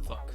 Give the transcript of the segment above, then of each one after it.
Fuck.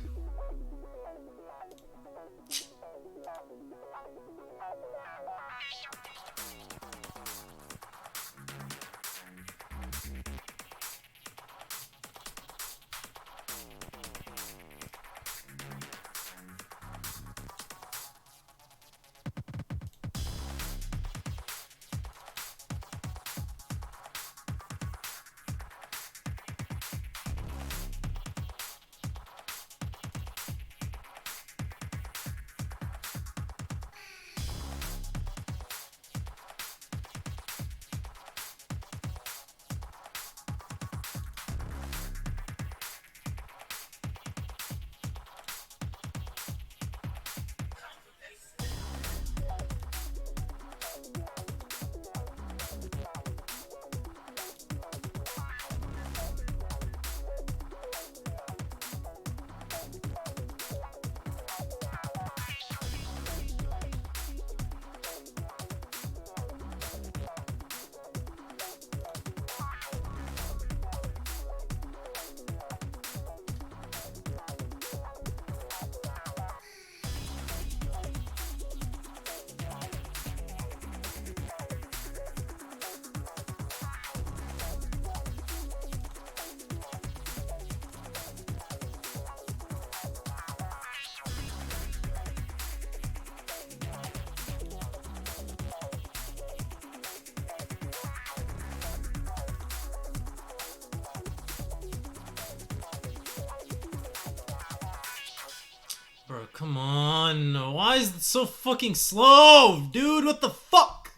Bro, come on. Why is it so fucking slow? Dude, what the fuck?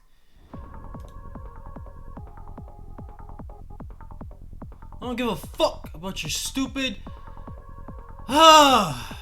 I don't give a fuck about your stupid... Ah.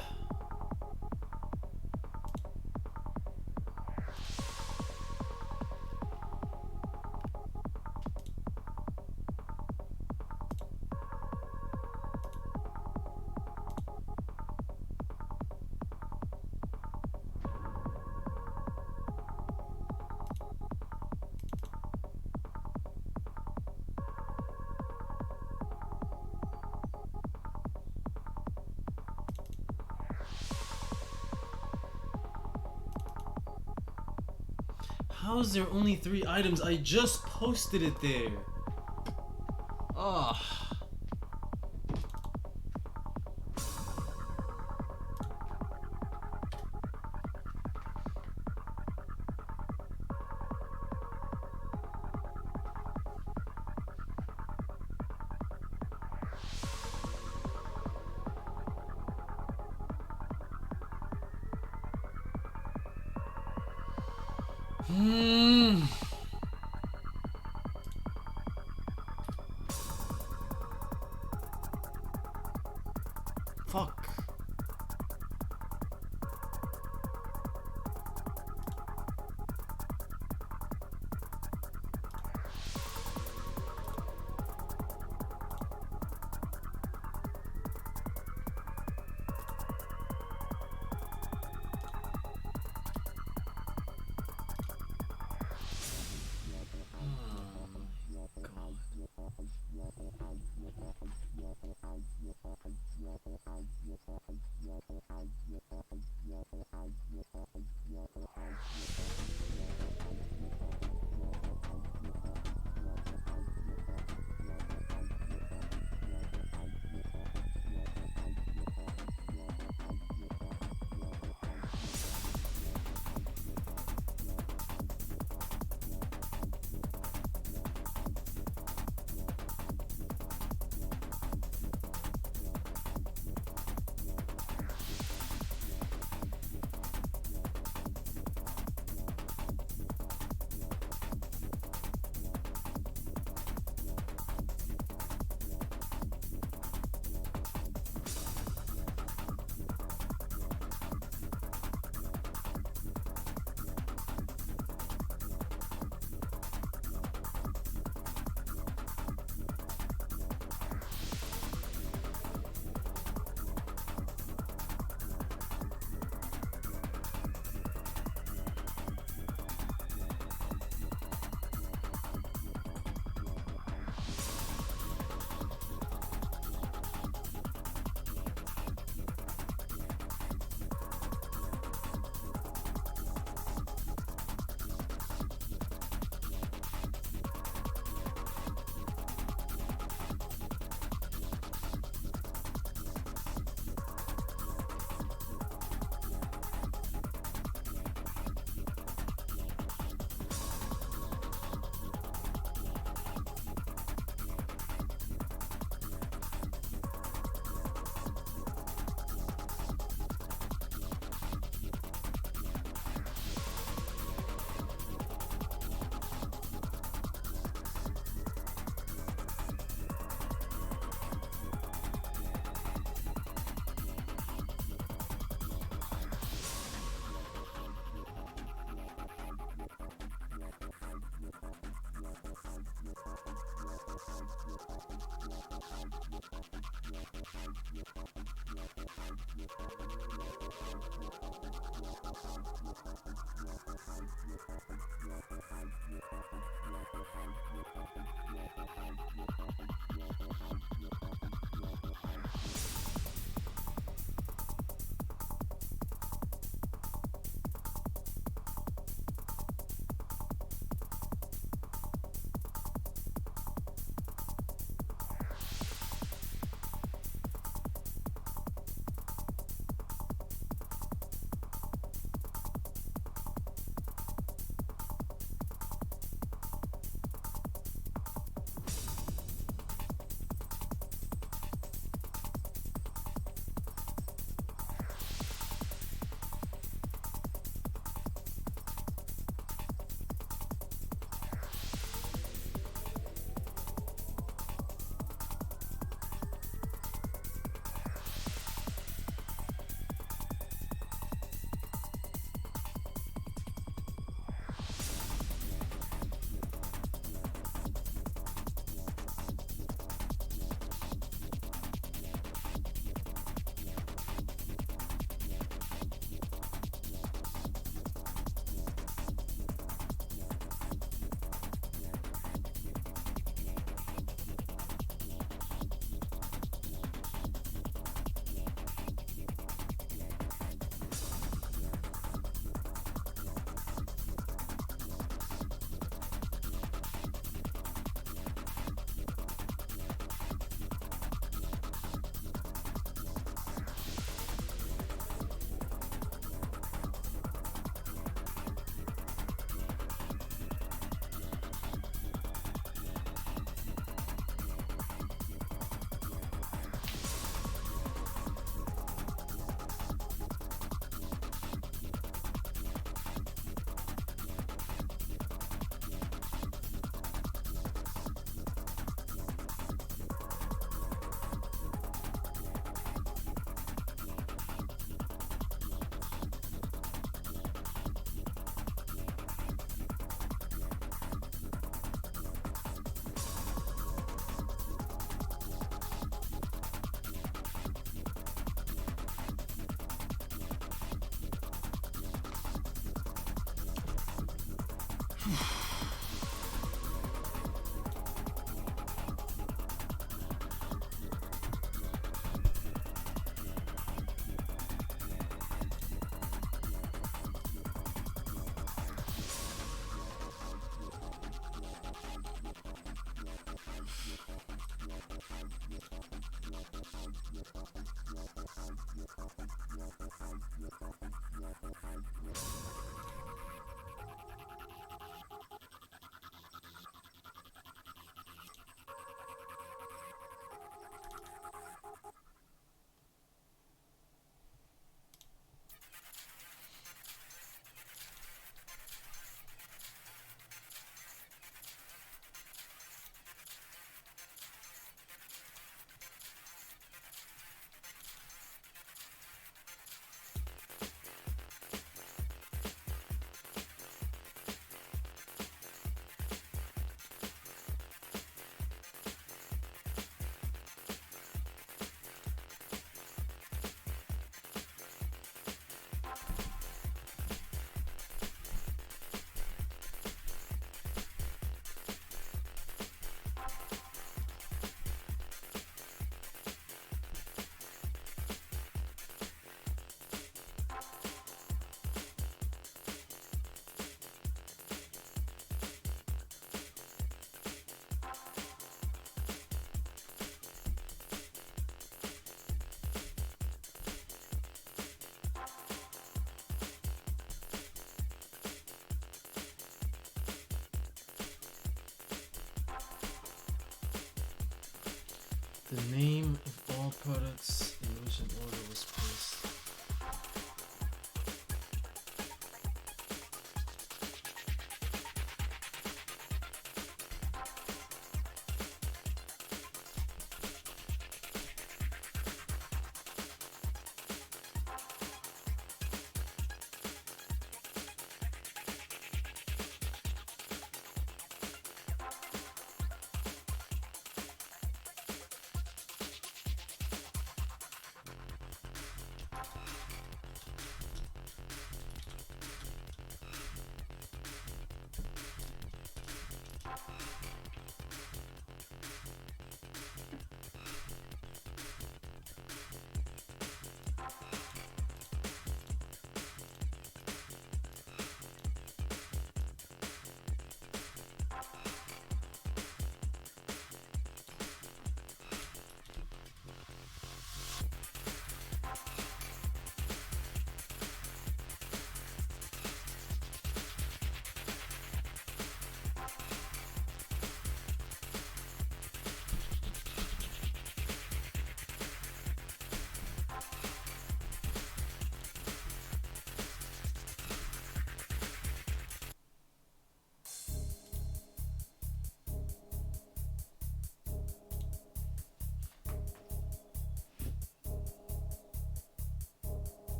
How is there only 3 items? I just posted it there. Ah. Fuck. The name of all products in which an order was placed.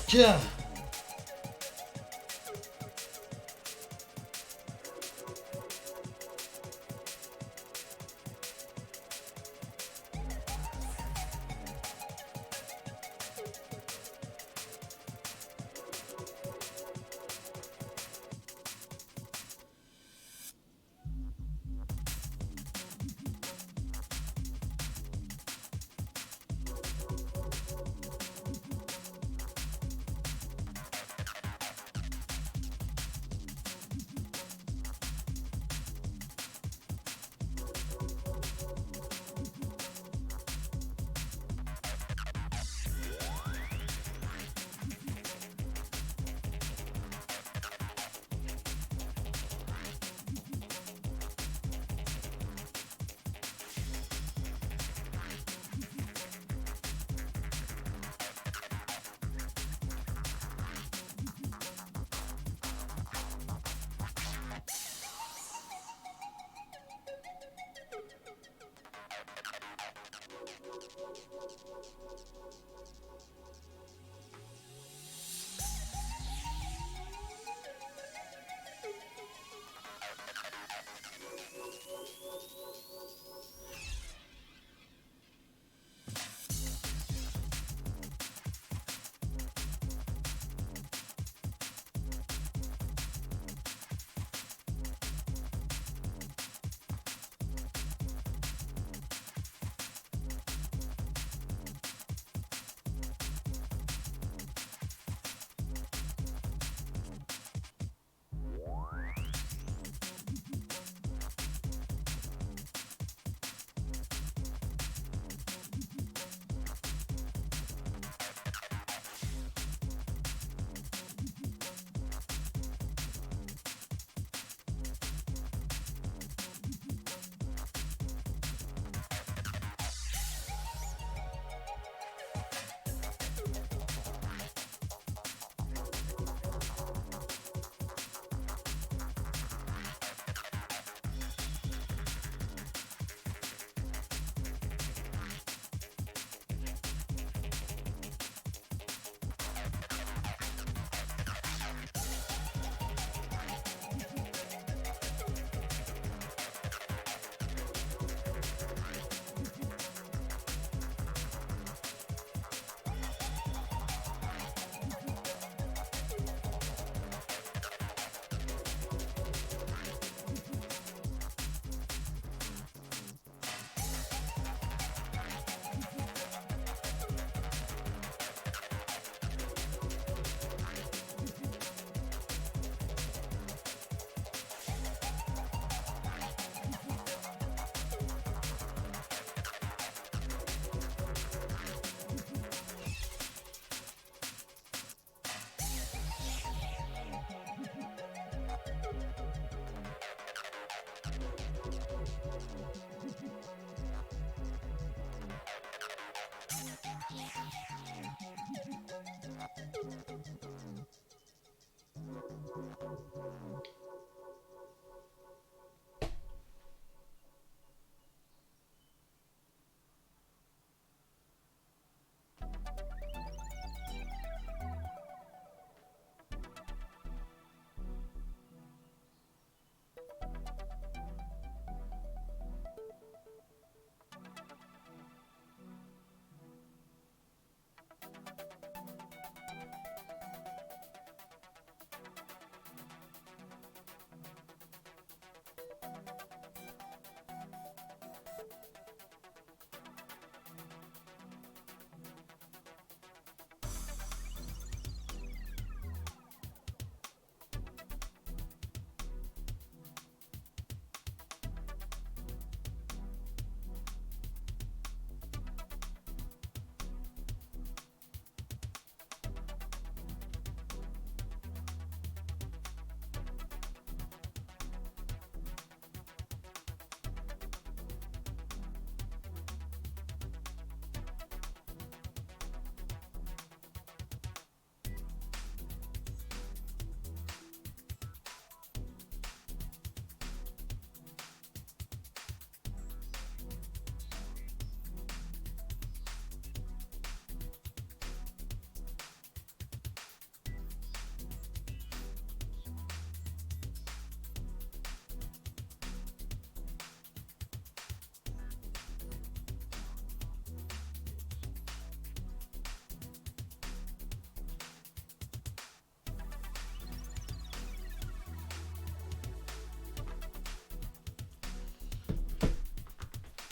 Yeah.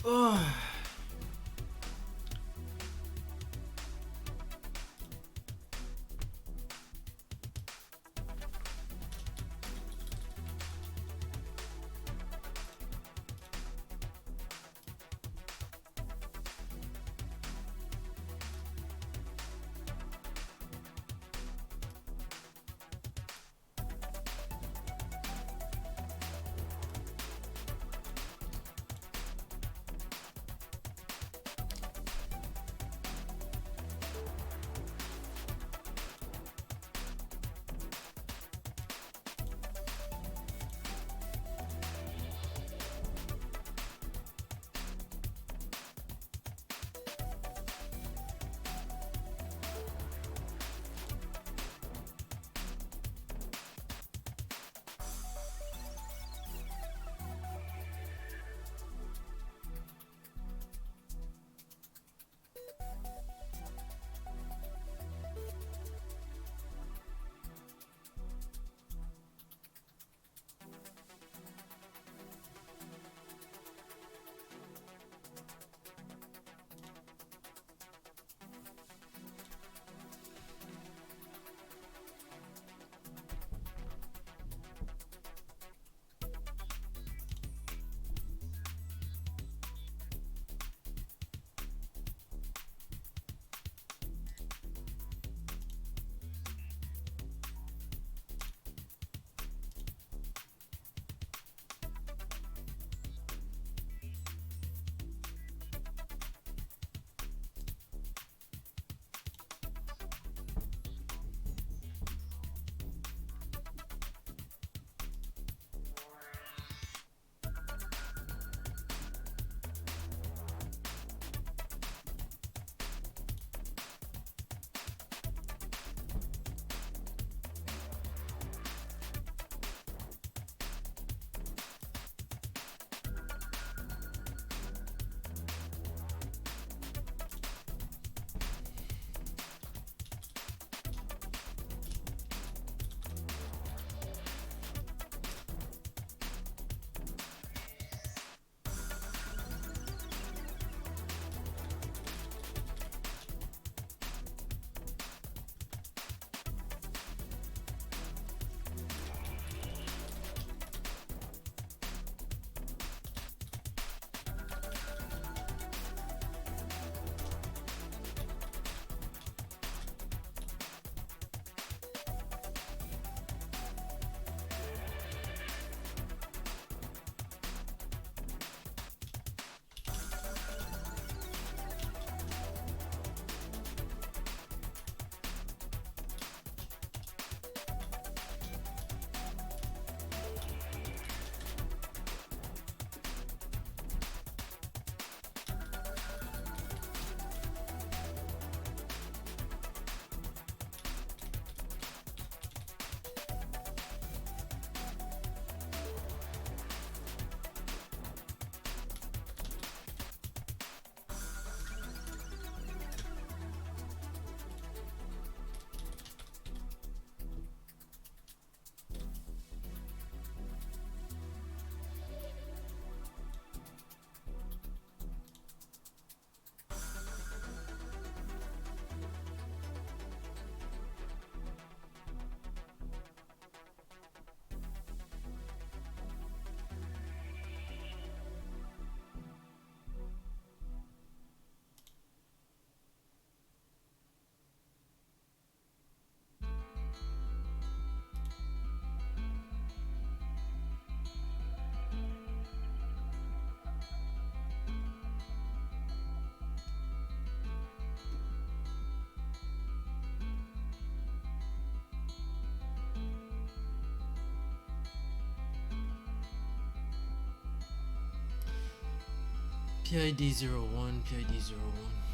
Ugh. PID-01, PID-01.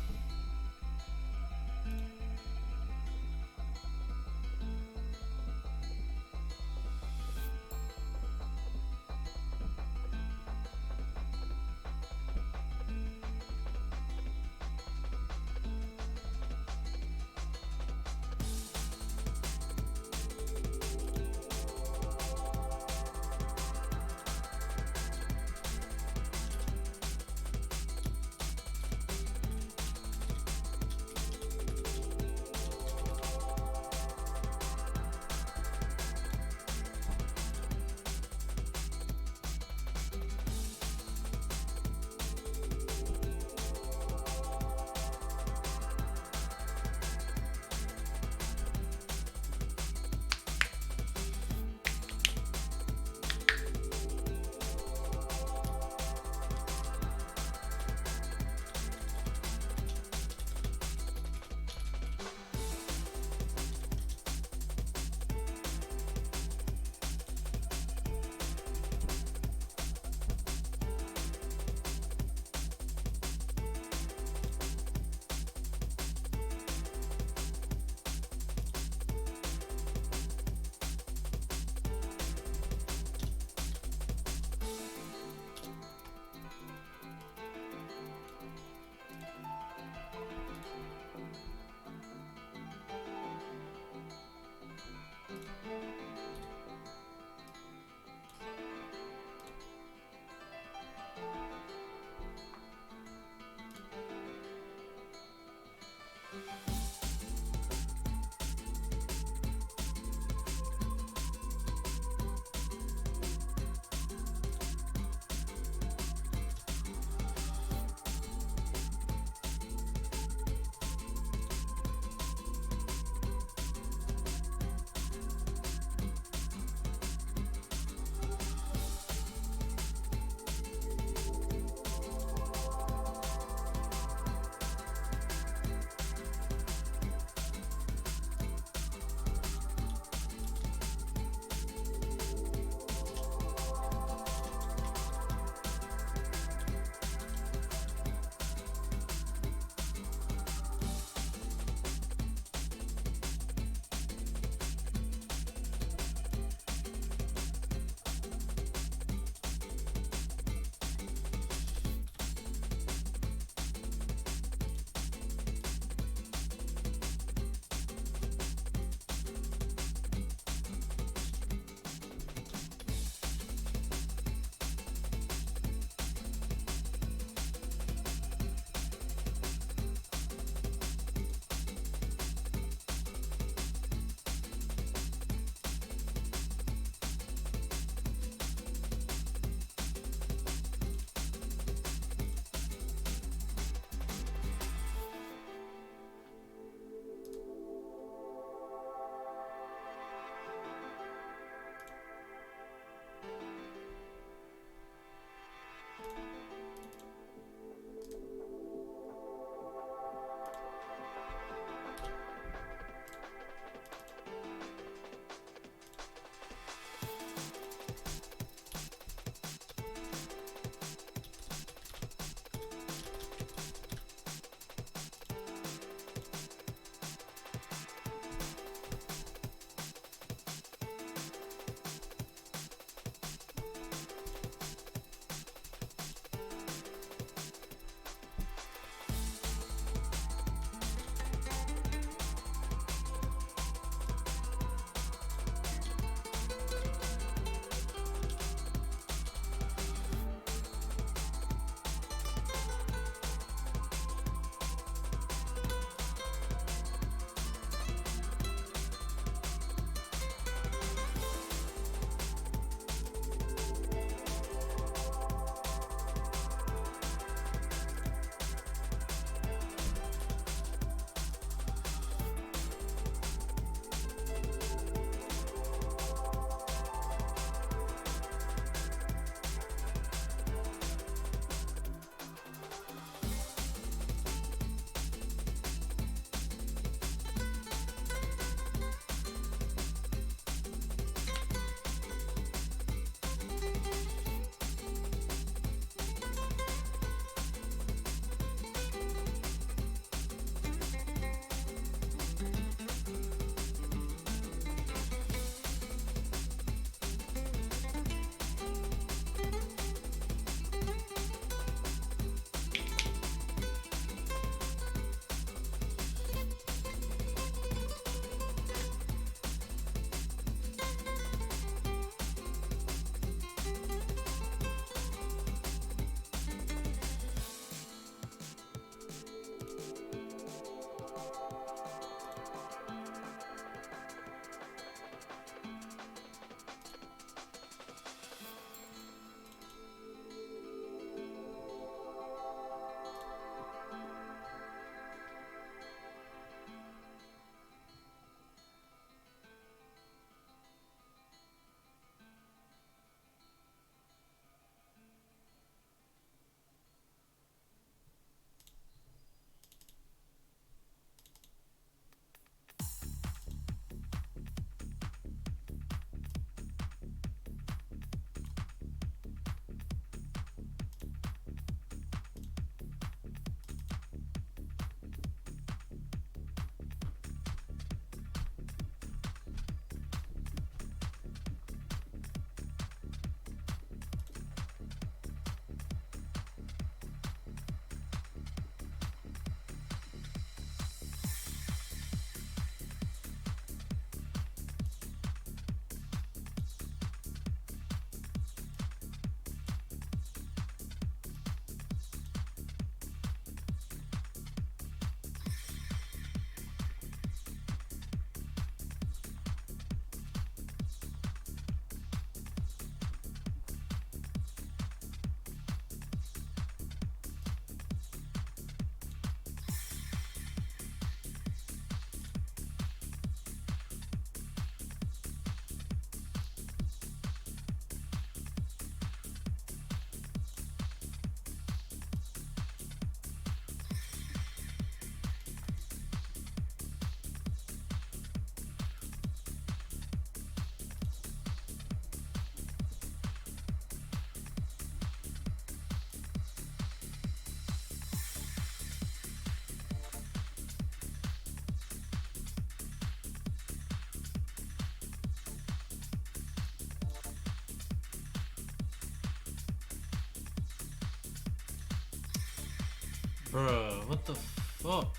Bruh, what the fuck?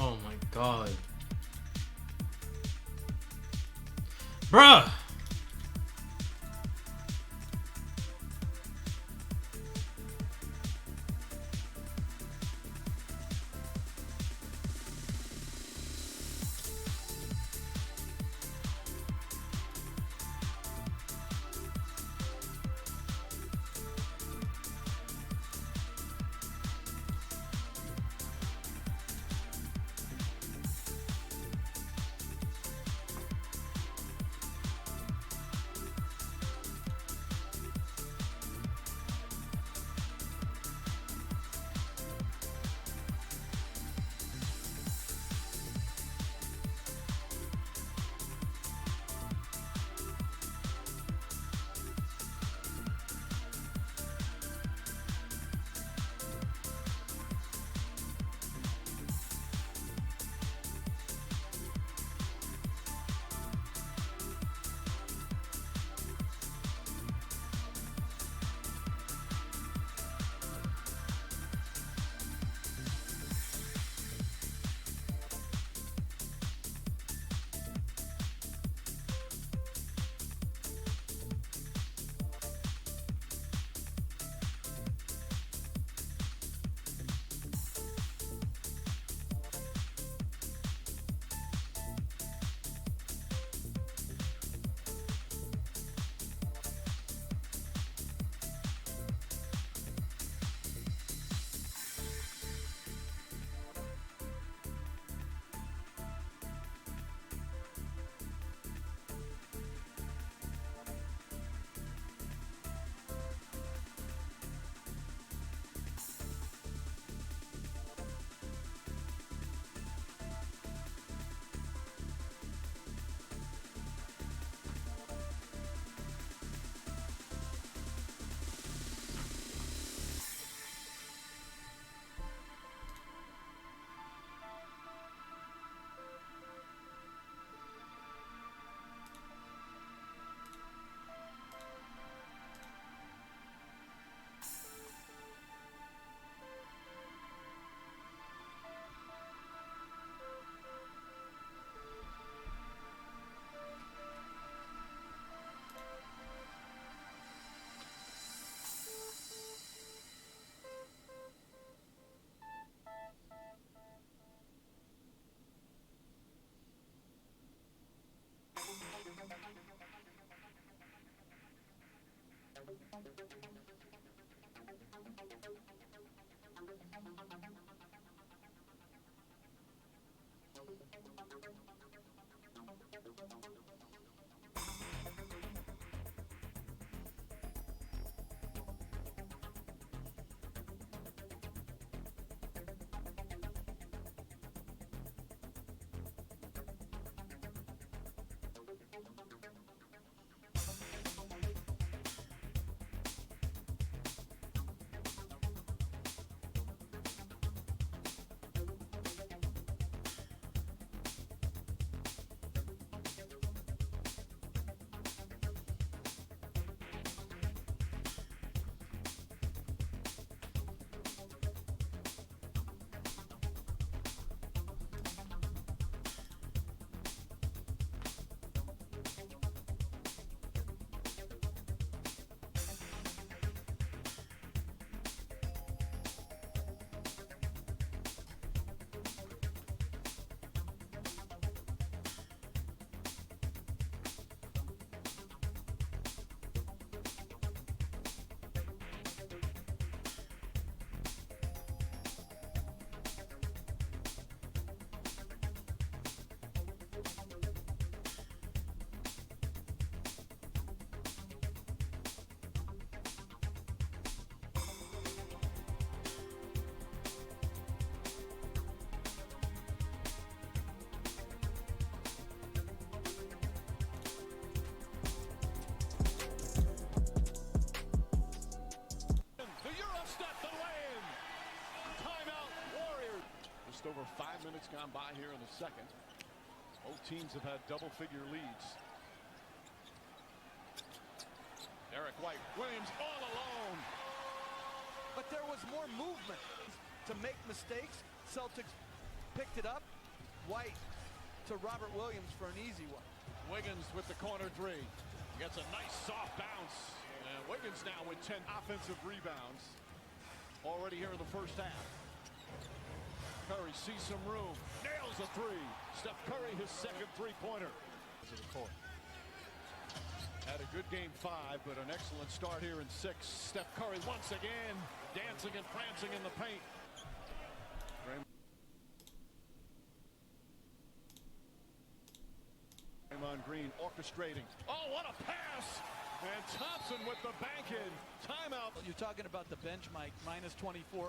Oh my god. Bruh! minutes gone by here in the second. Both teams have had double-figure leads. Derek White, Williams all alone. But there was more movement to make mistakes. Celtics picked it up. White to Robert Williams for an easy one. Wiggins with the corner three. Gets a nice soft bounce. And Wiggins now with 10 offensive rebounds. Already here in the first half. Curry sees some room. Nails a three. Steph Curry, his second three-pointer. To the court. Had a good game 5, but an excellent start here in 6. Steph Curry once again dancing and prancing in the paint. Draymond Green orchestrating. Oh, what a pass! And Thompson with the bank in. Timeout. You're talking about the bench, Mike. Minus 24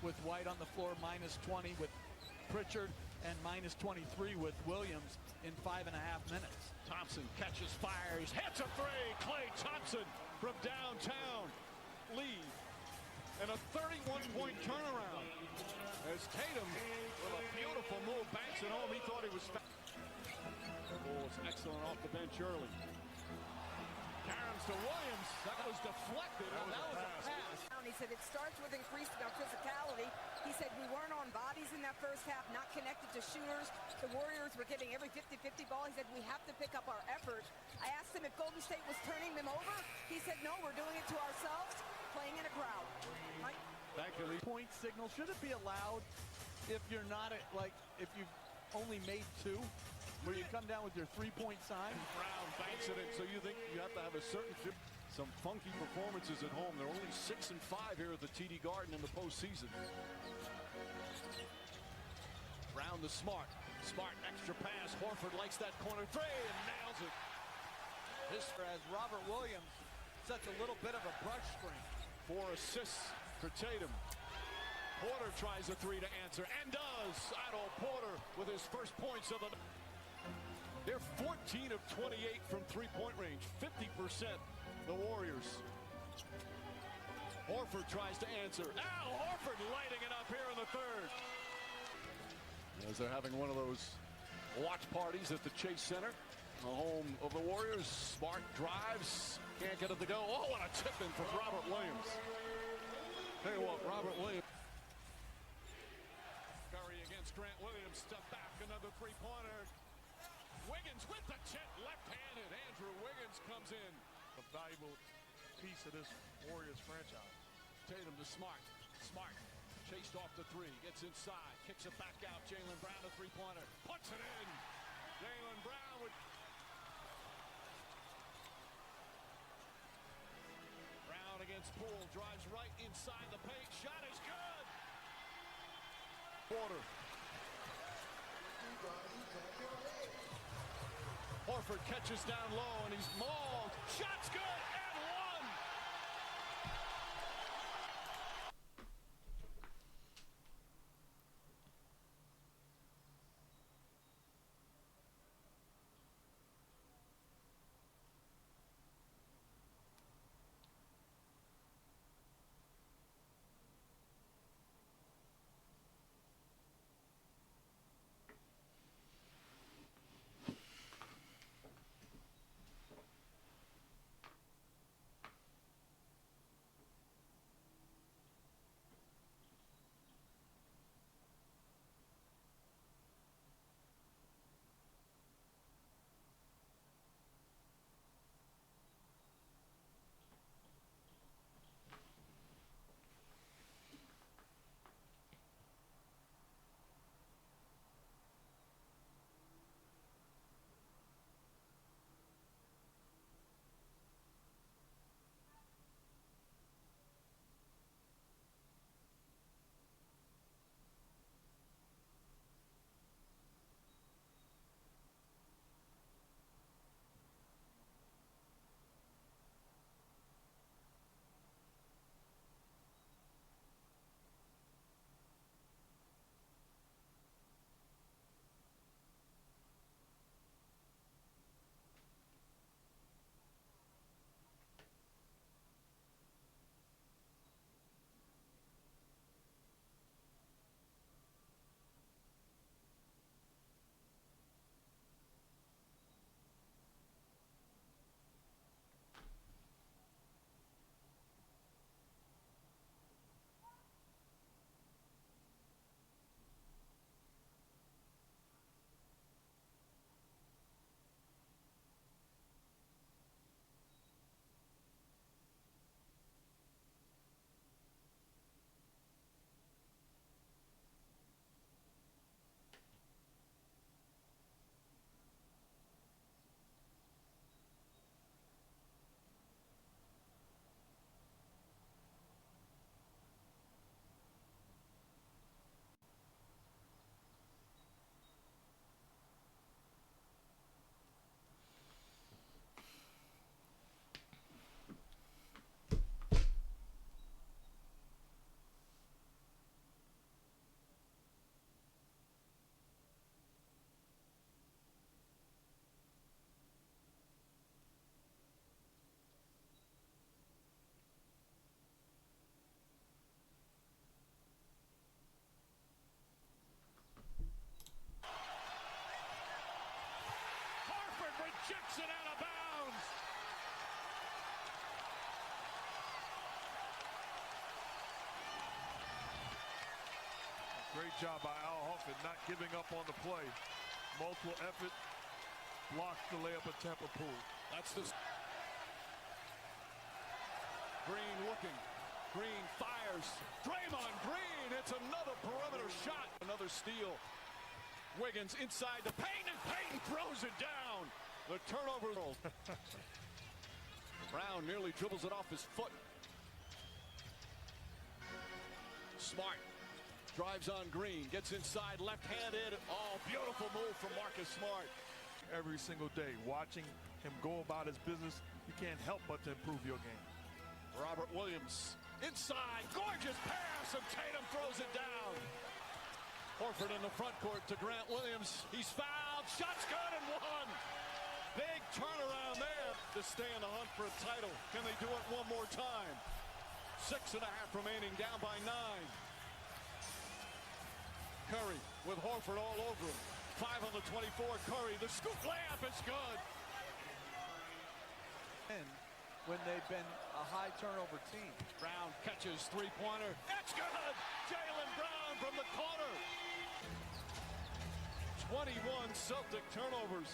with White on the floor. Minus 20 with Pritchard. And minus 23 with Williams in 5.5 minutes. Thompson catches, fires, hits a three. Klay Thompson from downtown. Lead. And a 31-point turnaround. As Tatum, with a beautiful move, banks it home. He thought he was fast. Bulls excellent off the bench early. Caroms to Williams. That was deflected. That was a pass. He said it starts with increasing our physicality. He said we weren't on bodies in that first half, not connected to shooters. The Warriors were getting every 50-50 ball. He said we have to pick up our effort. I asked him if Golden State was turning them over. He said no, we're doing it to ourselves, playing in a crowd. Mike? Thank you, Lee. Point signal, should it be allowed if you're not, if you've only made 2? Where you come down with your 3-point sign? Brown banks it in, so you think you have to have a certain some funky performances at home. They're only 6-5 here at the TD Garden in the postseason. Brown to Smart. Smart extra pass. Horford likes that corner three and nails it. This as Robert Williams sets a little bit of a brush screen. 4 assists for Tatum. Porter tries a three to answer and does. Otto Porter with his first points of the. They're 14 of 28 from three-point range. 50% the Warriors. Horford tries to answer. Now Horford lighting it up here in the third. As they're having one of those watch parties at the Chase Center, the home of the Warriors. Smart drives. Can't get it to go. Oh, what a tip in from Robert Williams. Tell you what, Robert Williams. Curry against Grant Williams. Step back, another three-pointer. Wiggins with the chip, left-handed. Andrew Wiggins comes in. A valuable piece of this Warriors franchise. Tatum to Smart. Smart chased off the three, gets inside, kicks it back out. Jaylen Brown, a three-pointer, puts it in. Jaylen Brown with. Brown against Poole, drives right inside the paint. Shot is good. Porter. Horford catches down low and he's mauled. Shot's good and one. Great job by Al Horford not giving up on the play. Multiple effort, blocks the layup attempt of Poole. That's the... Green looking. Green fires. Draymond Green hits another perimeter shot. Another steal. Wiggins inside the paint, and Payton throws it down. The turnover. Brown nearly dribbles it off his foot. Smart drives on Green, gets inside, left-handed. Oh, beautiful move from Marcus Smart. Every single day, watching him go about his business, you can't help but to improve your game. Robert Williams inside, gorgeous pass, and Tatum throws it down. Horford in the front court to Grant Williams. He's fouled, shot's good, and one. Big turnaround there to stay in the hunt for a title. Can they do it one more time? 6.5 remaining, down by 9. Curry with Horford all over him. 5 on the 24. Curry, the scoop layup is good. And when they've been a high turnover team. Brown catches three-pointer. It's good! Jaylen Brown from the corner. 21 Celtic turnovers.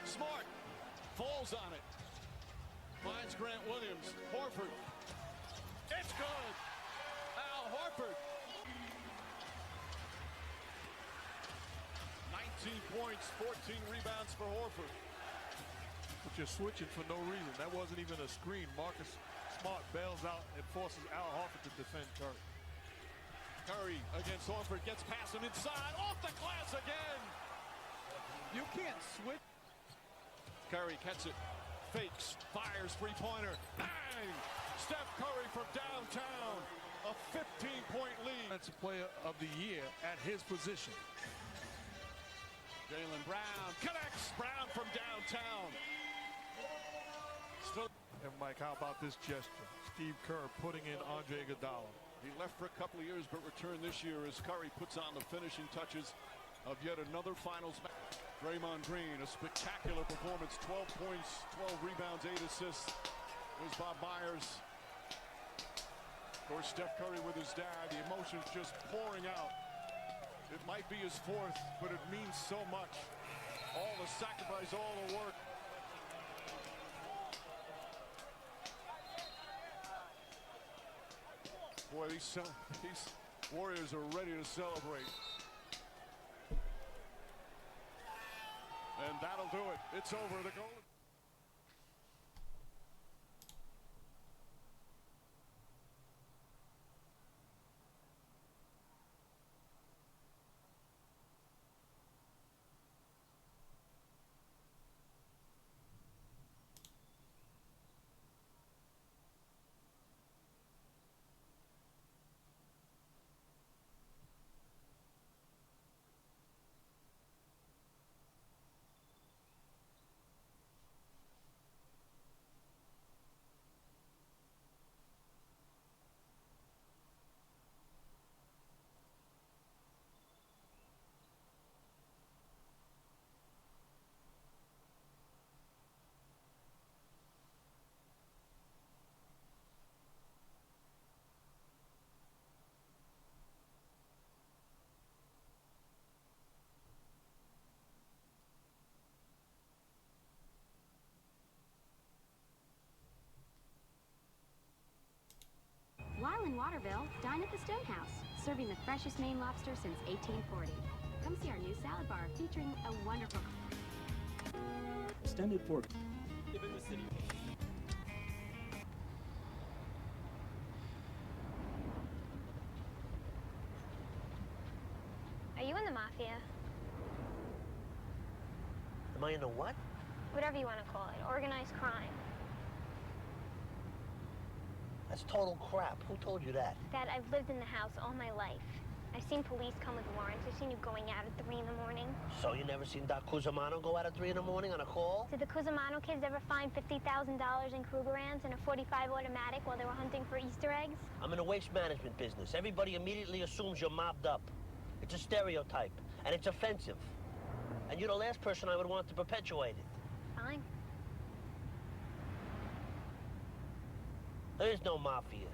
Smart falls on it. Finds Grant Williams. Horford. It's good. Al Horford. 19 points, 14 rebounds for Horford. But you're switching for no reason. That wasn't even a screen. Marcus Smart bails out and forces Al Horford to defend Curry. Curry against Horford, gets past him inside, off the glass again. You can't switch. Curry gets it, fakes, fires, three-pointer, bang! Steph Curry from downtown, a 15-point lead. That's a player of the year at his position. Jaylen Brown connects, Brown from downtown. Still. And Mike, how about this gesture? Steve Kerr putting in Andre Iguodala. He left for a couple of years, but returned this year as Curry puts on the finishing touches of yet another finals match. Draymond Green, a spectacular performance, 12 points, 12 rebounds, 8 assists. There's Bob Myers. Of course, Steph Curry with his dad, the emotions just pouring out. It might be his 4th, but it means so much. All the sacrifice, all the work. Boy, these Warriors are ready to celebrate. And that'll do it. It's over. The goal. While in Waterville, dine at the Stonehouse, serving the freshest Maine lobster since 1840. Come see our new salad bar featuring a wonderful extended fork. Given the city. Are you in the mafia? Am I in the what? Whatever you want to call it. Organized crime. That's total crap. Who told you that? Dad, I've lived in the house all my life. I've seen police come with warrants. I've seen you going out at 3 in the morning. So you never seen Doc Cusimano go out at 3 in the morning on a call? Did the Cusimano kids ever find $50,000 in Krugerrands and a .45 automatic while they were hunting for Easter eggs? I'm in the waste management business. Everybody immediately assumes you're mobbed up. It's a stereotype, and it's offensive. And you're the last person I would want to perpetuate it. Fine. There is no mafia.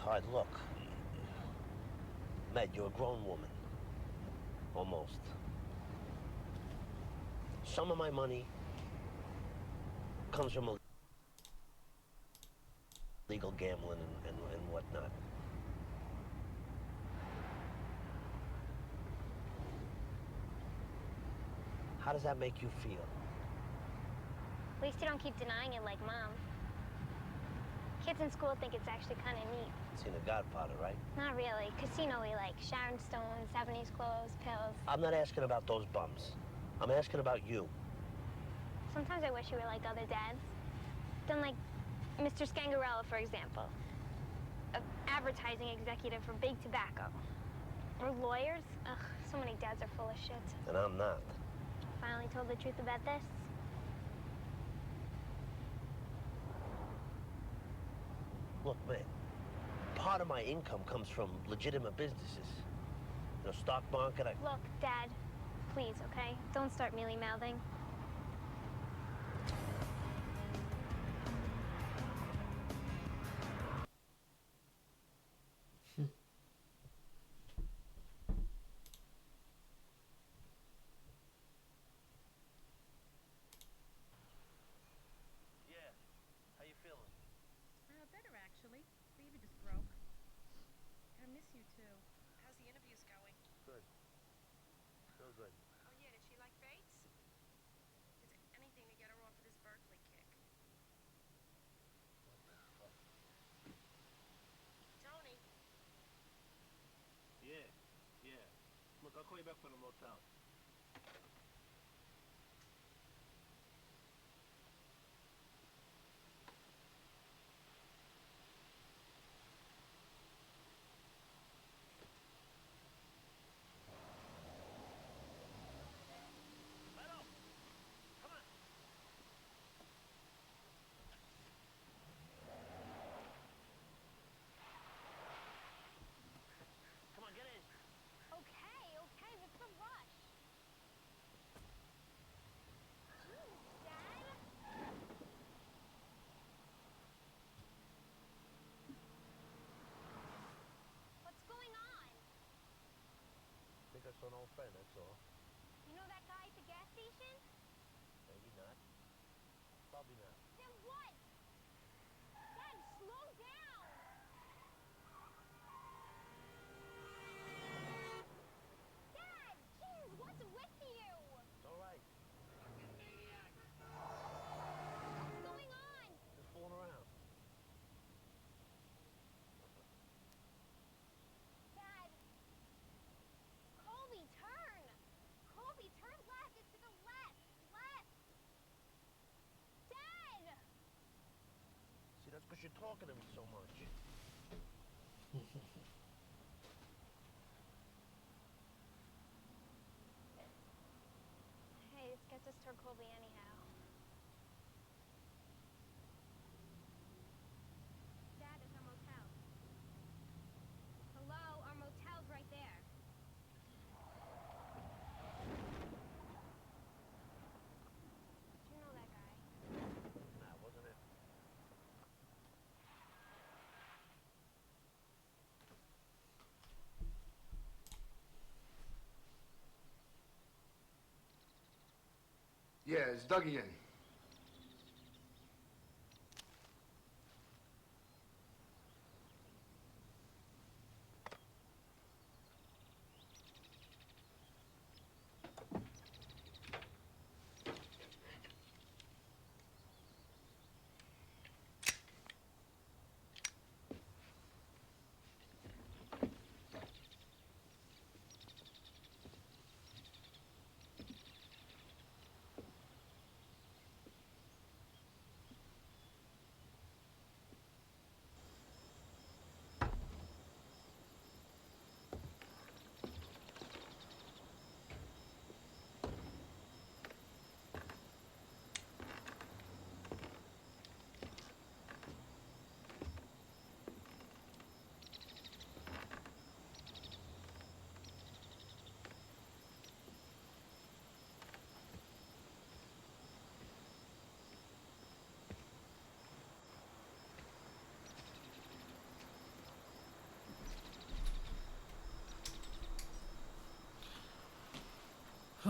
All right, look. Med, you're a grown woman. Almost. Some of my money comes from illegal gambling and whatnot. How does that make you feel? At least you don't keep denying it like Mom. Kids in school think it's actually kind of neat. Seen The Godfather, right? Not really. Casino we like. Sharon Stone, 70s clothes, pills. I'm not asking about those bums. I'm asking about you. Sometimes I wish you were like other dads. Done like Mr. Scangarella, for example. An advertising executive for Big Tobacco. Or lawyers. Ugh, so many dads are full of shit. And I'm not. Finally told the truth about this? Look, man, part of my income comes from legitimate businesses. You know, stock market, Look, Dad, please, okay? Don't start mealy-mouthing. Yeah. How you feeling? Better actually. Baby just broke. I miss you too. How's the interviews going? Good. So good. Oh yeah, did she like Bates? It's anything to get her off of this Berkeley kick. Tony. Yeah, yeah. Look, I'll call you back from the motel. Come on, get in. Okay, what's the rush? Jeez, Dad. What's going on? I think I saw an old friend, that's all. You know that guy at the gas station? Maybe not. Probably not. Then what? Dad, slow down! Dad, jeez, what's with you? It's all right. What's going on? Just fooling around. Dad! Colby, turn! Colby, turn left! It's to the left! Left! Dad! See, that's because you're talking to me so much. Hey, this gets us toward Colby anyhow. Dad, it's our motel. Hello? Our motel's right there. Do you know that guy? Nah, wasn't it? Yeah, it's Dougie in.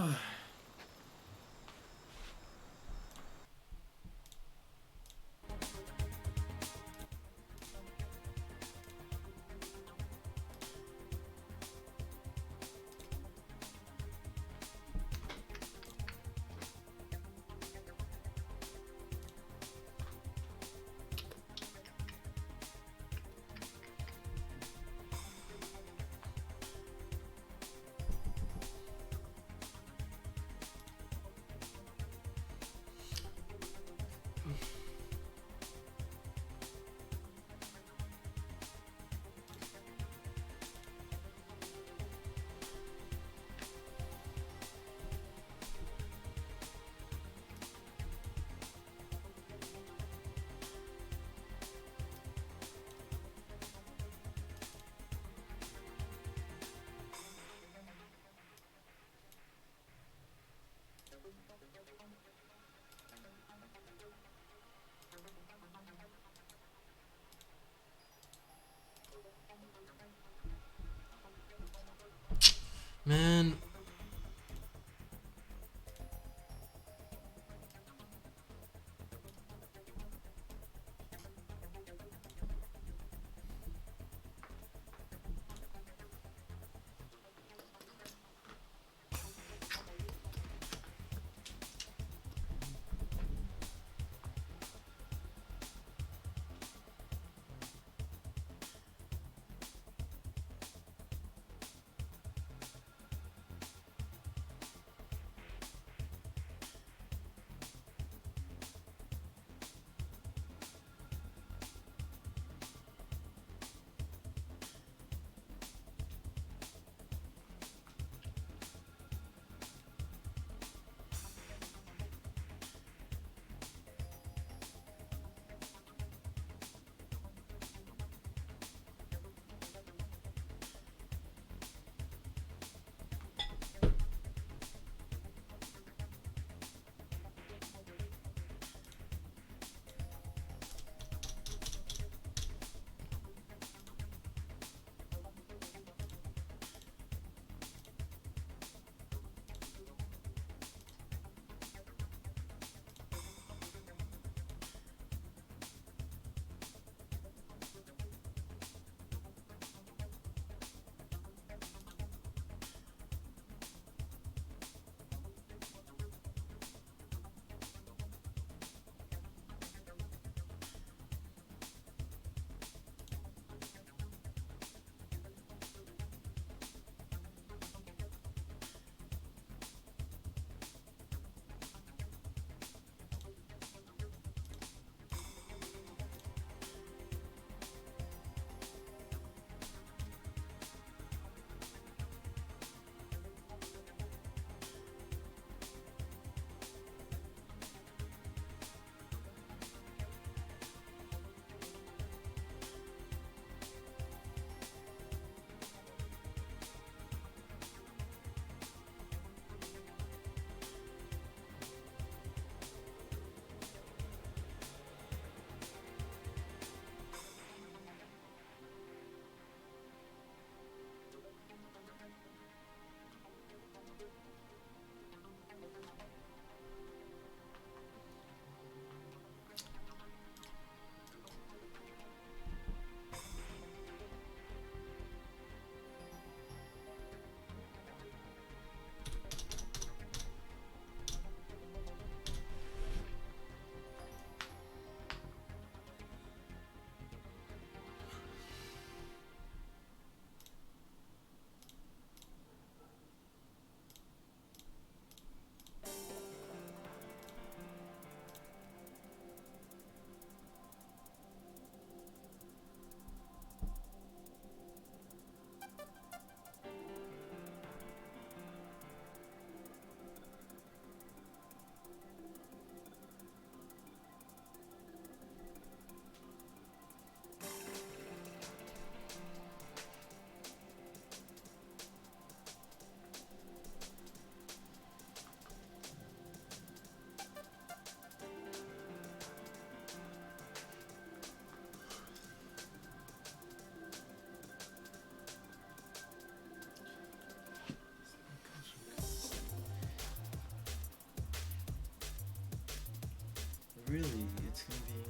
Man. really, it's gonna be.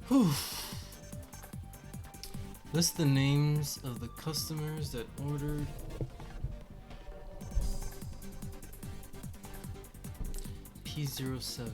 Whew. List the names of the customers that ordered P07.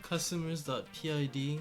Customers.pid.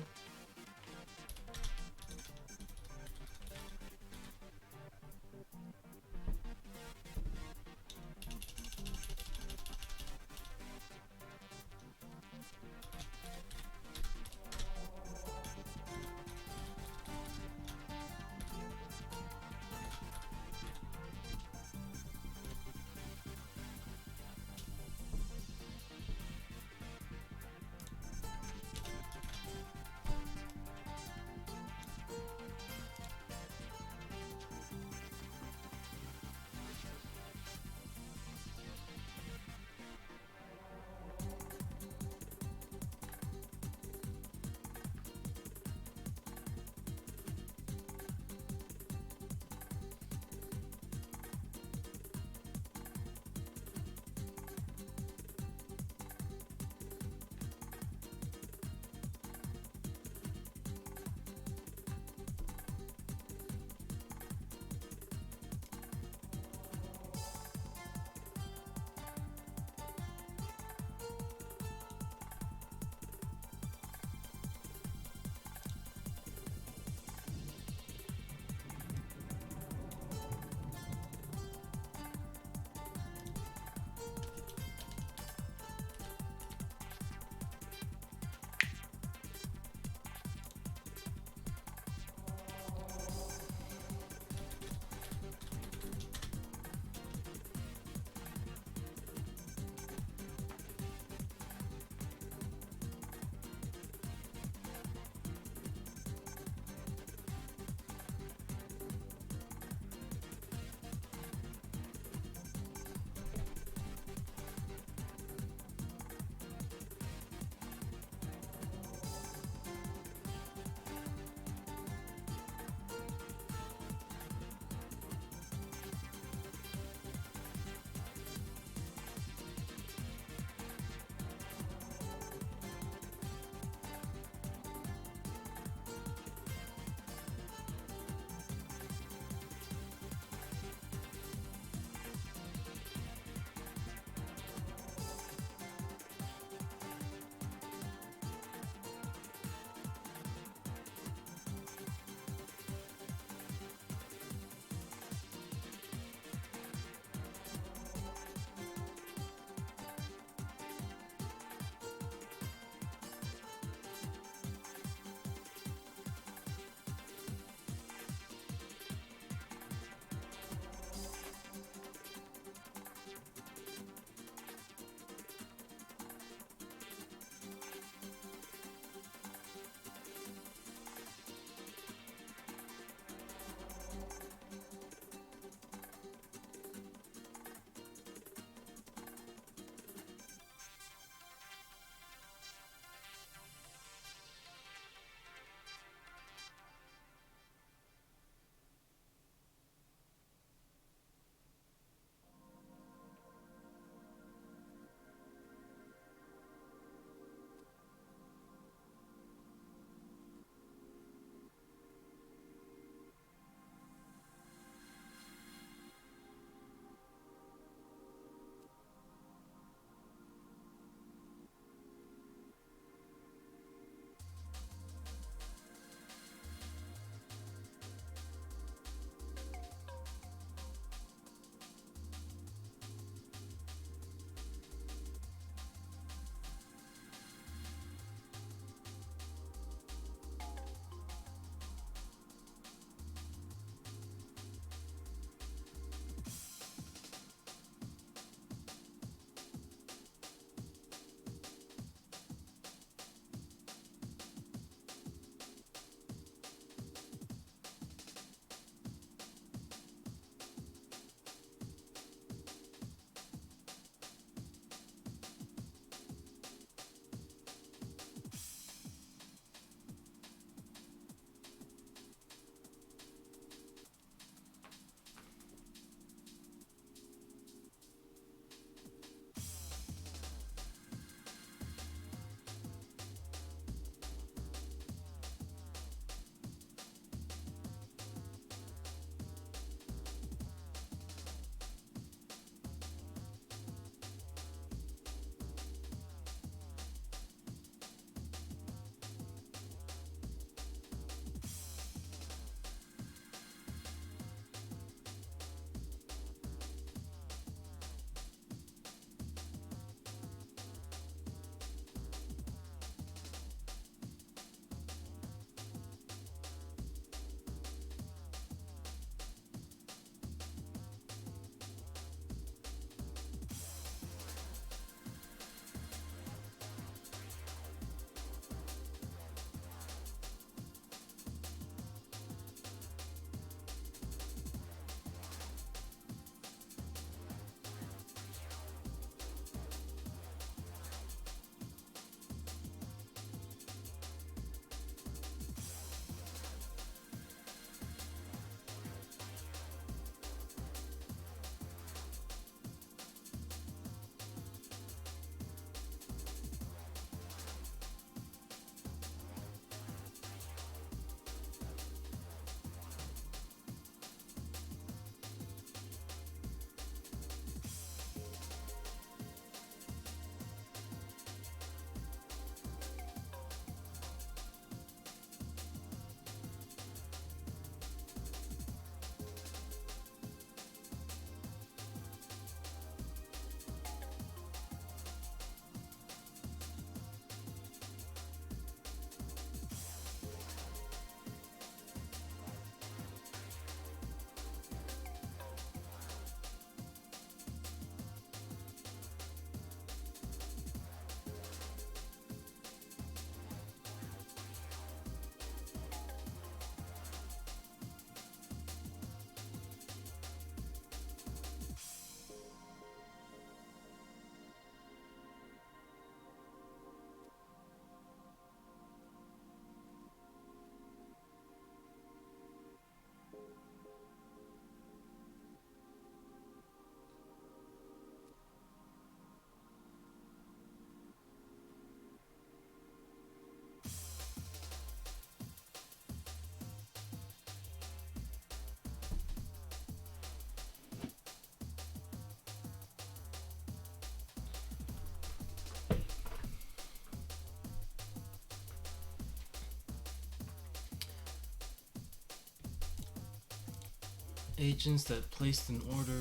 Agents that placed an order.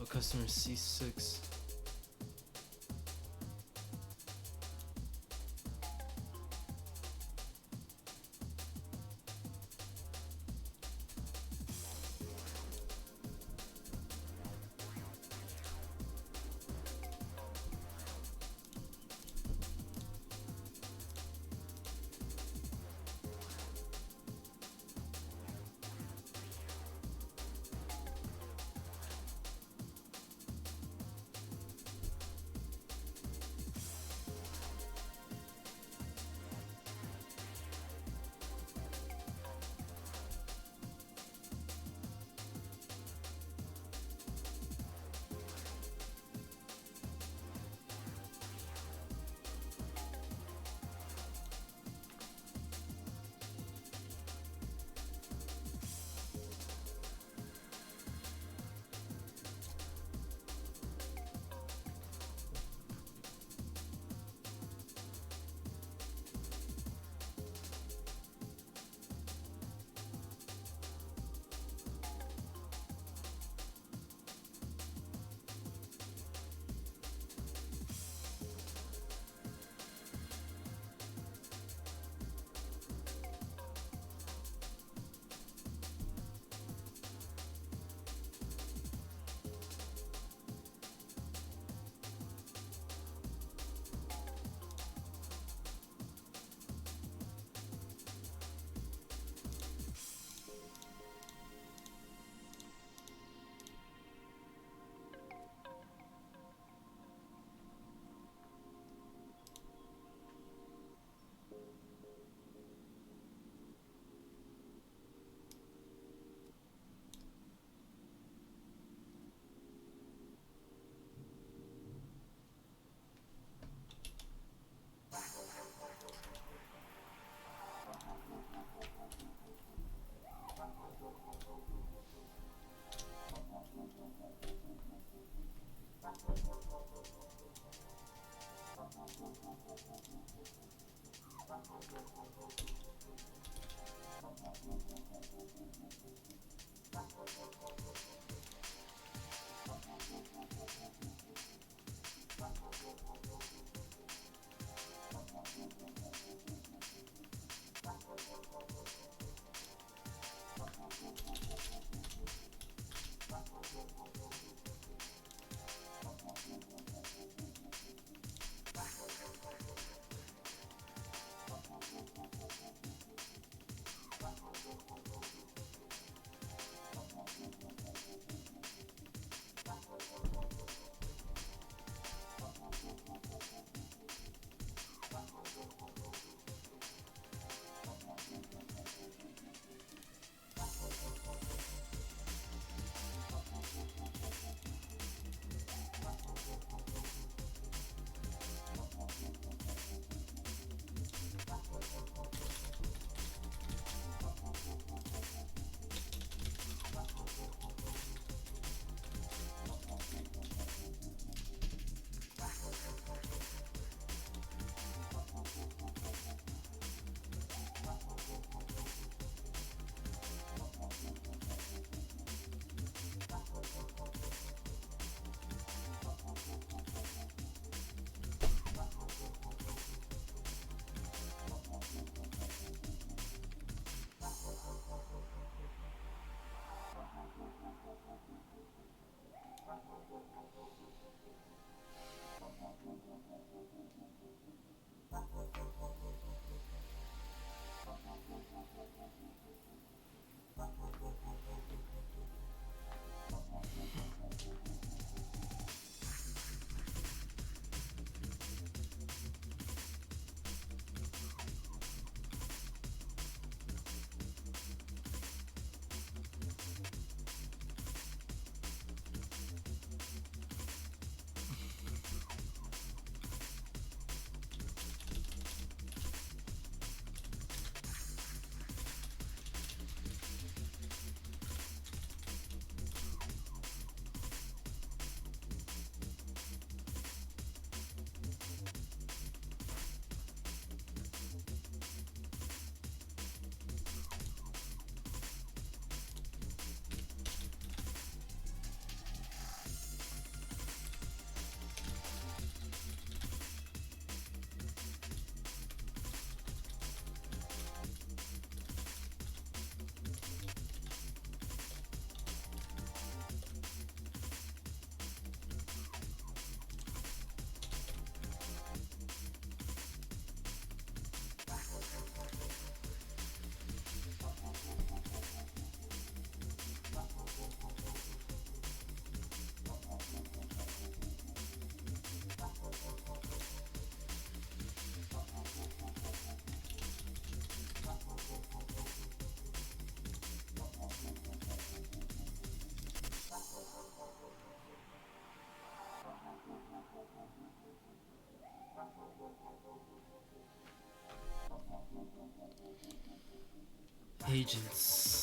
A customer C6. Agents.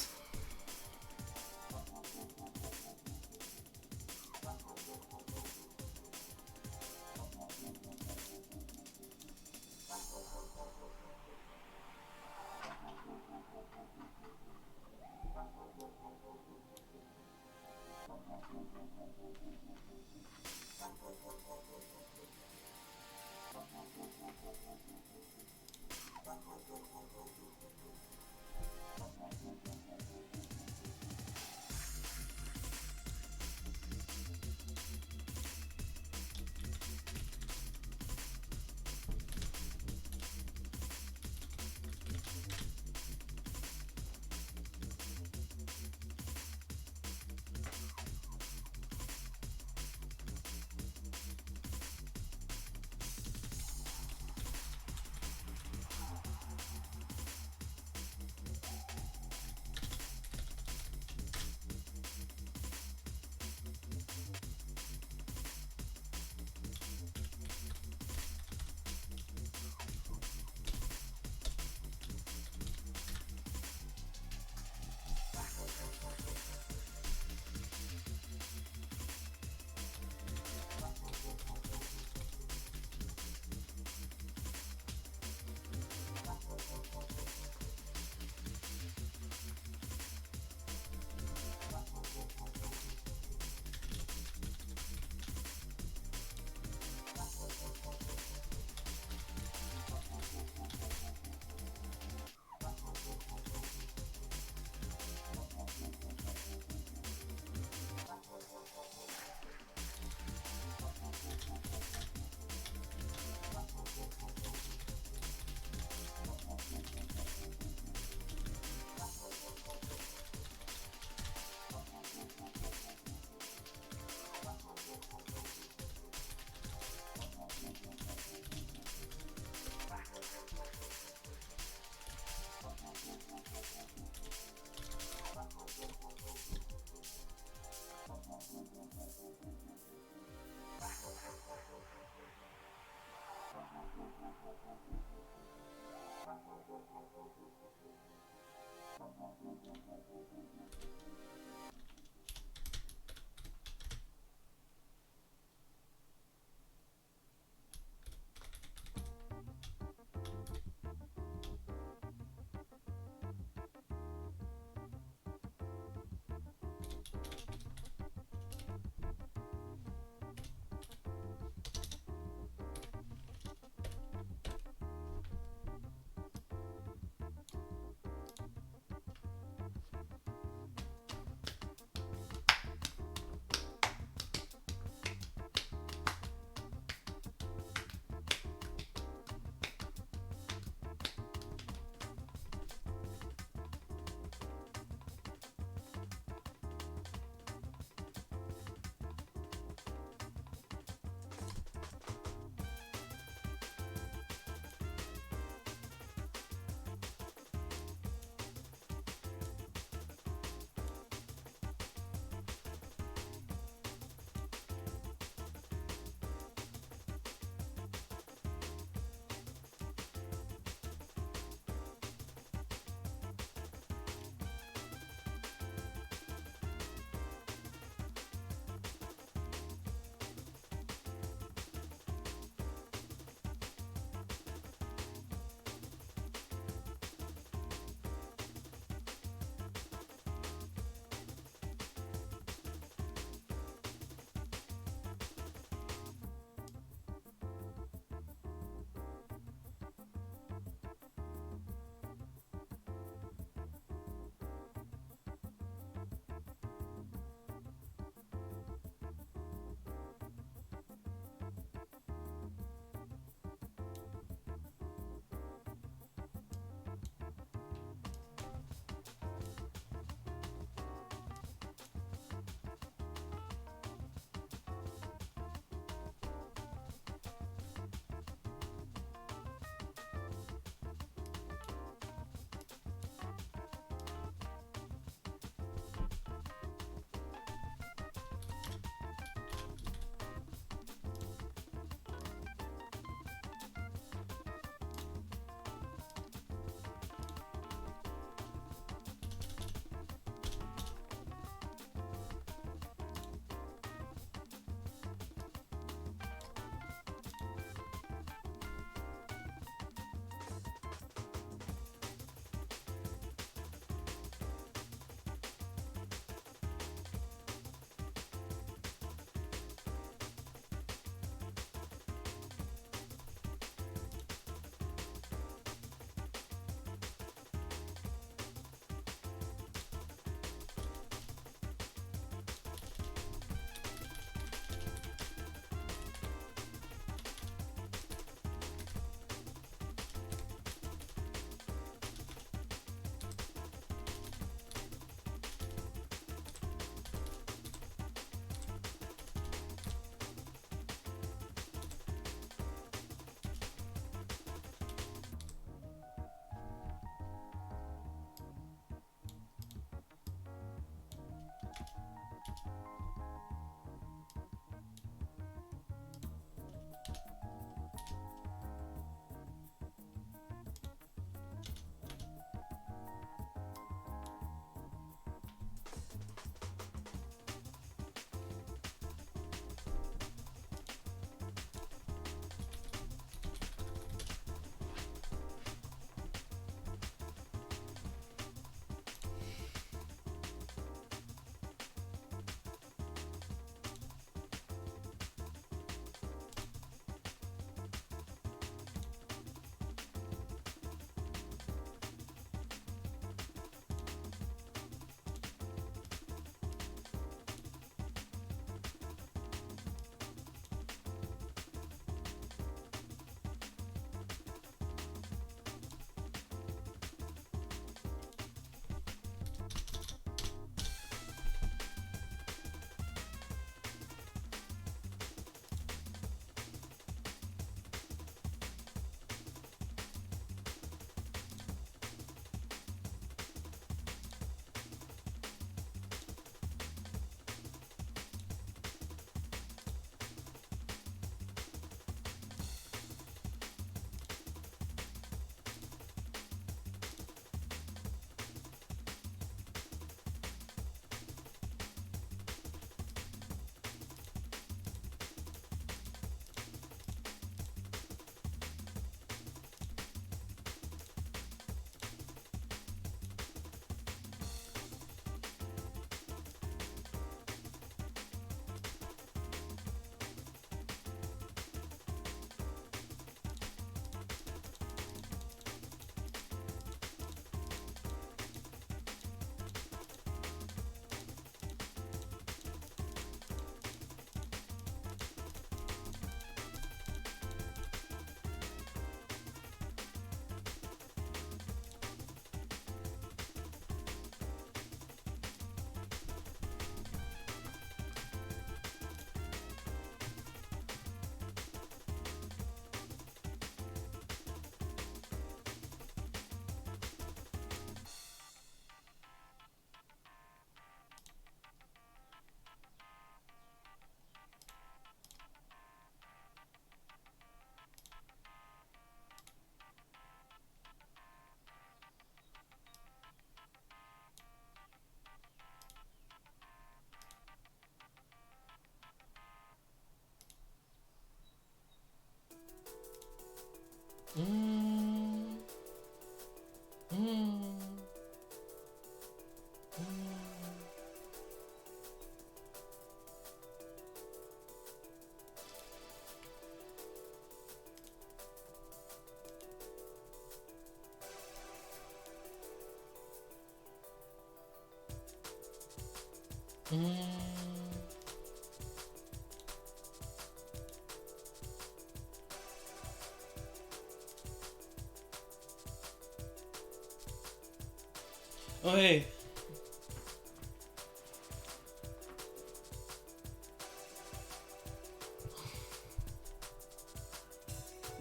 Oh, hey.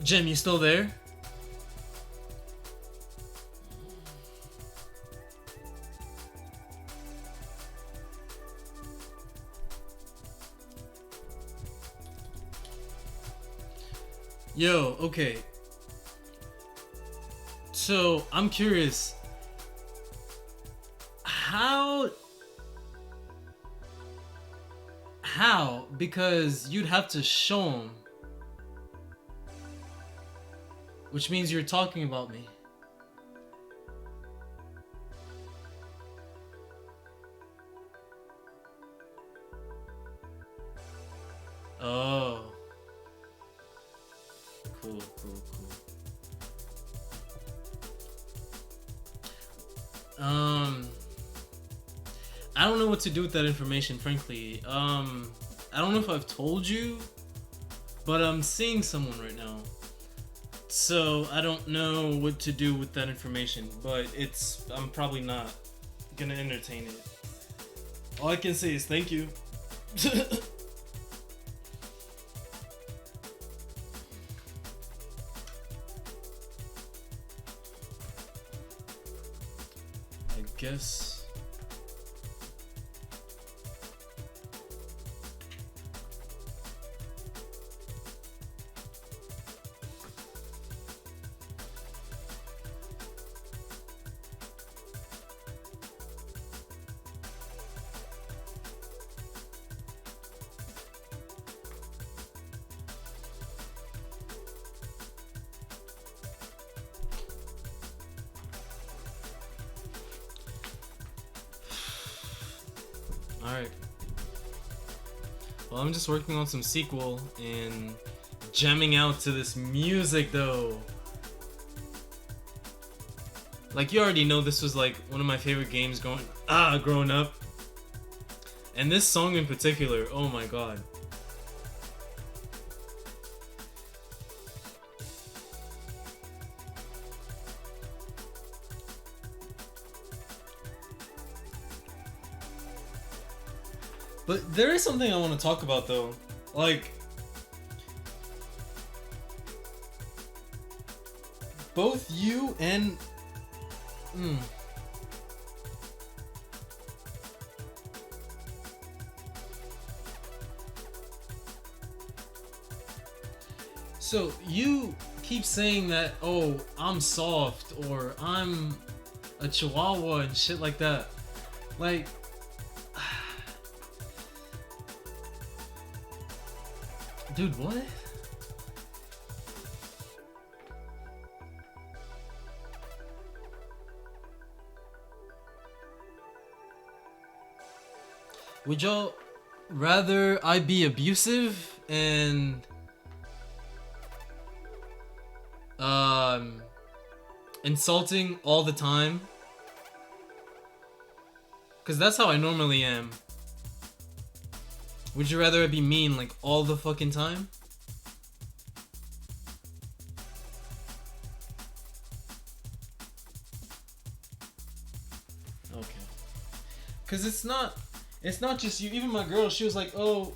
Jim, you still there? Yo, okay. So, I'm curious. How? Because you'd have to show him. Which means you're talking about me. Oh. Cool. I don't know what to do with that information, frankly. I don't know if I've told you, but I'm seeing someone right now. So I don't know what to do with that information, but I'm probably not gonna entertain it. All I can say is thank you. I guess. Alright. Well, I'm just working on some sequel and jamming out to this music though. Like, you already know this was like one of my favorite games growing up. And this song in particular, oh my god. But there is something I want to talk about though. Like, both you and So you keep saying that, oh, I'm soft or I'm a chihuahua and shit like that. Like, dude, what? Would y'all rather I be abusive and insulting all the time? 'Cause that's how I normally am. Would you rather I be mean like all the fucking time? Okay. 'Cause it's not just you. Even my girl, she was like, oh,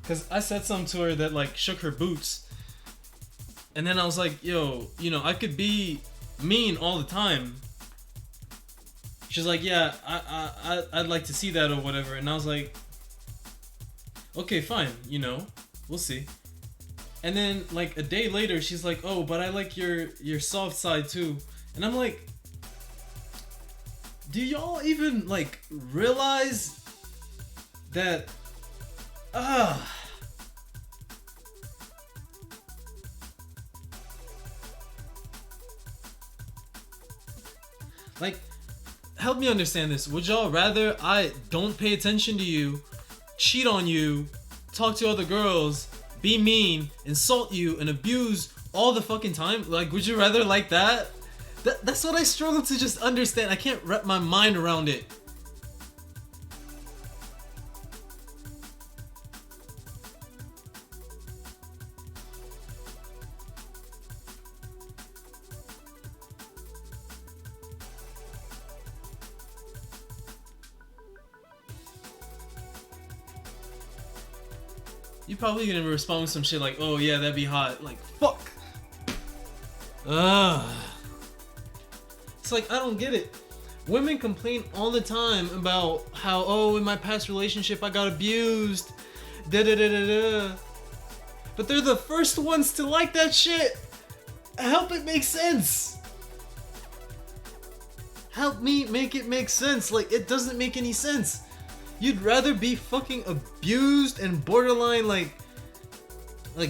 'cause I said something to her that like shook her boots. And then I was like, yo, I could be mean all the time. She's like, yeah, I'd like to see that or whatever. And I was like, okay, fine, we'll see. And then like a day later, she's like, oh, but I like your soft side too. And I'm like, do y'all even like realize that like, help me understand this. Would y'all rather I don't pay attention to you, cheat on you, talk to other girls, be mean, insult you, and abuse all the fucking time? Like, would you rather like that? That's what I struggle to just understand. I can't wrap my mind around it. you probably gonna respond with some shit like, oh yeah, that'd be hot. Like, fuck. Ugh. It's like, I don't get it. Women complain all the time about how, oh, in my past relationship I got abused. Da da da da da. But they're the first ones to like that shit. Help it make sense. Help me make it make sense. Like, it doesn't make any sense. You'd rather be fucking abused and borderline like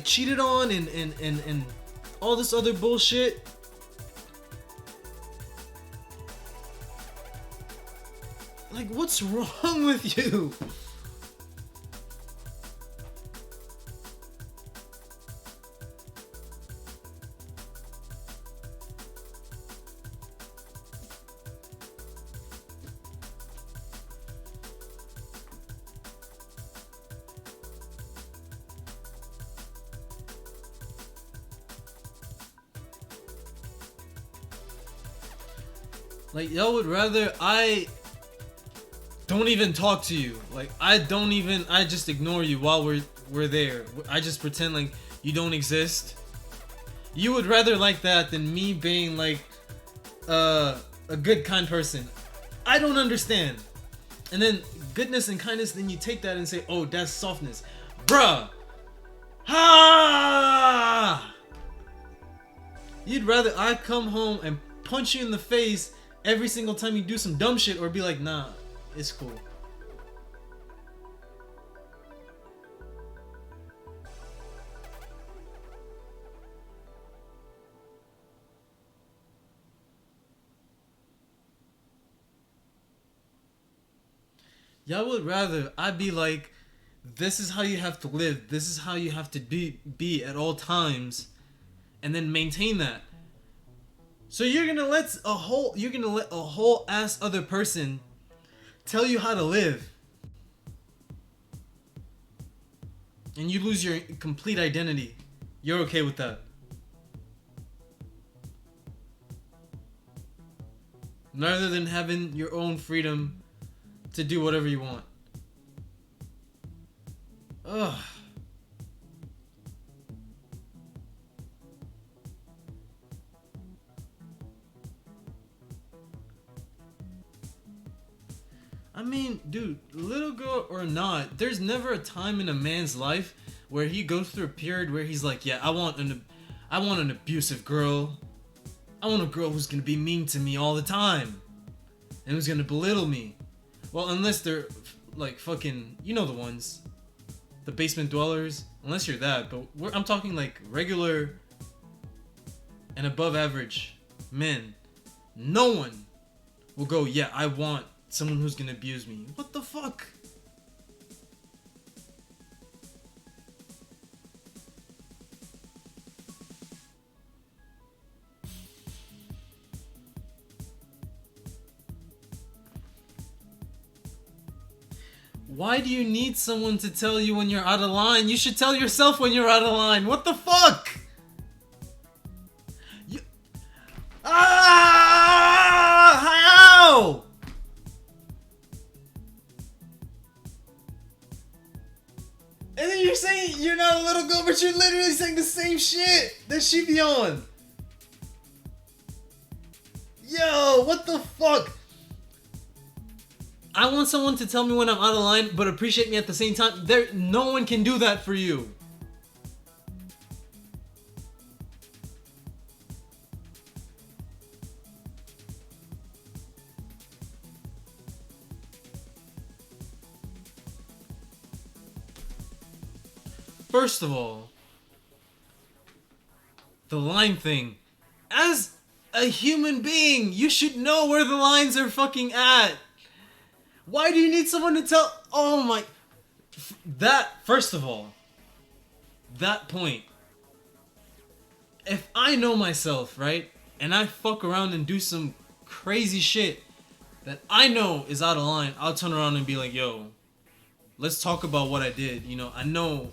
cheated on and all this other bullshit. Like, what's wrong with you? Like, y'all would rather I don't even talk to you. Like, I just ignore you while we're there. I just pretend like you don't exist. You would rather like that than me being like a good, kind person. I don't understand. And then goodness and kindness, then you take that and say, oh, that's softness. Bruh. Ha! You'd rather I come home and punch you in the face every single time you do some dumb shit, or be like, nah, it's cool. Y'all would rather I be like, this is how you have to live, this is how you have to be at all times, and then maintain that. So you're gonna let a whole ass other person tell you how to live, and you lose your complete identity. You're okay with that? Rather than having your own freedom to do whatever you want. Ugh. I mean, dude, little girl or not, there's never a time in a man's life where he goes through a period where he's like, yeah, I want an abusive girl. I want a girl who's gonna be mean to me all the time and who's gonna belittle me. Well, unless they're like fucking, you know the ones, the basement dwellers. Unless you're that, but I'm talking like regular and above average men. No one will go, yeah, I want someone who's gonna abuse me. What the fuck? Why do you need someone to tell you when you're out of line? You should tell yourself when you're out of line. What the fuck? How? And then you're saying you're not a little girl, but you're literally saying the same shit that she be on. Yo, what the fuck? I want someone to tell me when I'm out of line, but appreciate me at the same time. No one can do that for you. First of all, the line thing. As a human being, you should know where the lines are fucking at. Why do you need someone to tell? Oh my. First of all, that point. If I know myself, right, and I fuck around and do some crazy shit that I know is out of line, I'll turn around and be like, yo, let's talk about what I did. You know, I know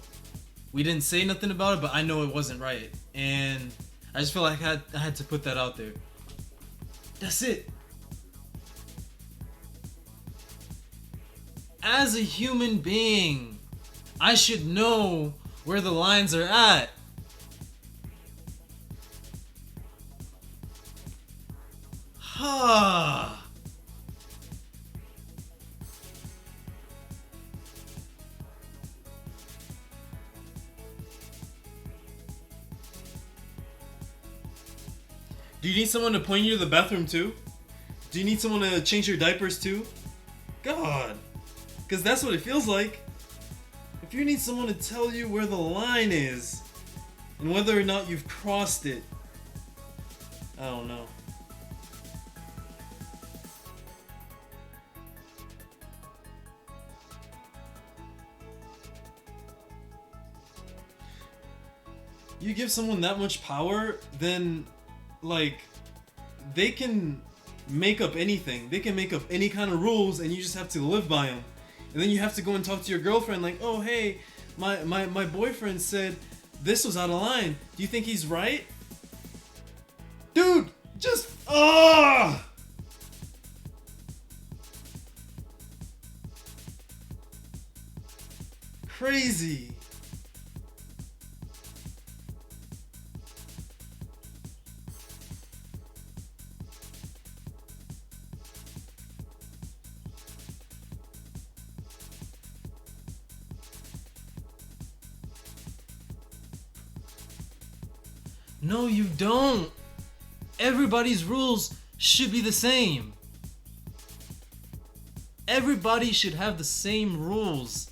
we didn't say nothing about it, but I know it wasn't right. And I just feel like I had to put that out there. That's it. As a human being, I should know where the lines are at. Ha. Do you need someone to point you to the bathroom too? Do you need someone to change your diapers too? God. Because that's what it feels like. If you need someone to tell you where the line is and whether or not you've crossed it, I don't know. You give someone that much power, then like they can make up anything. They can make up any kind of rules and you just have to live by them. And then you have to go and talk to your girlfriend like, oh hey, my boyfriend said this was out of line. Do you think he's right? Dude, just crazy. No, you don't. Everybody's rules should be the same. Everybody should have the same rules.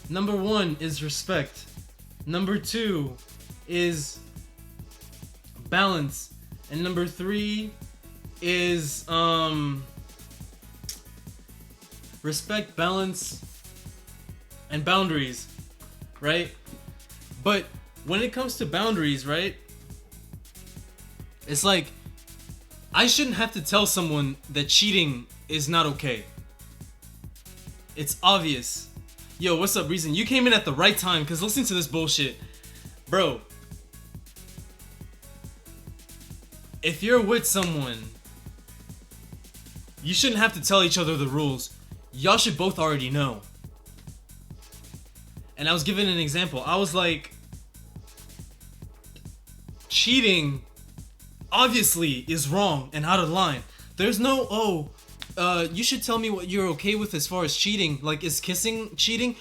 Number 1 is respect. Number 2 is balance. And number 3 is respect, balance, and boundaries. Right? But when it comes to boundaries, right? It's like I shouldn't have to tell someone that cheating is not okay. It's obvious. Yo, what's up, Reason? You came in at the right time, because listen to this bullshit. Bro. If you're with someone, you shouldn't have to tell each other the rules. Y'all should both already know. And I was given an example. I was like, cheating obviously is wrong and out of line. There's no, you should tell me what you're okay with as far as cheating. Like, is kissing cheating?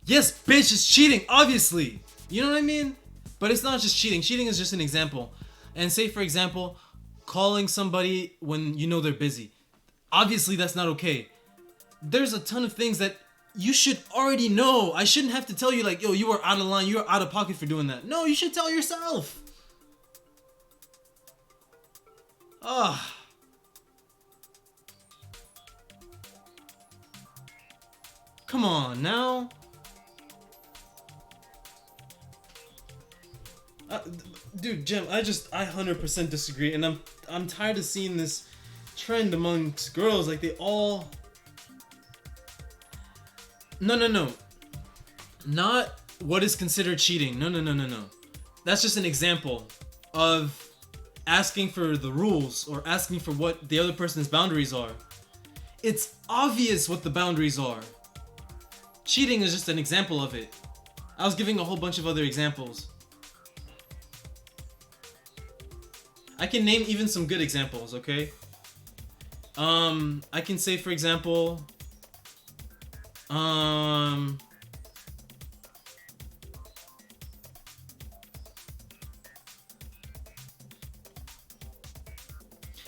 Yes, bitch, it's cheating, obviously. You know what I mean? But it's not just cheating. Cheating is just an example. And say, for example, calling somebody when you know they're busy. Obviously, that's not okay. There's a ton of things that you should already know. I shouldn't have to tell you like, yo, you are out of line, you are out of pocket for doing that. No, you should tell yourself. Come on now. Dude, Jim, I 100% disagree, and I'm tired of seeing this trend amongst girls. Like, they all... No. Not what is considered cheating. No. That's just an example of asking for the rules or asking for what the other person's boundaries are. It's obvious what the boundaries are. Cheating is just an example of it. I was giving a whole bunch of other examples. I can name even some good examples, okay? I can say, for example,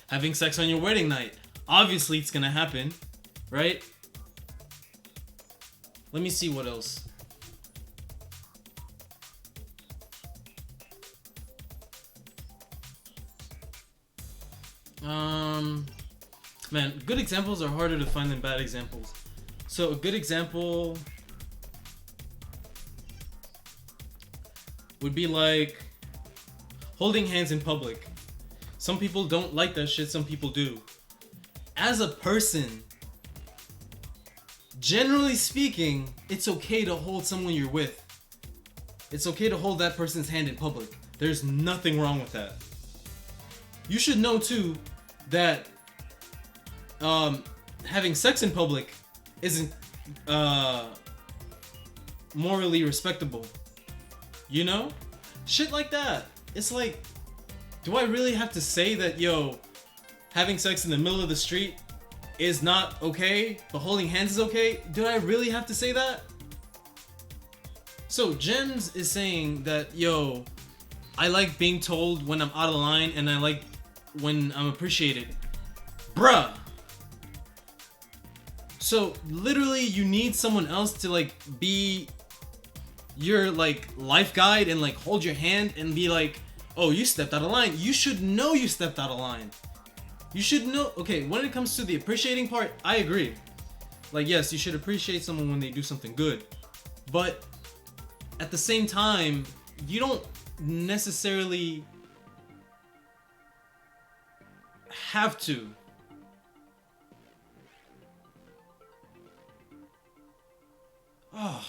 having sex on your wedding night. Obviously, it's gonna happen, right? Let me see what else. Man, good examples are harder to find than bad examples. So a good example would be like holding hands in public. Some people don't like that shit, some people do. As a person, generally speaking, it's okay to hold someone you're with. It's okay to hold that person's hand in public. There's nothing wrong with that. You should know too that having sex in public isn't morally respectable. You know? Shit like that. It's like, do I really have to say that, yo, having sex in the middle of the street is not okay, but holding hands is okay? Do I really have to say that? So Gems is saying that, yo, I like being told when I'm out of line and I like when I'm appreciated. Bruh. So literally you need someone else to like be your like life guide and like hold your hand and be like, oh, you stepped out of line. You should know you stepped out of line. You should know. Okay, when it comes to the appreciating part, I agree. Like, yes, you should appreciate someone when they do something good. But at the same time, you don't necessarily have to. Oh.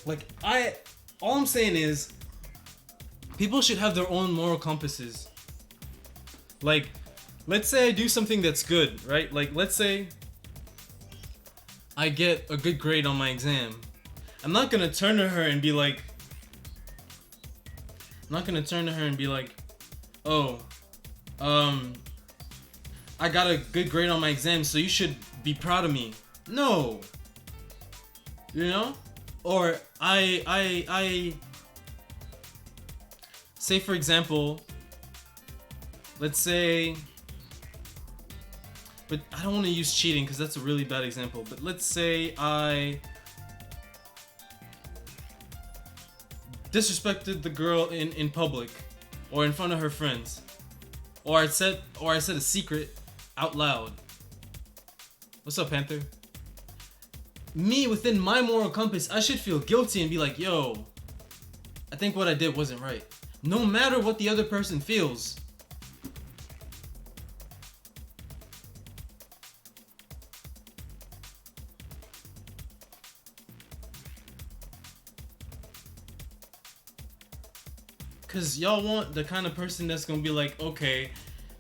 Like, all I'm saying is, people should have their own moral compasses. Like, let's say I do something that's good, right? Like, let's say I get a good grade on my exam. I'm not gonna turn to her and be like, oh, I got a good grade on my exam, so you should be proud of me. No. You know? Or I say, for example, let's say, but I don't want to use cheating because that's a really bad example, but let's say I disrespected the girl in public or in front of her friends, or I said a secret out loud. What's up, Panther? Me, within my moral compass, I should feel guilty and be like, yo, I think what I did wasn't right. No matter what the other person feels. Cause y'all want the kind of person that's gonna be like, okay,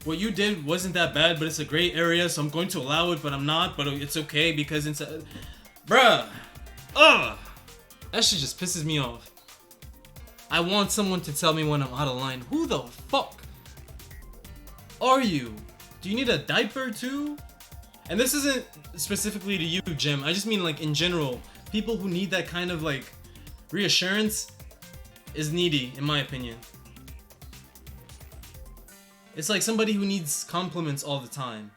what you did wasn't that bad, but it's a gray area, so I'm going to allow it, but I'm not, but it's okay because it's a... Bruh! Ugh! That shit just pisses me off. I want someone to tell me when I'm out of line. Who the fuck are you? Do you need a diaper too? And this isn't specifically to you, Jim. I just mean like in general. People who need that kind of like reassurance is needy, in my opinion. It's like somebody who needs compliments all the time.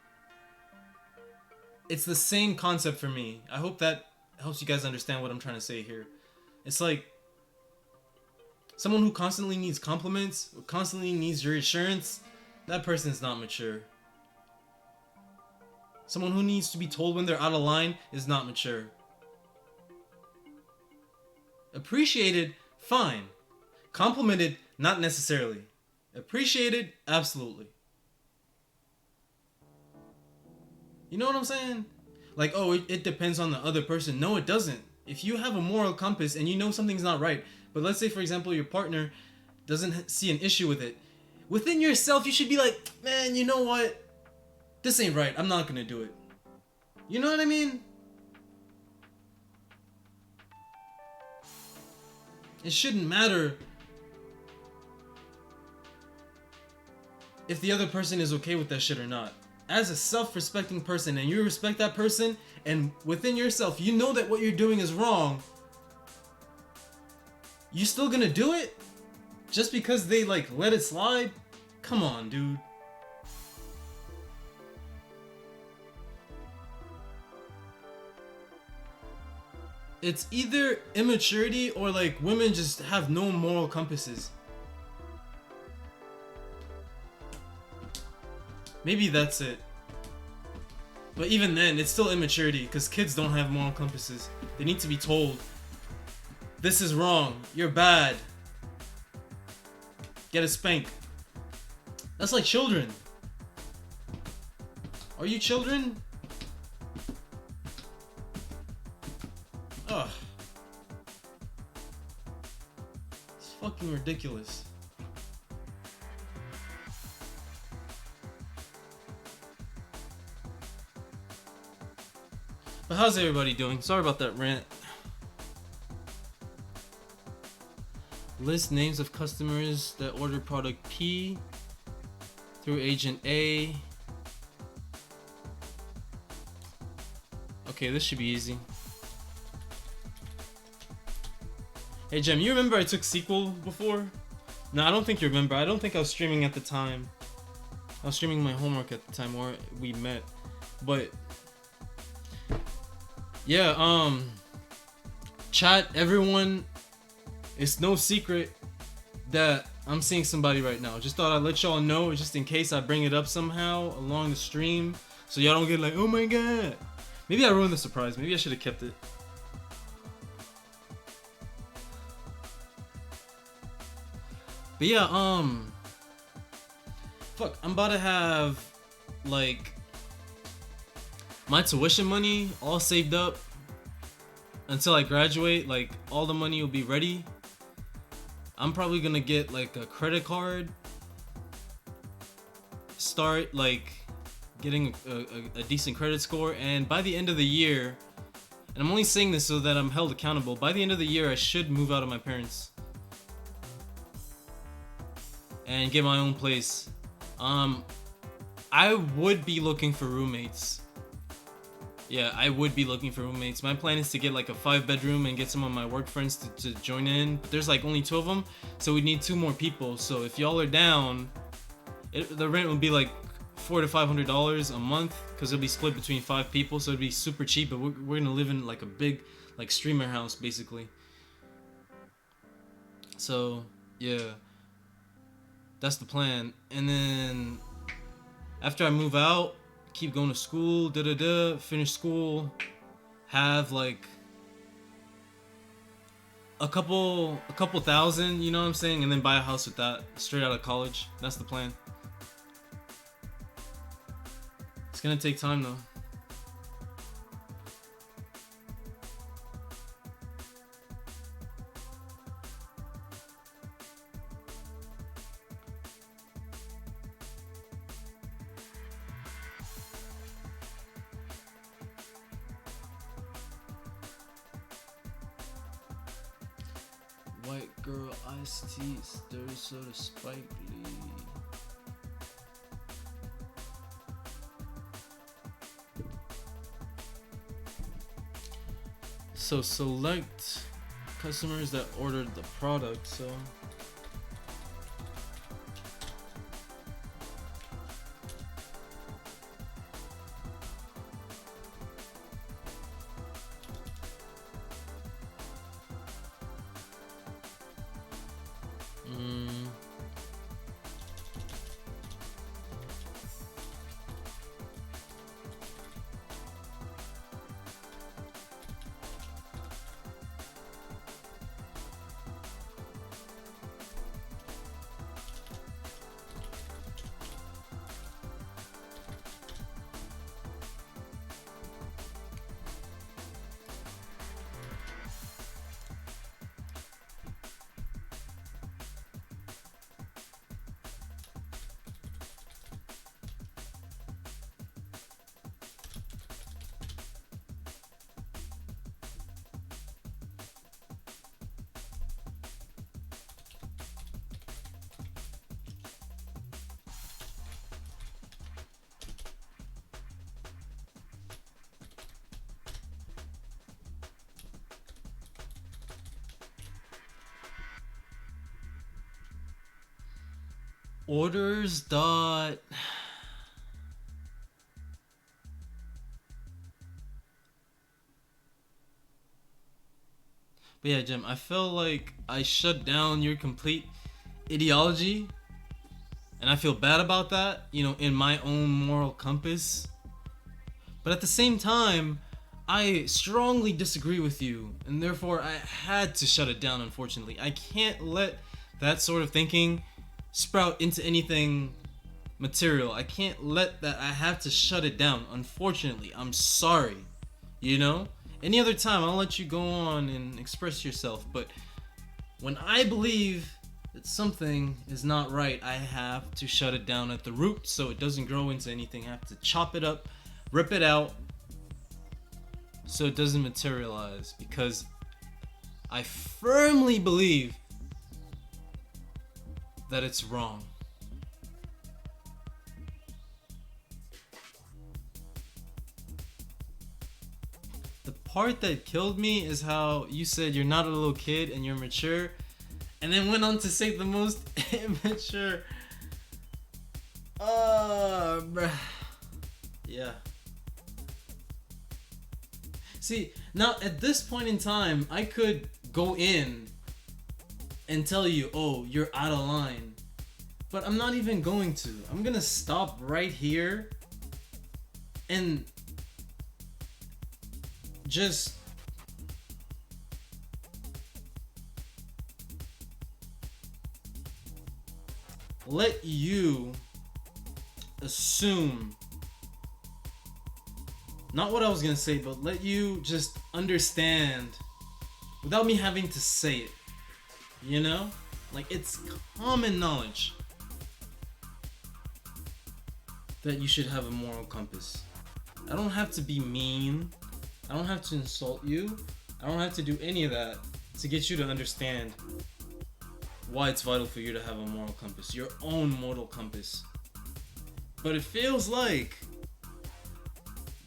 It's the same concept for me. I hope that helps you guys understand what I'm trying to say here. It's like someone who constantly needs compliments, or constantly needs reassurance, that person is not mature. Someone who needs to be told when they're out of line is not mature. Appreciated, fine. Complimented, not necessarily. Appreciated, absolutely. You know what I'm saying? Like, oh, it depends on the other person. No, it doesn't. If you have a moral compass and you know something's not right, but let's say, for example, your partner doesn't see an issue with it, within yourself, you should be like, man, you know what? This ain't right. I'm not gonna do it. You know what I mean? It shouldn't matter if the other person is okay with that shit or not. As a self-respecting person, and you respect that person, and within yourself, you know that what you're doing is wrong, you still gonna do it? Just because they, like, let it slide? Come on, dude. It's either immaturity or, like, women just have no moral compasses. Maybe that's it. But even then, it's still immaturity, because kids don't have moral compasses. They need to be told, this is wrong, you're bad. get a spank. That's like children. Are you children? Ugh. It's fucking ridiculous. But how's everybody doing? Sorry about that rant. List names of customers that ordered product P through agent A. Okay, this should be easy. Hey Jem, you remember I took sequel before? No, I don't think you remember. I don't think I was streaming at the time. I was streaming my homework at the time where we met. But yeah, chat, everyone, it's no secret that I'm seeing somebody right now. Just thought I'd let y'all know, just in case I bring it up somehow along the stream, so y'all don't get like, oh my god. Maybe I ruined the surprise. Maybe I should have kept it. But yeah, fuck, I'm about to have like my tuition money all saved up until I graduate. Like all the money will be ready. I'm probably gonna get like a credit card, start like getting a decent credit score, and by the end of the year, and I'm only saying this so that I'm held accountable, by the end of the year I should move out of my parents and get my own place. I would be looking for roommates. Yeah, I would be looking for roommates. My plan is to get like a 5-bedroom and get some of my work friends to join in. But there's like only 2 of them, so we need 2 more people. So if y'all are down, the rent would be like $400 to $500 a month, because it'll be split between 5 people, so it'd be super cheap. But we're gonna live in like a big like streamer house basically. So yeah, that's the plan. And then after I move out, keep going to school, finish school, have like a couple thousand, you know what I'm saying, and then buy a house with that straight out of college. That's the plan. It's gonna take time though. White girl iced tea, stir soda, Spike Lee. So select customers that ordered the product. So orders dot But yeah, Jim, I feel like I shut down your complete ideology, and I feel bad about that, you know, in my own moral compass. But at the same time, I strongly disagree with you, and therefore I had to shut it down, unfortunately. I can't let that sort of thinking sprout into anything material. I can't let that. I have to shut it down. Unfortunately, I'm sorry. You know? Any other time, I'll let you go on and express yourself. But when I believe that something is not right, I have to shut it down at the root so it doesn't grow into anything. I have to chop it up, rip it out, so it doesn't materialize. Because I firmly believe that it's wrong. The part that killed me is how you said you're not a little kid and you're mature, and then went on to say the most immature. Bruh. Yeah. See, now at this point in time, I could go in and tell you, oh, you're out of line. But I'm not even going to. I'm gonna stop right here and just let you assume, not what I was gonna say, but let you just understand without me having to say it. You know? Like, it's common knowledge that you should have a moral compass. I don't have to be mean. I don't have to insult you. I don't have to do any of that to get you to understand why it's vital for you to have a moral compass, your own moral compass. But it feels like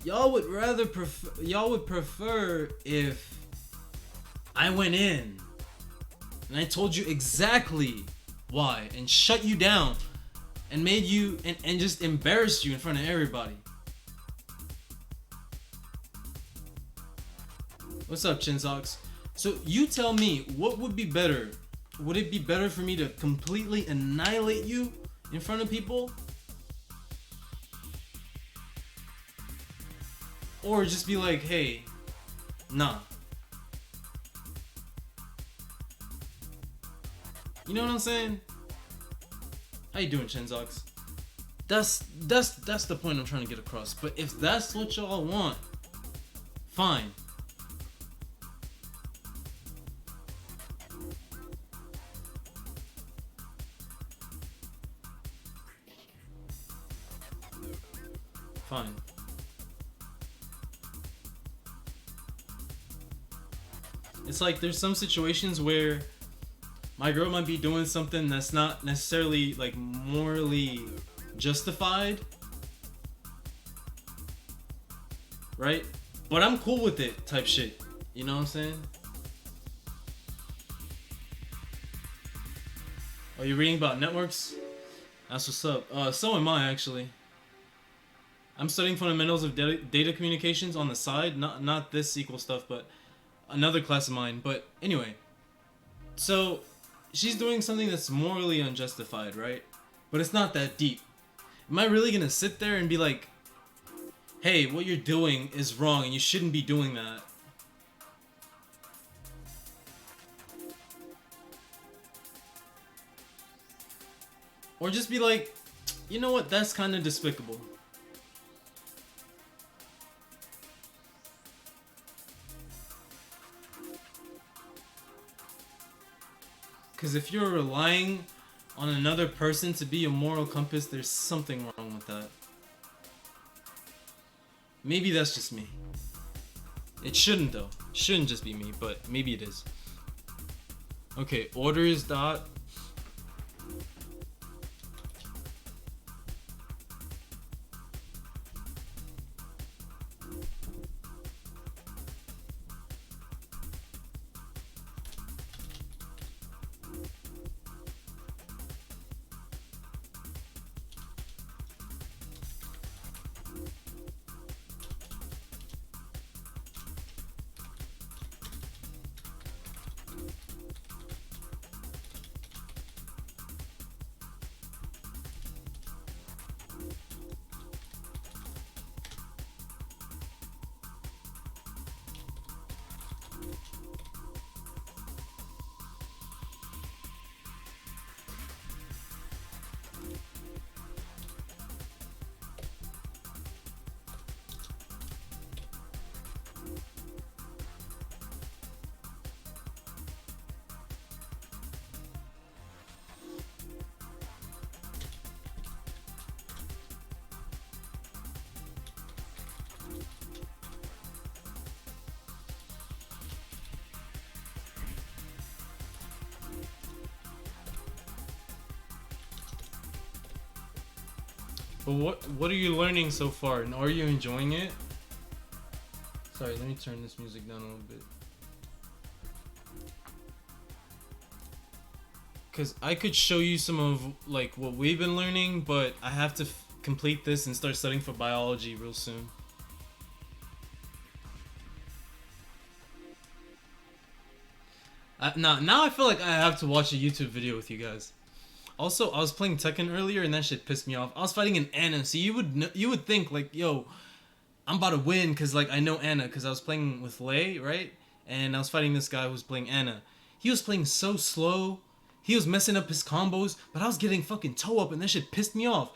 y'all would prefer if I went in and I told you exactly why and shut you down and made you and just embarrassed you in front of everybody. What's up, Chinzox? So you tell me, what would be better? Would it be better for me to completely annihilate you in front of people? Or just be like, hey, nah. You know what I'm saying? How you doing, Chinzox? That's the point I'm trying to get across. But if that's what y'all want, fine. Fine. It's like there's some situations where my girl might be doing something that's not necessarily like morally justified, right? But I'm cool with it type shit. You know what I'm saying? Oh, you're reading about networks? That's what's up. So am I, actually. I'm studying fundamentals of data communications on the side. Not this SQL stuff, but another class of mine. But anyway. So, she's doing something that's morally unjustified, right? But it's not that deep. Am I really gonna sit there and be like, hey, what you're doing is wrong and you shouldn't be doing that? Or just be like, you know what, that's kind of despicable. Because if you're relying on another person to be a moral compass, there's something wrong with that. Maybe that's just me. It shouldn't though. It shouldn't just be me, but maybe it is. Okay, orders dot. But what are you learning so far, and are you enjoying it? Sorry, let me turn this music down a little bit. Cause I could show you some of like what we've been learning, but I have to complete this and start studying for biology real soon. Now I feel like I have to watch a YouTube video with you guys. Also, I was playing Tekken earlier and that shit pissed me off. I was fighting an Anna, so you would think like, yo, I'm about to win because like I know Anna because I was playing with Lei, right? And I was fighting this guy who was playing Anna. He was playing so slow. He was messing up his combos, but I was getting fucking toe up and that shit pissed me off.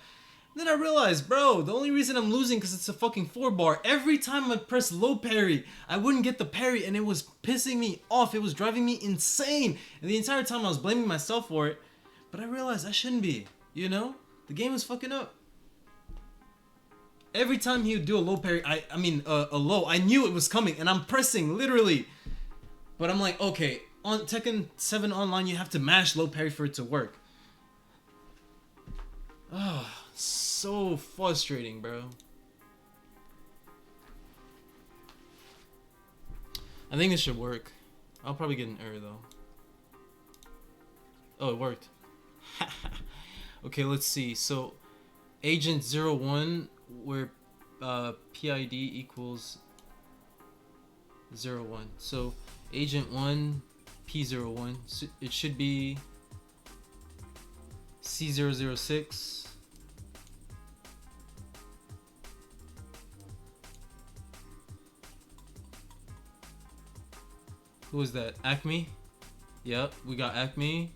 And then I realized, bro, the only reason I'm losing because it's a fucking 4-bar. Every time I press low parry, I wouldn't get the parry and it was pissing me off. It was driving me insane. And the entire time I was blaming myself for it. But I realized I shouldn't be, you know? The game was fucking up. Every time he would do a low parry, a low, I knew it was coming and I'm pressing, literally. But I'm like, okay, on Tekken 7 Online, you have to mash low parry for it to work. Oh, so frustrating, bro. I think this should work. I'll probably get an error, though. Oh, it worked. Okay, let's see. So, Agent 01, where PID equals 01. So, Agent 1, P01. So it should be C006. Who was that? Acme? Yep, we got Acme.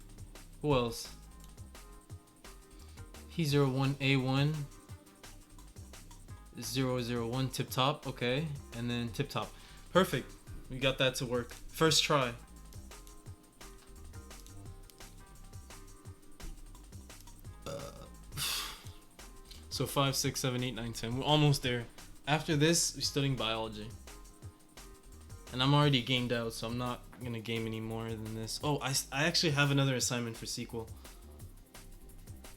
Who else? P01A1 001 Tip Top. Okay, and then Tip Top. Perfect. We got that to work. First try. So 5, 6, 7, 8, 9, 10. We're almost there. After this, we're studying biology. And I'm already gamed out, so I'm not gonna game any more than this. Oh, I actually have another assignment for sequel.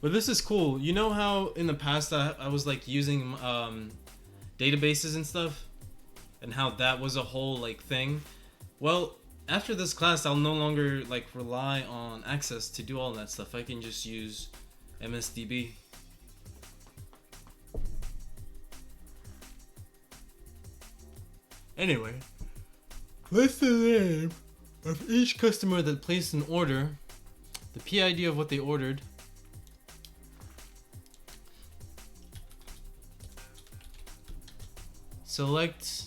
But this is cool. You know how in the past I was like using databases and stuff? And how that was a whole like thing? Well, after this class, I'll no longer like rely on Access to do all that stuff. I can just use MSDB. Anyway, list the name of each customer that placed an order, the PID of what they ordered, select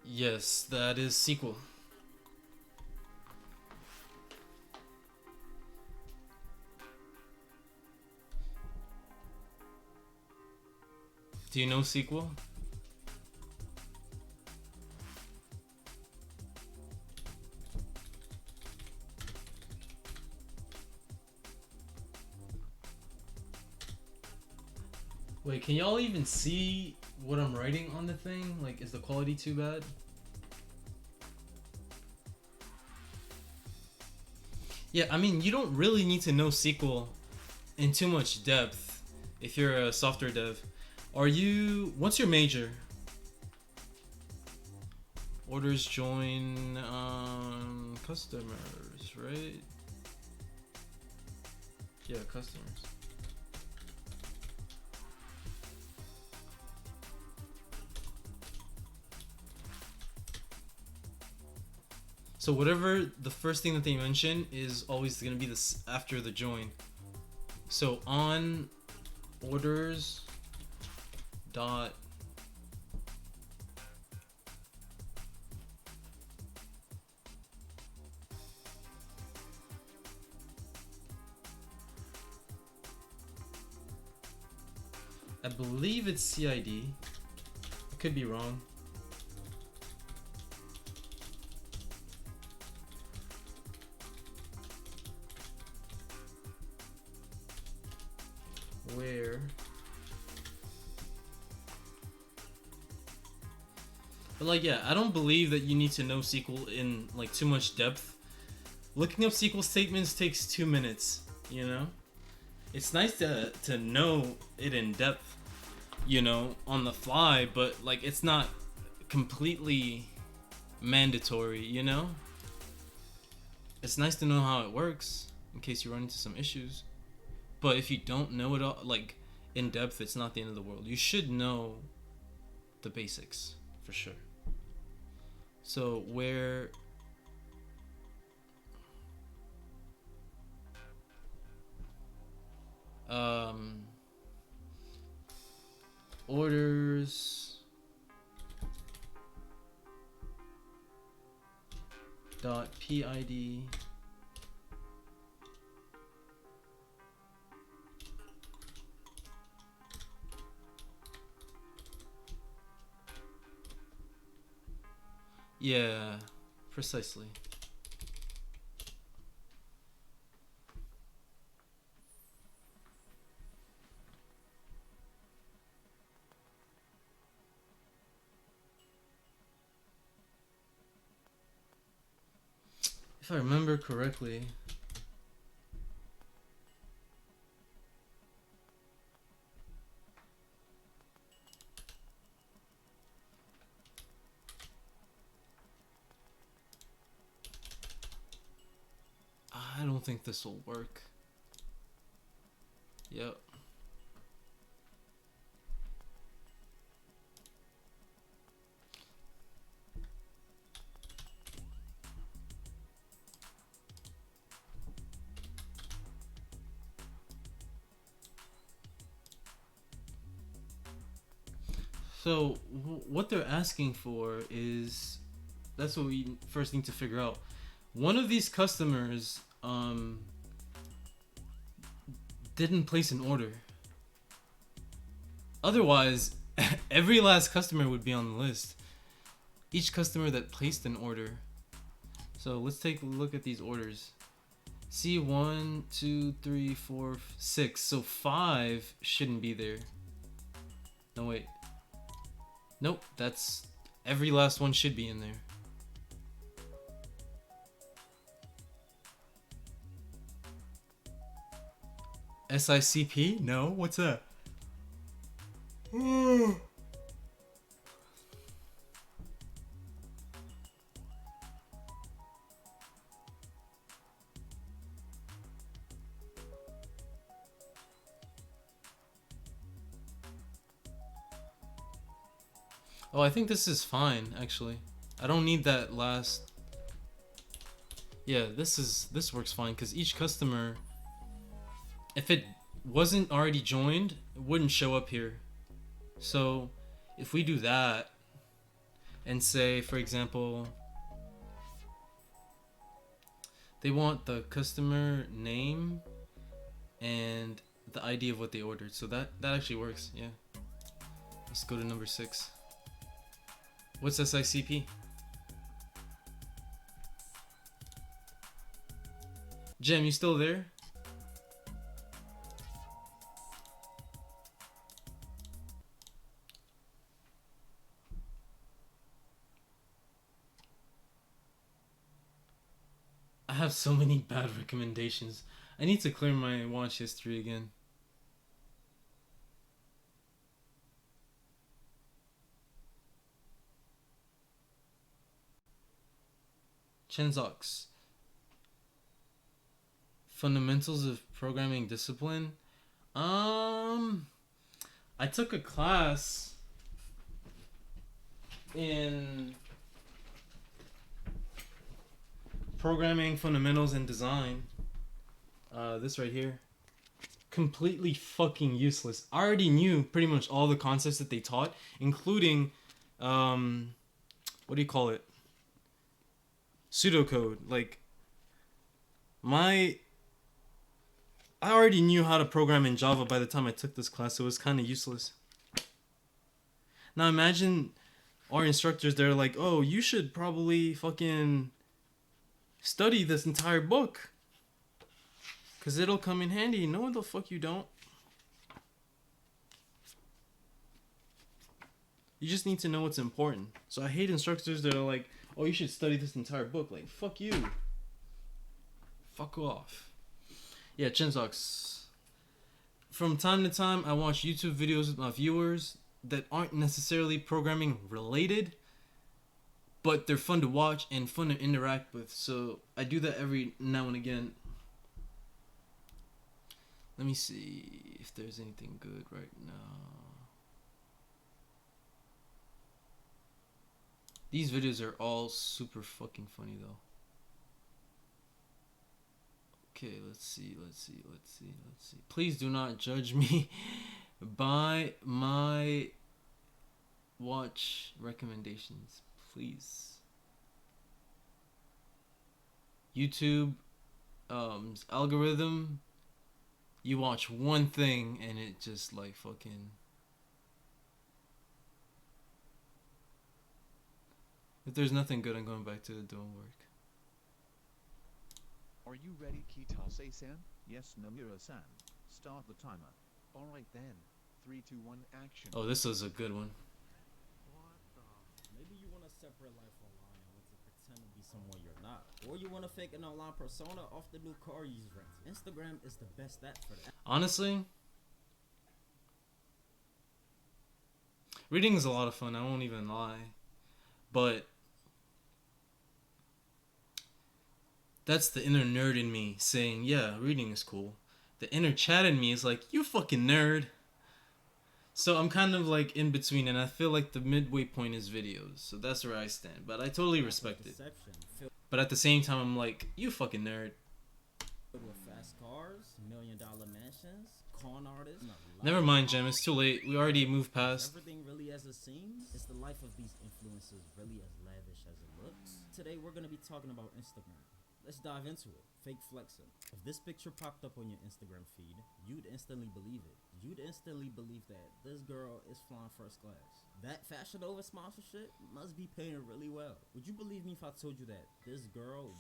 Yes, that is sequel. Do you know sequel? Wait, can y'all even see what I'm writing on the thing? Like, is the quality too bad? Yeah, I mean, you don't really need to know SQL in too much depth if you're a software dev. What's your major? Orders join customers, right? Yeah, customers. So whatever the first thing that they mention is always going to be this after the join. So on orders dot I believe it's CID. I could be wrong. Where? But like, yeah, I don't believe that you need to know SQL in like too much depth. Looking up SQL statements takes 2 minutes, you know? It's nice to know it in depth, you know, on the fly, but like it's not completely mandatory, you know? It's nice to know how it works in case you run into some issues. But if you don't know it all, like in depth, it's not the end of the world. You should know the basics for sure. So where orders dot PID yeah, precisely. If I remember correctly, I don't think this will work. Yep. So what they're asking for is, that's what we first need to figure out. One of these customers didn't place an order. Otherwise, every last customer would be on the list. Each customer that placed an order. So let's take a look at these orders. See, 1, 2, 3, 4, 6. So 5 shouldn't be there. No, wait. Nope, that's every last one should be in there. SICP? No, what's that? Oh, I think this is fine, actually. I don't need that last. Yeah, this works fine because each customer, if it wasn't already joined, it wouldn't show up here. So if we do that and say, for example, they want the customer name and the ID of what they ordered. So that actually works, yeah. Let's go to number 6. What's SICP? Jem, you still there? I have so many bad recommendations. I need to clear my watch history again. Chenzox. Fundamentals of Programming Discipline. I took a class in Programming Fundamentals and Design. This right here. Completely fucking useless. I already knew pretty much all the concepts that they taught, including, what do you call it? Pseudocode. Like, I I already knew how to program in Java by the time I took this class, so it was kind of useless. Now imagine our instructors, they're like, oh, you should probably fucking study this entire book, because it'll come in handy. No, the fuck you don't. You just need to know what's important. So I hate instructors that are like, oh, you should study this entire book. Like, fuck you. Fuck off. Yeah, Chinsox. From time to time, I watch YouTube videos with my viewers that aren't necessarily programming related, but they're fun to watch and fun to interact with. So I do that every now and again. Let me see if there's anything good right now. These videos are all super fucking funny though. Okay, let's see. Please do not judge me by my watch recommendations, please. YouTube algorithm, you watch one thing and it just like fucking... If there's nothing good, I'm going back to doing work. Are you ready, Kitase-san? Yes, Nomura-san. Start the timer. Alright then. 3, 2, 1, action. Oh, this was a good one. Maybe you want to separate life online and want to pretend to be someone you're not. Or you want to fake an online persona off the new car you rent. Instagram is the best app for that. Honestly, reading is a lot of fun, I won't even lie. But that's the inner nerd in me saying, yeah, reading is cool. The inner chat in me is like, you fucking nerd. So I'm kind of like in between, and I feel like the midway point is videos. So that's where I stand. But I totally respect it. But at the same time, I'm like, you fucking nerd. With fast cars, $1 million mansions, con artists. Never mind, Jem. It's too late. We already moved past. Everything really as it seems. Is the life of these influencers really as lavish as it looks? Today we're gonna be talking about Instagram. Let's dive into it. Fake flexing. If this picture popped up on your Instagram feed, you'd instantly believe it. You'd instantly believe that this girl is flying first class. That Fashion Nova sponsorship must be paying really well. Would you believe me if I told you that this girl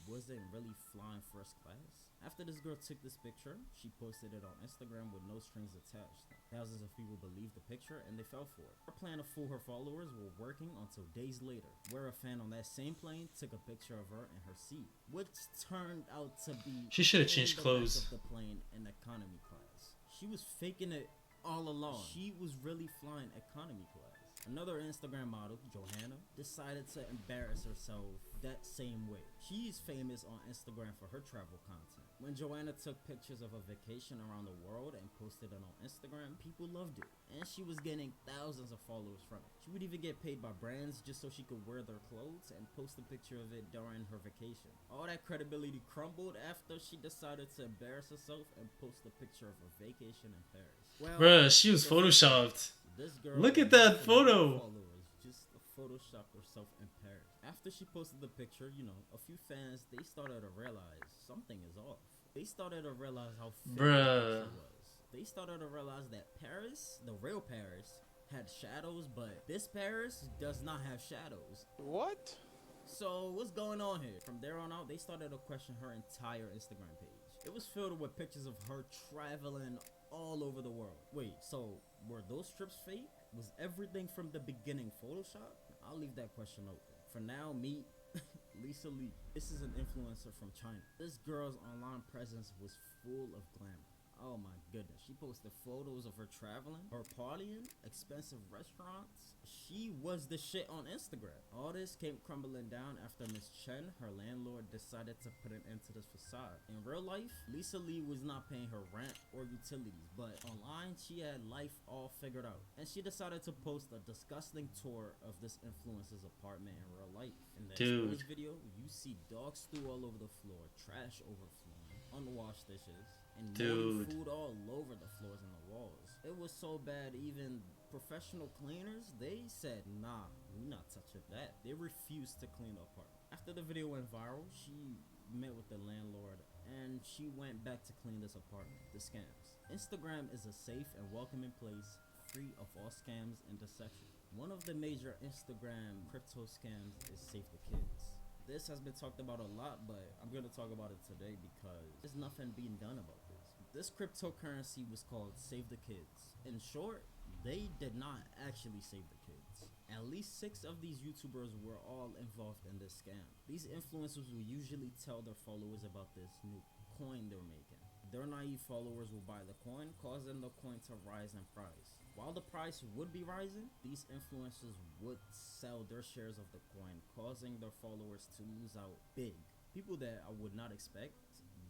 wasn't really flying first class? After this girl took this picture, she posted it on Instagram with no strings attached. Thousands of people believed the picture and they fell for it. Her plan to fool her followers were working until days later, where a fan on that same plane took a picture of her in her seat, which turned out to be she should have changed clothes. Of the plane in economy class. She was faking it all along. She was really flying economy class. Another Instagram model, Johanna, decided to embarrass herself that same way. She's famous on Instagram for her travel content. When Joanna took pictures of a vacation around the world and posted it on Instagram, people loved it. And she was getting thousands of followers from it. She would even get paid by brands just so she could wear their clothes and post a picture of it during her vacation. All that credibility crumbled after she decided to embarrass herself and post a picture of her vacation in Paris. Well, bruh, she was photoshopped. Look at that photo. Just photoshopped herself in Paris. After she posted the picture, you know, a few fans, they started to realize something is off. They started to realize how fake it was. They started to realize that Paris, the real Paris, had shadows, but this Paris does not have shadows. What? So what's going on here? From there on out, they started to question her entire Instagram page. It was filled with pictures of her traveling all over the world. Wait, so were those trips fake? Was everything from the beginning Photoshop? I'll leave that question open. For now, meet Lisa Lee. This is an influencer from China. This girl's online presence was full of glamour. Oh my goodness. She posted photos of her traveling, her partying, expensive restaurants. She was the shit on Instagram. All this came crumbling down after Miss Chen, her landlord, decided to put an end to this facade. In real life, Lisa Lee was not paying her rent or utilities, but online she had life all figured out. And she decided to post a disgusting tour of this influencer's apartment in real life. In the exposed video, you see dog stew all over the floor, trash overflowing, unwashed dishes, and moldy food all over the floors and the walls. It was so bad, even professional cleaners, they said, nah, we not touching that. They refused to clean the apartment. After the video went viral, she met with the landlord and she went back to clean this apartment. The scams. Instagram is a safe and welcoming place, free of all scams and deception. One of the major Instagram crypto scams is Save the Kids. This has been talked about a lot, but I'm going to talk about it today because there's nothing being done about this. This cryptocurrency was called Save the Kids. In short, they did not actually save the kids. At least 6 of these YouTubers were all involved in this scam. These influencers will usually tell their followers about this new coin they're making. Their naive followers will buy the coin, causing the coin to rise in price. While the price would be rising, these influencers would sell their shares of the coin, causing their followers to lose out big. People that I would not expect,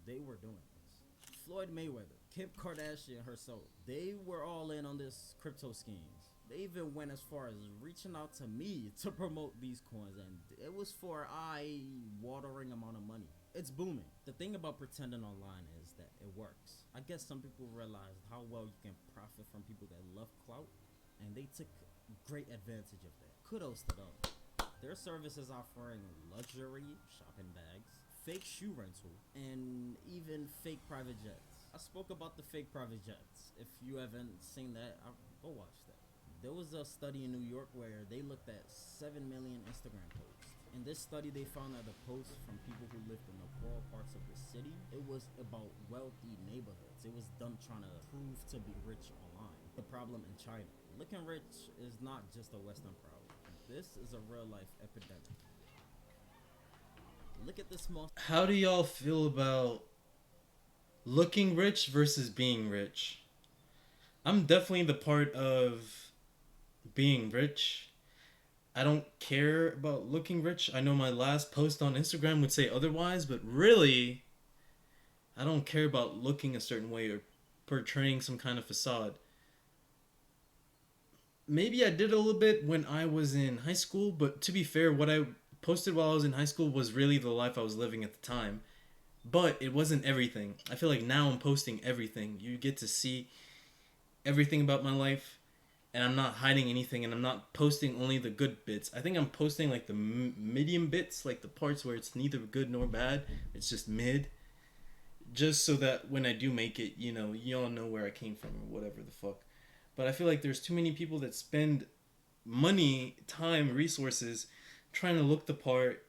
they were doing this. Floyd Mayweather, Kim Kardashian herself, they were all in on this crypto schemes. They even went as far as reaching out to me to promote these coins, and it was for eye-watering amount of money. It's booming. The thing about pretending online is that it works. I guess some people realized how well you can profit from people that love clout, and they took great advantage of that. Kudos to them. Their service is offering luxury shopping bags, fake shoe rental, and even fake private jets. I spoke about the fake private jets. If you haven't seen that, go watch that. There was a study in New York where they looked at 7 million Instagram posts. In this study, they found that the posts from people who lived in the poor parts of the city, it was about wealthy neighborhoods. It was them trying to prove to be rich online. The problem in China. Looking rich is not just a Western problem. This is a real-life epidemic. Look at this small... How do y'all feel about looking rich versus being rich? I'm definitely the part of being rich. I don't care about looking rich. I know my last post on Instagram would say otherwise, but really, I don't care about looking a certain way or portraying some kind of facade. Maybe I did a little bit when I was in high school, but to be fair, what I posted while I was in high school was really the life I was living at the time. But it wasn't everything. I feel like now I'm posting everything. You get to see everything about my life, and I'm not hiding anything, and I'm not posting only the good bits. I think I'm posting like the medium bits, like the parts where it's neither good nor bad. It's just mid. Just so that when I do make it, you know, y'all know where I came from or whatever the fuck. But I feel like there's too many people that spend money, time, resources trying to look the part,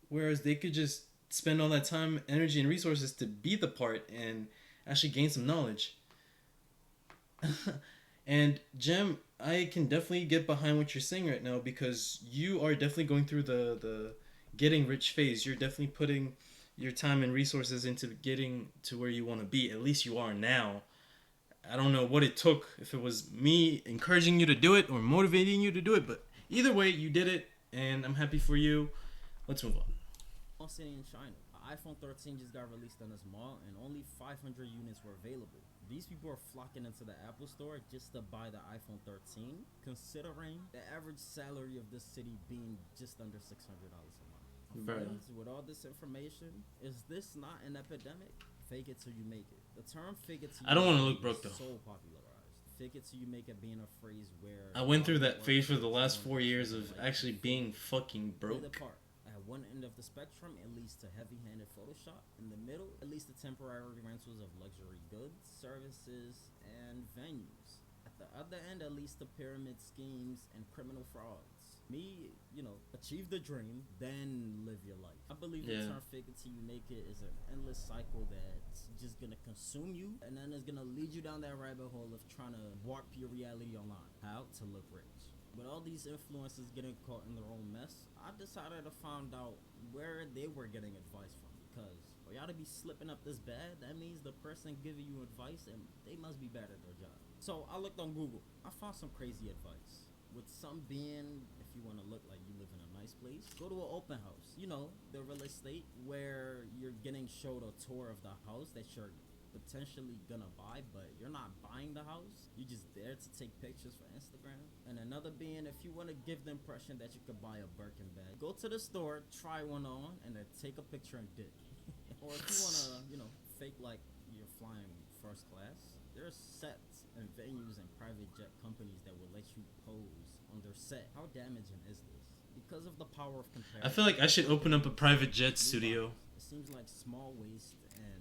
whereas they could just spend all that time, energy, and resources to be the part and actually gain some knowledge. And Jem, I can definitely get behind what you're saying right now because you are definitely going through the getting rich phase. You're definitely putting your time and resources into getting to where you want to be. At least you are now. I don't know what it took, if it was me encouraging you to do it or motivating you to do it, but either way, you did it, and I'm happy for you. Let's move on. Small city in China. iPhone 13 just got released in this mall, and only 500 units were available. These people are flocking into the Apple store just to buy the iPhone 13, considering the average salary of this city being just under $600 a month. Friends, with all this information, is this not an epidemic? Fake it till you make it. The term fake it till you I don't want to make look broke though. So popularized. Fake it till you make it being a phrase where I went through that phase for the last 4 years of actually being fucking broke. At one end of the spectrum, it leads to heavy-handed Photoshop. In the middle, it leads to temporary rentals of luxury goods, services, and venues. At the other end, it leads to pyramid schemes and criminal frauds. Me, achieve the dream, then live your life. I believe the term fake it till you make it is an endless cycle that's just gonna consume you, and then it's gonna lead you down that rabbit hole of trying to warp your reality online. How to look rich. With all these influencers getting caught in their own mess, I decided to find out where they were getting advice from. Because for y'all to be slipping up this bad, that means the person giving you advice, and they must be bad at their job. So I looked on Google. I found some crazy advice. With some being, if you want to look like you live in a nice place, go to an open house. The real estate where you're getting showed a tour of the house that you're potentially gonna buy, but you're not buying the house. You're just there to take pictures for Instagram. And another being, if you want to give the impression that you could buy a Birkin bag, go to the store, try one on, and then take a picture and dip. Or if you want to, fake like you're flying first class, there's sets and venues and private jet companies that will let you pose on their set. How damaging is this? Because of the power of comparison. I feel like I should open up a private jet studio. It seems like small waste and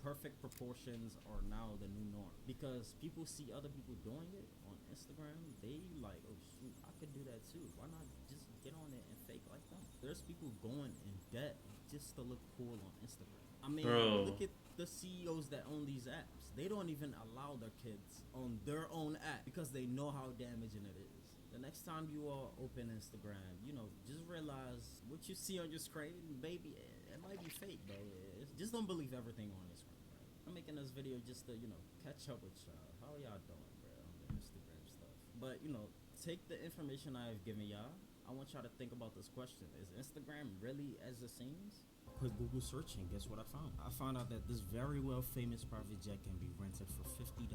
perfect proportions are now the new norm because people see other people doing it on Instagram. They like, oh shoot, I could do that too. Why not just get on it and fake like them? There's people going in debt just to look cool on Instagram. I mean, look at the CEOs that own these apps. They don't even allow their kids on their own app because they know how damaging it is. The next time you all open Instagram, you know, just realize what you see on your screen, baby, it might be fake, bro. Just don't believe everything on your screen, bro. I'm making this video just to, you know, catch up with y'all. How y'all doing, bro, on the Instagram stuff? But, you know, take the information I've given y'all. I want y'all to think about this question. Is Instagram really as it seems? Quick Google search and guess what I found? I found out that this very well famous private jet can be rented for $50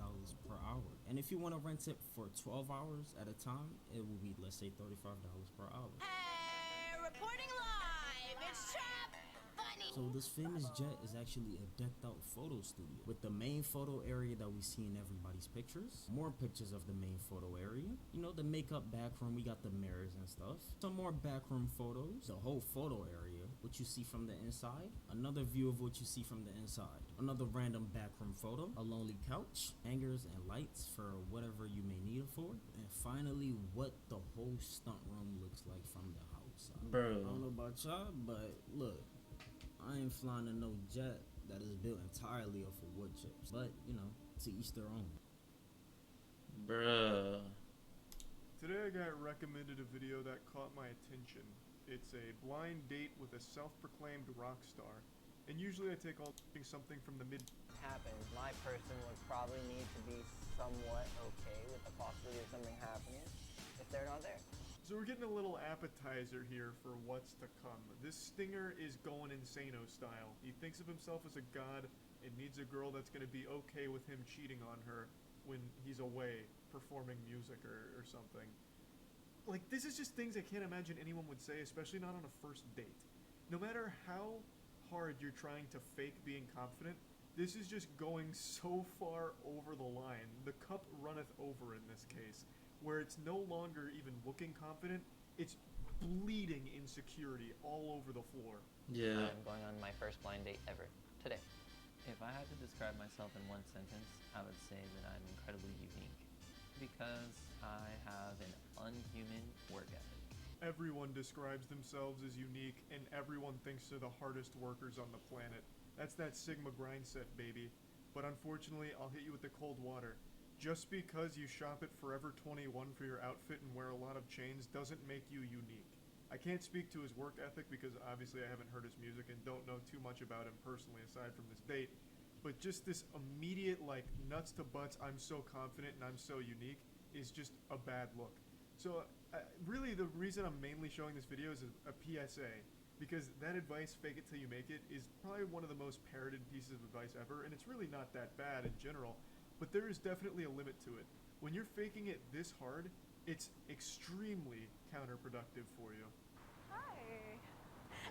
per hour. And if you want to rent it for 12 hours at a time, it will be, let's say, $35 per hour. Hey, reporting live, it's Trap Bunny. So this famous jet is actually a decked out photo studio with the main photo area that we see in everybody's pictures, more pictures of the main photo area, you know, the makeup back room, we got the mirrors and stuff, some more backroom photos, the whole photo area, what you see from the inside, another view of what you see from the inside, another random backroom photo, a lonely couch, hangers and lights for whatever you may need it for, and finally what the whole stunt room looks like from the outside. Bro, I don't know about y'all, but look, I ain't flying in no jet that is built entirely off of wood chips, but you know, to each their own. bruh. Today I got recommended a video that caught my attention. It's a blind date with a self-proclaimed rock star. And usually I take all something from the mid happens. My person would probably need to be somewhat okay with the possibility of something happening if they're not there. So we're getting a little appetizer here for what's to come. This stinger is going insano style. He thinks of himself as a god and needs a girl that's going to be okay with him cheating on her when he's away performing music or something. Like, this is just things I can't imagine anyone would say, especially not on a first date. No matter how hard you're trying to fake being confident, this is just going so far over the line. The cup runneth over in this case, where it's no longer even looking confident, it's bleeding insecurity all over the floor. Yeah. I'm going on my first blind date ever, today. If I had to describe myself in one sentence, I would say that I'm incredibly unique, because I have an unhuman work ethic. Everyone describes themselves as unique, and everyone thinks they're the hardest workers on the planet. That's that Sigma grind set, baby. But unfortunately, I'll hit you with the cold water. Just because you shop at Forever 21 for your outfit and wear a lot of chains doesn't make you unique. I can't speak to his work ethic because obviously I haven't heard his music and don't know too much about him personally aside from this date. But just this immediate, like, nuts to butts, I'm so confident and I'm so unique, is just a bad look. So, really the reason I'm mainly showing this video is a PSA, because that advice, fake it till you make it, is probably one of the most parroted pieces of advice ever, and it's really not that bad in general, but there is definitely a limit to it. When you're faking it this hard, it's extremely counterproductive for you. Hi.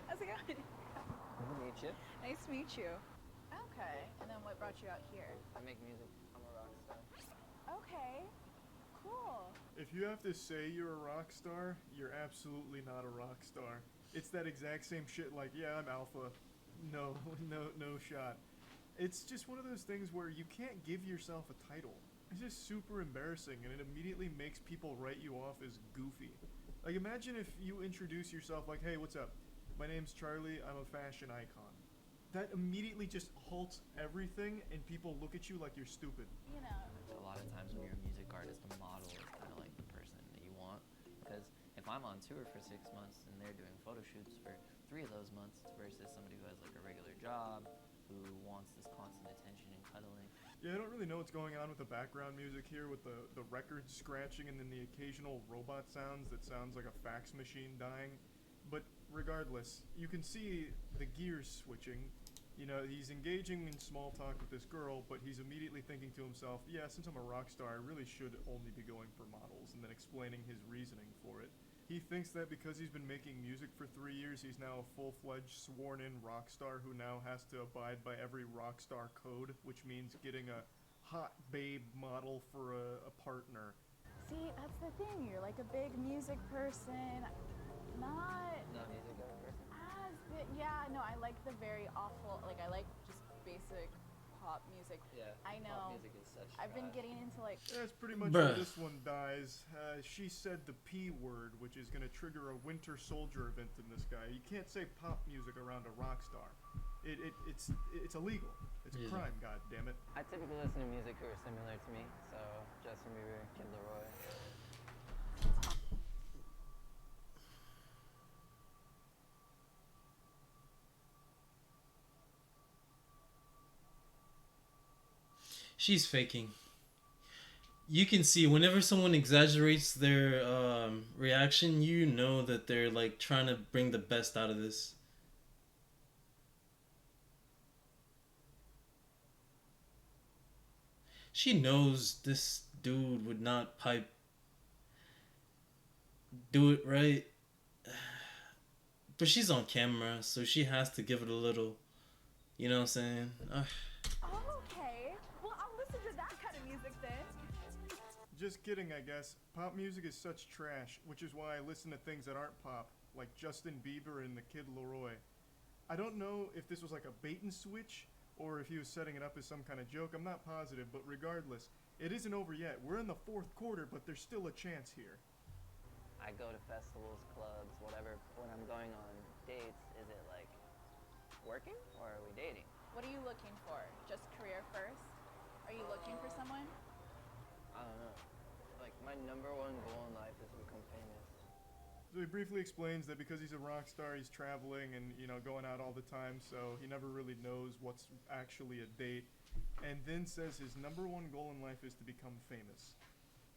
How's it going? Nice to meet you. Nice to meet you. Okay, and then what brought you out here? I make music. I'm a rock star. Okay, cool. If you have to say you're a rock star, you're absolutely not a rock star. It's that exact same shit like, yeah, I'm alpha. No shot. It's just one of those things where you can't give yourself a title. It's just super embarrassing, and it immediately makes people write you off as goofy. Like, imagine if you introduce yourself like, hey, what's up? My name's Charlie, I'm a fashion icon. That immediately just halts everything, and people look at you like you're stupid. You know. A lot of times when you're a music artist, the model is kind of like the person that you want. Because if I'm on tour for 6 months and they're doing photo shoots for 3 of those months versus somebody who has like a regular job, who wants this constant attention and cuddling. Yeah, I don't really know what's going on with the background music here with the record scratching and then the occasional robot sounds that sounds like a fax machine dying. But regardless, you can see the gears switching. You know, he's engaging in small talk with this girl, but he's immediately thinking to himself, yeah, since I'm a rock star, I really should only be going for models, and then explaining his reasoning for it. He thinks that because he's been making music for 3 years, he's now a full-fledged, sworn-in rock star who now has to abide by every rock star code, which means getting a hot babe model for a partner. See, that's the thing. You're like a big music person. Not music person. as big. Yeah, no, I like the very awful, like I like just basic pop music. Yeah, I know. pop music is such I've been trash. getting into like. That's pretty much Bruh. where this one dies. She said the P word, which is going to trigger a Winter Soldier event in this guy. You can't say pop music around a rock star. It's illegal. It's a Yeah. crime, god damn it. I typically listen to music who are similar to me, so Justin Bieber, Kid Laroi. She's faking. You can see whenever someone exaggerates their reaction, you know that they're like trying to bring the best out of this. She knows this dude would not do it right. But she's on camera, so she has to give it a little. You know what I'm saying? Oh, okay. Well, I'll listen to that kind of music then. Just kidding, I guess. Pop music is such trash, which is why I listen to things that aren't pop, like Justin Bieber and the Kid Laroi. I don't know if this was like a bait and switch, or if he was setting it up as some kind of joke. I'm not positive, but regardless, it isn't over yet. We're in the fourth quarter, but there's still a chance here. I go to festivals, clubs, whatever. When I'm going on dates, is it like working or are we dating? What are you looking for? Just career first? Are you looking for someone? I don't know. Like my number one goal in life is to become famous. So he briefly explains that because he's a rock star, he's traveling and, going out all the time, so he never really knows what's actually a date. And then says his number one goal in life is to become famous.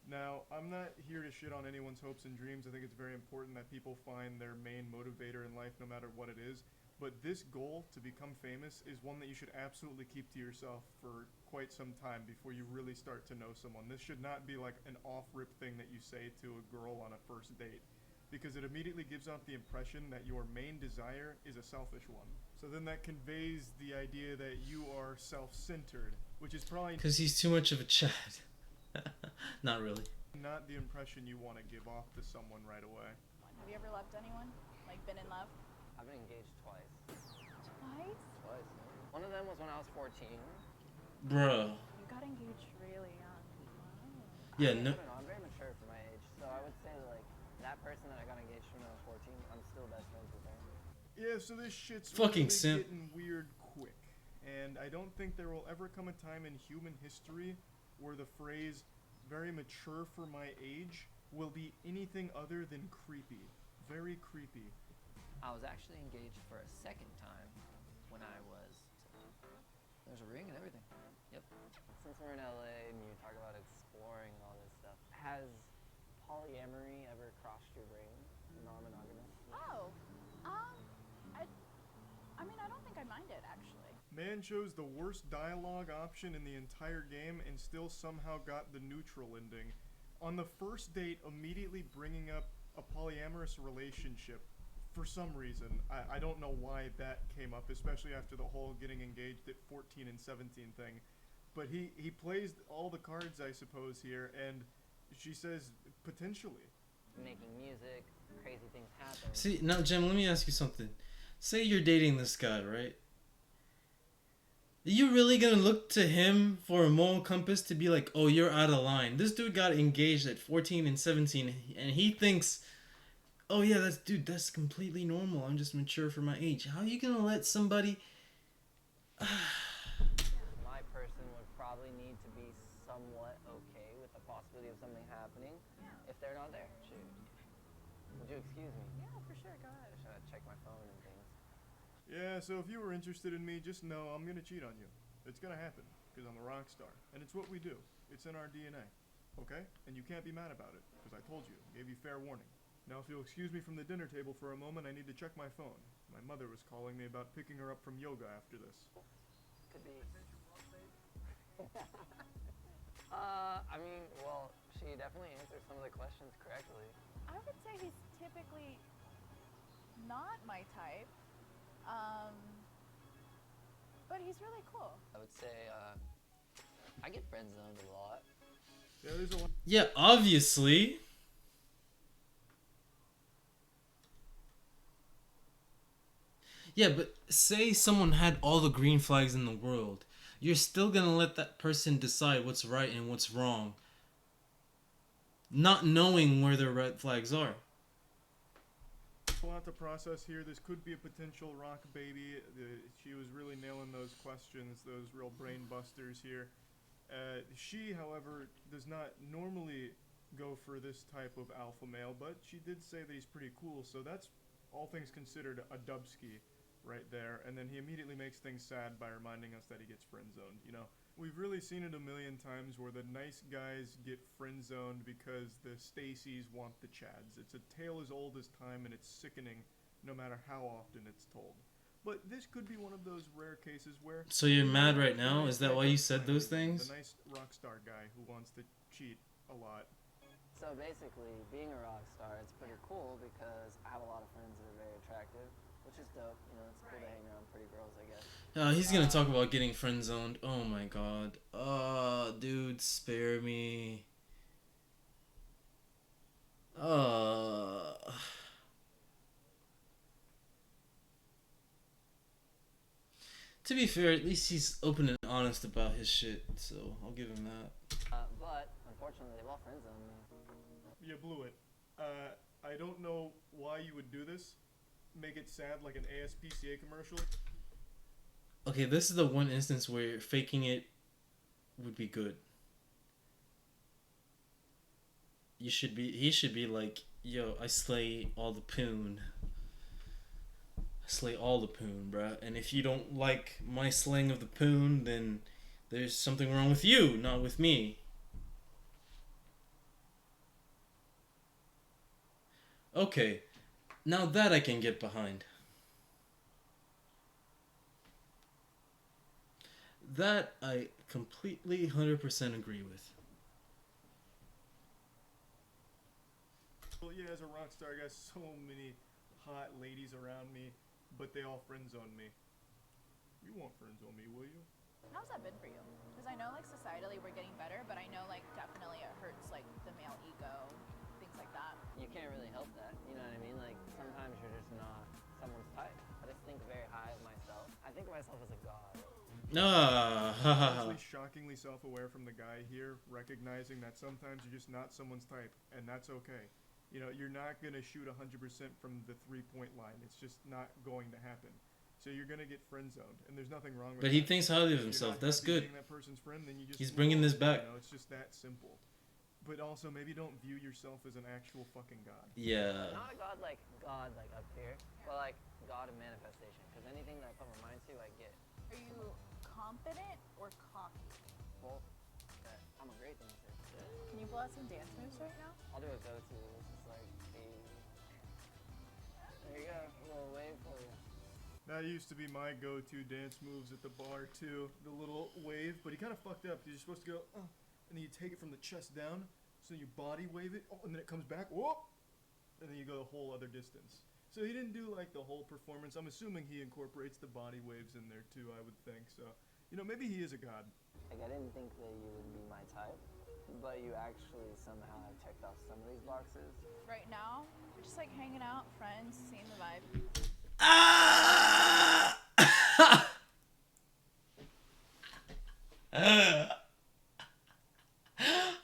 Now, I'm not here to shit on anyone's hopes and dreams. I think it's very important that people find their main motivator in life no matter what it is. But this goal to become famous is one that you should absolutely keep to yourself for quite some time before you really start to know someone. This should not be like an off-rip thing that you say to a girl on a first date, because it immediately gives off the impression that your main desire is a selfish one. So then that conveys the idea that you are self-centered, which is probably Because he's too much of a Chad. Not really. not the impression you want to give off to someone right away. Have you ever loved anyone? Like been in love? I've been engaged twice. Twice? Twice. One of them was when I was 14. Bruh. You got engaged really young. Wow. Yeah, I no. don't know, I'm very mature for my age, so I would say like that person that I got engaged from when I was 14, I'm still best friends with her. Yeah, so this shit's Fucking really simp. getting weird quick. And I don't think there will ever come a time in human history where the phrase, very mature for my age, will be anything other than creepy. Very creepy. I was actually engaged for a second time when I was. There's a ring and everything. Yep. Since we're in LA and you talk about exploring and all this stuff, has polyamory ever crossed your brain? Non-monogamous? Oh, I mean, I don't think I mind it actually. Man chose the worst dialogue option in the entire game and still somehow got the neutral ending. On the first date, immediately bringing up a polyamorous relationship. For some reason, I don't know why that came up, especially after the whole getting engaged at 14 and 17 thing. But he plays all the cards, I suppose, here, and she says, potentially. Making music, crazy things happen. See, now, Jim, let me ask you something. Say you're dating this guy, right? Are you really gonna look to him for a moral compass to be like, oh, you're out of line? This dude got engaged at 14 and 17, and he thinks, oh yeah, that's completely normal. I'm just mature for my age. How are you gonna let somebody... My person would probably need to be somewhat okay with the possibility of something happening if they're not there. Shoot. Would you excuse me? Yeah, for sure. Go ahead. Should I check my phone and things? Yeah, so if you were interested in me, just know I'm gonna cheat on you. It's gonna happen, because I'm a rock star. And it's what we do. It's in our DNA. Okay? And you can't be mad about it, because I told you, gave you fair warning. Now if you'll excuse me from the dinner table for a moment, I need to check my phone. My mother was calling me about picking her up from yoga after this. Could be. I mean, well, she definitely answered some of the questions correctly. I would say he's typically not my type, but he's really cool. I would say, I get friend zoned a lot. Yeah, there's a lot. Yeah, obviously. Yeah, but say someone had all the green flags in the world. you're still gonna let that person decide what's right and what's wrong, not knowing where their red flags are. A lot to process here. This could be a potential rock baby. She was really nailing those questions, those real brain busters here. She, however, does not normally go for this type of alpha male, but she did say that he's pretty cool, so that's, all things considered, a dubski right there. And then he immediately makes things sad by reminding us that he gets friend-zoned. You know, we've really seen it a million times where the nice guys get friend-zoned because the Stacys want the Chads. It's a tale as old as time, and it's sickening no matter how often it's told. But this could be one of those rare cases where... So you're mad right now? Is that why you said those things? The nice rock star guy who wants to cheat a lot. So basically, being a rock star, it's pretty cool because I have a lot of friends that are very attractive, which is dope. You know, it's cool to hang around pretty girls, I guess. He's gonna talk about getting friend zoned. Oh my god. Dude, spare me. To be fair, at least he's open and honest about his shit, so I'll give him that. But unfortunately, they've all friend zoned me. You blew it. I don't know why you would do this. Make it sad like an ASPCA commercial. Okay, this is the one instance where faking it would be good. He should be like, yo, I slay all the poon. I slay all the poon, bruh. And if you don't like my slaying of the poon, then there's something wrong with you, not with me. Okay, now that I can get behind. That I completely 100% agree with. Well, yeah, as a rock star, I got so many hot ladies around me, but they all friend zone me. You won't friend zone me, will you? How's that been for you? Because I know like societally we're getting better, but I know like definitely it hurts like the male ego, things like that. You can't really help that, you know what I mean? Like, sometimes you're just not someone's type. I just think very high of myself. I think of myself as a god. Honestly, shockingly self-aware from the guy here, recognizing that sometimes you're just not someone's type, and that's okay. You know, you're not going to shoot 100% from the three-point line. It's just not going to happen. So you're going to get friend-zoned, and there's nothing wrong with that. But he thinks highly of If himself. you're not That's happy good. being that person's friend, then you just He's move bringing on. this back. You know, it's just that simple. But also, maybe don't view yourself as an actual fucking god. Yeah. Not a god like up here, but like God of manifestation. Because anything that I put my mind to, I get. Are you confident or cocky? Both. Okay. I'm a great dancer. Can you pull out some dance moves right now? I'll do a go-to. It's just like, hey. There you go. A little wave for you. That used to be my go-to dance moves at the bar too, the little wave. But he kind of fucked up. You're supposed to go, and then you take it from the chest down, so you body wave it, and then it comes back, whoop, and then you go the whole other distance. So he didn't do like the whole performance. I'm assuming he incorporates the body waves in there too. I would think so. You know, maybe he is a god. Like, I didn't think that you would be my type, but you actually somehow have checked off some of these boxes. Right now, we're just like hanging out, friends, seeing the vibe.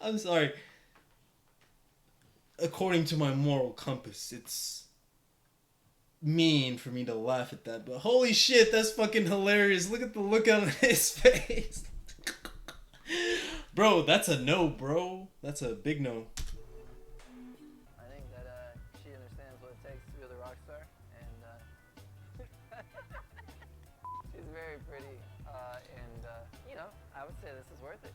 I'm sorry. According to my moral compass, it's mean for me to laugh at that, but holy shit, that's fucking hilarious. Look at the look on his face. Bro, that's a no, bro. That's a big no. I think that she understands what it takes to be the rock star, and she's very pretty, and you know, I would say this is worth it.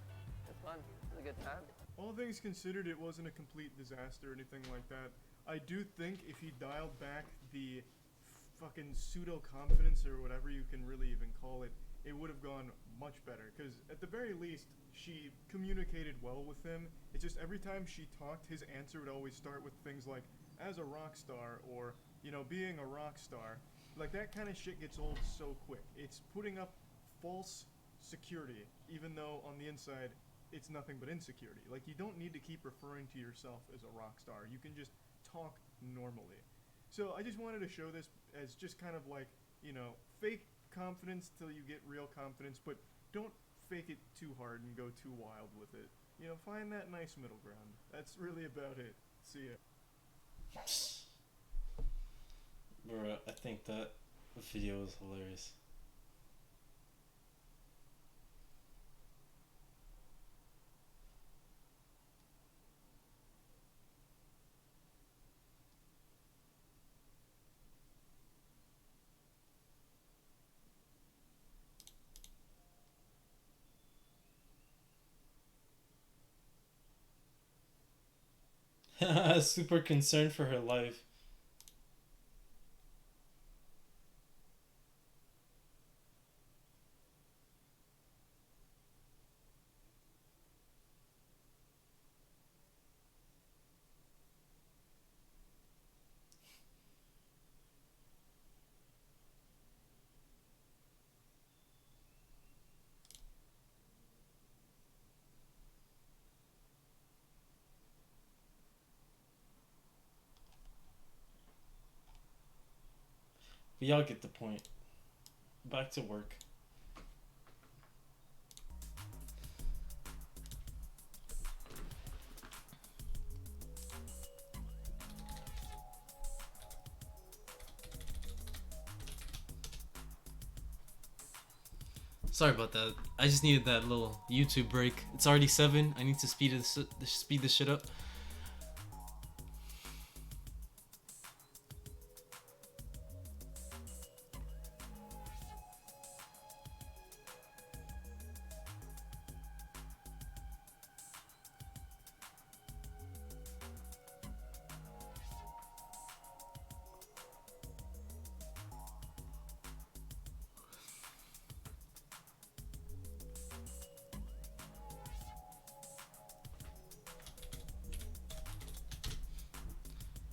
It's fun. It's a good time. All things considered, it wasn't a complete disaster or anything like that. I do think if he dialed back the fucking pseudo-confidence or whatever you can really even call it, it would have gone much better. Because at the very least, she communicated well with him. It's just every time she talked, his answer would always start with things like, as a rock star, or, you know, being a rock star. Like, that kind of shit gets old so quick. It's putting up false security, even though on the inside, it's nothing but insecurity. Like, you don't need to keep referring to yourself as a rock star. You can just talk normally. So I just wanted to show this as just kind of like, you know, fake confidence till you get real confidence, but don't fake it too hard and go too wild with it. You know, find that nice middle ground. That's really about it. See ya. Bro, I think that video is hilarious. Super concerned for her life. But y'all get the point. Back to work. Sorry about that. I just needed that little YouTube break. It's already 7. I need to speed this shit up.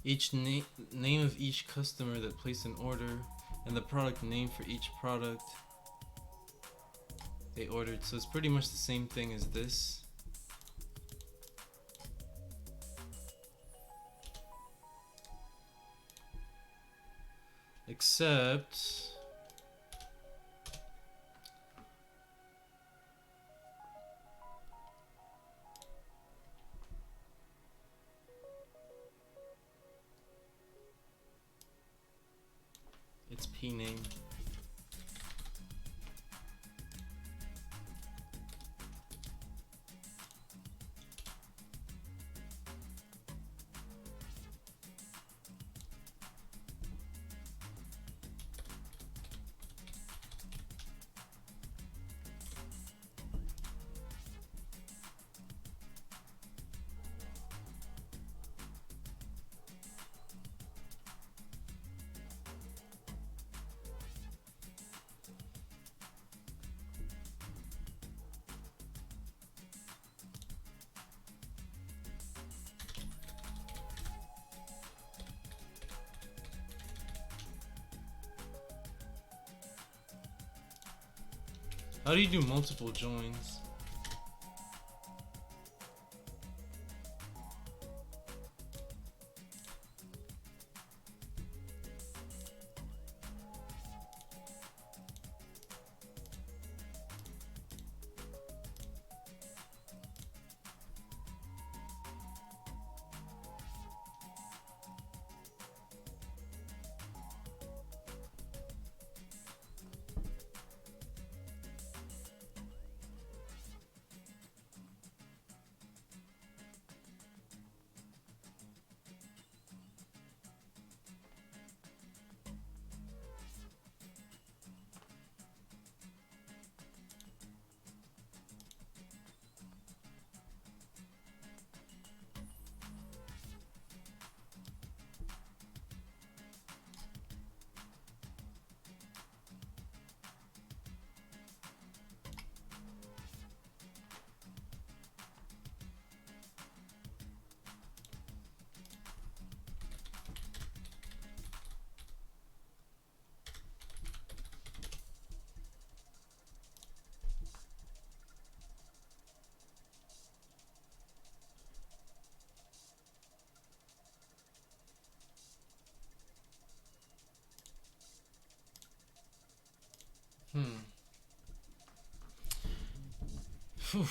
Each name of each customer that placed an order, and the product name for each product they ordered. So it's pretty much the same thing as this. Except it's P name. How do you do multiple joins? Phew.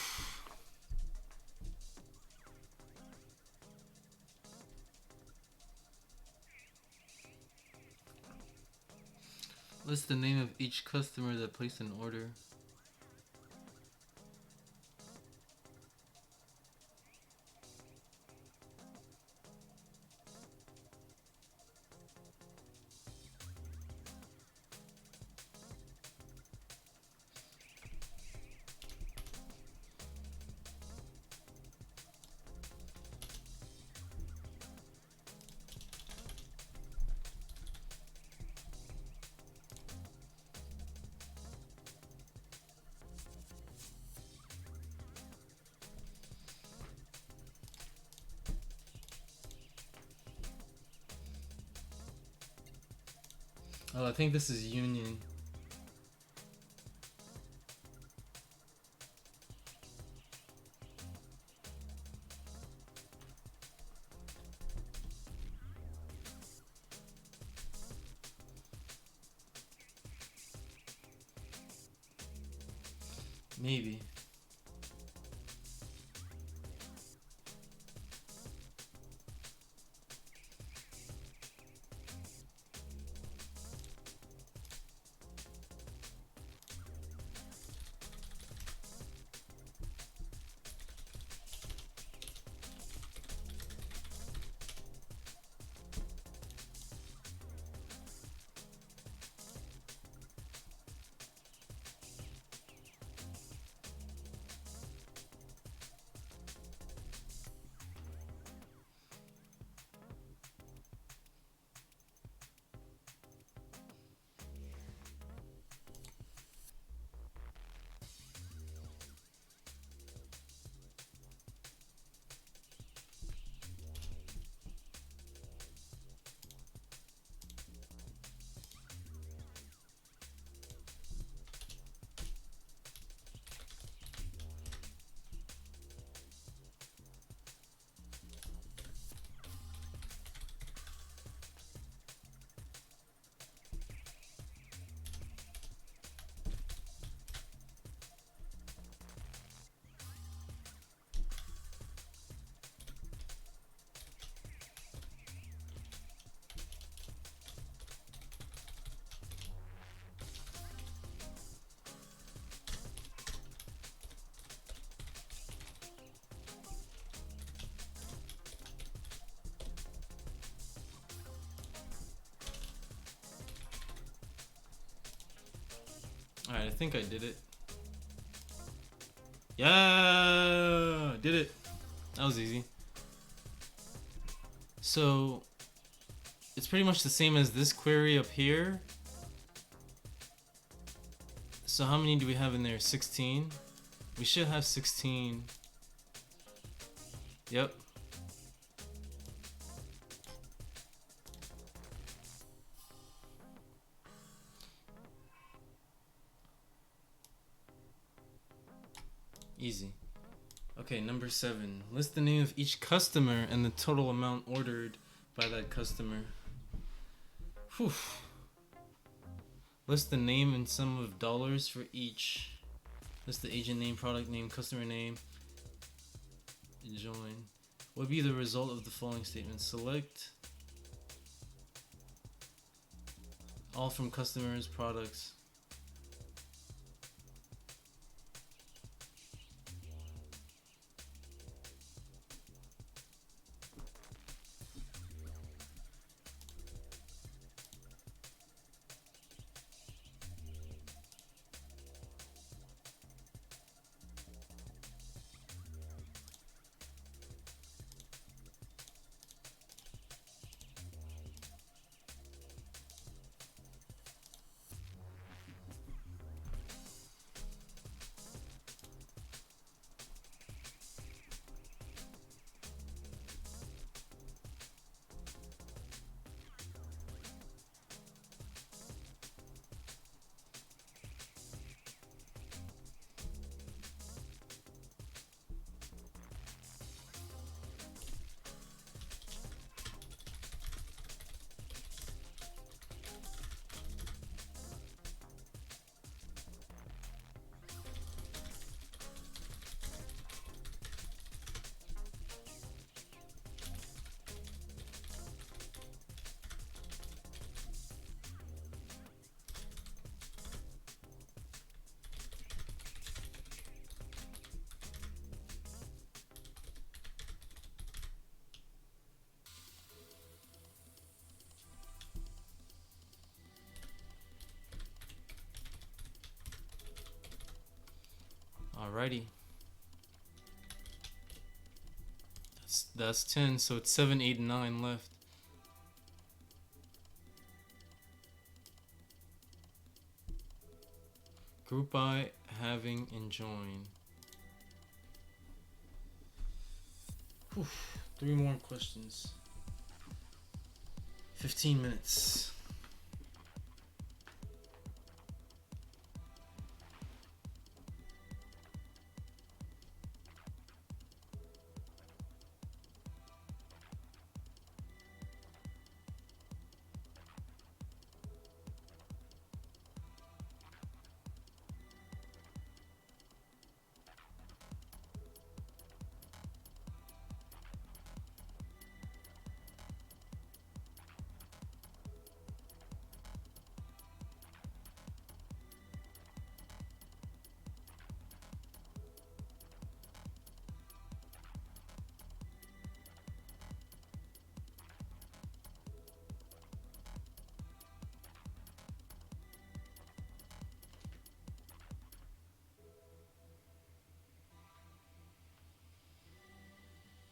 List the name of each customer that placed an order. Oh, I think this is Union. Maybe. Alright, I think I did it. Yeah, did it. That was easy. So, it's pretty much the same as this query up here. So how many do we have in there? 16? We should have 16. Yep. Easy. Okay, number 7. List the name of each customer and the total amount ordered by that customer. Whew. List the name and sum of dollars for each. List the agent name, product name, customer name. Join. What would be the result of the following statement? Select all from customers, products. Alrighty. That's 10, so it's 7, 8, and 9 left. Group I having enjoying. Whew, 3 more questions. 15 minutes.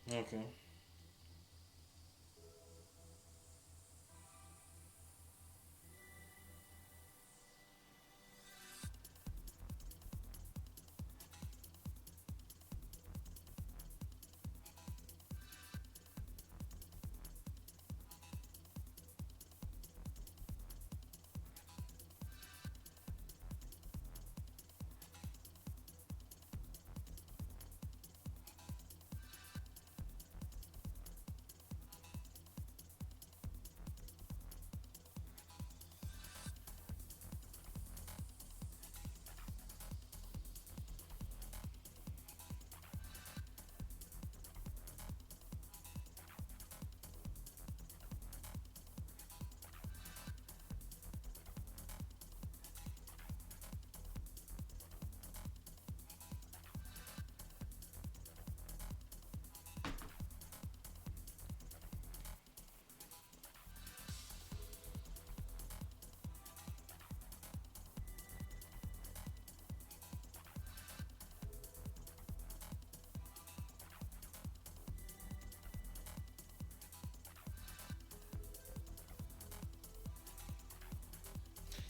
Okay.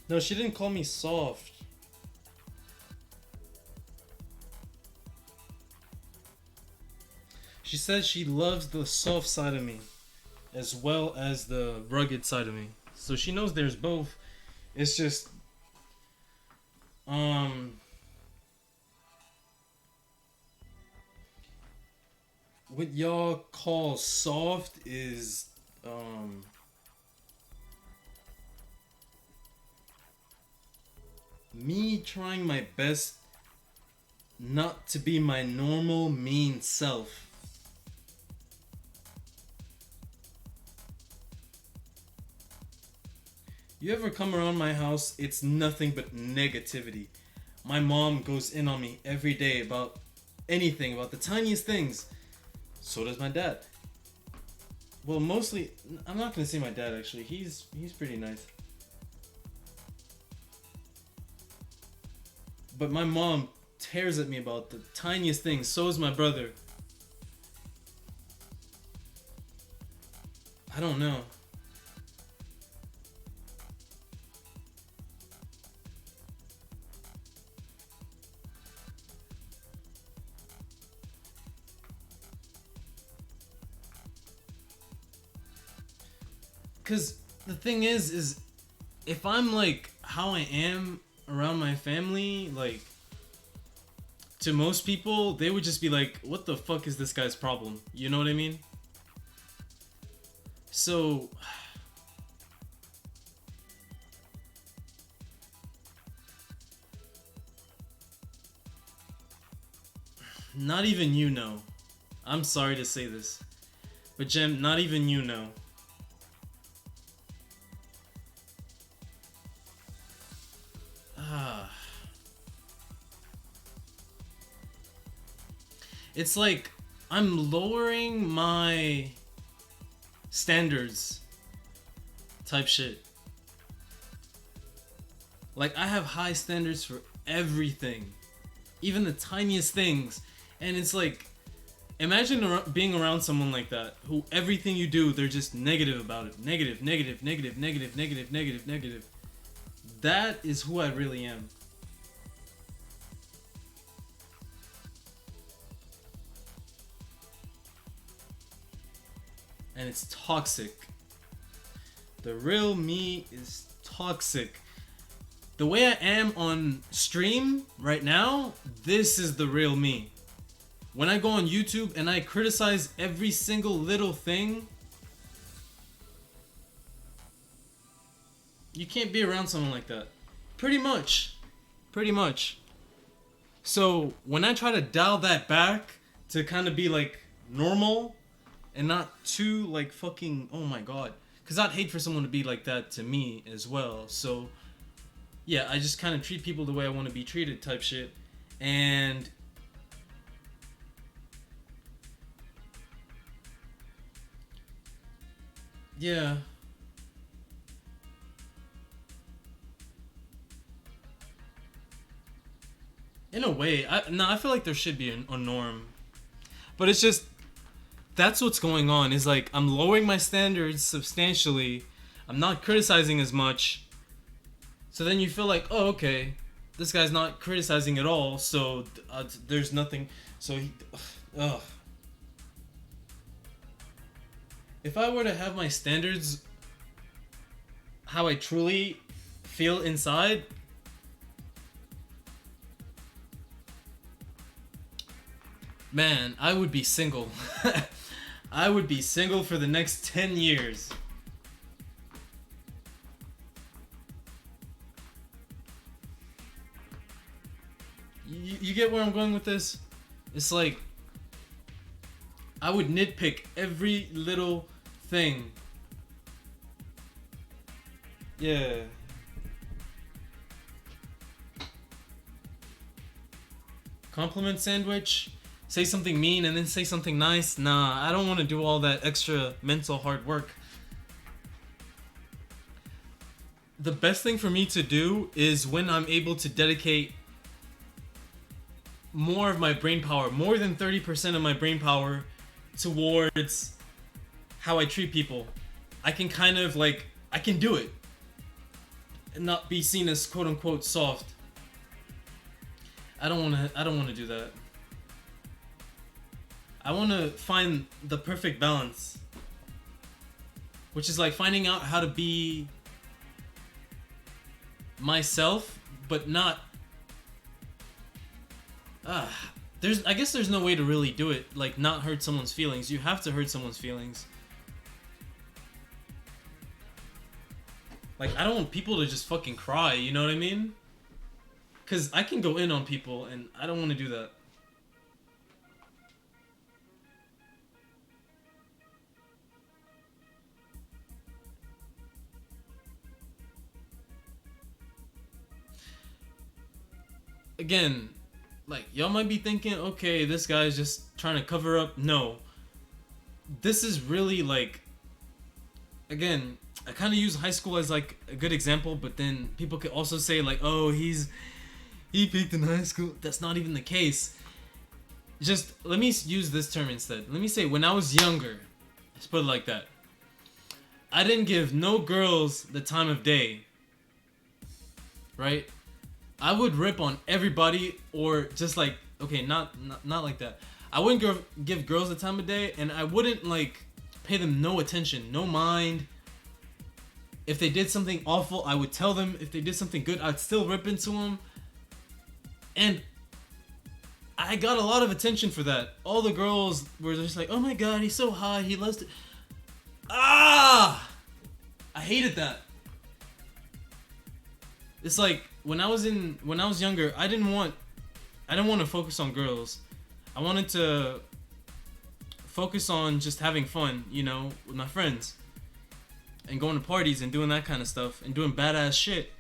No, she didn't call me soft. She says she loves the soft side of me as well as the rugged side of me. So she knows there's both. It's just what y'all call soft is me trying my best not to be my normal mean self. You ever come around my house, it's nothing but negativity. My mom goes in on me every day about anything, about the tiniest things. So does my dad. Well, mostly, I'm not gonna say my dad actually. He's pretty nice. But my mom tears at me about the tiniest things. So is my brother. I don't know. Because the thing is if I'm like how I am around my family, like, to most people, they would just be like, what the fuck is this guy's problem? You know what I mean? So, not even you know. I'm sorry to say this, but Jem, not even you know. It's like I'm lowering my standards type shit. Like, I have high standards for everything. even the tiniest things. And it's like, imagine being around someone like that, who everything you do, they're just negative about it. Negative, negative, negative, negative, negative, negative, negative. That is who I really am. And it's toxic. The real me is toxic. The way I am on stream right now, this is the real me. When I go on YouTube and I criticize every single little thing, you can't be around someone like that. Pretty much. Pretty much. So when I try to dial that back to kind of be like normal and not too like fucking, oh my god. Because I'd hate for someone to be like that to me as well. So yeah, I just kind of treat people the way I want to be treated type shit. And yeah. In a way, I feel like there should be a norm. But it's just, that's what's going on. Is like, I'm lowering my standards substantially. I'm not criticizing as much. So then you feel like, oh, okay, this guy's not criticizing at all, so there's nothing. So he, ugh. If I were to have my standards how I truly feel inside, man, I would be single. I would be single for the next 10 years. You get where I'm going with this? It's like, I would nitpick every little thing. Yeah. Compliment sandwich? Say something mean and then say something nice? Nah, I don't want to do all that extra mental hard work. The best thing for me to do is when I'm able to dedicate more of my brain power, more than 30% of my brain power towards how I treat people. I can kind of like, I can do it and not be seen as quote unquote soft. I don't want to do that. I want to find the perfect balance, which is like finding out how to be myself, but not I guess there's no way to really do it, like not hurt someone's feelings. You have to hurt someone's feelings. Like, I don't want people to just fucking cry, you know what I mean? Because I can go in on people and I don't want to do that. Again, like, y'all might be thinking, okay, this guy's just trying to cover up. No. This is really, like, again, I kind of use high school as, like, a good example, but then people could also say, like, oh, he peaked in high school. That's not even the case. Just, let me use this term instead. Let me say, when I was younger, let's put it like that, I didn't give no girls the time of day. Right? I would rip on everybody, or just like, okay, not like that. I wouldn't give girls the time of day, and I wouldn't like pay them no attention, no mind. If they did something awful, I would tell them. If they did something good, I'd still rip into them. And I got a lot of attention for that. All the girls were just like, oh my god, he's so hot, he loves it. I hated that. It's like, when I was younger, I didn't want to focus on girls. I wanted to focus on just having fun, you know, with my friends. And going to parties and doing that kind of stuff and doing badass shit.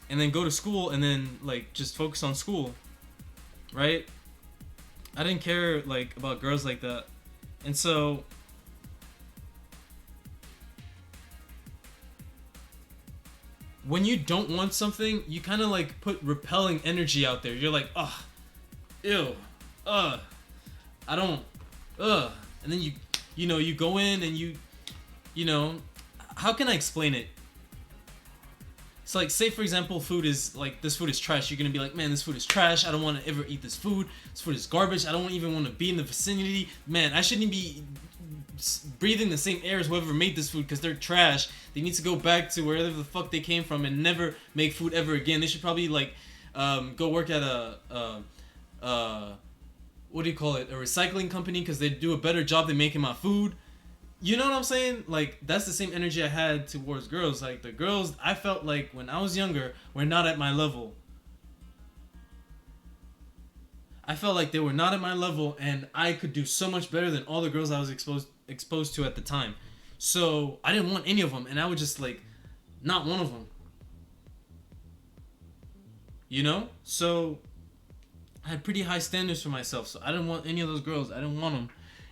And then go to school and then like just focus on school. Right? I didn't care like about girls like that. And so when you don't want something, you kind of like put repelling energy out there. You're like, oh, ew, I don't, and then you know, you go in and you know, how can I explain it? It's like, say for example, food is like, this food is trash. You're gonna be like, man, this food is trash. I don't want to ever eat this food. This food is garbage. I don't even want to be in the vicinity. Man, I shouldn't be breathing the same air as whoever made this food because they're trash. They need to go back to wherever the fuck they came from and never make food ever again. They should probably like go work at a what do you call it? A recycling company because they do a better job than making my food. You know what I'm saying? Like, that's the same energy I had towards girls. Like, the girls, I felt like when I was younger, were not at my level. I felt like they were not at my level, and I could do so much better than all the girls I was exposed to at the time. So, I didn't want any of them, and I would just, like, not one of them. You know? So, I had pretty high standards for myself, so I didn't want any of those girls. I didn't want them.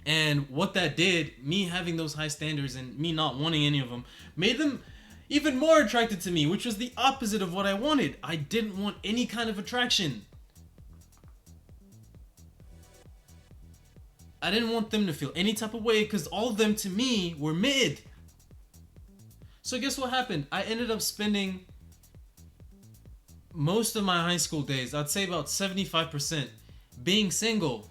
And what that did, me having those high standards and me not wanting any of them, made them even more attracted to me, which was the opposite of what I wanted. I didn't want any kind of attraction. I didn't want them to feel any type of way because all of them to me were mid. So guess what happened? I ended up spending most of my high school days, I'd say about 75%, being single.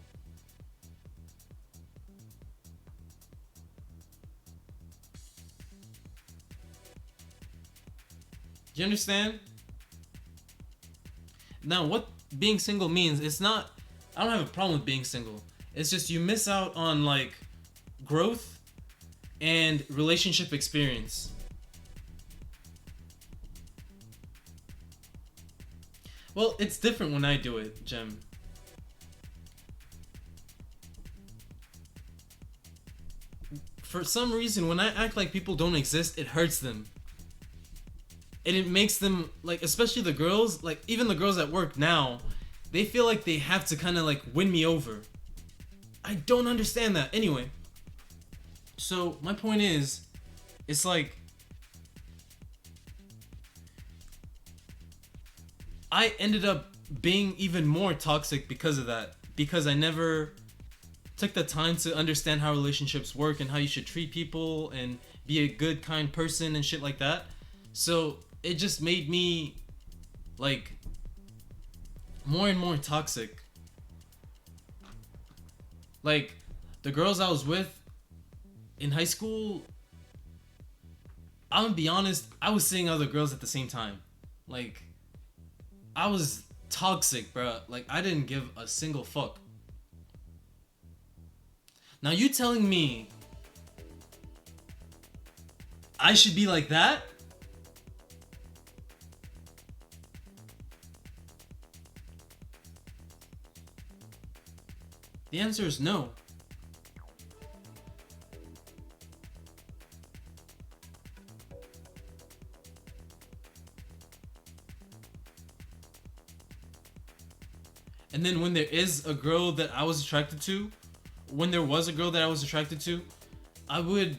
Do you understand? Now, what being single means, it's not, I don't have a problem with being single. It's just you miss out on, like, growth and relationship experience. Well, it's different when I do it, Jem. For some reason, when I act like people don't exist, it hurts them. And it makes them, like, especially the girls, like, even the girls at work now, they feel like they have to kind of, like, win me over. I don't understand that. Anyway, so my point is, it's like, I ended up being even more toxic because of that. Because I never took the time to understand how relationships work and how you should treat people and be a good, kind person and shit like that. So it just made me, like, more and more toxic. Like, the girls I was with in high school, I'm gonna be honest, I was seeing other girls at the same time. Like, I was toxic, bruh. Like, I didn't give a single fuck. Now, you telling me I should be like that? The answer is no. And then when there is a girl that I was attracted to, when there was a girl that I was attracted to, I would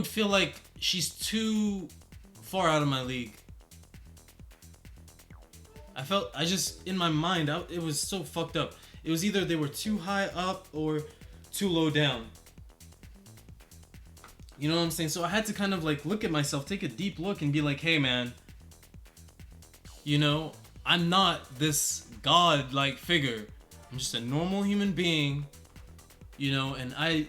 feel like she's too far out of my league. I just, in my mind, it was so fucked up. It was either they were too high up or too low down. You know what I'm saying? So I had to kind of like look at myself, take a deep look and be like, hey man, you know, I'm not this god-like figure. I'm just a normal human being, you know, and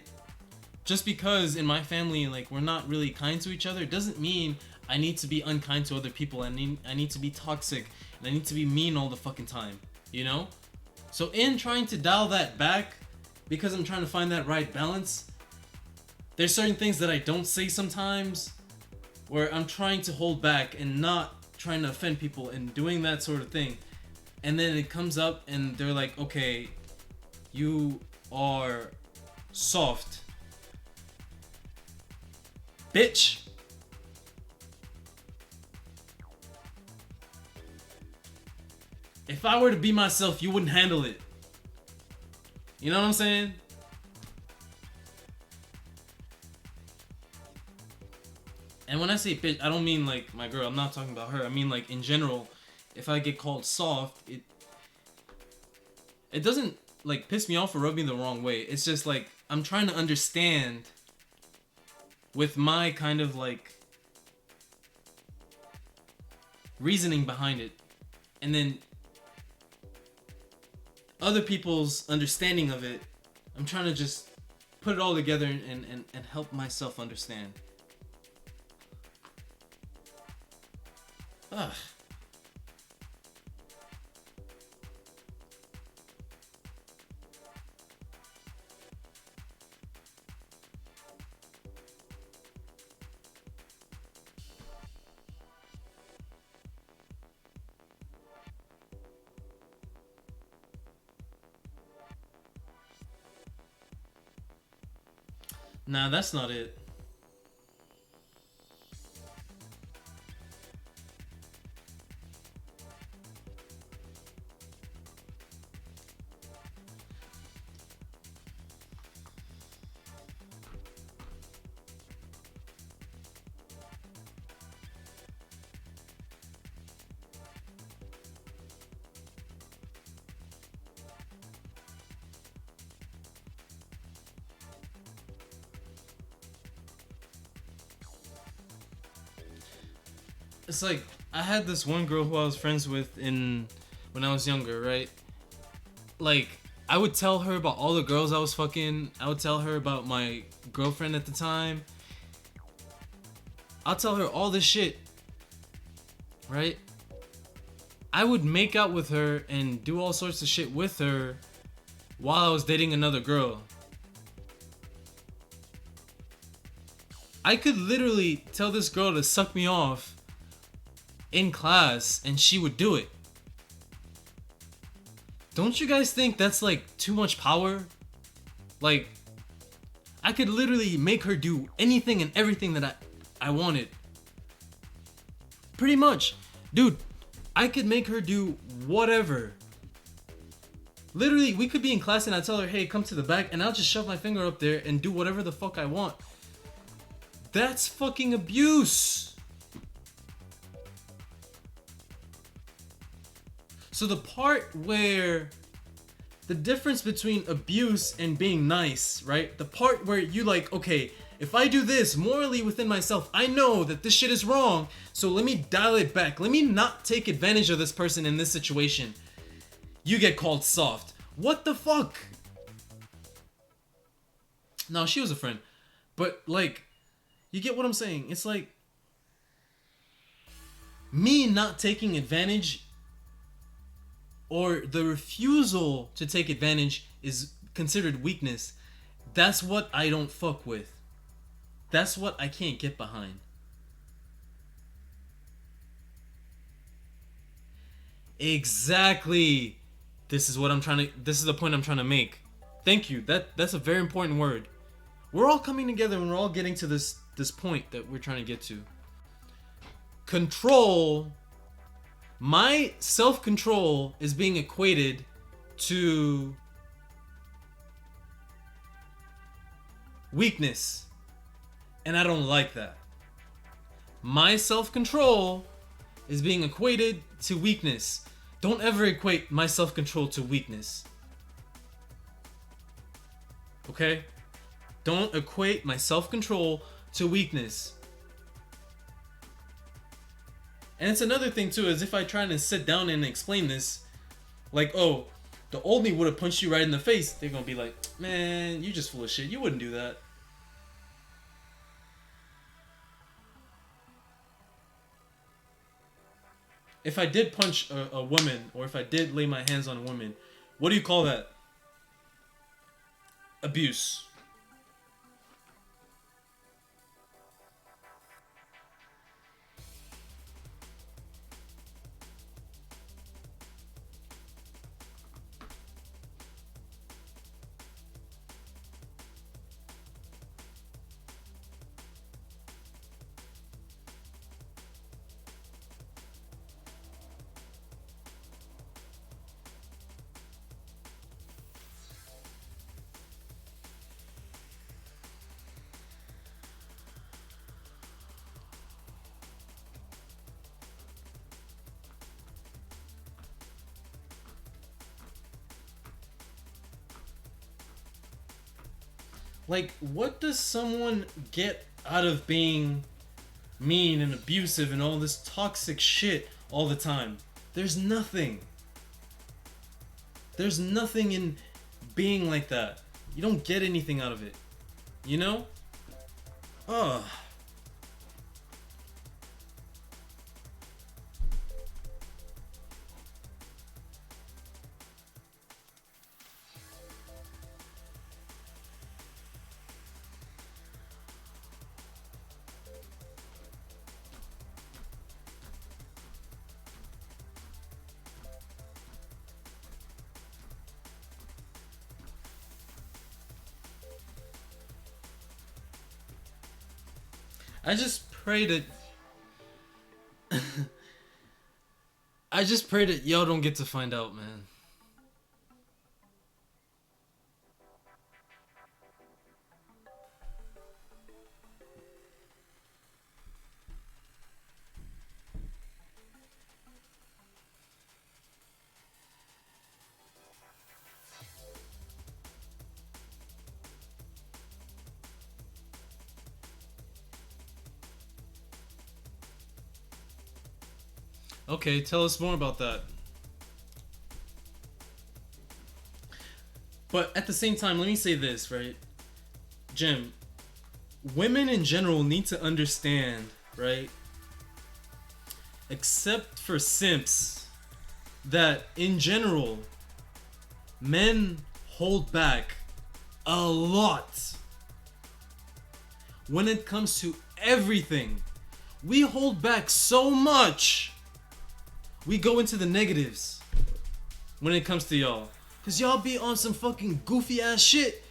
just because in my family, like, we're not really kind to each other, doesn't mean I need to be unkind to other people. I need to be toxic and I need to be mean all the fucking time, you know? So in trying to dial that back, because I'm trying to find that right balance, there's certain things that I don't say sometimes where I'm trying to hold back and not trying to offend people and doing that sort of thing. And then it comes up and they're like, okay, you are soft. Bitch. If I were to be myself, you wouldn't handle it. You know what I'm saying? And when I say bitch, I don't mean like my girl. I'm not talking about her. I mean like in general, if I get called soft, it doesn't like piss me off or rub me the wrong way. It's just like I'm trying to understand with my kind of like reasoning behind it, and then other people's understanding of it. I'm trying to just put it all together and help myself understand. Ugh. Nah, that's not it. It's like I had this one girl who I was friends with when I was younger, right? Like I would tell her about all the girls I was fucking. I would tell her about my girlfriend at the time. I'll tell her all this shit, right? I would make out with her and do all sorts of shit with her while I was dating another girl. I could literally tell this girl to suck me off in class and she would do it. Don't you guys think that's like too much power? Like, I could literally make her do anything and everything that I wanted. Pretty much. Dude, I could make her do whatever. Literally, we could be in class and I tell her, hey, come to the back, and I'll just shove my finger up there and do whatever the fuck I want. That's fucking abuse. So the part where the difference between abuse and being nice, right? The part where you like, okay, if I do this morally within myself, I know that this shit is wrong, so let me dial it back. Let me not take advantage of this person in this situation. You get called soft. What the fuck? No, she was a friend. But like, you get what I'm saying? It's like, me not taking advantage or the refusal to take advantage is considered weakness. That's what I don't fuck with. That's what I can't get behind. Exactly. This is the point I'm trying to make. Thank you. That's a very important word. We're all coming together and we're all getting to this point that we're trying to get to. Control. My self-control is being equated to weakness. And I don't like that. My self-control is being equated to weakness. Don't ever equate my self-control to weakness. Okay? Don't equate my self-control to weakness. And it's another thing too, is if I try to sit down and explain this, like, oh, the old me would have punched you right in the face, they're gonna be like, man, you just full of shit. You wouldn't do that. If I did punch a woman, or if I did lay my hands on a woman, what do you call that? Abuse. Like, what does someone get out of being mean and abusive and all this toxic shit all the time? There's nothing. There's nothing in being like that. You don't get anything out of it. You know? Ugh. I just pray that I just pray that y'all don't get to find out, man. Okay, tell us more about that. But at the same time, let me say this, right? Jim, women in general need to understand, right? Except for simps, that in general, men hold back a lot. When it comes to everything, we hold back so much. We go into the negatives when it comes to y'all. Cause y'all be on some fucking goofy ass shit.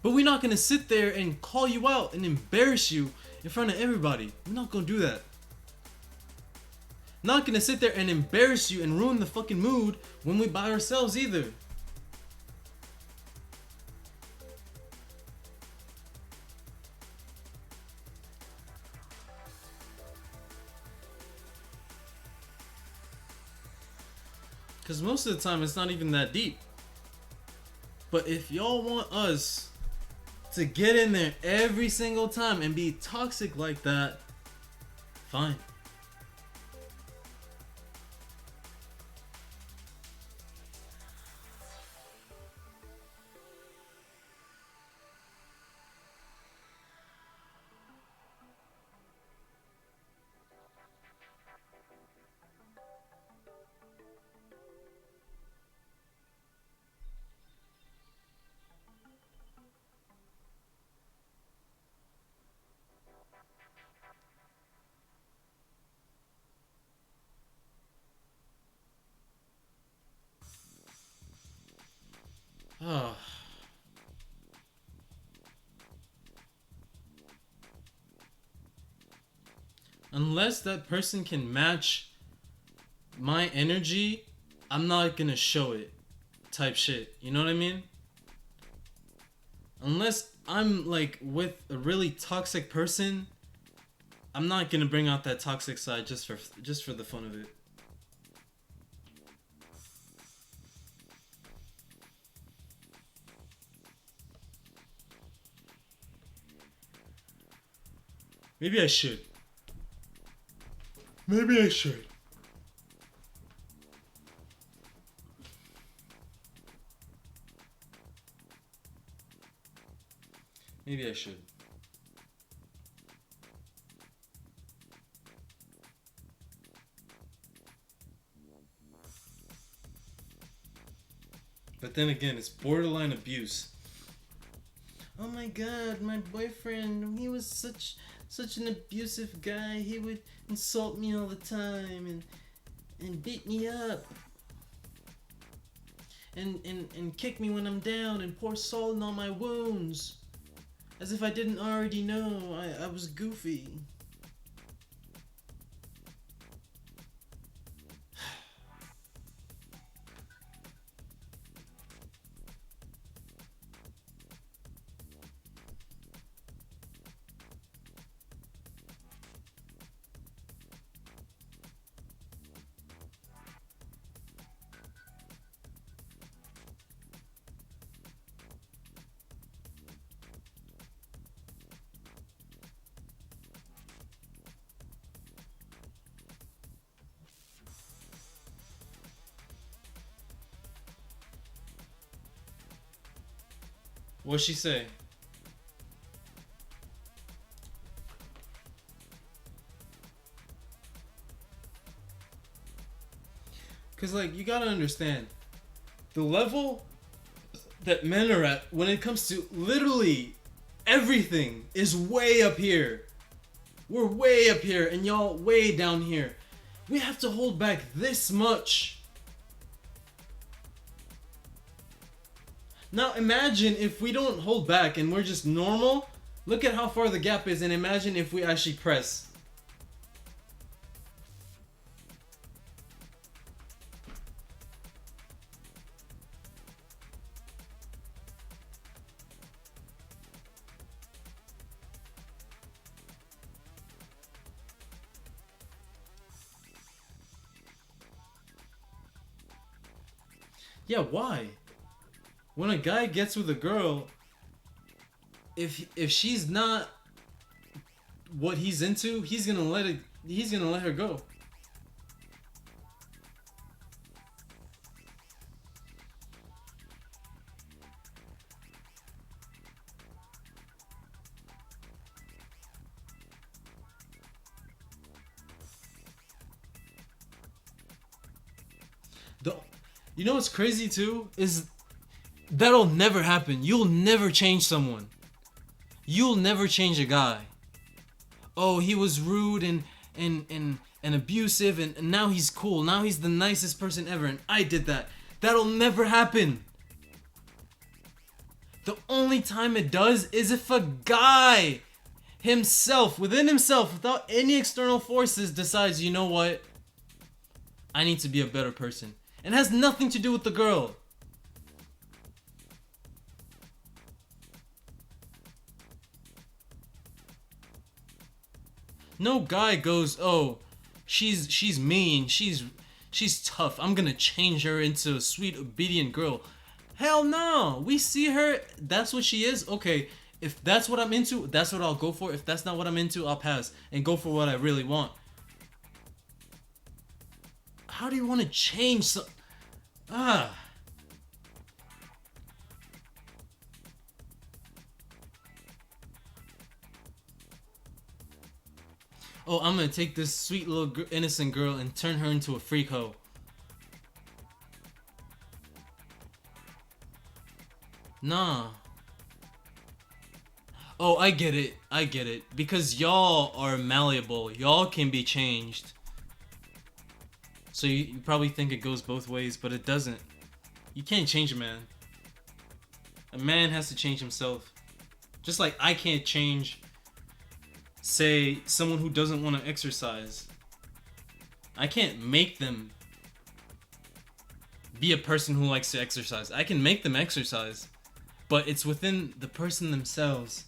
But we're not gonna sit there and call you out and embarrass you in front of everybody. We're not gonna do that. Not gonna sit there and embarrass you and ruin the fucking mood when we by ourselves either. Because most of the time it's not even that deep. But if y'all want us to get in there every single time and be toxic like that, fine. Oh. Unless that person can match my energy, I'm not gonna show it type shit. You know what I mean? Unless I'm like with a really toxic person, I'm not gonna bring out that toxic side just for the fun of it. Maybe I should. Maybe I should. Maybe I should. But then again, it's borderline abuse. Oh my god, my boyfriend, he was such an abusive guy. He would insult me all the time and beat me up. And kick me when I'm down and pour salt in all my wounds. As if I didn't already know I was goofy. What'd she say? Cause like you gotta understand, the level that men are at when it comes to literally everything is way up here. We're way up here and y'all way down here. We have to hold back this much. Now imagine if we don't hold back and we're just normal. Look at how far the gap is, and imagine if we actually press. Yeah, why? When a guy gets with a girl, if she's not what he's into, he's gonna let her go. You know what's crazy too is that'll never happen. You'll never change someone. You'll never change a guy. Oh, he was rude and abusive and now he's cool. Now he's the nicest person ever and I did that. That'll never happen. The only time it does is if a guy himself, within himself, without any external forces, decides, you know what? I need to be a better person. It has nothing to do with the girl. No guy goes, oh, she's mean, she's tough. I'm gonna change her into a sweet, obedient girl. Hell no. We see her, that's what she is. Okay, if that's what I'm into, that's what I'll go for. If that's not what I'm into, I'll pass and go for what I really want. How do you want to change so... Oh, I'm gonna take this sweet little innocent girl and turn her into a freak hoe. Nah. Oh, I get it. I get it. Because y'all are malleable. Y'all can be changed. So you probably think it goes both ways, but it doesn't. You can't change a man. A man has to change himself. Just like I can't change, say, someone who doesn't want to exercise. I can't make them be a person who likes to exercise. I can make them exercise, but it's within the person themselves.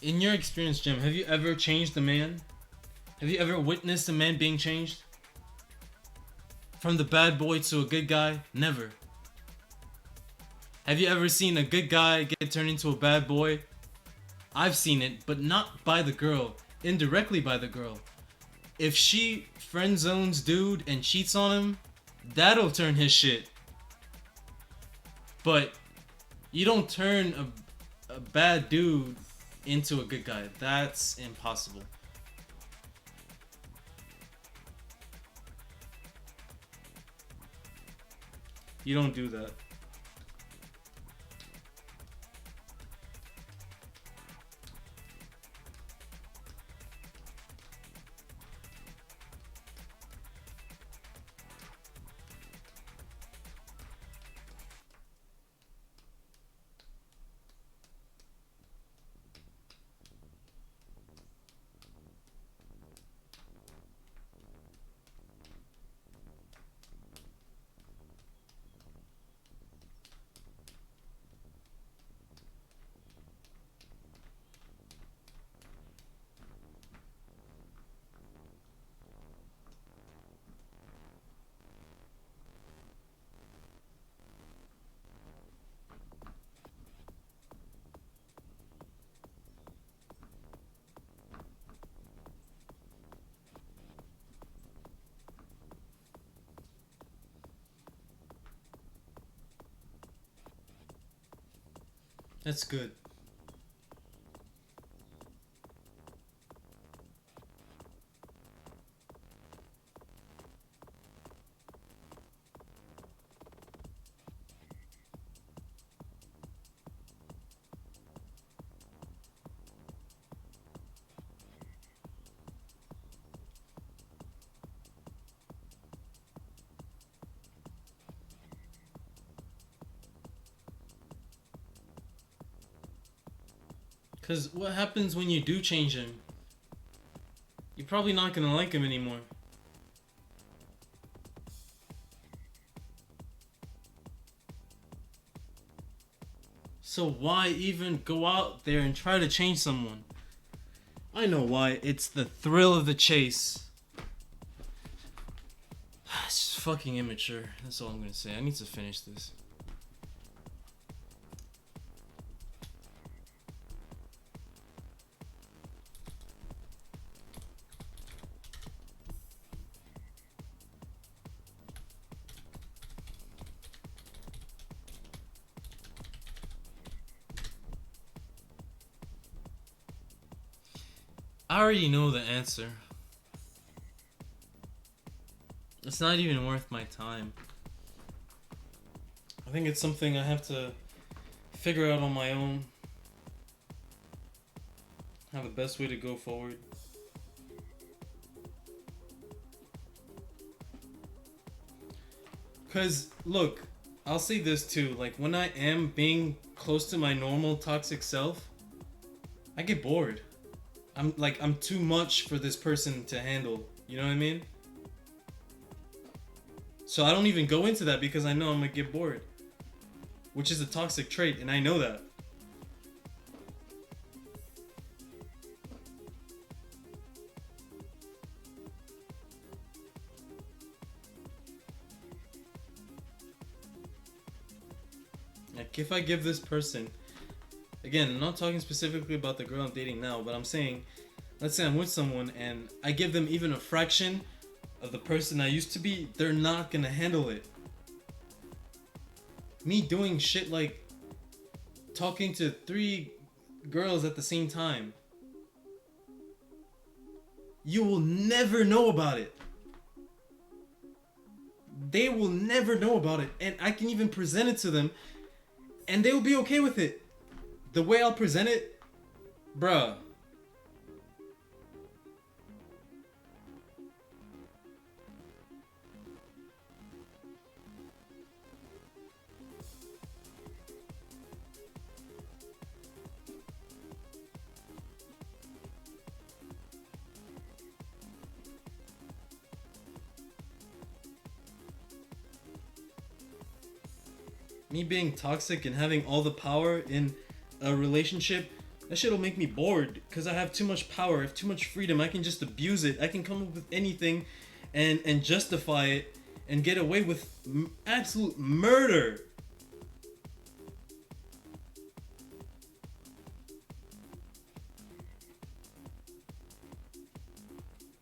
In your experience, Jim, have you ever changed a man? Have you ever witnessed a man being changed? From the bad boy to a good guy? Never. Have you ever seen a good guy get turned into a bad boy? I've seen it, but not by the girl. Indirectly by the girl. If she friend zones dude and cheats on him, that'll turn his shit. But you don't turn a bad dude into a good guy. That's impossible. You don't do that. That's good. Because what happens when you do change him? You're probably not going to like him anymore. So why even go out there and try to change someone? I know why. It's the thrill of the chase. It's just fucking immature. That's all I'm going to say. I need to finish this. I already know the answer. It's not even worth my time. I think it's something I have to figure out on my own. How the best way to go forward. Cause look, I'll say this too, like when I am being close to my normal toxic self, I get bored. I'm too much for this person to handle. You know what I mean? So I don't even go into that because I know I'm gonna get bored. Which is a toxic trait, and I know that. Like if I give this person, again, I'm not talking specifically about the girl I'm dating now, but I'm saying, let's say I'm with someone and I give them even a fraction of the person I used to be, they're not gonna handle it. Me doing shit like talking to 3 girls at the same time. You will never know about it. They will never know about it. And I can even present it to them and they will be okay with it. The way I'll present it, bruh. Me being toxic and having all the power in a relationship, that shit'll make me bored because I have too much power, I have too much freedom. I can just abuse it. I can come up with anything and justify it and get away with absolute murder.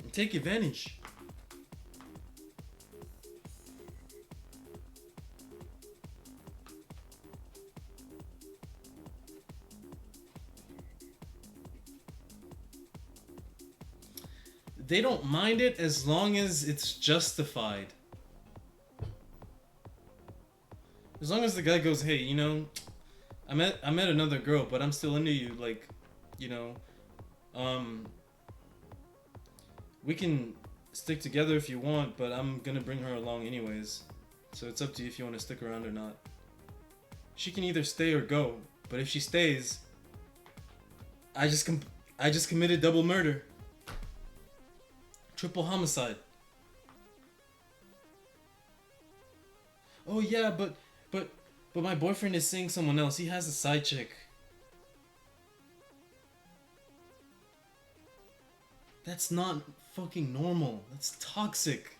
And take advantage. They don't mind it as long as it's justified. As long as the guy goes, hey, you know, I met another girl, but I'm still into you. Like, you know, we can stick together if you want, but I'm gonna bring her along anyways. So it's up to you if you want to stick around or not. She can either stay or go, but if she stays, I just committed double murder. Triple homicide. Oh yeah, but my boyfriend is seeing someone else. He has a side chick. That's not fucking normal. That's toxic.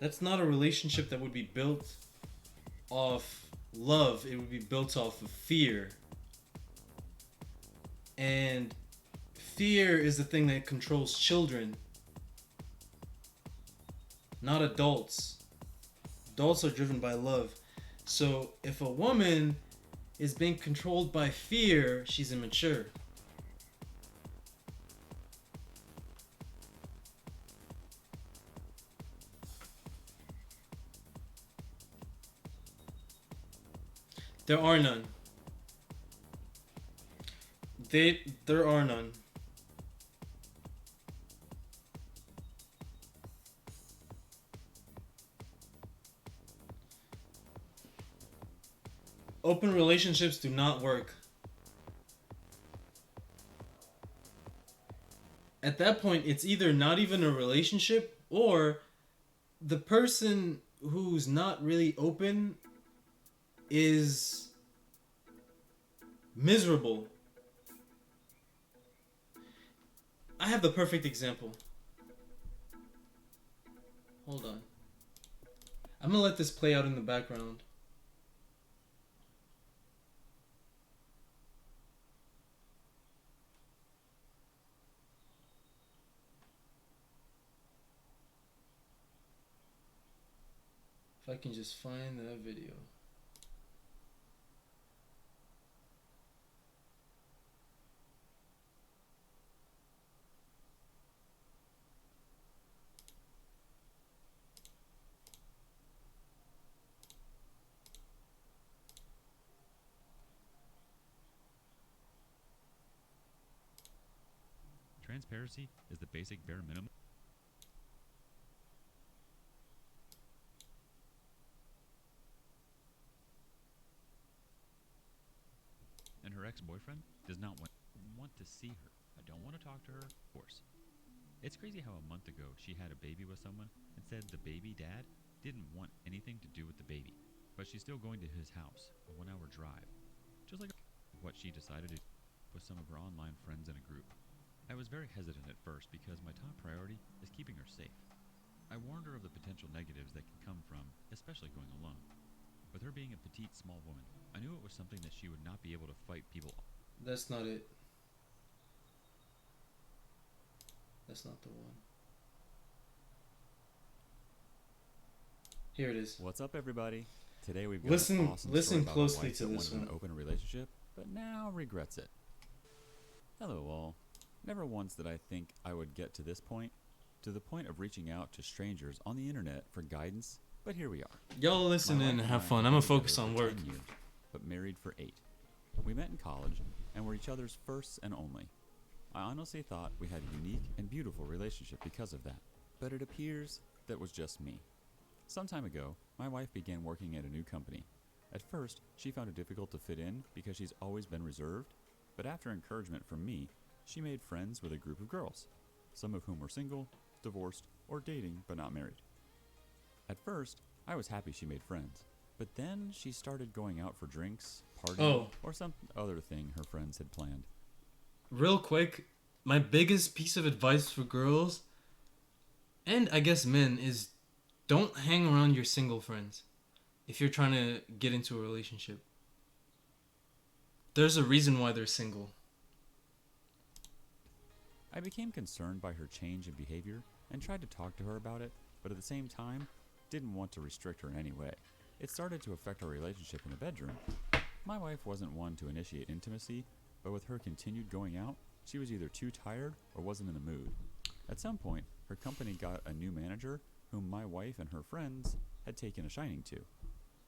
That's not a relationship that would be built off love. It would be built off of fear. And fear is the thing that controls children. not adults. Adults are driven by love. So if a woman is being controlled by fear, she's immature. There are none. There are none. Open relationships do not work. At that point, it's either not even a relationship or the person who's not really open is miserable. I have the perfect example. Hold on. I'm gonna let this play out in the background. If I can just find that video. Transparency is the basic bare minimum. And her ex-boyfriend does not want to see her. I don't want to talk to her, of course. It's crazy how a month ago she had a baby with someone and said the baby dad didn't want anything to do with the baby, but she's still going to his house, a 1-hour drive. Just like what she decided to do with some of her online friends in a group. I was very hesitant at first because my top priority is keeping her safe. I warned her of the potential negatives that can come from, especially going alone. With her being a petite, small woman, I knew it was something that she would not be able to fight people. That's not it. That's not the one. Here it is. What's up, everybody? Today we've got listen an awesome story about closely a wife to that this wanted one. an open relationship, but now regrets it. Hello, all. Never once did I think I would get to this point, to the point of reaching out to strangers on the internet for guidance, but here we are. Y'all listen in and have fun. I'm gonna focus on work. 10 years, but married for 8. We met in college and were each other's firsts and only. I honestly thought we had a unique and beautiful relationship because of that, but it appears that was just me. Some time ago, my wife began working at a new company. At first, she found it difficult to fit in because she's always been reserved, but after encouragement from me, she made friends with a group of girls, some of whom were single, divorced, or dating but not married. At first, I was happy she made friends, but then she started going out for drinks, partying, or some other thing her friends had planned. Real quick, my biggest piece of advice for girls, and I guess men, is don't hang around your single friends if you're trying to get into a relationship. There's a reason why they're single. I became concerned by her change in behavior and tried to talk to her about it, but at the same time, didn't want to restrict her in any way. It started to affect our relationship in the bedroom. My wife wasn't one to initiate intimacy, but with her continued going out, she was either too tired or wasn't in the mood. At some point, her company got a new manager whom my wife and her friends had taken a shining to.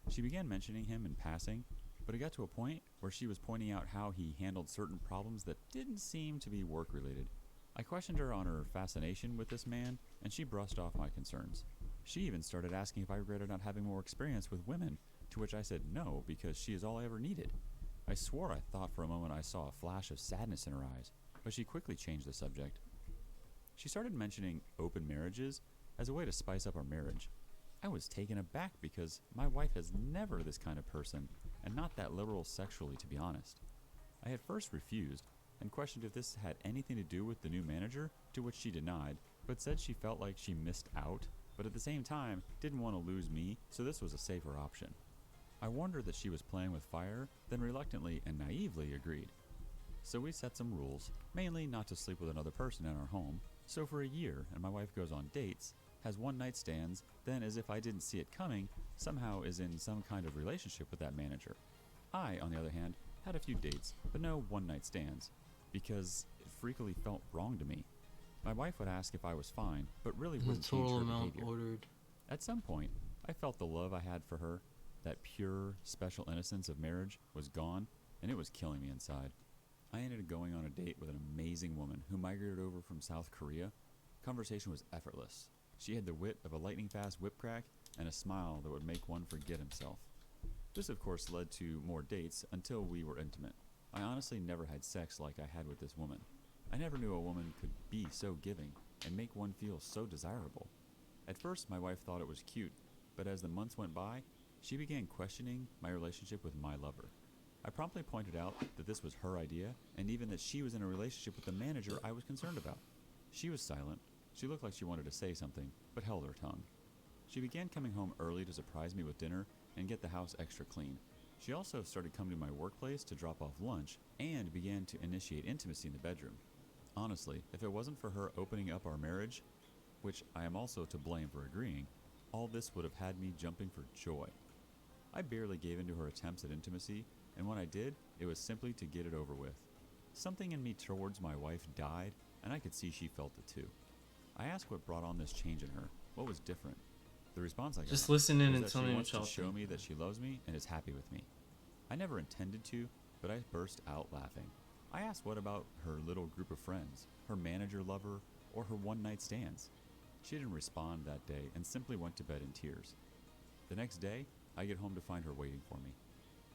She began mentioning him in passing, but it got to a point where she was pointing out how he handled certain problems that didn't seem to be work-related. I questioned her on her fascination with this man, and she brushed off my concerns. She even started asking if I regretted not having more experience with women, to which I said no, because she is all I ever needed. I swore I thought for a moment I saw a flash of sadness in her eyes, but she quickly changed the subject. She started mentioning open marriages as a way to spice up our marriage. I was taken aback because my wife is never this kind of person, and not that liberal sexually, to be honest. I had first refused, and questioned if this had anything to do with the new manager, to which she denied, but said she felt like she missed out, but at the same time didn't want to lose me, so this was a safer option. I warned her that she was playing with fire, then reluctantly and naively agreed. So we set some rules, mainly not to sleep with another person in our home, so for a year, and my wife goes on dates, has one-night stands, then as if I didn't see it coming, somehow is in some kind of relationship with that manager. I, on the other hand, had a few dates, but no one-night stands, because it freakily felt wrong to me. My wife would ask if I was fine, but really wouldn't change her behavior. ordered. At some point, I felt the love I had for her, that pure, special innocence of marriage, was gone, and it was killing me inside. I ended up going on a date with an amazing woman who migrated over from South Korea. Conversation was effortless. She had the wit of a lightning-fast whip crack and a smile that would make one forget himself. This, of course, led to more dates until we were intimate. I honestly never had sex like I had with this woman. I never knew a woman could be so giving and make one feel so desirable. At first, my wife thought it was cute, but as the months went by, she began questioning my relationship with my lover. I promptly pointed out that this was her idea, and even that she was in a relationship with the manager I was concerned about. She was silent. She looked like she wanted to say something, but held her tongue. She began coming home early to surprise me with dinner and get the house extra clean. She also started coming to my workplace to drop off lunch and began to initiate intimacy in the bedroom. Honestly, if it wasn't for her opening up our marriage, which I am also to blame for agreeing, all this would have had me jumping for joy. I barely gave in to her attempts at intimacy, and when I did, it was simply to get it over with. Something in me towards my wife died, and I could see she felt it too. I asked what brought on this change in her, what was different. The response I got Just listen in was and that tell she me wants what y'all to show think. me that she loves me and is happy with me. I never intended to, but I burst out laughing. I asked what about her little group of friends, her manager lover, or her one-night stands. She didn't respond that day and simply went to bed in tears. The next day, I get home to find her waiting for me.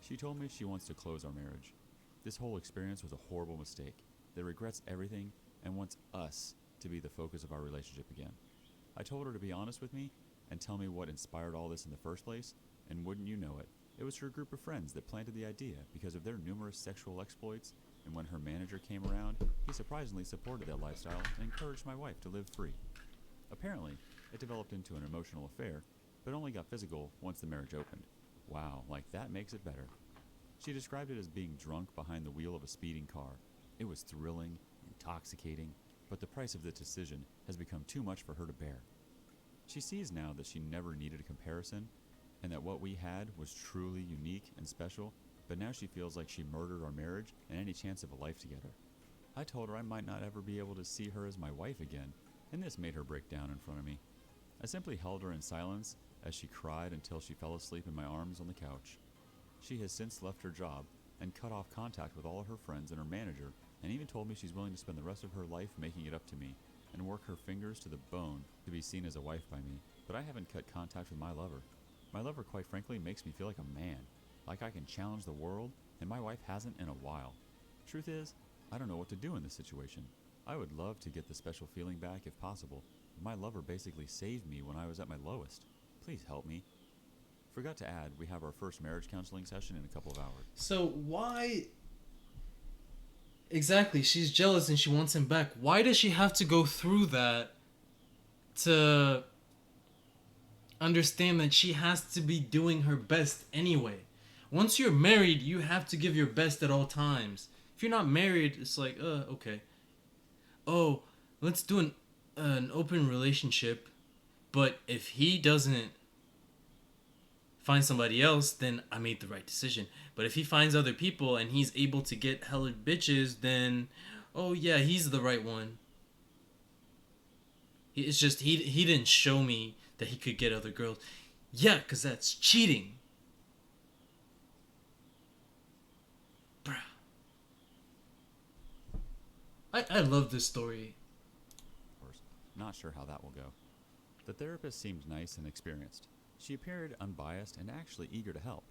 She told me she wants to close our marriage. This whole experience was a horrible mistake, that regrets everything and wants us to be the focus of our relationship again. I told her to be honest with me and tell me what inspired all this in the first place, and wouldn't you know it, it was her group of friends that planted the idea because of their numerous sexual exploits, and when her manager came around, he surprisingly supported that lifestyle and encouraged my wife to live free. Apparently, it developed into an emotional affair, but only got physical once the marriage opened. Wow, like that makes it better. She described it as being drunk behind the wheel of a speeding car. It was thrilling, intoxicating, but the price of the decision has become too much for her to bear. She sees now that she never needed a comparison, and that what we had was truly unique and special, but now she feels like she murdered our marriage and any chance of a life together. I told her I might not ever be able to see her as my wife again, and this made her break down in front of me. I simply held her in silence as she cried until she fell asleep in my arms on the couch. She has since left her job and cut off contact with all of her friends and her manager, and even told me she's willing to spend the rest of her life making it up to me and work her fingers to the bone to be seen as a wife by me. But I haven't cut contact with my lover. My lover, quite frankly, makes me feel like a man, like I can challenge the world, and my wife hasn't in a while. Truth is, I don't know what to do in this situation. I would love to get the special feeling back if possible. My lover basically saved me when I was at my lowest. Please help me. Forgot to add, we have our first marriage counseling session in a couple of hours. So why exactly she's jealous and she wants him back? Why does she have to go through that to understand that she has to be doing her best anyway? Once you're married, you have to give your best at all times. If you're not married, it's like, okay. Oh, let's do an open relationship, but if he doesn't find somebody else, then I made the right decision. But if he finds other people and he's able to get hella bitches, then oh yeah, he's the right one. It's just he didn't show me that he could get other girls. Yeah, because that's cheating. Bruh. I love this story. Not sure how that will go. The therapist seemed nice and experienced. She appeared unbiased and actually eager to help.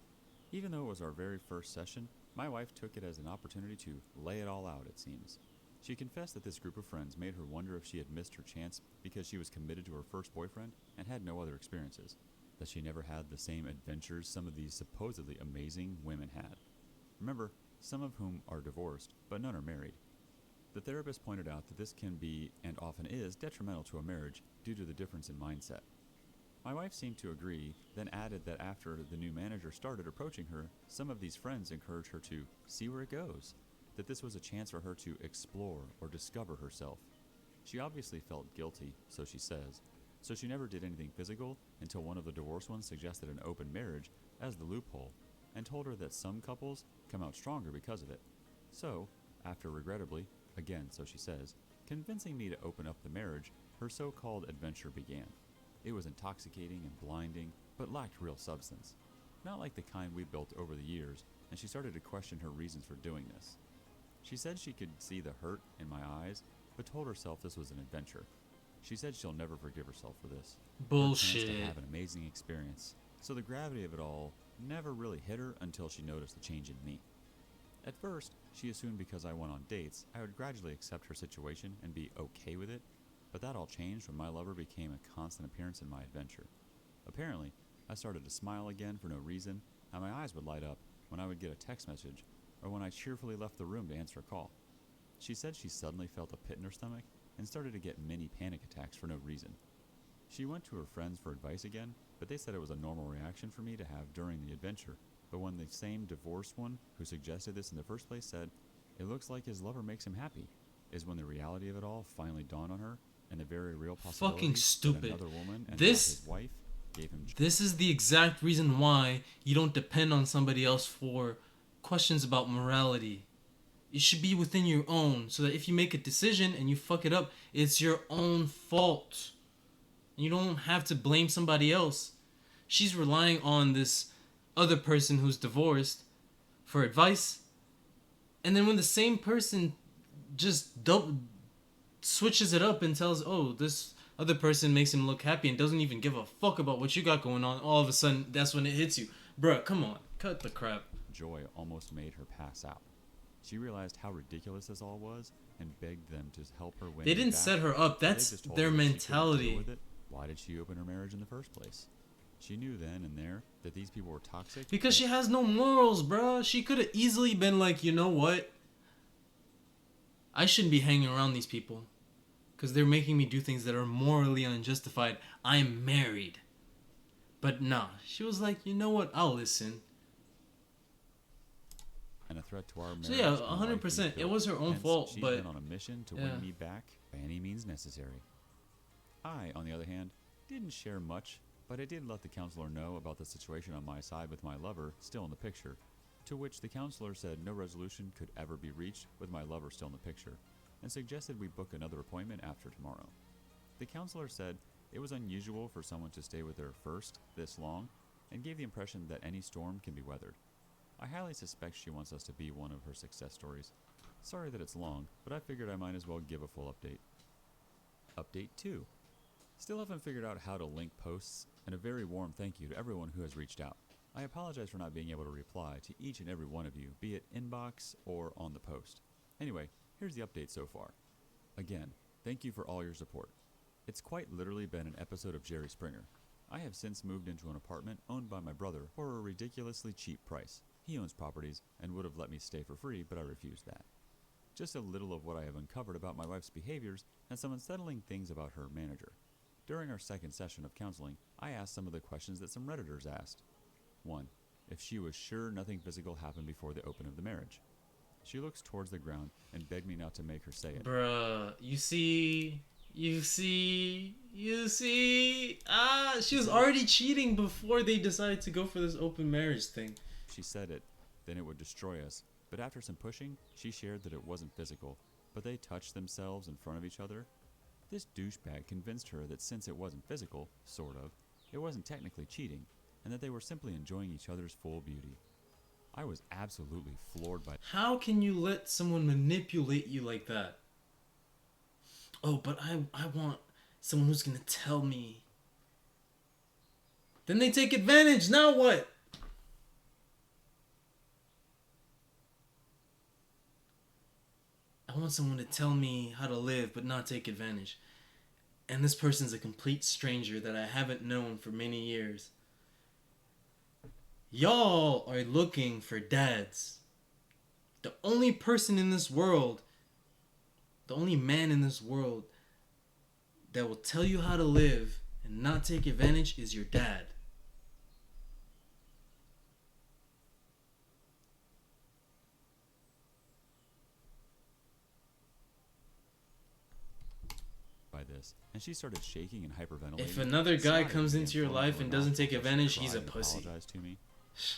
Even though it was our very first session, my wife took it as an opportunity to lay it all out, it seems. She confessed that this group of friends made her wonder if she had missed her chance because she was committed to her first boyfriend and had no other experiences, that she never had the same adventures some of these supposedly amazing women had. Remember, some of whom are divorced, but none are married. The therapist pointed out that this can be, and often is, detrimental to a marriage due to the difference in mindset. My wife seemed to agree, then added that after the new manager started approaching her, some of these friends encouraged her to see where it goes, that this was a chance for her to explore or discover herself. She obviously felt guilty, so she says, so she never did anything physical until one of the divorced ones suggested an open marriage as the loophole and told her that some couples come out stronger because of it. So, after regrettably, again so she says, convincing me to open up the marriage, her so-called adventure began. It was intoxicating and blinding, but lacked real substance. Not like the kind we built over the years, and she started to question her reasons for doing this. She said she could see the hurt in my eyes, but told herself this was an adventure. She said she'll never forgive herself for this. Bullshit. Her chance to have an amazing experience. So the gravity of it all never really hit her until she noticed the change in me. At first, she assumed because I went on dates, I would gradually accept her situation and be okay with it, but that all changed when my lover became a constant appearance in my adventure. Apparently, I started to smile again for no reason, and my eyes would light up when I would get a text message or when I cheerfully left the room to answer a call. She said she suddenly felt a pit in her stomach and started to get mini panic attacks for no reason. She went to her friends for advice again, but they said it was a normal reaction for me to have during the adventure. But when the same divorced one who suggested this in the first place said, "It looks like his lover makes him happy," is when the reality of it all finally dawned on her, and the very real possibility Fucking stupid. that another woman and This- not his wife gave him This is the exact reason why you don't depend on somebody else for questions about morality. It should be within your own, so that if you make a decision and you fuck it up, it's your own fault. You don't have to blame somebody else. She's relying on this other person who's divorced for advice, and then when the same person just switches it up and tells, oh, this other person makes him look happy and doesn't even give a fuck about what you got going on, all of a sudden that's when it hits you. Bruh, come on, cut the crap. Joy almost made her pass out. She realized how ridiculous this all was and begged them to help her win. They didn't back, set her up. but they That's just told their her that she couldn't deal mentality. with it. Why did she open her marriage in the first place? She knew then and there that these people were toxic. Because she has no morals, bruh. She could have easily been like, you know what? I shouldn't be hanging around these people. Because they're making me do things that are morally unjustified. I'm married. But nah, she was like, you know what? I'll listen. And a threat to our marriage. So yeah, and life 100%. being It built. was her own Hence, fault, she's but been on a mission to yeah. win me back by any means necessary. I, on the other hand, didn't share much, but I did let the counselor know about the situation on my side with my lover still in the picture, to which the counselor said no resolution could ever be reached with my lover still in the picture, and suggested we book another appointment after tomorrow. The counselor said it was unusual for someone to stay with her first this long, and gave the impression that any storm can be weathered. I highly suspect she wants us to be one of her success stories. Sorry that it's long, but I figured I might as well give a full update. Update 2. Still haven't figured out how to link posts, and a very warm thank you to everyone who has reached out. I apologize for not being able to reply to each and every one of you, be it inbox or on the post. Anyway, here's the update so far. Again, thank you for all your support. It's quite literally been an episode of Jerry Springer. I have since moved into an apartment owned by my brother for a ridiculously cheap price. He owns properties and would have let me stay for free, but I refused that. Just a little of what I have uncovered about my wife's behaviors and some unsettling things about her manager. During our second session of counseling, I asked some of the questions that some Redditors asked. 1. If she was sure nothing physical happened before the open of the marriage. She looks towards the ground and begged me not to make her say it. Bruh, you see, she was already cheating before they decided to go for this open marriage thing. She said it, then it would destroy us. But after some pushing, she shared that it wasn't physical, but they touched themselves in front of each other. This douchebag convinced her that since it wasn't physical, sort of, it wasn't technically cheating, and that they were simply enjoying each other's full beauty. I was absolutely floored by. How can you let someone manipulate you like that? Oh, but I want someone who's gonna tell me. Then they take advantage. Now what? I want someone to tell me how to live but not take advantage. And this person's a complete stranger that I haven't known for many years. Y'all are looking for dads. The only person in this world, the only man in this world that will tell you how to live and not take advantage is your dad. By this, and she started shaking and hyperventilating. If another guy sobbing comes and into your foaming life at and the doesn't mouth take while she advantage, he's cried a and pussy. apologized to me.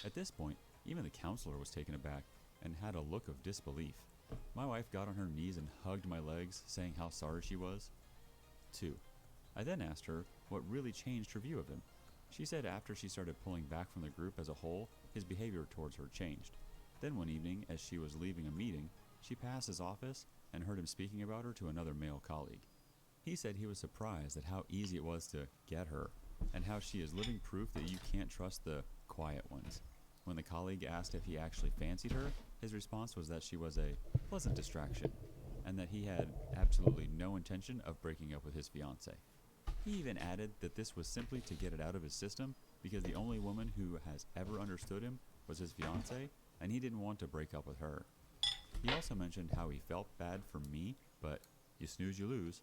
At this point, even the counselor was taken aback and had a look of disbelief. My wife got on her knees and hugged my legs, saying how sorry she was. 2. I then asked her what really changed her view of him. She said after she started pulling back from the group as a whole, his behavior towards her changed. Then one evening, as she was leaving a meeting, she passed his office and heard him speaking about her to another male colleague. He said he was surprised at how easy it was to get her, and how she is living proof that you can't trust the quiet ones. When the colleague asked if he actually fancied her, his response was that she was a pleasant distraction, and that he had absolutely no intention of breaking up with his fiancée. He even added that this was simply to get it out of his system because the only woman who has ever understood him was his fiancée, and he didn't want to break up with her. He also mentioned how he felt bad for me, but you snooze, you lose.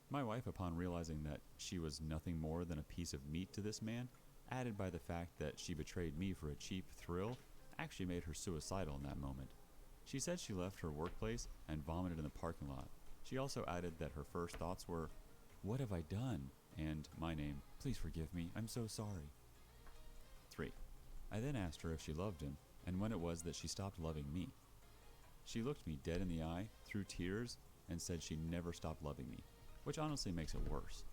My wife, upon realizing that she was nothing more than a piece of meat to this man, added by the fact that she betrayed me for a cheap thrill, actually made her suicidal in that moment. She said she left her workplace and vomited in the parking lot. She also added that her first thoughts were, "What have I done?" and my name, "Please forgive me, I'm so sorry." 3. I then asked her if she loved him and when it was that she stopped loving me. She looked me dead in the eye through tears and said she never stopped loving me, which honestly makes it worse,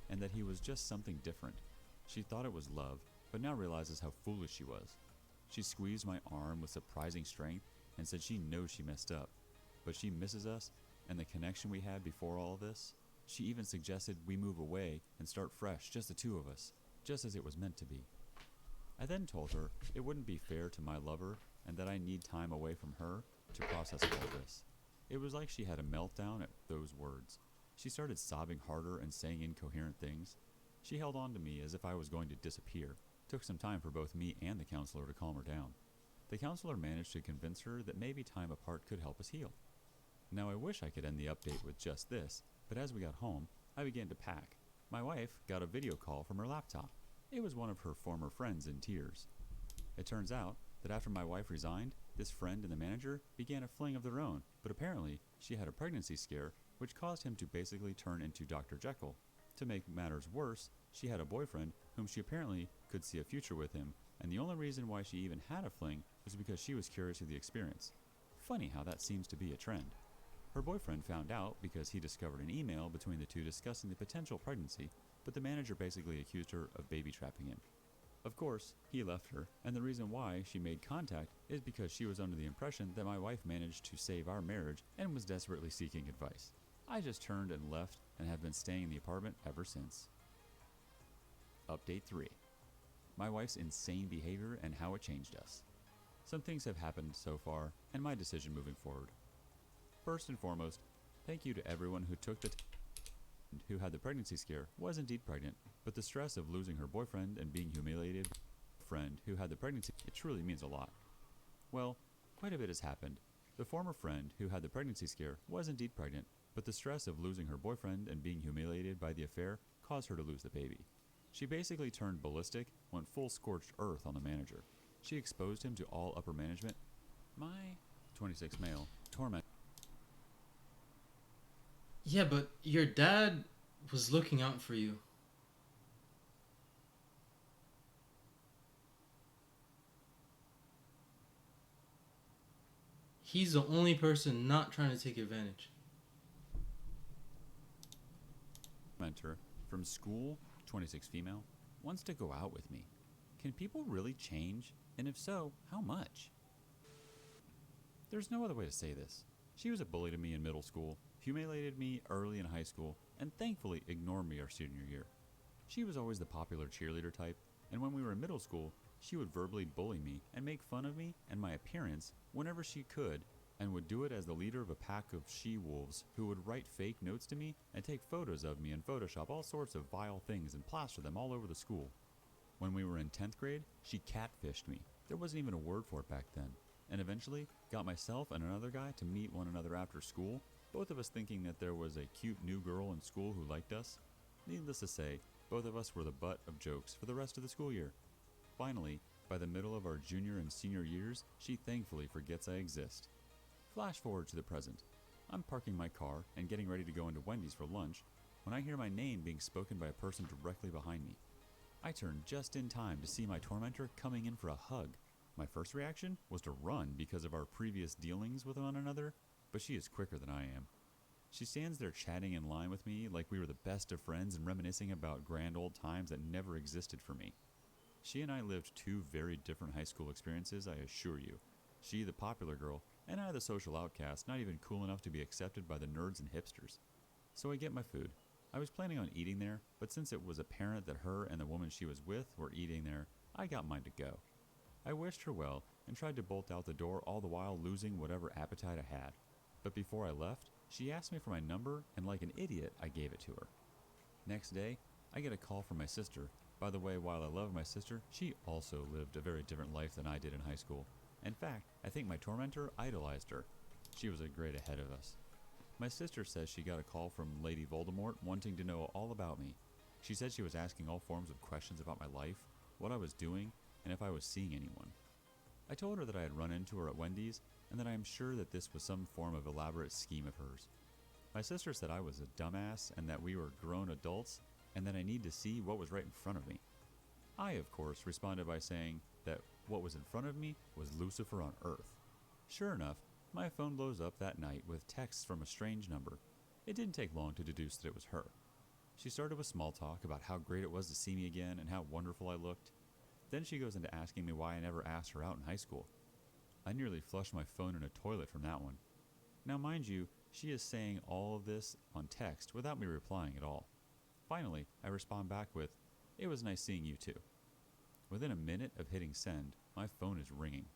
and that he was just something different. She thought it was love, but now realizes how foolish she was. She squeezed my arm with surprising strength and said she knows she messed up, but she misses us and the connection we had before all this. She even suggested we move away and start fresh, just the two of us, just as it was meant to be. I then told her it wouldn't be fair to my lover and that I need time away from her to process all this. It was like she had a meltdown at those words. She started sobbing harder and saying incoherent things. She held on to me as if I was going to disappear. It took some time for both me and the counselor to calm her down. The counselor managed to convince her that maybe time apart could help us heal. Now I wish I could end the update with just this, but as we got home, I began to pack. My wife got a video call from her laptop. It was one of her former friends in tears. It turns out that after my wife resigned, this friend and the manager began a fling of their own, but apparently she had a pregnancy scare which caused him to basically turn into Dr. Jekyll. To make matters worse, she had a boyfriend whom she apparently could see a future with him, and the only reason why she even had a fling was because she was curious of the experience. Funny how that seems to be a trend. Her boyfriend found out because he discovered an email between the two discussing the potential pregnancy, but the manager basically accused her of baby trapping him. Of course, he left her, and the reason why she made contact is because she was under the impression that my wife managed to save our marriage and was desperately seeking advice. I just turned and left and have been staying in the apartment ever since. Update 3. My wife's insane behavior and how it changed us. Some things have happened so far, and my decision moving forward. First and foremost, thank you to everyone who took the who had the pregnancy scare was indeed pregnant, but the stress of losing her boyfriend and being humiliated friend who had the pregnancy, it truly means a lot. Well, quite a bit has happened. The former friend who had the pregnancy scare was indeed pregnant, but the stress of losing her boyfriend and being humiliated by the affair caused her to lose the baby. She basically turned ballistic, went full scorched earth on the manager. She exposed him to all upper management. My 26 male torment. Yeah, but your dad was looking out for you. He's the only person not trying to take advantage. Mentor from school, 26 female, wants to go out with me. Can people really change? And if so, how much? There's no other way to say this. She was a bully to me in middle school, humiliated me early in high school, and thankfully ignored me our senior year. She was always the popular cheerleader type, and when we were in middle school, she would verbally bully me and make fun of me and my appearance whenever she could, and would do it as the leader of a pack of she-wolves who would write fake notes to me and take photos of me and Photoshop all sorts of vile things and plaster them all over the school. When we were in 10th grade, she catfished me. There wasn't even a word for it back then, and eventually got myself and another guy to meet one another after school, both of us thinking that there was a cute new girl in school who liked us. Needless to say, both of us were the butt of jokes for the rest of the school year. Finally, by the middle of our junior and senior years, she thankfully forgets I exist. Flash forward to the present. I'm parking my car and getting ready to go into Wendy's for lunch when I hear my name being spoken by a person directly behind me. I turn just in time to see my tormentor coming in for a hug. My first reaction was to run because of our previous dealings with one another, but she is quicker than I am. She stands there chatting in line with me like we were the best of friends and reminiscing about grand old times that never existed for me. She and I lived two very different high school experiences, I assure you. She the popular girl, and I the social outcast, not even cool enough to be accepted by the nerds and hipsters. So I get my food. I was planning on eating there, but since it was apparent that her and the woman she was with were eating there, I got mine to go. I wished her well and tried to bolt out the door, all the while losing whatever appetite I had. But before I left, she asked me for my number, and like an idiot, I gave it to her. Next day, I get a call from my sister. By the way, while I love my sister, she also lived a very different life than I did in high school. In fact, I think my tormentor idolized her. She was a grade ahead of us. My sister says she got a call from Lady Voldemort wanting to know all about me. She said she was asking all forms of questions about my life, what I was doing, and if I was seeing anyone. I told her that I had run into her at Wendy's and that I am sure that this was some form of elaborate scheme of hers. My sister said I was a dumbass and that we were grown adults and that I need to see what was right in front of me. I, of course, responded by saying that what was in front of me was Lucifer on Earth. Sure enough, my phone blows up that night with texts from a strange number. It didn't take long to deduce that it was her. She started with small talk about how great it was to see me again and how wonderful I looked. Then she goes into asking me why I never asked her out in high school. I nearly flushed my phone in a toilet from that one. Now mind you, she is saying all of this on text without me replying at all. Finally, I respond back with, "It was nice seeing you too." Within a minute of hitting send, my phone is ringing.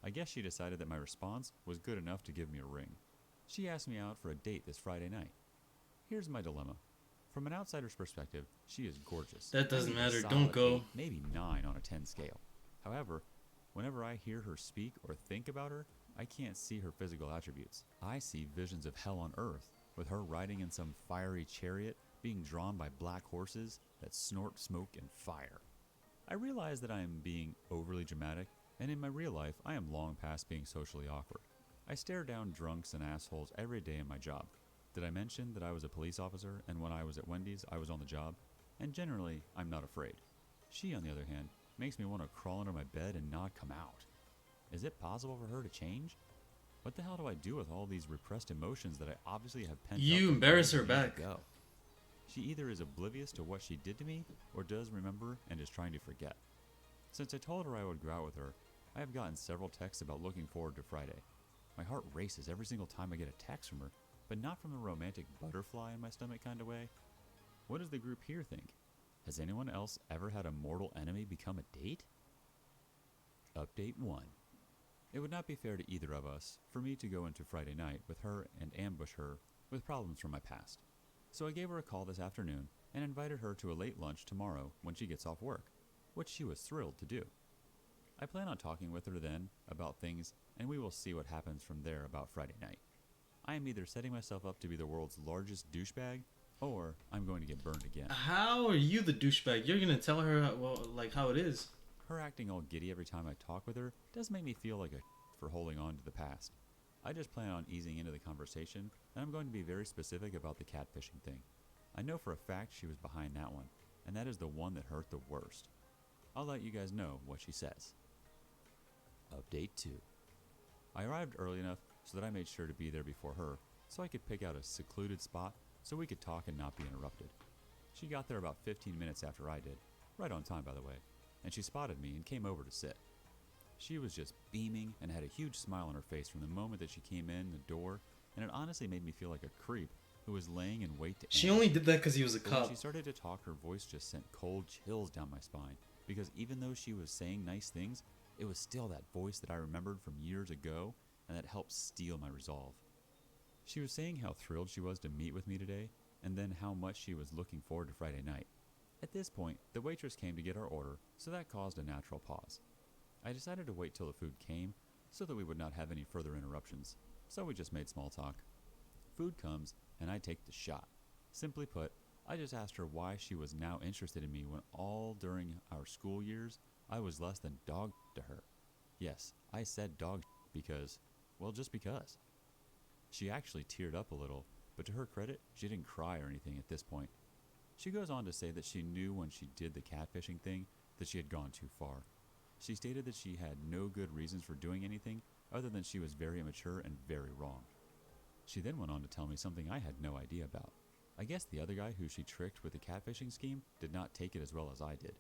I guess she decided that my response was good enough to give me a ring. She asked me out for a date this Friday night. Here's my dilemma. From an outsider's perspective, she is gorgeous. That doesn't Maybe a matter, solid don't go. 8, maybe 9 on a 10 scale. However, whenever I hear her speak or think about her, I can't see her physical attributes. I see visions of hell on earth, with her riding in some fiery chariot, being drawn by black horses that snort smoke and fire. I realize that I am being overly dramatic, and in my real life, I am long past being socially awkward. I stare down drunks and assholes every day in my job. Did I mention that I was a police officer, and when I was at Wendy's, I was on the job? And generally, I'm not afraid. She, on the other hand, makes me want to crawl under my bed and not come out. Is it possible for her to change? What the hell do I do with all these repressed emotions that I obviously have pent up? You embarrass her back. Go? She either is oblivious to what she did to me, or does remember and is trying to forget. Since I told her I would go out with her, I have gotten several texts about looking forward to Friday. My heart races every single time I get a text from her, but not from the romantic butterfly in my stomach kind of way. What does the group here think? Has anyone else ever had a mortal enemy become a date? Update 1. It would not be fair to either of us for me to go into Friday night with her and ambush her with problems from my past. So I gave her a call this afternoon and invited her to a late lunch tomorrow when she gets off work, which she was thrilled to do. I plan on talking with her then about things, and we will see what happens from there about Friday night. I am either setting myself up to be the world's largest douchebag, or I'm going to get burned again. How are you the douchebag? You're gonna tell her how it is. Her acting all giddy every time I talk with her does make me feel like a for holding on to the past. I just plan on easing into the conversation, and I'm going to be very specific about the catfishing thing. I know for a fact she was behind that one, and that is the one that hurt the worst. I'll let you guys know what she says. Update 2. I arrived early enough so that I made sure to be there before her, so I could pick out a secluded spot so we could talk and not be interrupted. She got there about 15 minutes after I did, right on time by the way, and she spotted me and came over to sit. She was just beaming and had a huge smile on her face from the moment that she came in the door, and it honestly made me feel like a creep who was laying in wait to She end. only did that because he was a But when cop. she started to talk, her voice just sent cold chills down my spine, because even though she was saying nice things, it was still that voice that I remembered from years ago, and that helped steel my resolve. She was saying how thrilled she was to meet with me today, and then how much she was looking forward to Friday night. At this point, the waitress came to get our order, so that caused a natural pause. I decided to wait till the food came, so that we would not have any further interruptions, so we just made small talk. Food comes, and I take the shot. Simply put, I just asked her why she was now interested in me when all during our school years, I was less than dog to her. Yes, I said dog because, well, just because. She actually teared up a little, but to her credit, she didn't cry or anything at this point. She goes on to say that she knew when she did the catfishing thing that she had gone too far. She stated that she had no good reasons for doing anything other than she was very immature and very wrong. She then went on to tell me something I had no idea about. I guess the other guy who she tricked with the catfishing scheme did not take it as well as I did.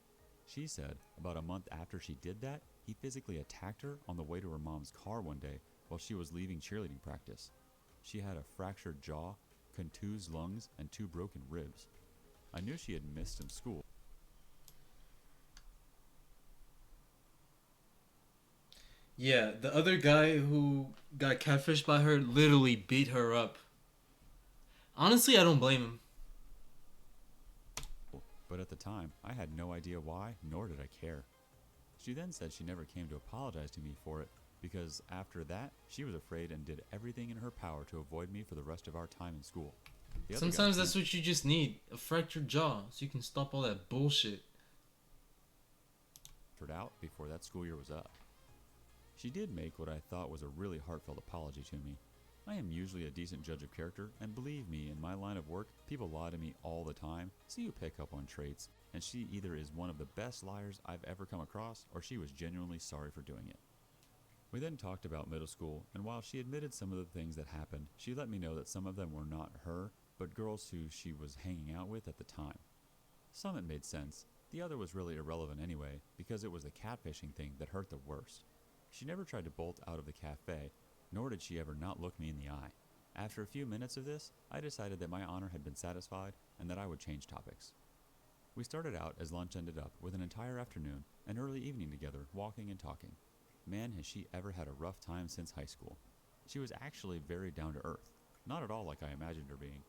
She said about a month after she did that, he physically attacked her on the way to her mom's car one day while she was leaving cheerleading practice. She had a fractured jaw, contused lungs, and 2 broken ribs. I knew she had missed in school. Yeah, the other guy who got catfished by her literally beat her up. Honestly, I don't blame him. But at the time, I had no idea why, nor did I care. She then said she never came to apologize to me for it because after that, she was afraid and did everything in her power to avoid me for the rest of our time in school. Sometimes that's what you just need, a fractured jaw, so you can stop all that bullshit. Out before that school year was up. She did make what I thought was a really heartfelt apology to me. I am usually a decent judge of character, and believe me, in my line of work, people lie to me all the time, so you pick up on traits, and she either is one of the best liars I've ever come across, or she was genuinely sorry for doing it. We then talked about middle school, and while she admitted some of the things that happened, she let me know that some of them were not her, but girls who she was hanging out with at the time. Some it made sense. The other was really irrelevant anyway, because it was the catfishing thing that hurt the worst. She never tried to bolt out of the cafe, nor did she ever not look me in the eye. After a few minutes of this, I decided that my honor had been satisfied and that I would change topics. We started out as lunch ended up with an entire afternoon and early evening together, walking and talking. Man, has she ever had a rough time since high school. She was actually very down to earth, not at all like I imagined her being.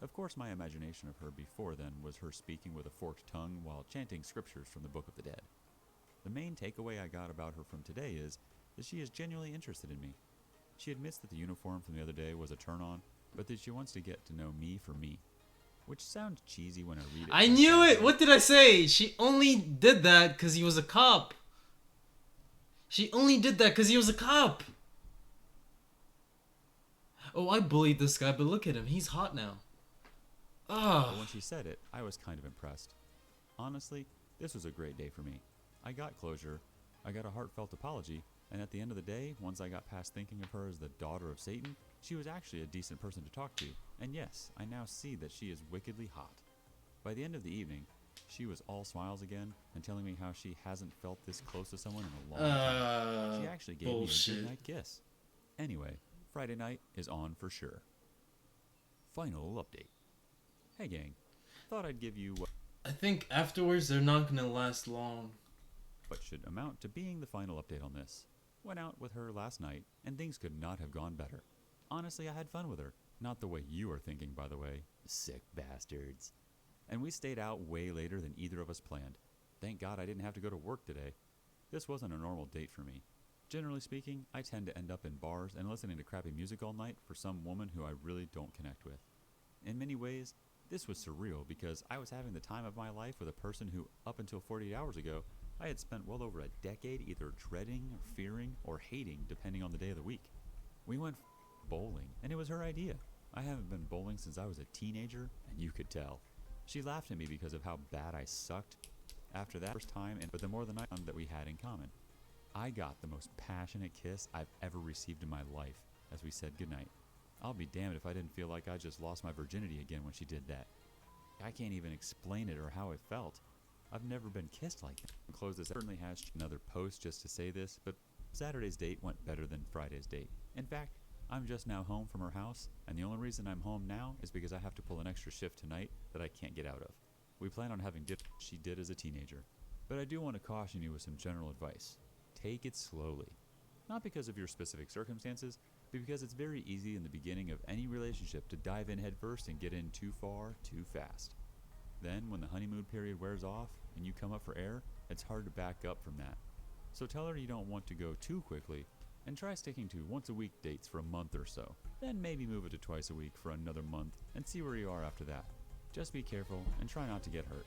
Of course, my imagination of her before then was her speaking with a forked tongue while chanting scriptures from the Book of the Dead. The main takeaway I got about her from today is that she is genuinely interested in me. She admits that the uniform from the other day was a turn-on, but that she wants to get to know me for me. Which sounds cheesy when I read it. I knew it! What did I say? She only did that because he was a cop. She only did that because he was a cop. Oh, I bullied this guy, but look at him. He's hot now. But when she said it, I was kind of impressed. Honestly, this was a great day for me. I got closure, I got a heartfelt apology, and at the end of the day, once I got past thinking of her as the daughter of Satan, she was actually a decent person to talk to. And yes, I now see that she is wickedly hot. By the end of the evening, she was all smiles again and telling me how she hasn't felt this close to someone in a long time. She actually gave me a goodnight kiss. Anyway, Friday night is on for sure. Final update. Hey gang, thought I'd give you I think afterwards they're not gonna last long. What should amount to being the final update on this. Went out with her last night, and things could not have gone better. Honestly, I had fun with her. Not the way you are thinking, by the way. Sick bastards. And we stayed out way later than either of us planned. Thank God I didn't have to go to work today. This wasn't a normal date for me. Generally speaking, I tend to end up in bars and listening to crappy music all night for some woman who I really don't connect with. In many ways, this was surreal because I was having the time of my life with a person who, up until 48 hours ago, I had spent well over a decade either dreading, fearing, or hating depending on the day of the week. We went bowling, and it was her idea. I haven't been bowling since I was a teenager, and you could tell. She laughed at me because of how bad I sucked after that first time, but the more than I that we had in common. I got the most passionate kiss I've ever received in my life as we said goodnight. I'll be damned if I didn't feel like I just lost my virginity again when she did that. I can't even explain it or how it felt. I've never been kissed like that. I'll close this. Certainly has another post just to say this, but Saturday's date went better than Friday's date. In fact, I'm just now home from her house, and the only reason I'm home now is because I have to pull an extra shift tonight that I can't get out of. We plan on having dinner she did as a teenager. But I do want to caution you with some general advice. Take it slowly. Not because of your specific circumstances, but because it's very easy in the beginning of any relationship to dive in headfirst and get in too far, too fast. Then, when the honeymoon period wears off and you come up for air, it's hard to back up from that. So tell her you don't want to go too quickly, and try sticking to once-a-week dates for a month or so. Then maybe move it to twice a week for another month, and see where you are after that. Just be careful, and try not to get hurt.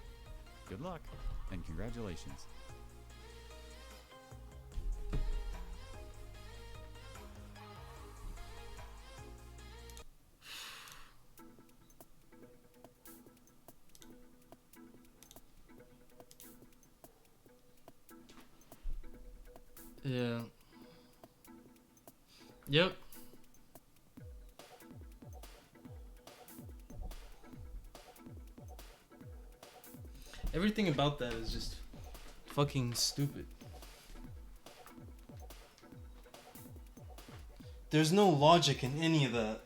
Good luck, and congratulations. Yeah. Yep. Everything about that is just fucking stupid. There's no logic in any of that.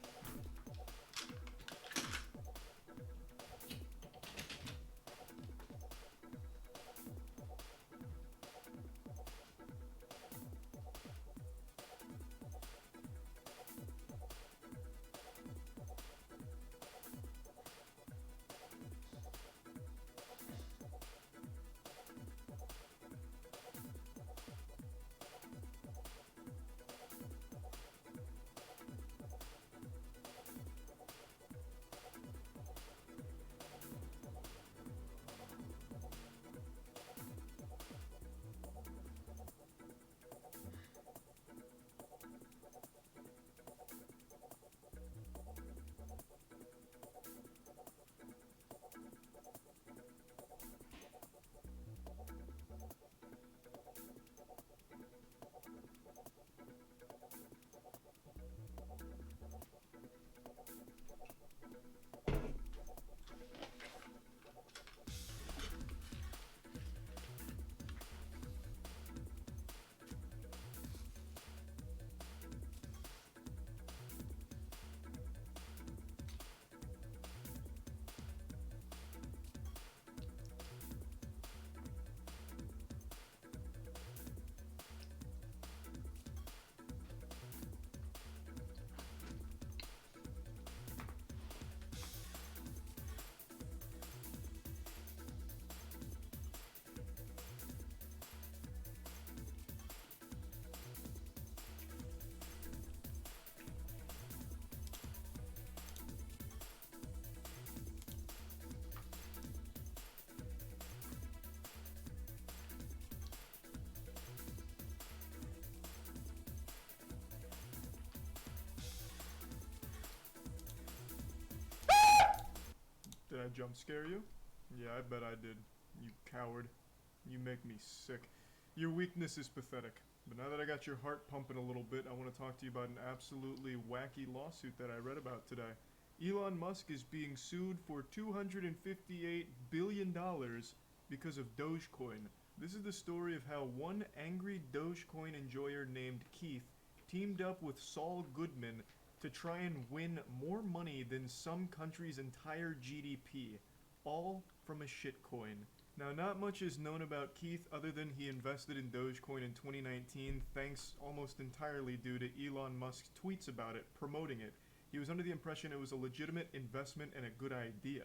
Did I jump scare you? Yeah, I bet I did. You coward. You make me sick. Your weakness is pathetic. But now that I got your heart pumping a little bit, I want to talk to you about an absolutely wacky lawsuit that I read about today. Elon Musk is being sued for $258 billion because of Dogecoin. This is the story of how one angry Dogecoin enjoyer named Keith teamed up with Saul Goodman to try and win more money than some country's entire GDP, all from a shitcoin. Now, not much is known about Keith other than he invested in Dogecoin in 2019, thanks almost entirely due to Elon Musk's tweets about it, promoting it. He was under the impression it was a legitimate investment and a good idea.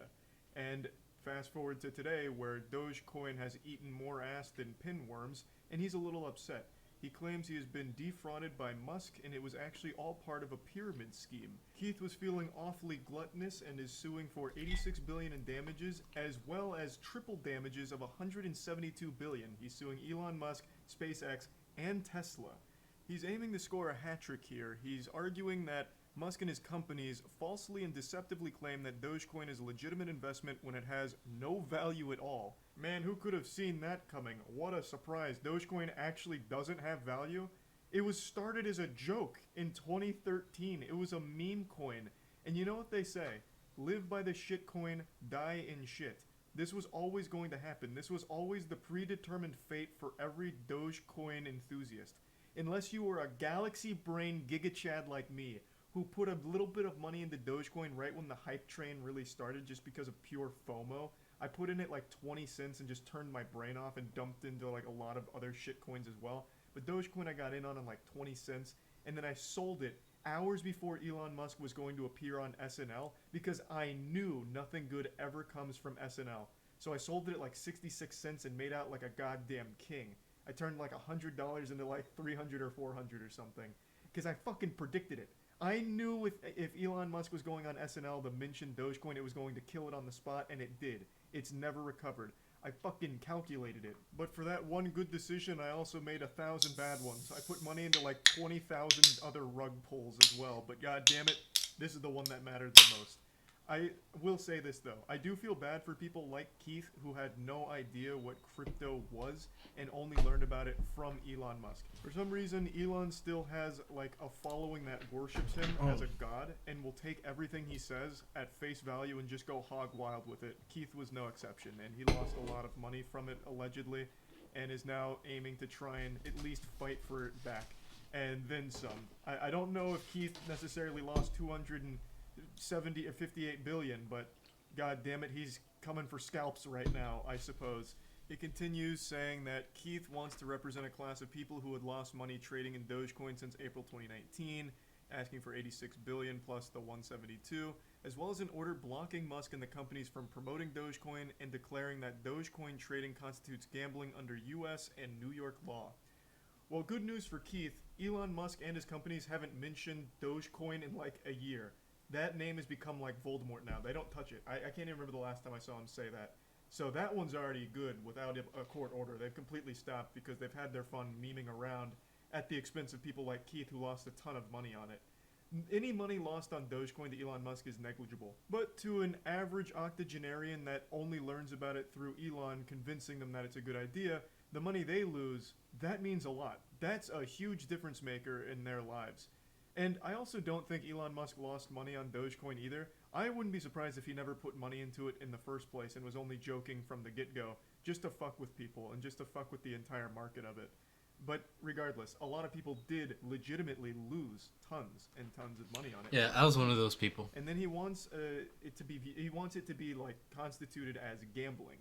And fast forward to today, where Dogecoin has eaten more ass than pinworms, and he's a little upset. He claims he has been defrauded by Musk, and it was actually all part of a pyramid scheme. Keith was feeling awfully gluttonous and is suing for $86 billion in damages, as well as triple damages of $172 billion. He's suing Elon Musk, SpaceX, and Tesla. He's aiming to score a hat trick here. He's arguing that Musk and his companies falsely and deceptively claim that Dogecoin is a legitimate investment when it has no value at all. Man, who could have seen that coming? What a surprise. Dogecoin actually doesn't have value. It was started as a joke in 2013. It was a meme coin. And you know what they say? Live by the shit coin, die in shit. This was always going to happen. This was always the predetermined fate for every Dogecoin enthusiast. Unless you were a galaxy brain gigachad like me, who put a little bit of money into Dogecoin right when the hype train really started just because of pure FOMO. I put in it like 20 cents and just turned my brain off and dumped into like a lot of other shit coins as well. But Dogecoin I got in on like 20 cents, and then I sold it hours before Elon Musk was going to appear on SNL because I knew nothing good ever comes from SNL. So I sold it at like 66 cents and made out like a goddamn king. I turned like $100 into like 300 or 400 or something because I fucking predicted it. I knew if Elon Musk was going on SNL to mention Dogecoin, it was going to kill it on the spot, and it did. It's never recovered. I fucking calculated it. But for that one good decision, I also made 1,000 bad ones. I put money into like 20,000 other rug pulls as well, but god damn it, this is the one that mattered the most. I will say this though. I do feel bad for people like Keith who had no idea what crypto was and only learned about it from Elon Musk. For some reason, Elon still has like a following that worships him as a god and will take everything he says at face value and just go hog wild with it. Keith was no exception, and he lost a lot of money from it allegedly, and is now aiming to try and at least fight for it back, and then some. I don't know if Keith necessarily lost 270 or 58 billion, but god damn it, he's coming for scalps right now, I suppose. He continues saying that Keith wants to represent a class of people who had lost money trading in Dogecoin since April 2019, asking for 86 billion plus the 172, as well as an order blocking Musk and the companies from promoting Dogecoin and declaring that Dogecoin trading constitutes gambling under US and New York law. Well, good news for Keith, Elon Musk and his companies haven't mentioned Dogecoin in like a year. That name has become like Voldemort now. They don't touch it. I can't even remember the last time I saw him say that. So that one's already good without a court order. They've completely stopped because they've had their fun memeing around at the expense of people like Keith who lost a ton of money on it. Any money lost on Dogecoin to Elon Musk is negligible. But to an average octogenarian that only learns about it through Elon convincing them that it's a good idea, the money they lose, that means a lot. That's a huge difference maker in their lives. And I also don't think Elon Musk lost money on Dogecoin either. I wouldn't be surprised if he never put money into it in the first place and was only joking from the get-go, just to fuck with people and just to fuck with the entire market of it. But regardless, a lot of people did legitimately lose tons and tons of money on it. Yeah, I was one of those people. And then he wants it to be like constituted as gambling,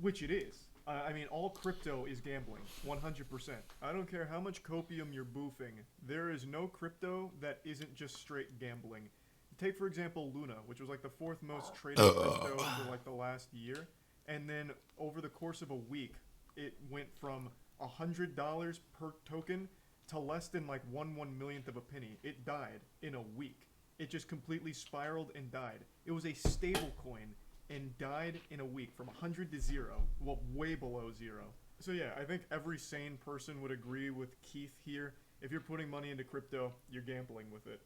which it is. I mean, all crypto is gambling, 100%. I don't care how much copium you're boofing. There is no crypto that isn't just straight gambling. Take, for example, Luna, which was like the 4th most traded crypto for like the last year. And then over the course of a week, it went from $100 per token to less than like 1/1,000,000th of a penny. It died in a week. It just completely spiraled and died. It was a stable coin and died in a week from 100 to 0, well, way below 0. So yeah, I think every sane person would agree with Keith here. If you're putting money into crypto, you're gambling with it.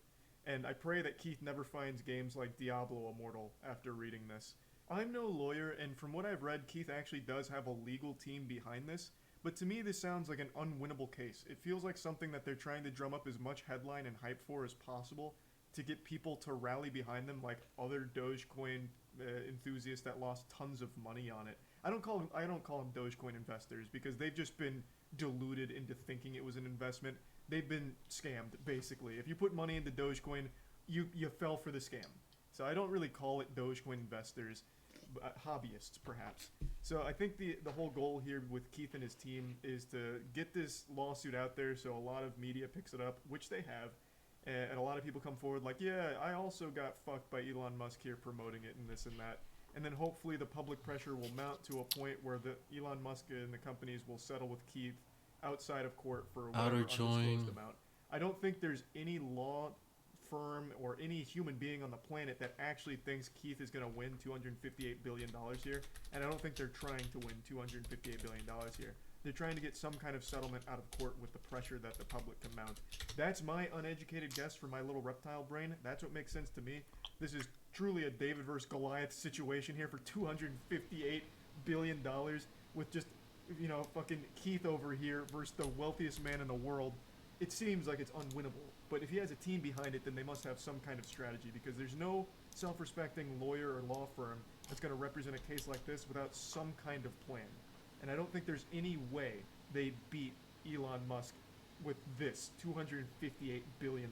And I pray that Keith never finds games like Diablo Immortal after reading this. I'm no lawyer, and from what I've read, Keith actually does have a legal team behind this, but to me this sounds like an unwinnable case. It feels like something that they're trying to drum up as much headline and hype for as possible to get people to rally behind them like other Dogecoin enthusiasts that lost tons of money on it. I don't call them Dogecoin investors because they've just been deluded into thinking it was an investment. They've been scammed, basically. If you put money into Dogecoin, you fell for the scam. So I don't really call it Dogecoin investors, hobbyists perhaps. So I think the whole goal here with Keith and his team is to get this lawsuit out there so a lot of media picks it up, which they have. And a lot of people come forward like, yeah, I also got fucked by Elon Musk here promoting it and this and that. And then hopefully the public pressure will mount to a point where the Elon Musk and the companies will settle with Keith outside of court for whatever undisclosed amount. I don't think there's any law firm or any human being on the planet that actually thinks Keith is going to win $258 billion here. And I don't think they're trying to win $258 billion here. They're trying to get some kind of settlement out of court with the pressure that the public can mount. That's my uneducated guess for my little reptile brain. That's what makes sense to me. This is truly a David versus Goliath situation here for $258 billion with just, you know, fucking Keith over here versus the wealthiest man in the world. It seems like it's unwinnable. But if he has a team behind it, then they must have some kind of strategy because there's no self-respecting lawyer or law firm that's going to represent a case like this without some kind of plan. And I don't think there's any way they beat Elon Musk with this $258 billion.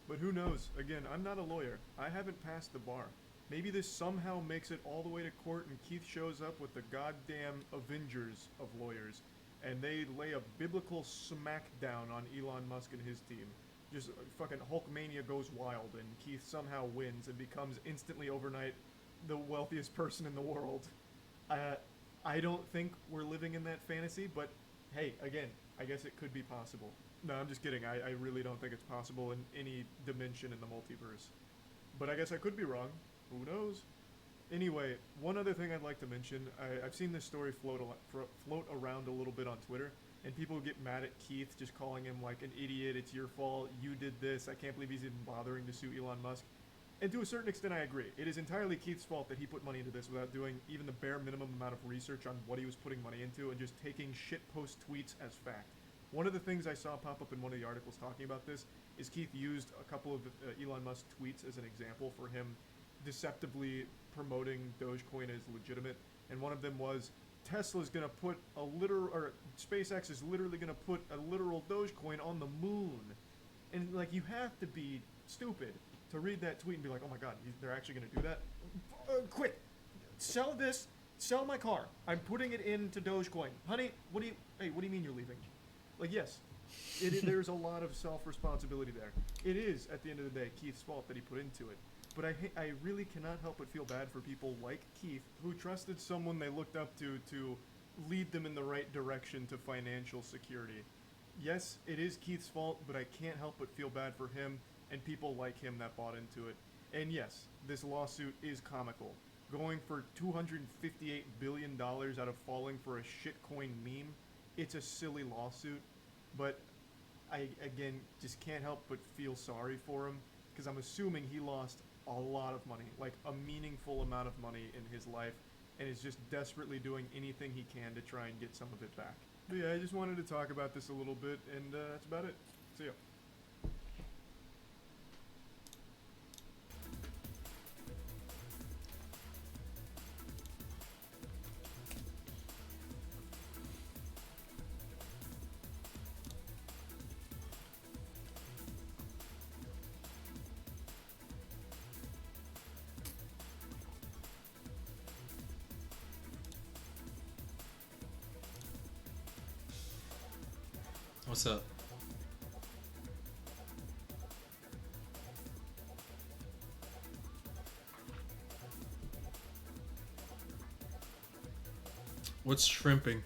But who knows? Again, I'm not a lawyer. I haven't passed the bar. Maybe this somehow makes it all the way to court and Keith shows up with the goddamn Avengers of lawyers. And they lay a biblical smackdown on Elon Musk and his team. Just fucking Hulkmania goes wild and Keith somehow wins and becomes instantly overnight the wealthiest person in the world. I don't think we're living in that fantasy, but hey, again, I guess it could be possible. No, I'm just kidding. I really don't think it's possible in any dimension in the multiverse. But I guess I could be wrong. Who knows? Anyway, one other thing I'd like to mention. I've seen this story float around a little bit on Twitter, and people get mad at Keith, just calling him like an idiot. It's your fault. You did this. I can't believe he's even bothering to sue Elon Musk. And to a certain extent, I agree. It is entirely Keith's fault that he put money into this without doing even the bare minimum amount of research on what he was putting money into and just taking shitpost tweets as fact. One of the things I saw pop up in one of the articles talking about this is Keith used a couple of Elon Musk tweets as an example for him deceptively promoting Dogecoin as legitimate. And one of them was, Tesla's gonna put SpaceX is literally gonna put a literal Dogecoin on the moon. And like, you have to be stupid to read that tweet and be like, oh my god, they're actually gonna do that? Quit! Sell this, sell my car. I'm putting it into Dogecoin. Honey, what do you mean you're leaving? Like, yes, there's a lot of self-responsibility there. It is, at the end of the day, Keith's fault that he put into it. But I really cannot help but feel bad for people like Keith who trusted someone they looked up to lead them in the right direction to financial security. Yes, it is Keith's fault, but I can't help but feel bad for him and people like him that bought into it. And yes, this lawsuit is comical. Going for $258 billion out of falling for a shitcoin meme, it's a silly lawsuit, but I, again, just can't help but feel sorry for him, because I'm assuming he lost a lot of money, like a meaningful amount of money in his life, and is just desperately doing anything he can to try and get some of it back. But yeah, I just wanted to talk about this a little bit, and that's about it. See ya. What's up? What's shrimping?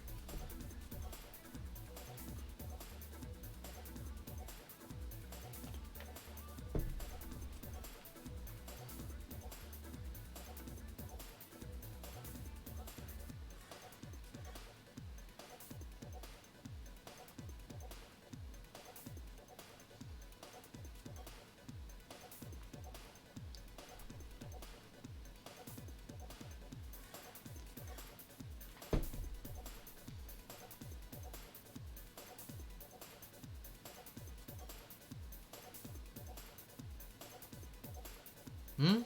Hmm?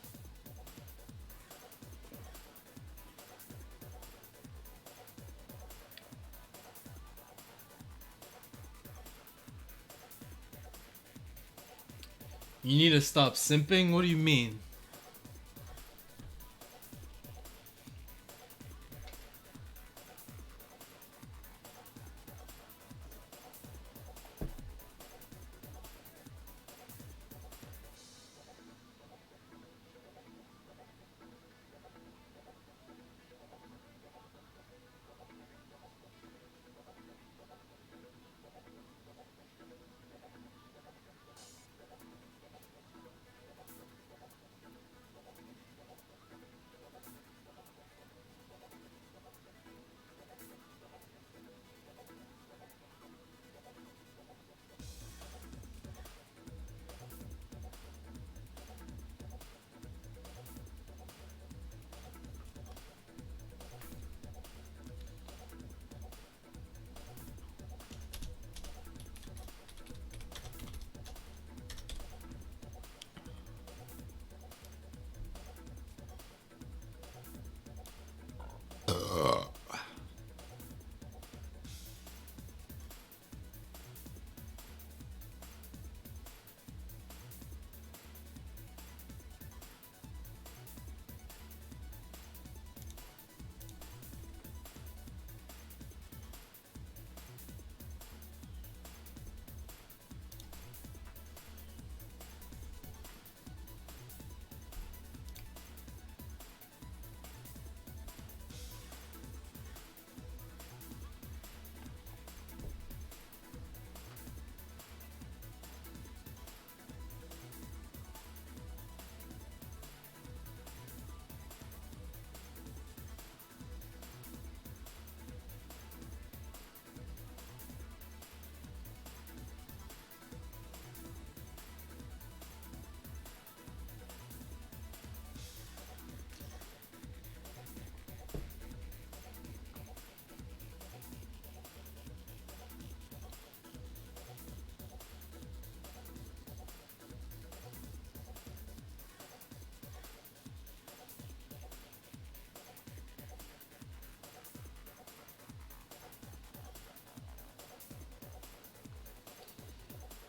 You need to stop simping? What do you mean?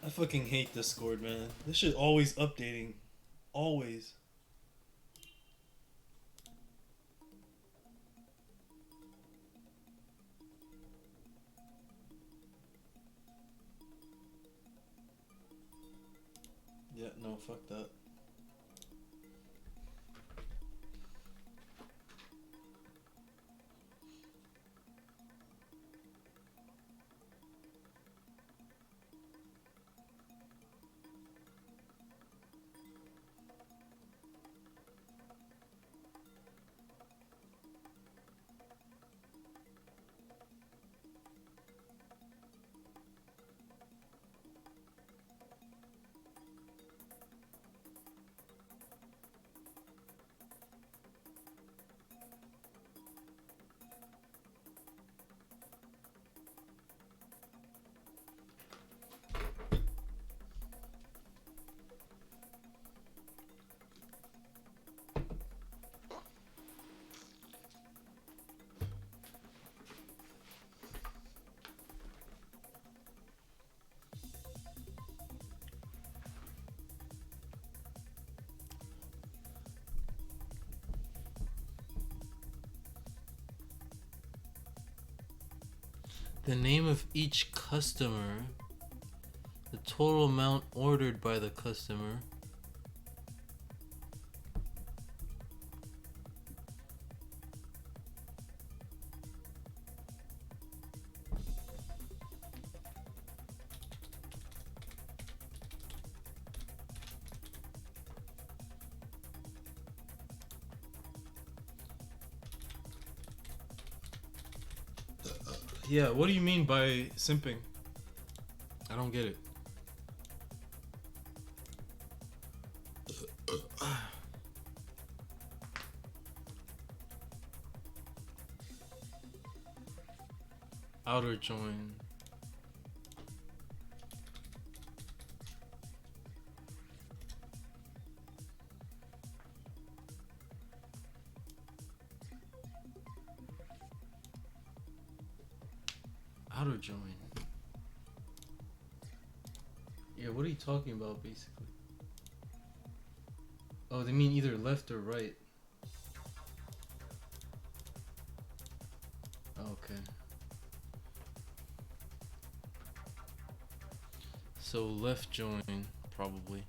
I fucking hate Discord, man. This shit always updating. Always. Yeah, no, fuck that. The name of each customer, the total amount ordered by the customer, yeah, what do you mean by simping? I don't get it. Outer join. Outer join. Yeah, what are you talking about basically? Oh, they mean either left or right. Okay. So left join, probably.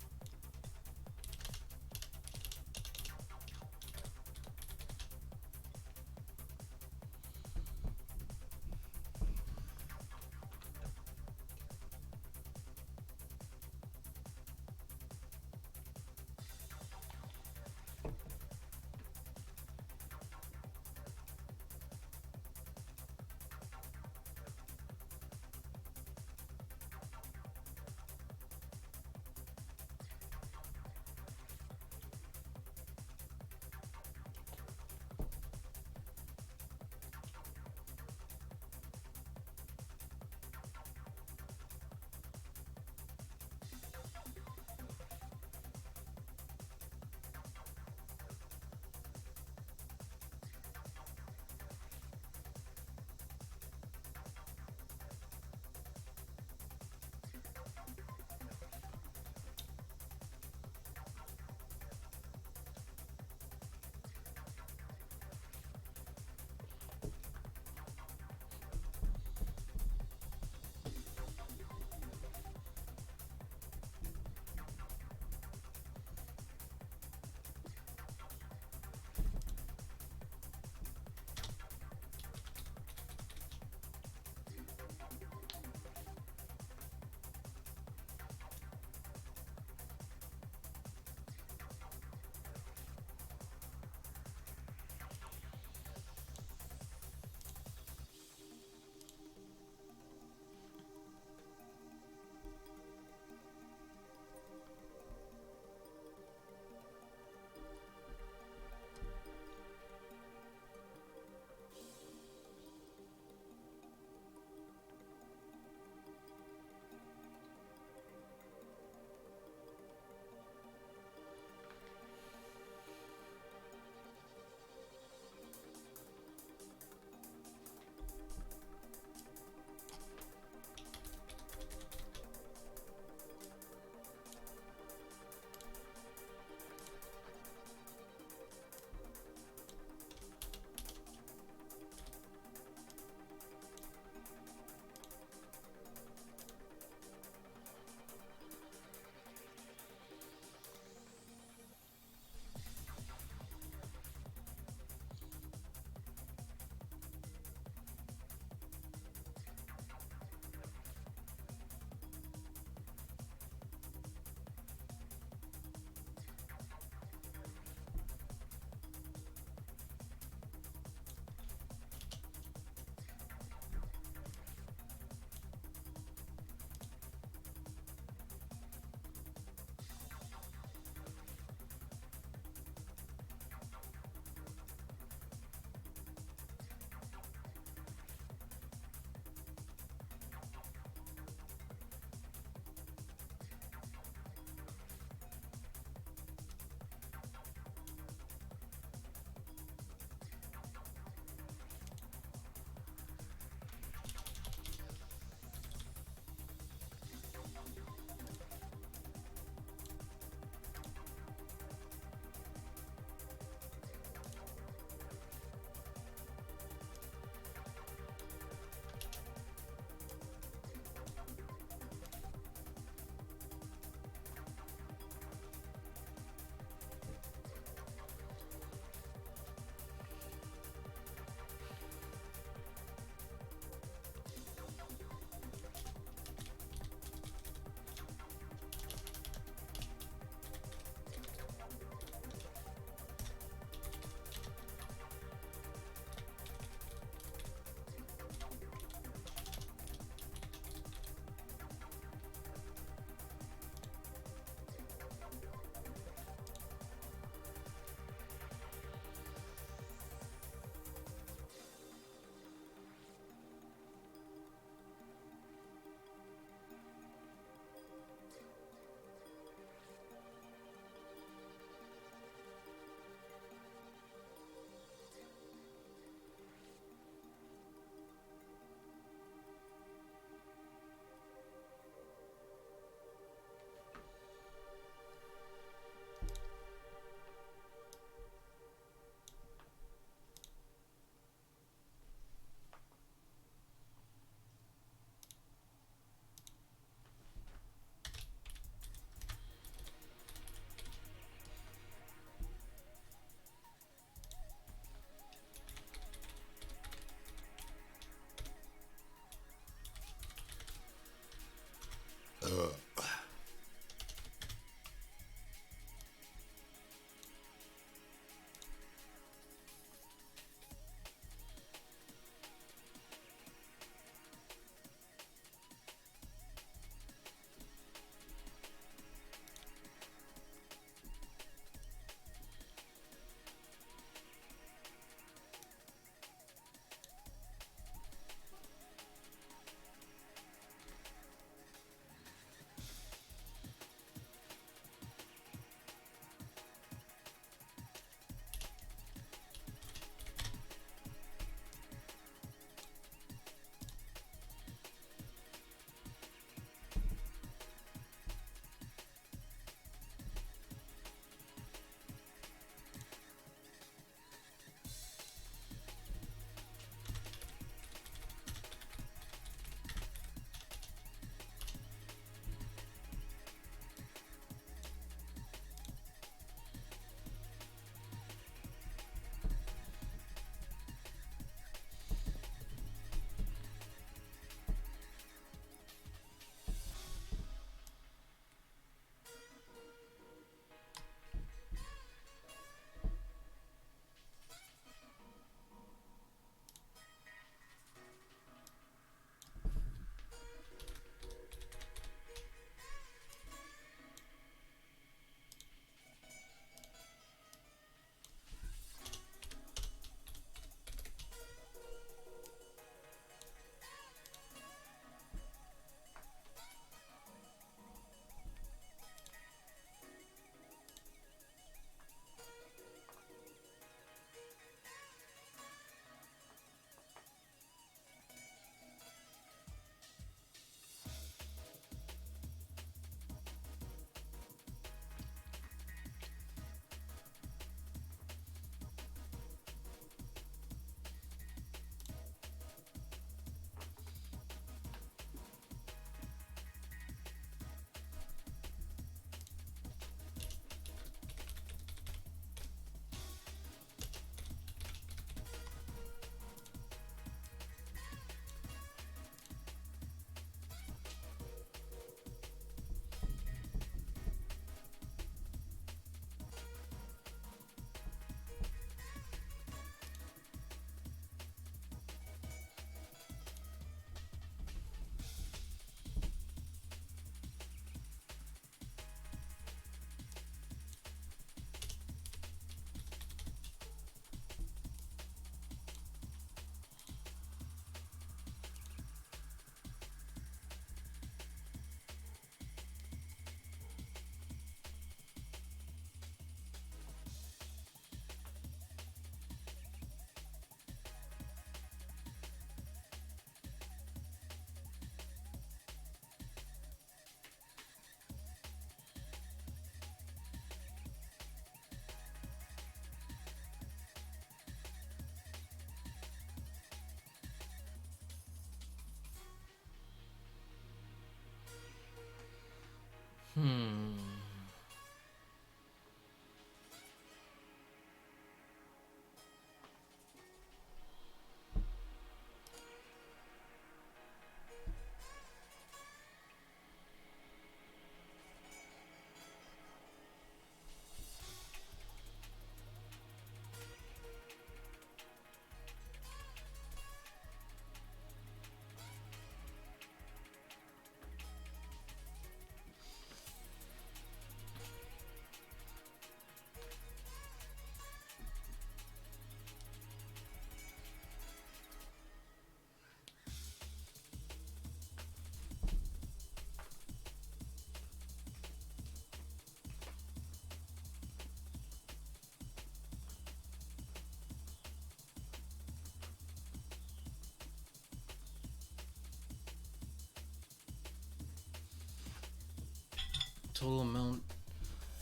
Total amount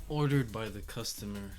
ordered by the customer.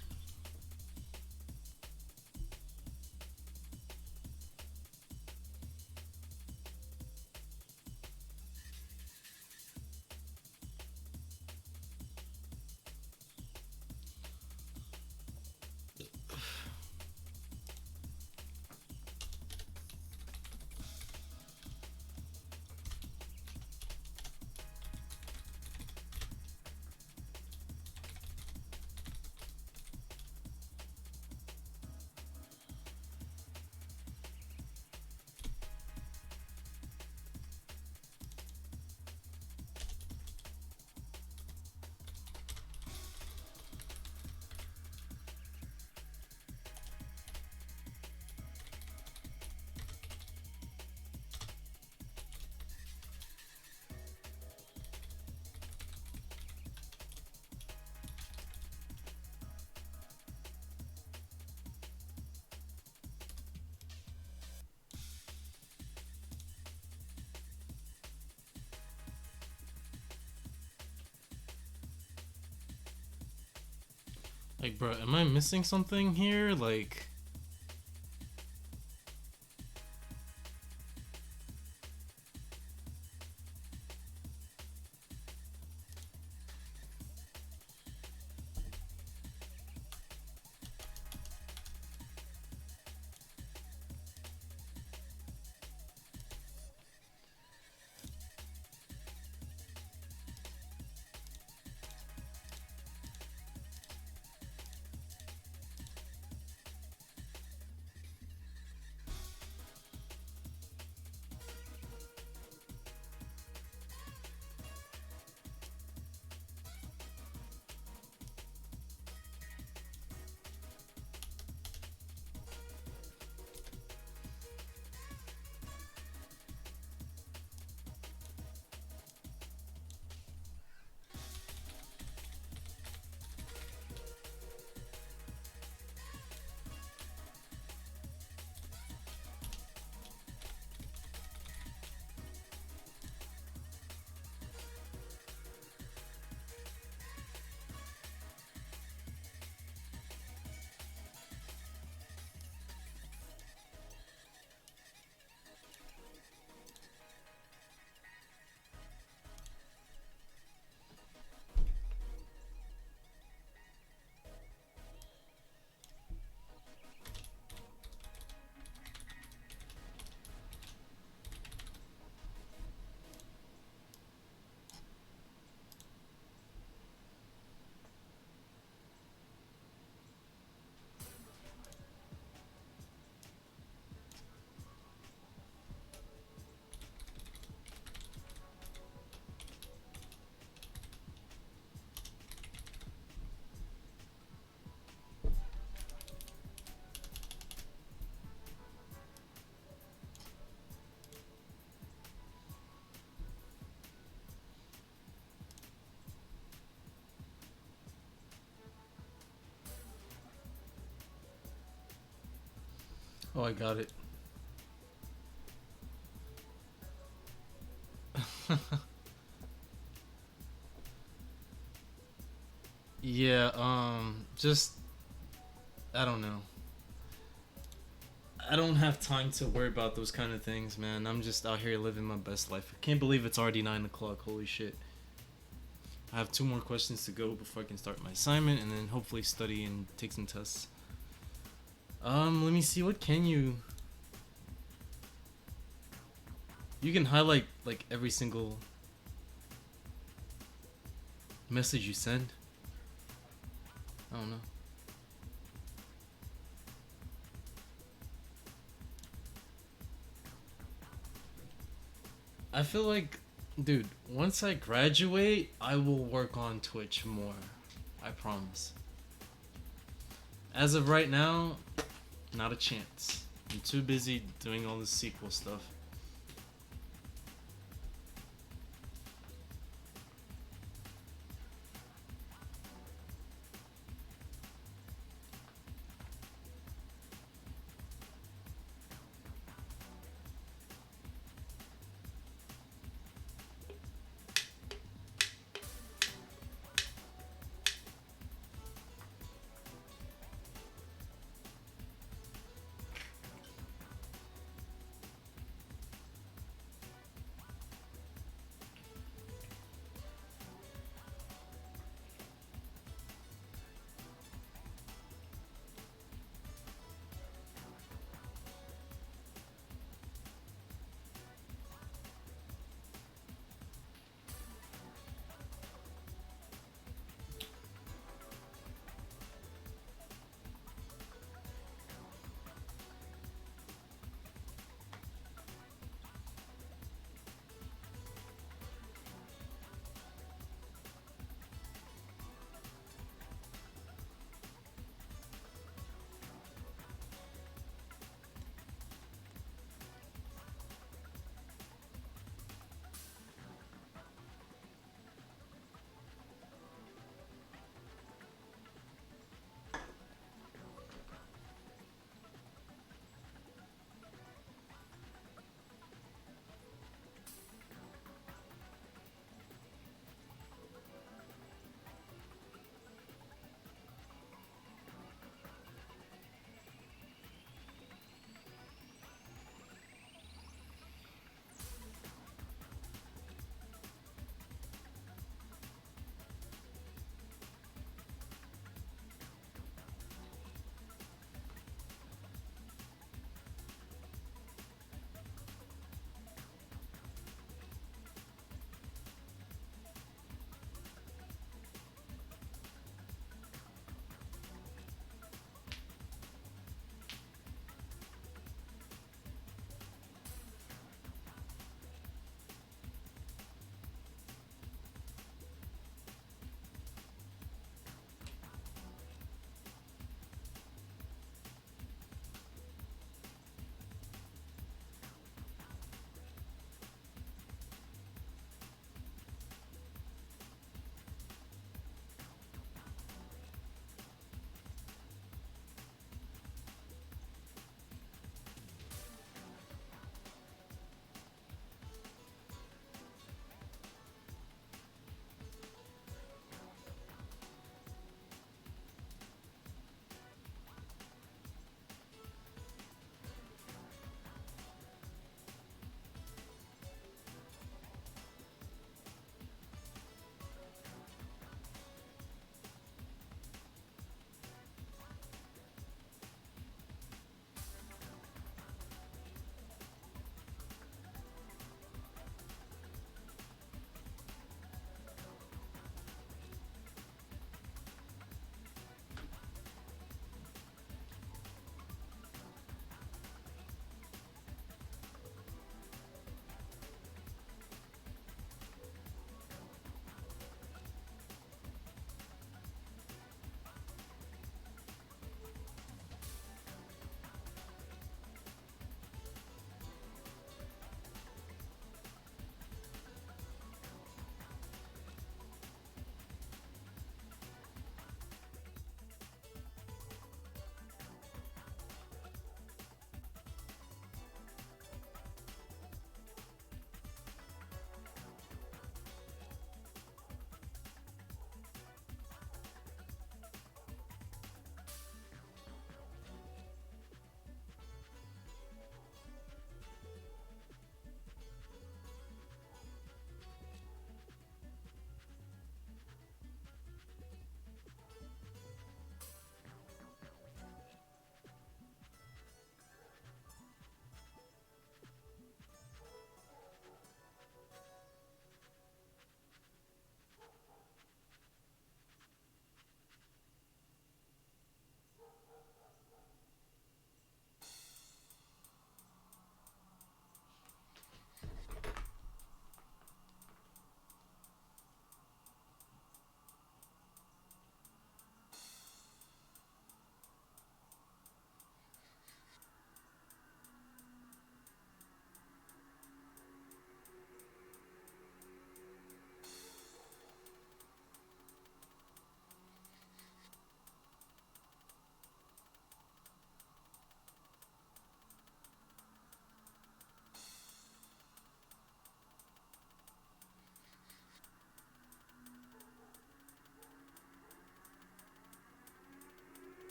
Like, bro, am I missing something here? Like, oh, I got it. Yeah, just, I don't know. I don't have time to worry about those kind of things, man. I'm just out here living my best life. I can't believe it's already 9 o'clock. Holy shit. I have 2 more questions to go before I can start my assignment and then hopefully study and take some tests. Let me see, what can you... You can highlight, like, every single message you send. I don't know. I feel like, dude, once I graduate, I will work on Twitch more. I promise. As of right now, not a chance. I'm too busy doing all this sequel stuff.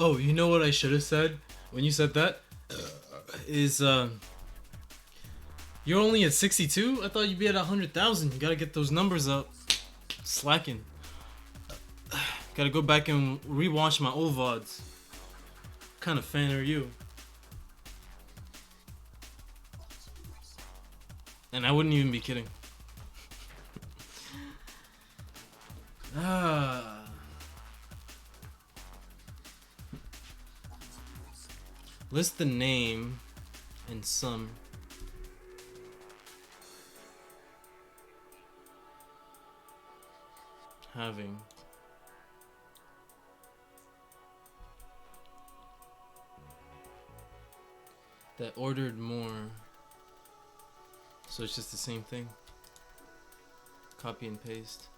Oh, you know what I should have said when you said that? Is you're only at 62? I thought you'd be at 100,000. You gotta get those numbers up. Slacking. Gotta go back and rewatch my old VODs. What kind of fan are you? And I wouldn't even be kidding. List the name and some. Having. That ordered more. So it's just the same thing. Copy and paste.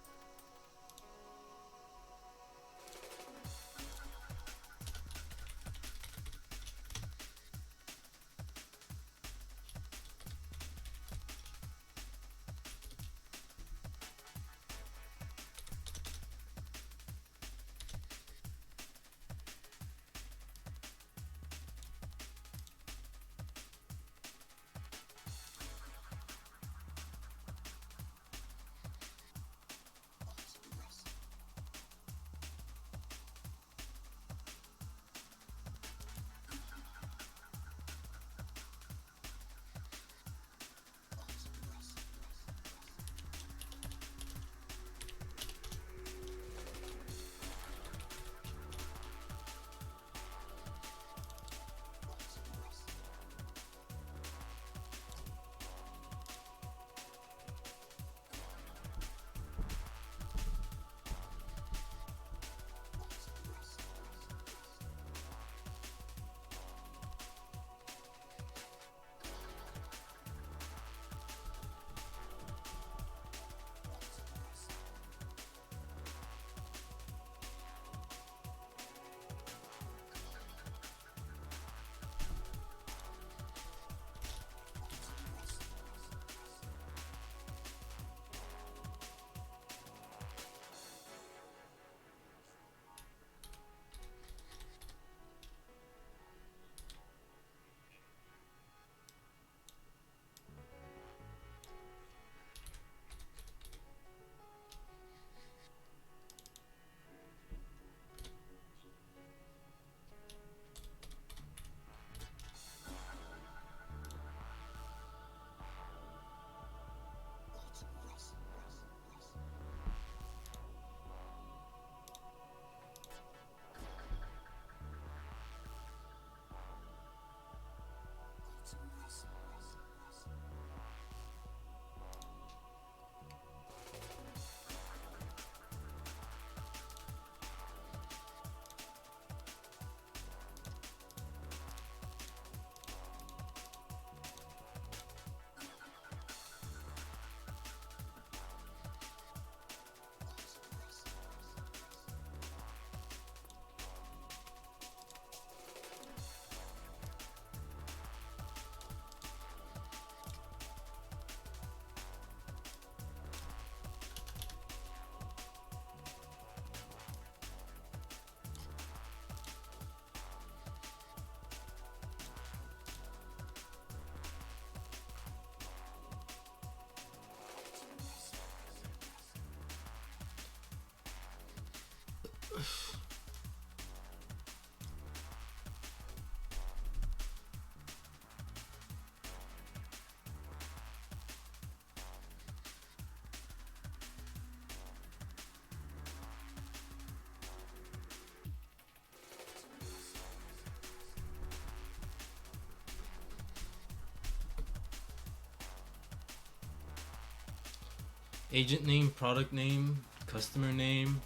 Agent name, product name, customer name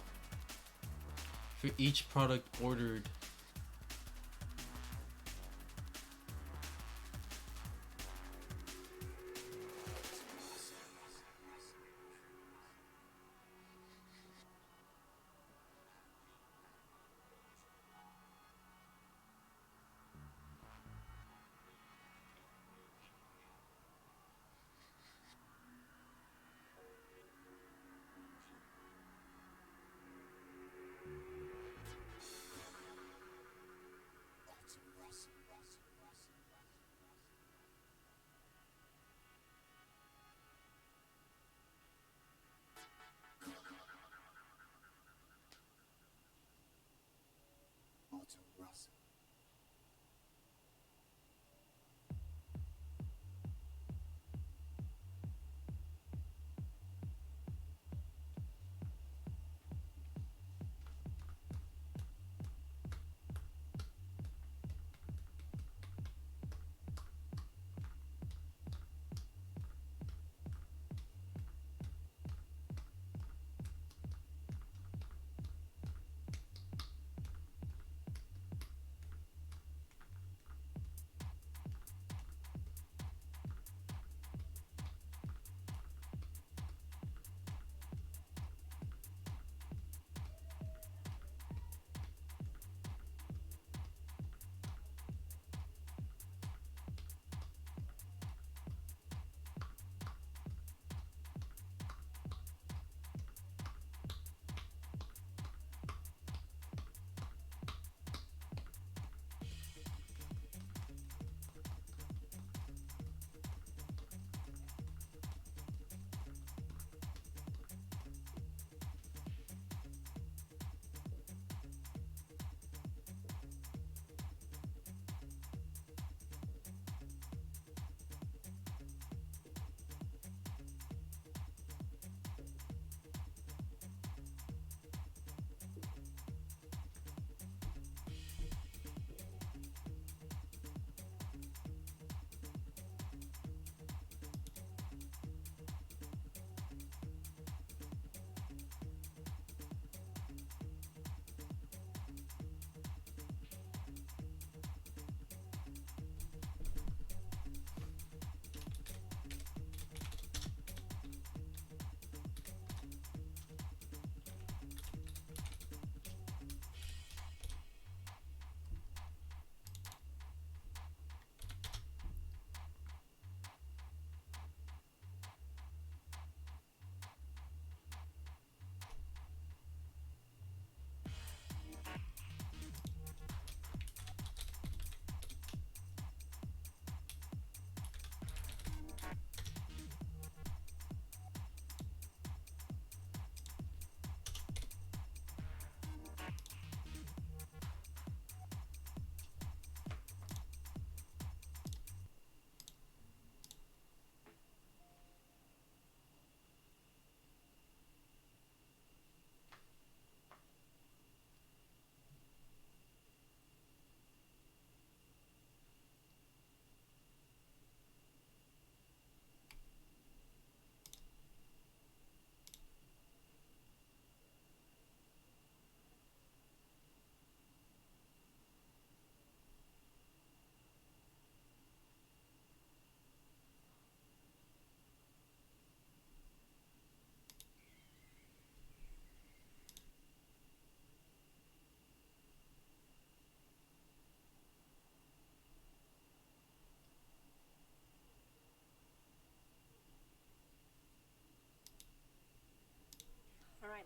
for each product ordered.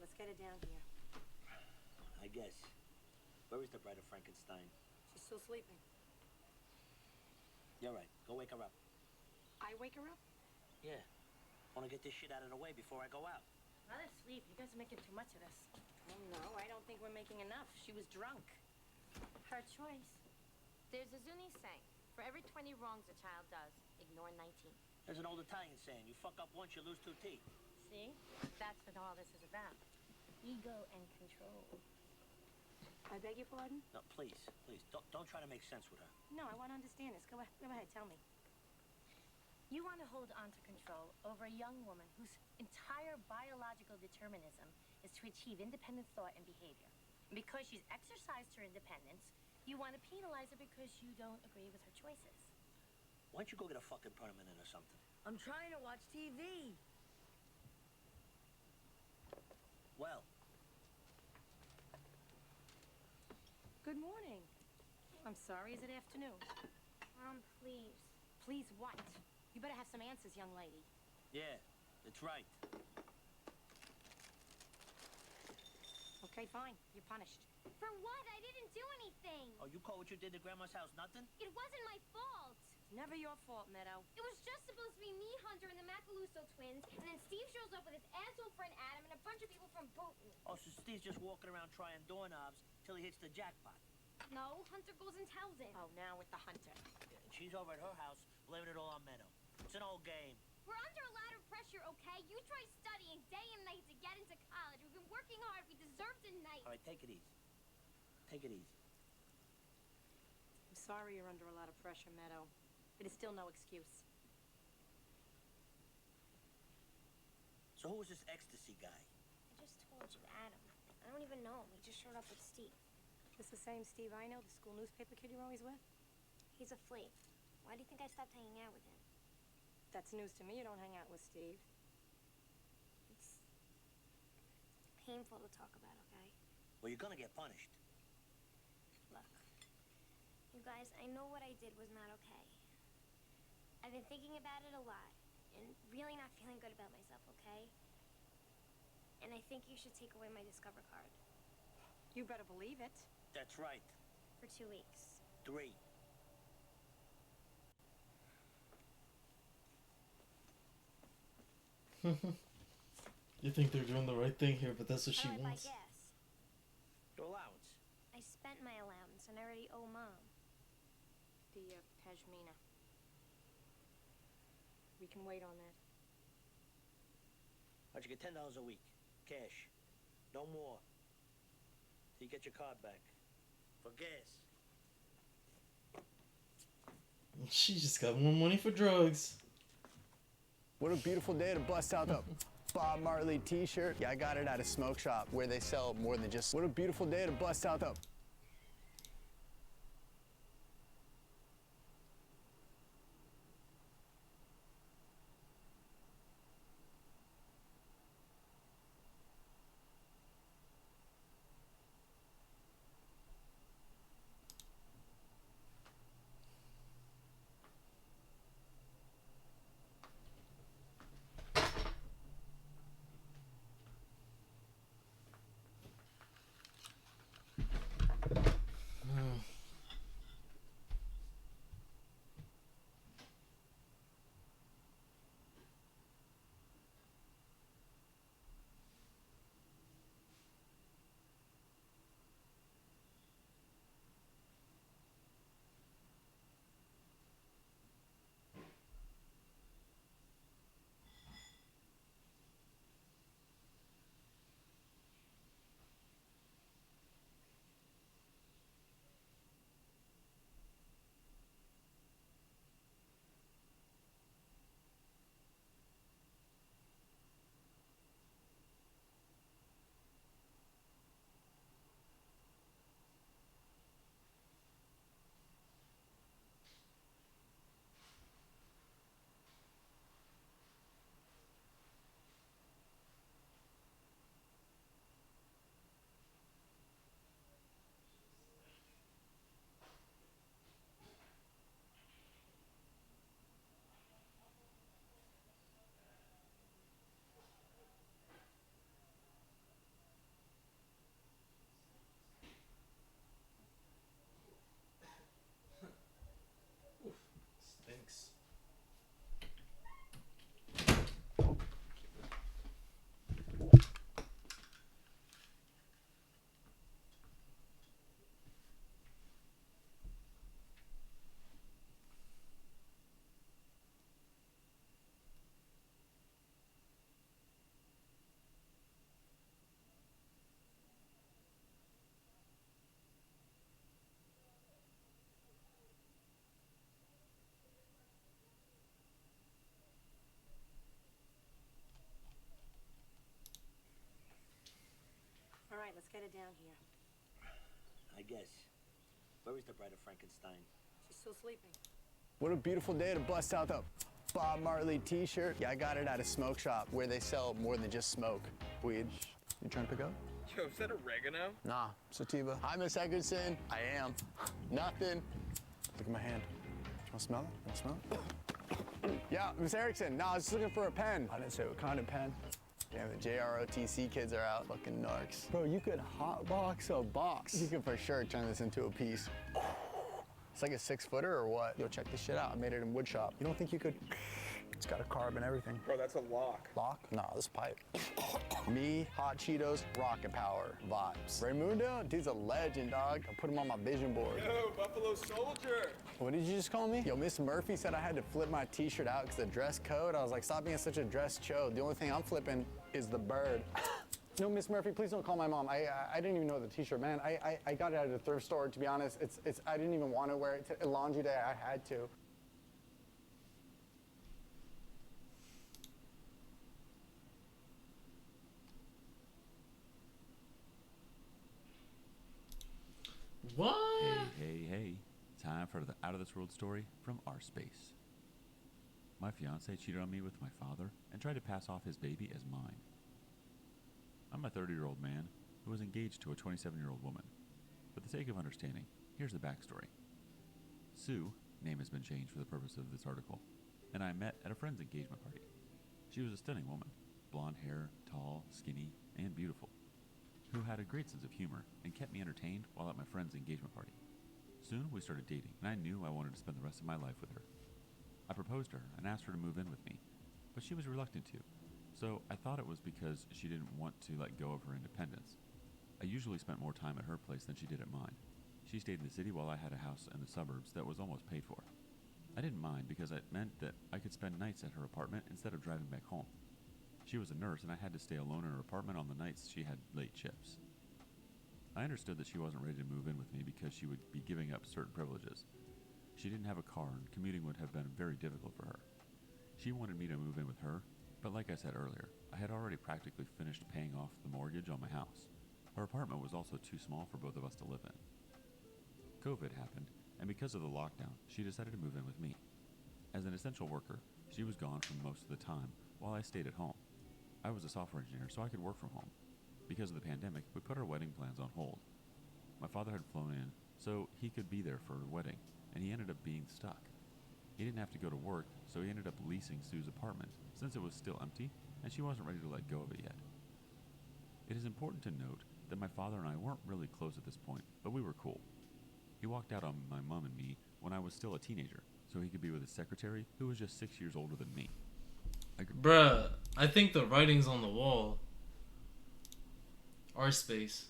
let's get her down here. I guess. Where is the Bride of Frankenstein? She's still sleeping. You're right. Go wake her up. I wake her up? Yeah. Want to get this shit out of the way before I go out. Let her sleep. You guys are making too much of this. Oh, no, I don't think we're making enough. She was drunk. Her choice. There's a Zuni saying, for every 20 wrongs a child does, ignore 19. There's an old Italian saying, you fuck up once, you lose 2 teeth. See? That's what all this is about. Ego and control. I beg your pardon? No, please. Don't try to make sense with her. No, I want to understand this. Go ahead, tell me. You want to hold on to control over a young woman whose entire biological determinism is to achieve independent thought and behavior. And because she's exercised her independence, you want to penalize her because you don't agree with her choices. Why don't you go get a fucking permanent or something? I'm trying to watch TV. Well. Good morning. I'm sorry, is it afternoon? Please. Please what? You better have some answers, young lady. Yeah, that's right. Okay, fine. You're punished. For what? I didn't do anything. Oh, you call what you did to Grandma's house nothing? It wasn't my fault. It's never your fault, Meadow. It was just supposed to be me, Hunter, and the Macaluso twins, and then Steve shows up with his asshole friend Adam and a bunch of people from Boonton. Oh, so Steve's just walking around trying doorknobs till he hits the jackpot. No, Hunter goes and tells him. Oh, now with the Hunter. Yeah, and she's over at her house blaming it all on Meadow. It's an old game. We're under a lot of pressure, okay? You try studying day and night to get into college. We've been working hard. We deserve the night. All right, take it easy. Take it easy. I'm sorry you're under a lot of pressure, Meadow. It is still no excuse. So who was this ecstasy guy? I just told you, Adam. I don't even know him. He just showed up with Steve. This the same Steve I know, the school newspaper kid you're always with? He's a flea. Why do you think I stopped hanging out with him? That's news to me. You don't hang out with Steve. It's painful to talk about, okay? Well, you're gonna get punished. Look, you guys, I know what I did was not okay. I've been thinking about it a lot and really not feeling good about myself, okay? And I think you should take away my Discover card. You better believe it. That's right. For 2 weeks. 3. You think they're doing the right thing here, but that's what she All right, wants. I guess. Your allowance. I spent my allowance and I already owe Mom. The Pashmina. We can wait on that. How'd you get $10 a week? Cash. No more. Till you get your card back. For gas. She just got more money for drugs. What a beautiful day to bust out the Bob Marley t-shirt. Yeah, I got it at a smoke shop where they sell more than just... What a beautiful day to bust out the... get her down here. I guess. Where is the Bride of Frankenstein? She's still sleeping. What a beautiful day to bust out the Bob Marley t-shirt. Yeah, I got it at a smoke shop where they sell more than just smoke. Weed. You trying to pick up? Yo, is that oregano? Nah, sativa. Hi, Miss Eggerson. I am. Nothing. Look at my hand. You wanna smell it? You wanna smell it? Yeah, Miss Erickson. No, I was just looking for a pen. I didn't say what kind of pen. Damn, the JROTC kids are out. Fucking narcs. Bro, you could hotbox a box. You could for sure turn this into a piece. It's like a 6-footer or what? Yo, check this shit out. I made it in wood shop. You don't think you could? It's got a carb and everything. Bro, that's a lock. Lock? Nah, this pipe. Me, Hot Cheetos, Rocket Power, vibes. Raymundo, dude's a legend, dog. I put him on my vision board. Yo, Buffalo Soldier. What did you just call me? Yo, Miss Murphy said I had to flip my t-shirt out because the dress code. I was like, stop being such a dress chode. The only thing I'm flipping is the bird. No, Miss Murphy, please don't call my mom. I didn't even know the t-shirt, man. I got it at a thrift store, to be honest. I didn't even want to wear it. To laundry day, I had to. What? Hey. Time for the Out of This World story from our space. My fiance cheated on me with my father and tried to pass off his baby as mine. I'm a 30-year-old man who was engaged to a 27-year-old woman. For the sake of understanding, here's the backstory. Sue, name has been changed for the purpose of this article, and I met at a friend's engagement party. She was a stunning woman, blonde hair, tall, skinny, and beautiful, who had a great sense of humor and kept me entertained while at my friend's engagement party. Soon we started dating, and I knew I wanted to spend the rest of my life with her. I proposed to her and asked her to move in with me, but she was reluctant to, so I thought it was because she didn't want to let go of her independence. I usually spent more time at her place than she did at mine. She stayed in the city while I had a house in the suburbs that was almost paid for. I didn't mind because it meant that I could spend nights at her apartment instead of driving back home. She was a nurse and I had to stay alone in her apartment on the nights she had late shifts. I understood that she wasn't ready to move in with me because she would be giving up certain privileges. She didn't have a car and commuting would have been very difficult for her. She wanted me to move in with her, but like I said earlier, I had already practically finished paying off the mortgage on my house. Her apartment was also too small for both of us to live in. COVID happened, and because of the lockdown, she decided to move in with me. As an essential worker, she was gone for most of the time while I stayed at home. I was a software engineer, so I could work from home. Because of the pandemic, we put our wedding plans on hold. My father had flown in, so he could be there for the wedding, and he ended up being stuck. He didn't have to go to work, so he ended up leasing Sue's apartment, since it was still empty, and she wasn't ready to let go of it yet. It is important to note that my father and I weren't really close at this point, but we were cool. He walked out on my mom and me when I was still a teenager, so he could be with his secretary, who was just 6 years older than me. Bruh, I think the writing's on the wall. Our space.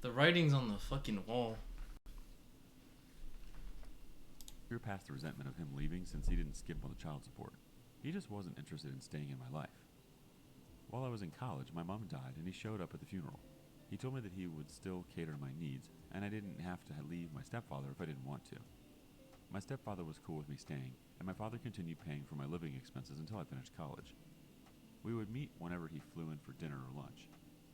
The writing's on the fucking wall. Grew past the resentment of him leaving since he didn't skip on the child support. He just wasn't interested in staying in my life. While I was in college, my mom died and he showed up at the funeral. He told me that he would still cater to my needs and I didn't have to leave my stepfather if I didn't want to. My stepfather was cool with me staying, and my father continued paying for my living expenses until I finished college. We would meet whenever he flew in for dinner or lunch.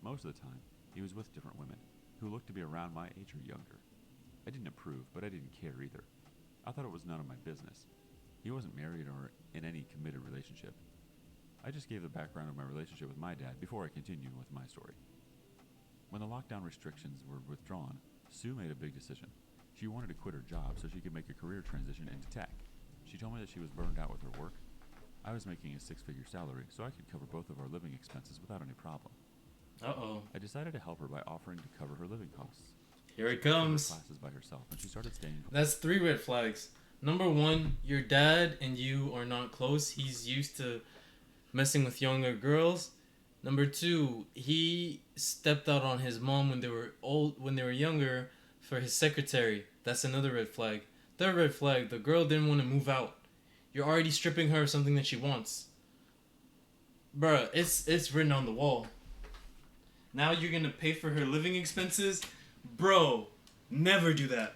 Most of the time, he was with different women, who looked to be around my age or younger. I didn't approve, but I didn't care either. I thought it was none of my business. He wasn't married or in any committed relationship. I just gave the background of my relationship with my dad before I continued with my story. When the lockdown restrictions were withdrawn, Sue made a big decision. She wanted to quit her job so she could make a career transition into tech. She told me that she was burned out with her work. I was making a 6-figure salary, so I could cover both of our living expenses without any problem. Uh-oh. I decided to help her by offering to cover her living costs. Here it comes. Classes by herself, and she started staying. That's 3 red flags. Number 1, your dad and you are not close. He's used to messing with younger girls. Number 2, he stepped out on his mom when they were younger for his secretary. That's another red flag. 3rd red flag, the girl didn't want to move out. You're already stripping her of something that she wants. Bruh, it's written on the wall. Now you're gonna pay for her living expenses? Bro, never do that.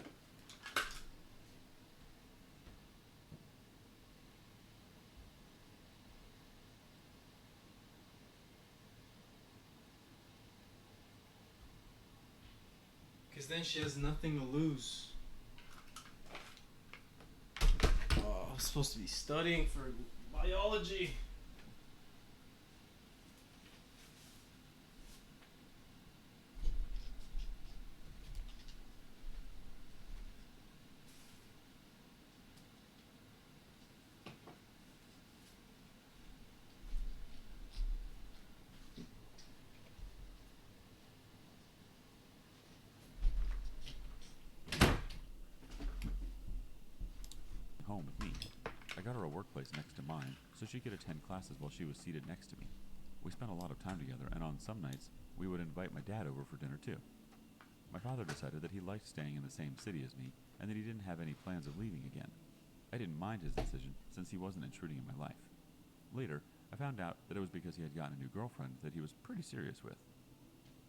Because then she has nothing to lose. Oh, I'm supposed to be studying for biology. Home with me. I got her a workplace next to mine so she could attend classes while she was seated next to me. We spent a lot of time together, and on some nights, we would invite my dad over for dinner too. My father decided that he liked staying in the same city as me, and that he didn't have any plans of leaving again. I didn't mind his decision, since he wasn't intruding in my life. Later, I found out that it was because he had gotten a new girlfriend that he was pretty serious with.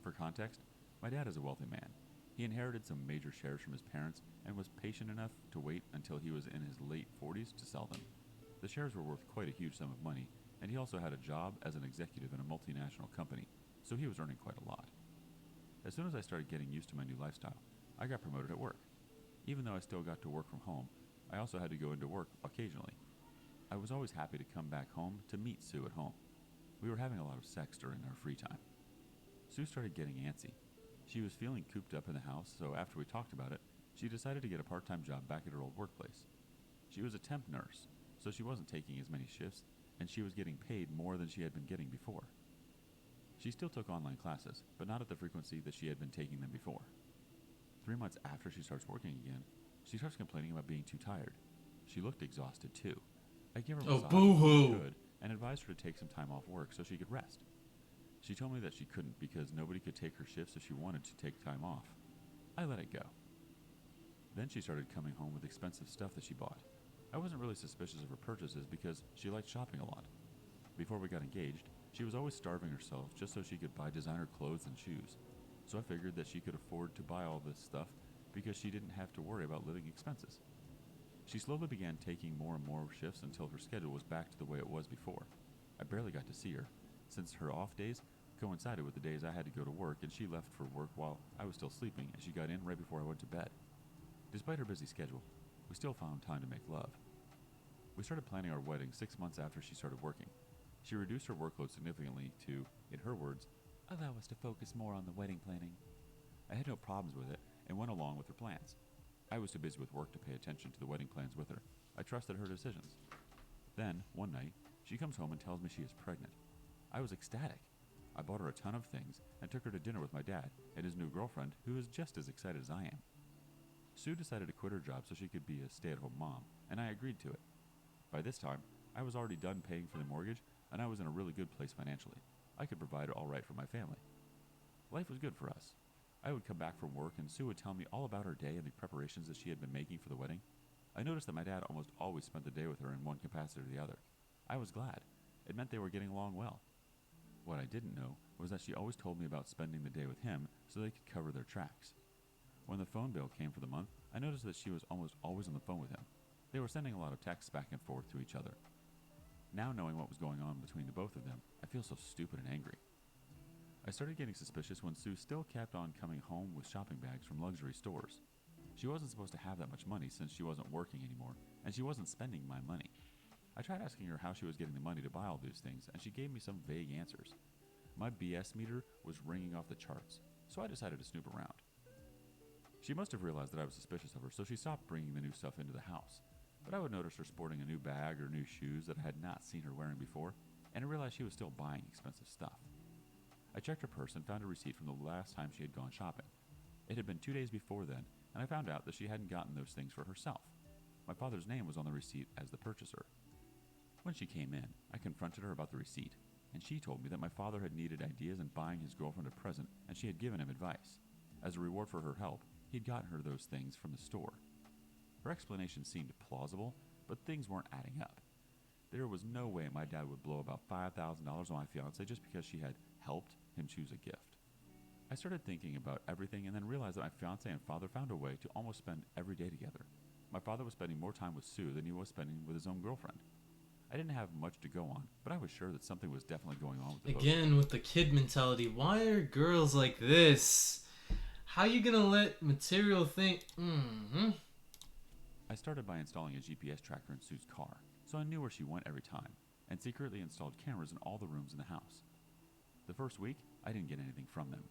For context, my dad is a wealthy man. He inherited some major shares from his parents and was patient enough to wait until he was in his late 40s to sell them. The shares were worth quite a huge sum of money, and he also had a job as an executive in a multinational company, so he was earning quite a lot. As soon as I started getting used to my new lifestyle, I got promoted at work. Even though I still got to work from home, I also had to go into work occasionally. I was always happy to come back home to meet Sue at home. We were having a lot of sex during our free time. Sue started getting antsy. She was feeling cooped up in the house, so after we talked about it, she decided to get a part-time job back at her old workplace. She was a temp nurse, so she wasn't taking as many shifts, and she was getting paid more than she had been getting before. She still took online classes, but not at the frequency that she had been taking them before. 3 months after she starts working again, she starts complaining about being too tired. She looked exhausted too. I gave her a massage boo-hoo. when I could and advised her to take some time off work so she could rest. She told me that she couldn't because nobody could take her shifts if she wanted to take time off. I let it go. Then she started coming home with expensive stuff that she bought. I wasn't really suspicious of her purchases because she liked shopping a lot. Before we got engaged, she was always starving herself just so she could buy designer clothes and shoes. So I figured that she could afford to buy all this stuff because she didn't have to worry about living expenses. She slowly began taking more and more shifts until her schedule was back to the way it was before. I barely got to see her, since her off days coincided with the days I had to go to work, and she left for work while I was still sleeping, and she got in right before I went to bed. Despite her busy schedule, we still found time to make love. We started planning our wedding 6 months after she started working. She reduced her workload significantly to, in her words, allow us to focus more on the wedding planning. I had no problems with it and went along with her plans. I was too busy with work to pay attention to the wedding plans with her. I trusted her decisions. Then, one night, she comes home and tells me she is pregnant. I was ecstatic. I bought her a ton of things and took her to dinner with my dad and his new girlfriend, who is just as excited as I am. Sue decided to quit her job so she could be a stay-at-home mom, and I agreed to it. By this time, I was already done paying for the mortgage, and I was in a really good place financially. I could provide all right for my family. Life was good for us. I would come back from work, and Sue would tell me all about her day and the preparations that she had been making for the wedding. I noticed that my dad almost always spent the day with her in one capacity or the other. I was glad. It meant they were getting along well. What I didn't know was that she always told me about spending the day with him so they could cover their tracks. When the phone bill came for the month, I noticed that she was almost always on the phone with him. They were sending a lot of texts back and forth to each other. Now knowing what was going on between the both of them, I feel so stupid and angry. I started getting suspicious when Sue still kept on coming home with shopping bags from luxury stores. She wasn't supposed to have that much money since she wasn't working anymore, and she wasn't spending my money. I tried asking her how she was getting the money to buy all these things, and she gave me some vague answers. My BS meter was ringing off the charts, so I decided to snoop around. She must have realized that I was suspicious of her, so she stopped bringing the new stuff into the house. But I would notice her sporting a new bag or new shoes that I had not seen her wearing before, and I realized she was still buying expensive stuff. I checked her purse and found a receipt from the last time she had gone shopping. It had been 2 days before then, and I found out that she hadn't gotten those things for herself. My father's name was on the receipt as the purchaser. When she came in, I confronted her about the receipt, and she told me that my father had needed ideas in buying his girlfriend a present, and she had given him advice. As a reward for her help, he had gotten her those things from the store. Her explanation seemed plausible, but things weren't adding up. There was no way my dad would blow about $5,000 on my fiancée just because she had helped him choose a gift. I started thinking about everything and then realized that my fiancé and father found a way to almost spend every day together. My father was spending more time with Sue than he was spending with his own girlfriend. I didn't have much to go on, but I was sure that something was definitely going on with the both. Again, with the kid mentality, why are girls like this? How you gonna let material think? I started by installing a GPS tracker in Sue's car, so I knew where she went every time, and secretly installed cameras in all the rooms in the house. The first week, I didn't get anything from them.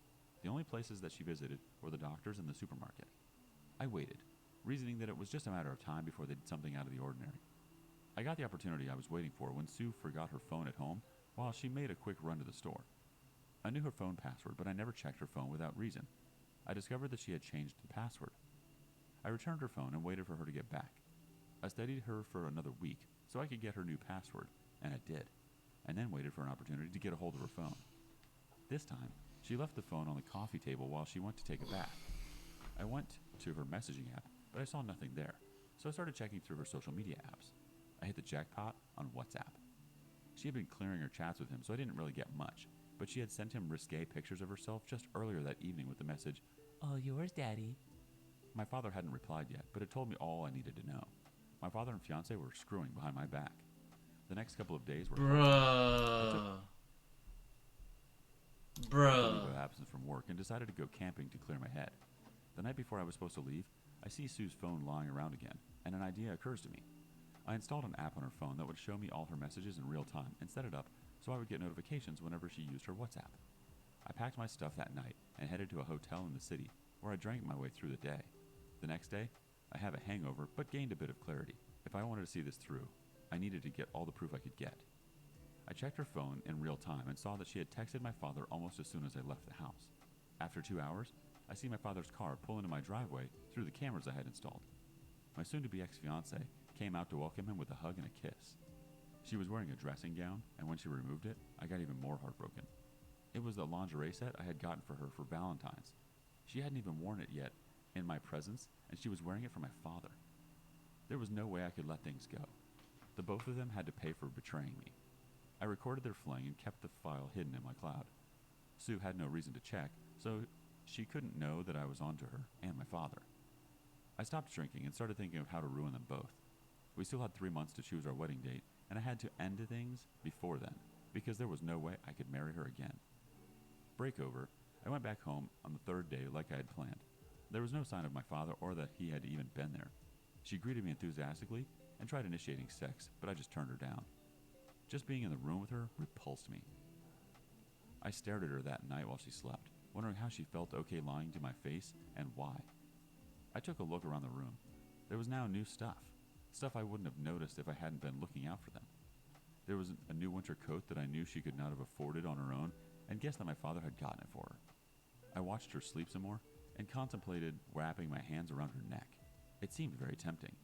The only places that she visited were the doctors and the supermarket. I waited, reasoning that it was just a matter of time before they did something out of the ordinary. I got the opportunity I was waiting for when Sue forgot her phone at home while she made a quick run to the store. I knew her phone password, but I never checked her phone without reason. I discovered that she had changed the password. I returned her phone and waited for her to get back. I studied her for another week so I could get her new password, and I did, and then waited for an opportunity to get a hold of her phone. This time, she left the phone on the coffee table while she went to take a bath. I went to her messaging app, but I saw nothing there, so I started checking through her social media apps. I hit the jackpot on WhatsApp. She had been clearing her chats with him, so I didn't really get much, but she had sent him risque pictures of herself just earlier that evening with the message, "All yours, Daddy." My father hadn't replied yet, but it told me all I needed to know. My father and fiancé were screwing behind my back. The next couple of days were... Bruh. A leave of absence from work and decided to go camping to clear my head. The night before I was supposed to leave, I see Sue's phone lying around again, and an idea occurs to me. I installed an app on her phone that would show me all her messages in real time and set it up so I would get notifications whenever she used her WhatsApp. I packed my stuff that night and headed to a hotel in the city where I drank my way through the day. The next day, I have a hangover but gained a bit of clarity. If I wanted to see this through, I needed to get all the proof I could get. I checked her phone in real time and saw that she had texted my father almost as soon as I left the house. After 2 hours, I see my father's car pull into my driveway through the cameras I had installed. My soon-to-be ex-fiancée came out to welcome him with a hug and a kiss. She was wearing a dressing gown, and when she removed it, I got even more heartbroken. It was the lingerie set I had gotten for her for Valentine's. She hadn't even worn it yet in my presence, and she was wearing it for my father. There was no way I could let things go. The both of them had to pay for betraying me. I recorded their fling and kept the file hidden in my cloud. Sue had no reason to check, so she couldn't know that I was onto her and my father. I stopped drinking and started thinking of how to ruin them both. We still had 3 months to choose our wedding date, and I had to end things before then, because there was no way I could marry her again. Break over, I went back home on the third day like I had planned. There was no sign of my father or that he had even been there. She greeted me enthusiastically and tried initiating sex, but I just turned her down. Just being in the room with her repulsed me. I stared at her that night while she slept, wondering how she felt okay lying to my face and why. I took a look around the room. There was now new stuff I wouldn't have noticed if I hadn't been looking out for them. There was a new winter coat that I knew she could not have afforded on her own, and guessed that my father had gotten it for her. I watched her sleep some more and contemplated wrapping my hands around her neck. It seemed very tempting.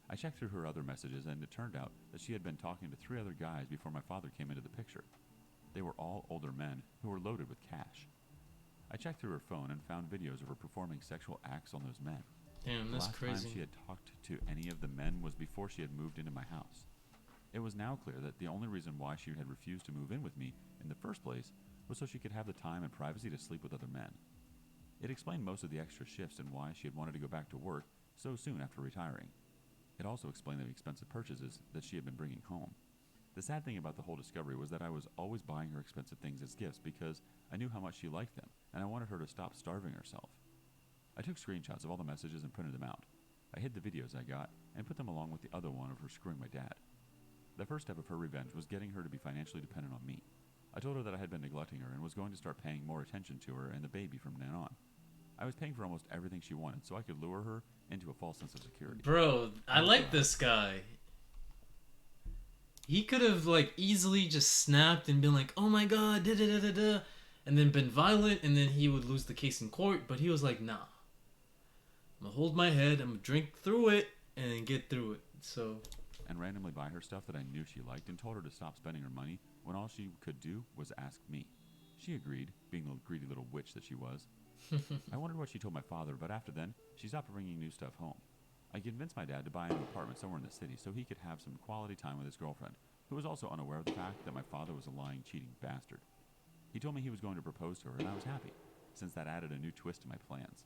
I checked through her other messages, and it turned out that she had been talking to 3 other guys before my father came into the picture. They were all older men who were loaded with cash. I checked through her phone and found videos of her performing sexual acts on those men. Damn, that's crazy. The last time she had talked to any of the men was before she had moved into my house. It was now clear that the only reason why she had refused to move in with me in the first place was so she could have the time and privacy to sleep with other men. It explained most of the extra shifts and why she had wanted to go back to work so soon after retiring. It also explained the expensive purchases that she had been bringing home. The sad thing about the whole discovery was that I was always buying her expensive things as gifts because I knew how much she liked them, and I wanted her to stop starving herself. I took screenshots of all the messages and printed them out. I hid the videos I got and put them along with the other one of her screwing my dad. The first step of her revenge was getting her to be financially dependent on me. I told her that I had been neglecting her and was going to start paying more attention to her and the baby from then on. I was paying for almost everything she wanted so I could lure her into a false sense of security. Bro, I like this guy. He could have like easily just snapped and been like, "Oh my god, da da da da da," and then been violent, and then he would lose the case in court. But he was like, "Nah, I'm gonna hold my head, I'm gonna drink through it, and then get through it." So, and randomly buy her stuff that I knew she liked and told her to stop spending her money when all she could do was ask me. She agreed, being the greedy little witch that she was. I wondered what she told my father, but after then, she stopped bringing new stuff home. I convinced my dad to buy a new apartment somewhere in the city so he could have some quality time with his girlfriend, who was also unaware of the fact that my father was a lying, cheating bastard. He told me he was going to propose to her, and I was happy, since that added a new twist to my plans.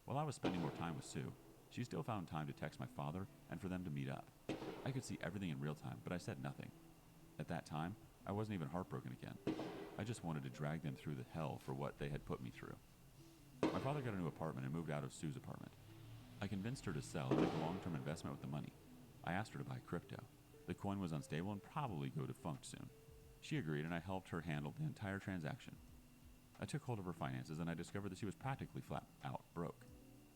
While I was spending more time with Sue, she still found time to text my father and for them to meet up. I could see everything in real time, but I said nothing. At that time, I wasn't even heartbroken again. I just wanted to drag them through the hell for what they had put me through. My father got a new apartment and moved out of Sue's apartment. I convinced her to sell and make a long-term investment with the money. I asked her to buy crypto. The coin was unstable and probably go defunct soon. She agreed, and I helped her handle the entire transaction. I took hold of her finances, and I discovered that she was practically flat out broke.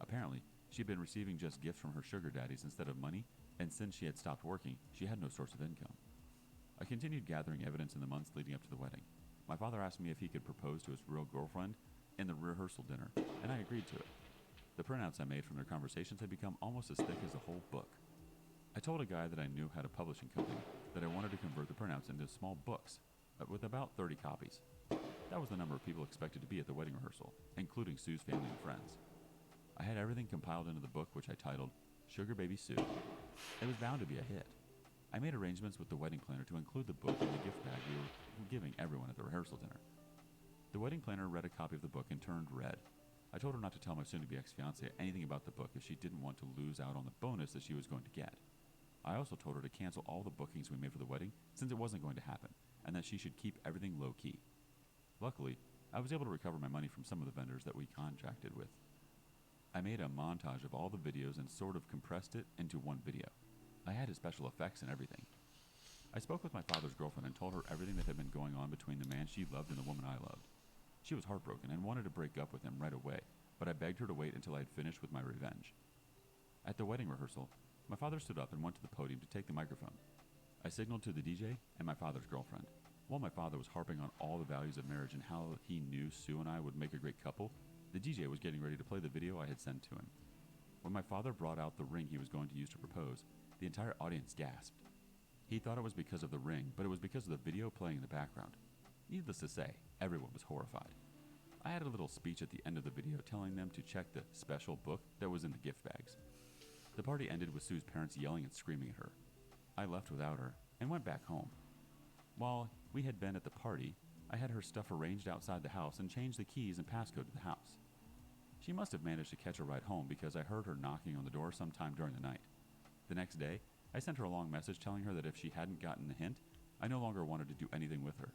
Apparently, she'd been receiving just gifts from her sugar daddies instead of money, and since she had stopped working, she had no source of income. I continued gathering evidence in the months leading up to the wedding. My father asked me if he could propose to his real girlfriend in the rehearsal dinner, and I agreed to it. The printouts I made from their conversations had become almost as thick as a whole book. I told a guy that I knew had a publishing company that I wanted to convert the printouts into small books with about 30 copies. That was the number of people expected to be at the wedding rehearsal, including Sue's family and friends. I had everything compiled into the book, which I titled Sugar Baby Sue. It was bound to be a hit. I made arrangements with the wedding planner to include the book in the gift bag we were giving everyone at the rehearsal dinner. The wedding planner read a copy of the book and turned red. I told her not to tell my soon-to-be ex-fiancée anything about the book if she didn't want to lose out on the bonus that she was going to get. I also told her to cancel all the bookings we made for the wedding since it wasn't going to happen, and that she should keep everything low-key. Luckily, I was able to recover my money from some of the vendors that we contracted with. I made a montage of all the videos and sort of compressed it into one video. I had his special effects and everything. I spoke with my father's girlfriend and told her everything that had been going on between the man she loved and the woman I loved. She was heartbroken and wanted to break up with him right away, but I begged her to wait until I had finished with my revenge. At the wedding rehearsal, my father stood up and went to the podium to take the microphone. I signaled to the DJ and my father's girlfriend. While my father was harping on all the values of marriage and how he knew Sue and I would make a great couple, the DJ was getting ready to play the video I had sent to him. When my father brought out the ring he was going to use to propose, the entire audience gasped. He thought it was because of the ring, but it was because of the video playing in the background. Needless to say, everyone was horrified. I had a little speech at the end of the video telling them to check the special book that was in the gift bags. The party ended with Sue's parents yelling and screaming at her. I left without her and went back home. While we had been at the party, I had her stuff arranged outside the house and changed the keys and passcode to the house. She must have managed to catch a ride home because I heard her knocking on the door sometime during the night. The next day, I sent her a long message telling her that if she hadn't gotten the hint, I no longer wanted to do anything with her,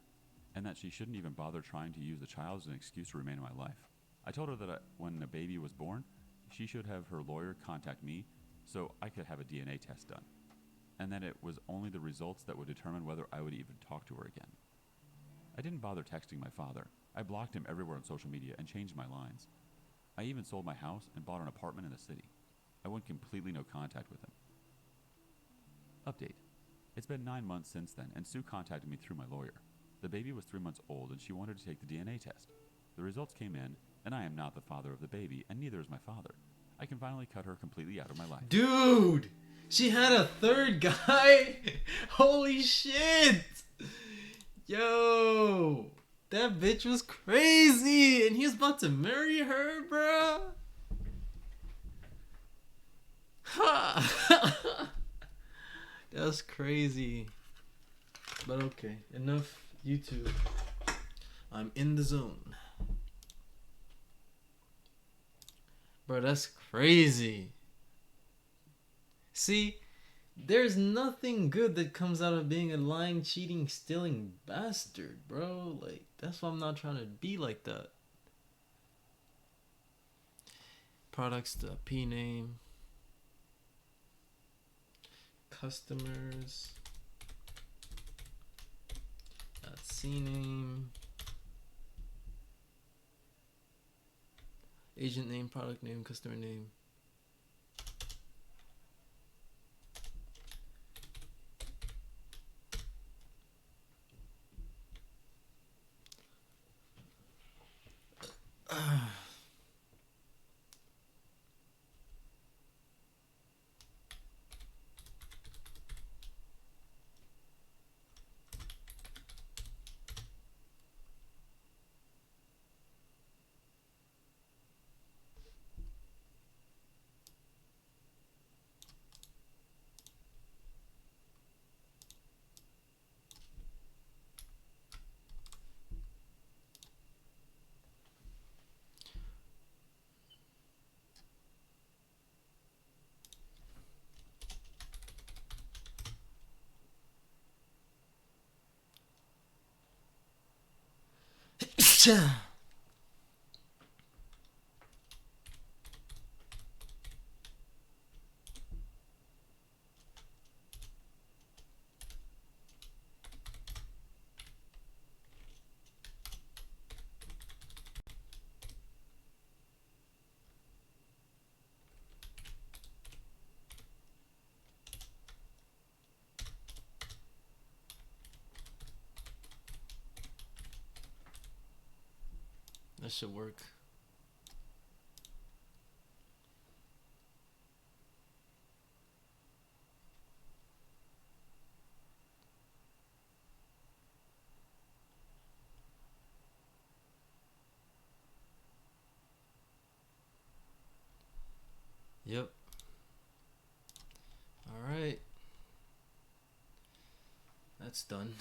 and that she shouldn't even bother trying to use the child as an excuse to remain in my life. I told her that when a baby was born, she should have her lawyer contact me so I could have a DNA test done, and that it was only the results that would determine whether I would even talk to her again. I didn't bother texting my father. I blocked him everywhere on social media and changed my lines. I even sold my house and bought an apartment in the city. I went completely no contact with him. Update. It's been 9 months since then, and Sue contacted me through my lawyer. The baby was 3 months old, and she wanted to take the DNA test. The results came in, and I am not the father of the baby, and neither is my father. I can finally cut her completely out of my life. Dude! She had a third guy? Holy shit! Yo! That bitch was crazy! And he was about to marry her, bruh! Ha! That's crazy. But okay, enough YouTube. I'm in the zone. Bro, that's crazy. See, there's nothing good that comes out of being a lying, cheating, stealing bastard, bro. Like, that's why I'm not trying to be like that. Products, the P name. Customers. C name. Agent name, product name, customer name. That should work. Yep. All right. That's done.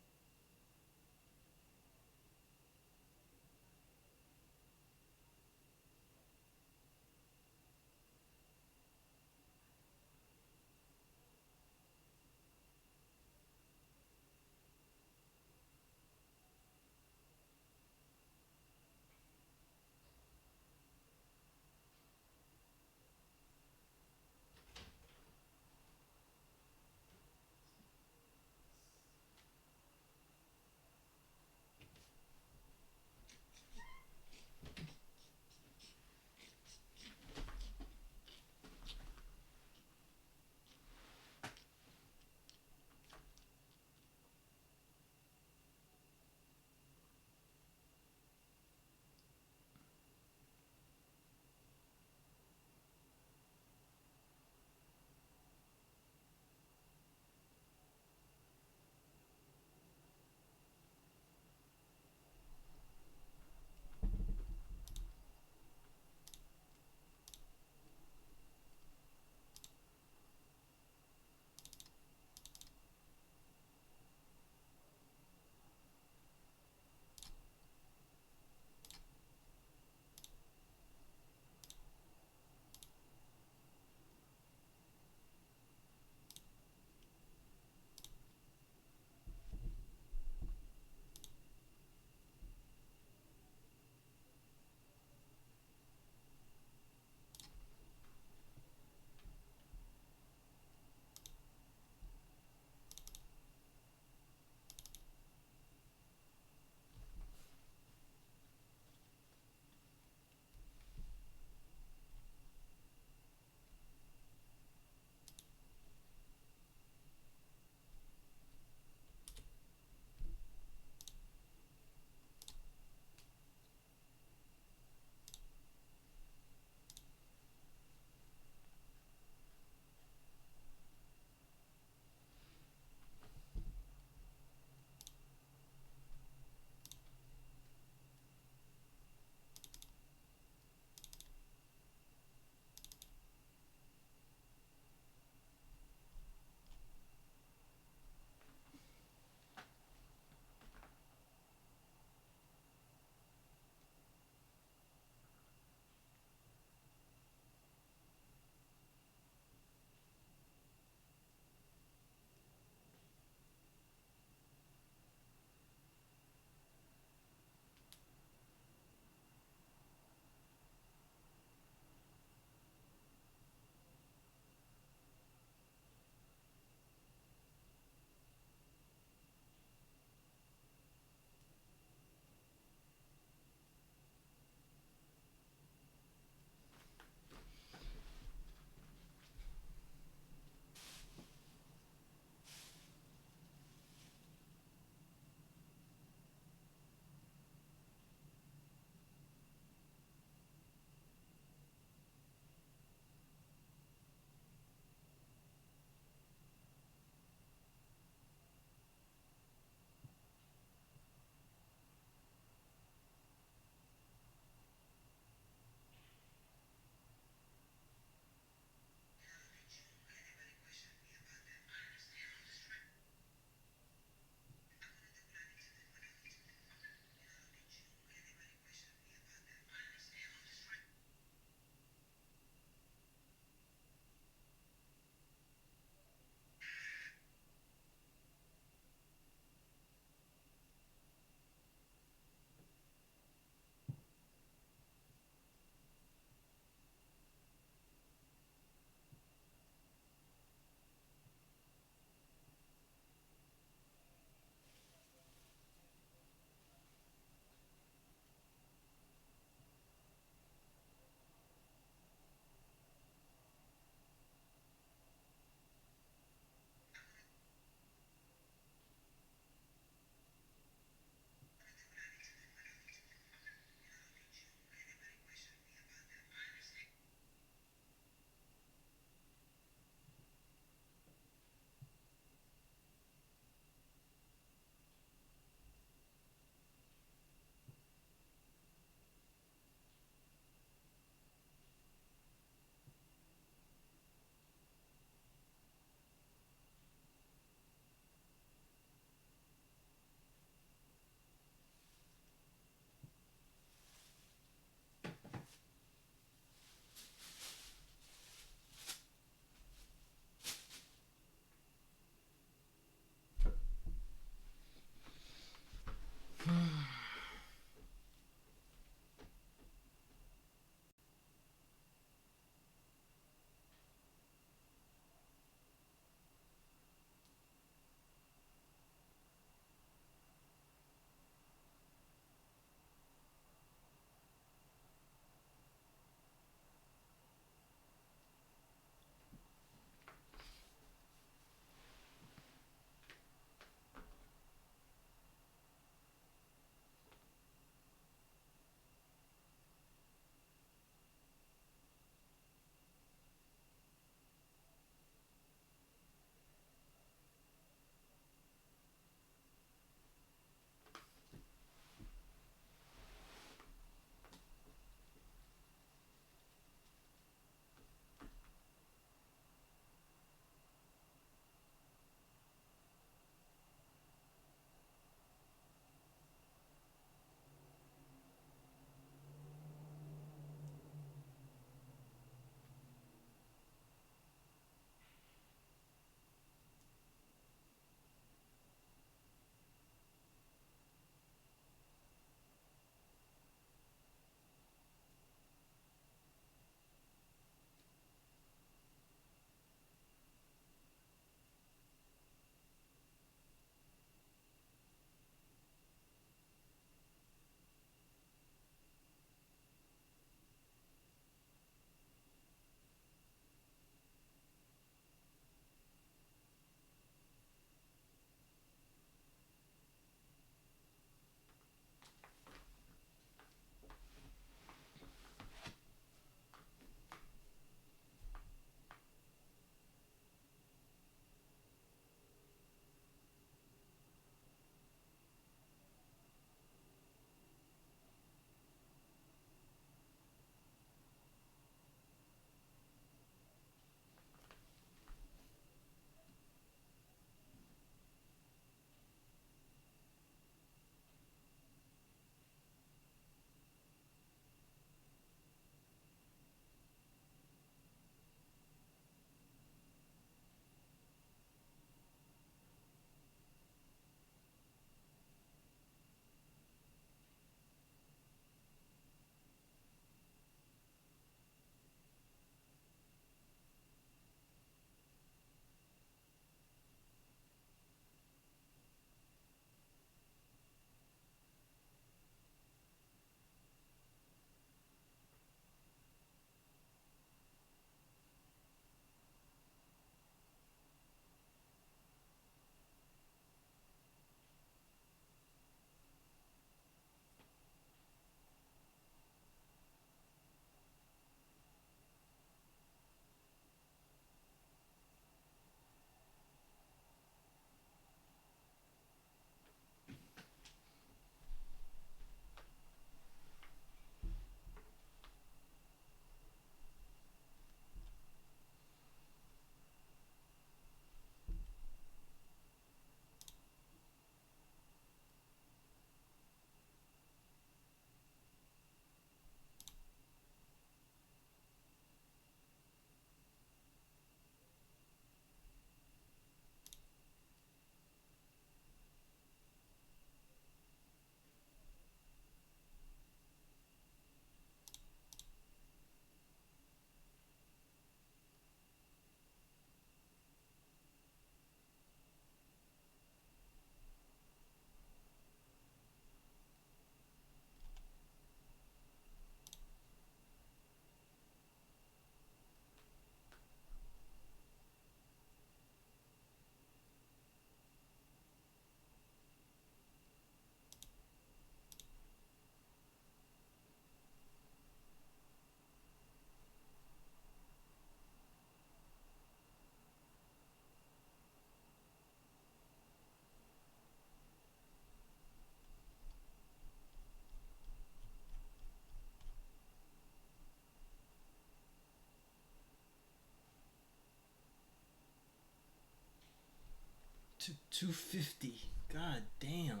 to 250. God damn.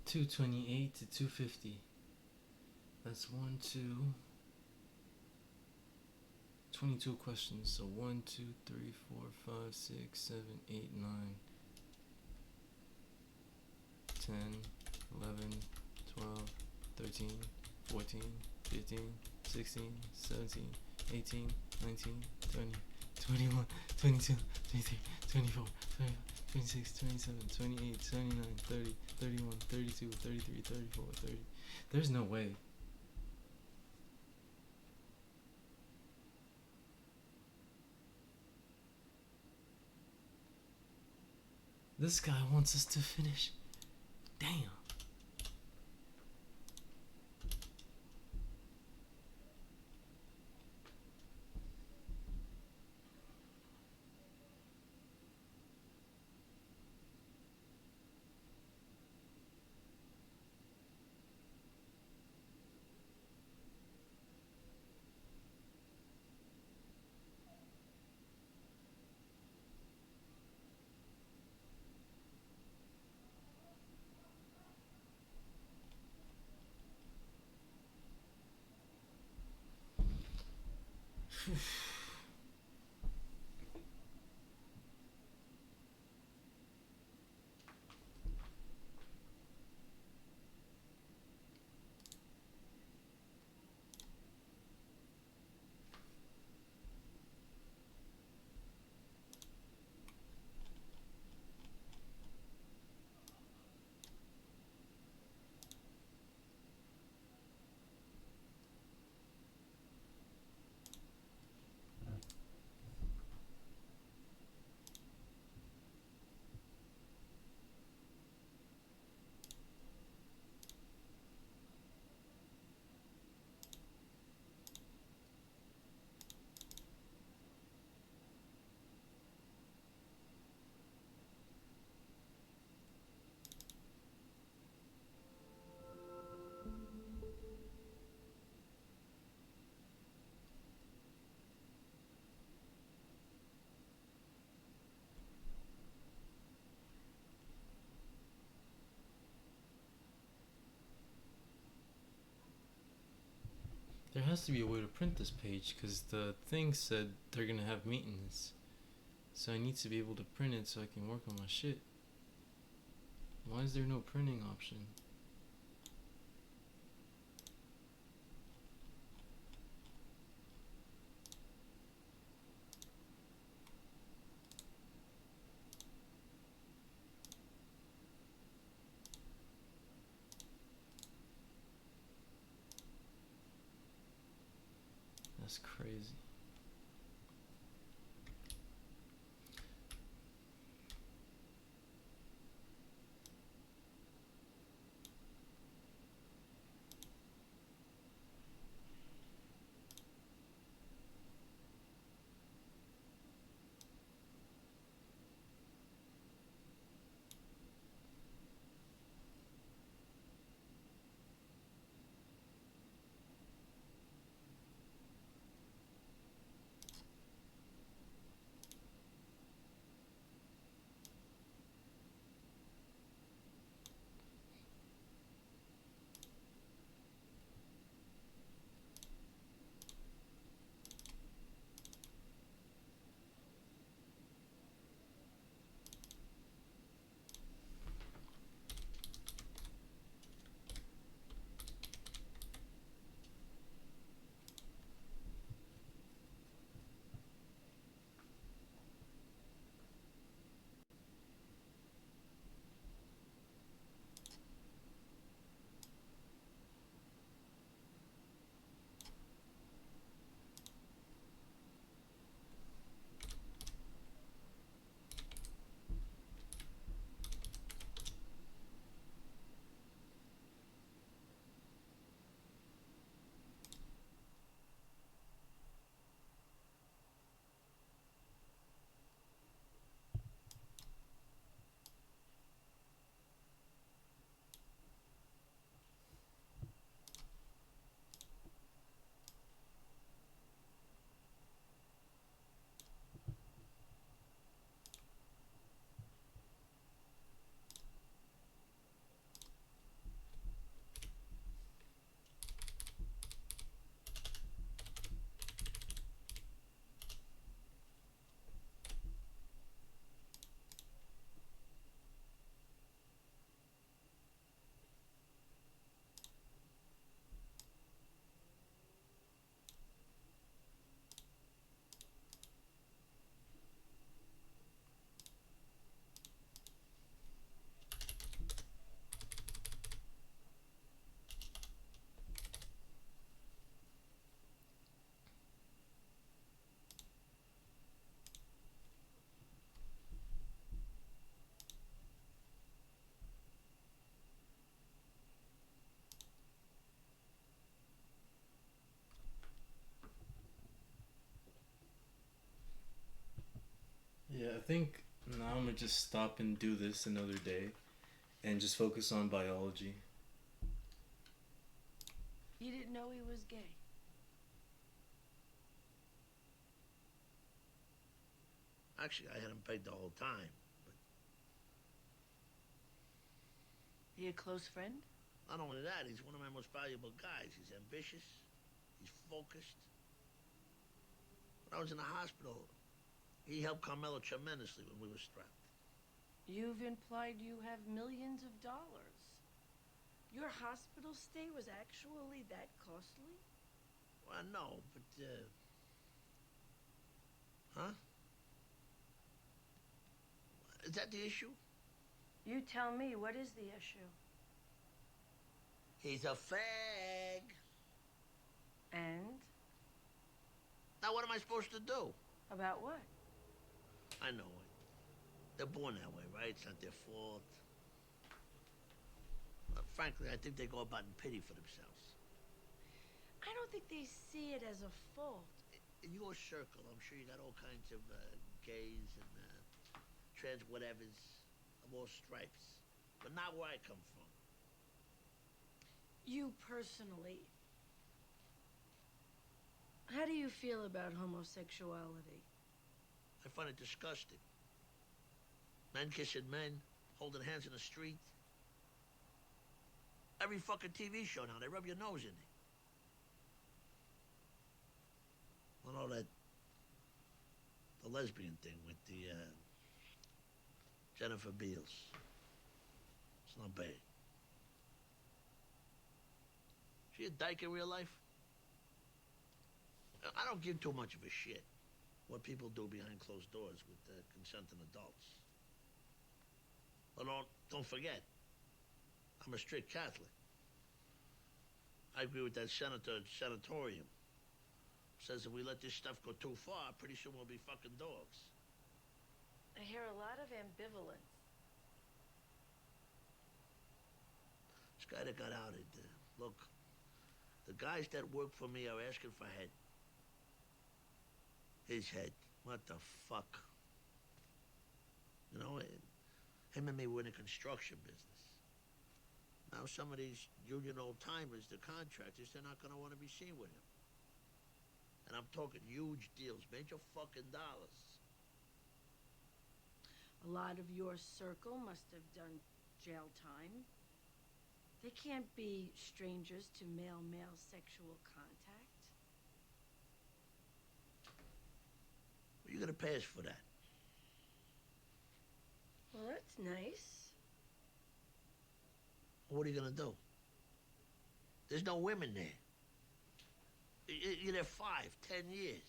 $228 to $250. That's 22 questions. So 1, 2, 3, 4, 5, 6, 7, 8, 9, 10, 11, 12, 13, 14, 15, 16, 17, 18, 19, 20, 21, 22, 23, 24, 25, 26, 27, 28, 29, 30, 31, 32, 33, 34, 30. There's no way. This guy wants us to finish. Damn. There has to be a way to print this page because the thing said they're gonna have maintenance. So I need to be able to print it so I can work on my shit. Why is there no printing option? That's crazy. Yeah, I think now I'm gonna just stop and do this another day and just focus on biology. You didn't know he was gay? Actually, I had him pegged the whole time. He a close friend? Not only that, he's one of my most valuable guys. He's ambitious. He's focused. When I was in the hospital, he helped Carmelo tremendously when we were strapped. You've implied you have millions of dollars. Your hospital stay was actually that costly? Well, no, but, huh? Is that the issue? You tell me, what is the issue? He's a fag. And? Now, what am I supposed to do? About what? I know it. They're born that way, right? It's not their fault. Frankly, I think they go about in pity for themselves. I don't think they see it as a fault. In your circle, I'm sure you got all kinds of gays and trans whatevers of all stripes. But not where I come from. You personally, how do you feel about homosexuality? I find it disgusting. Men kissing men, holding hands in the street. Every fucking TV show now, they rub your nose in it. Well, all that, the lesbian thing with the, Jennifer Beals. It's not bad. She a dyke in real life? I don't give too much of a shit what people do behind closed doors with consenting adults. But don't forget, I'm a strict Catholic. I agree with that senator at Senatorium Says if we let this stuff go too far, pretty soon we'll be fucking dogs. I hear a lot of ambivalence. This guy that got outed, look, the guys that work for me are asking for head. His head. What the fuck? You know, him and me were in the construction business. Now some of these union old-timers, the contractors, they're not gonna want to be seen with him. And I'm talking huge deals, major fucking dollars. A lot of your circle must have done jail time. They can't be strangers to male-male sexual contact. You're gonna pay us for that. Well, that's nice. What are you gonna do? There's no women there. You're there 5, 10 years.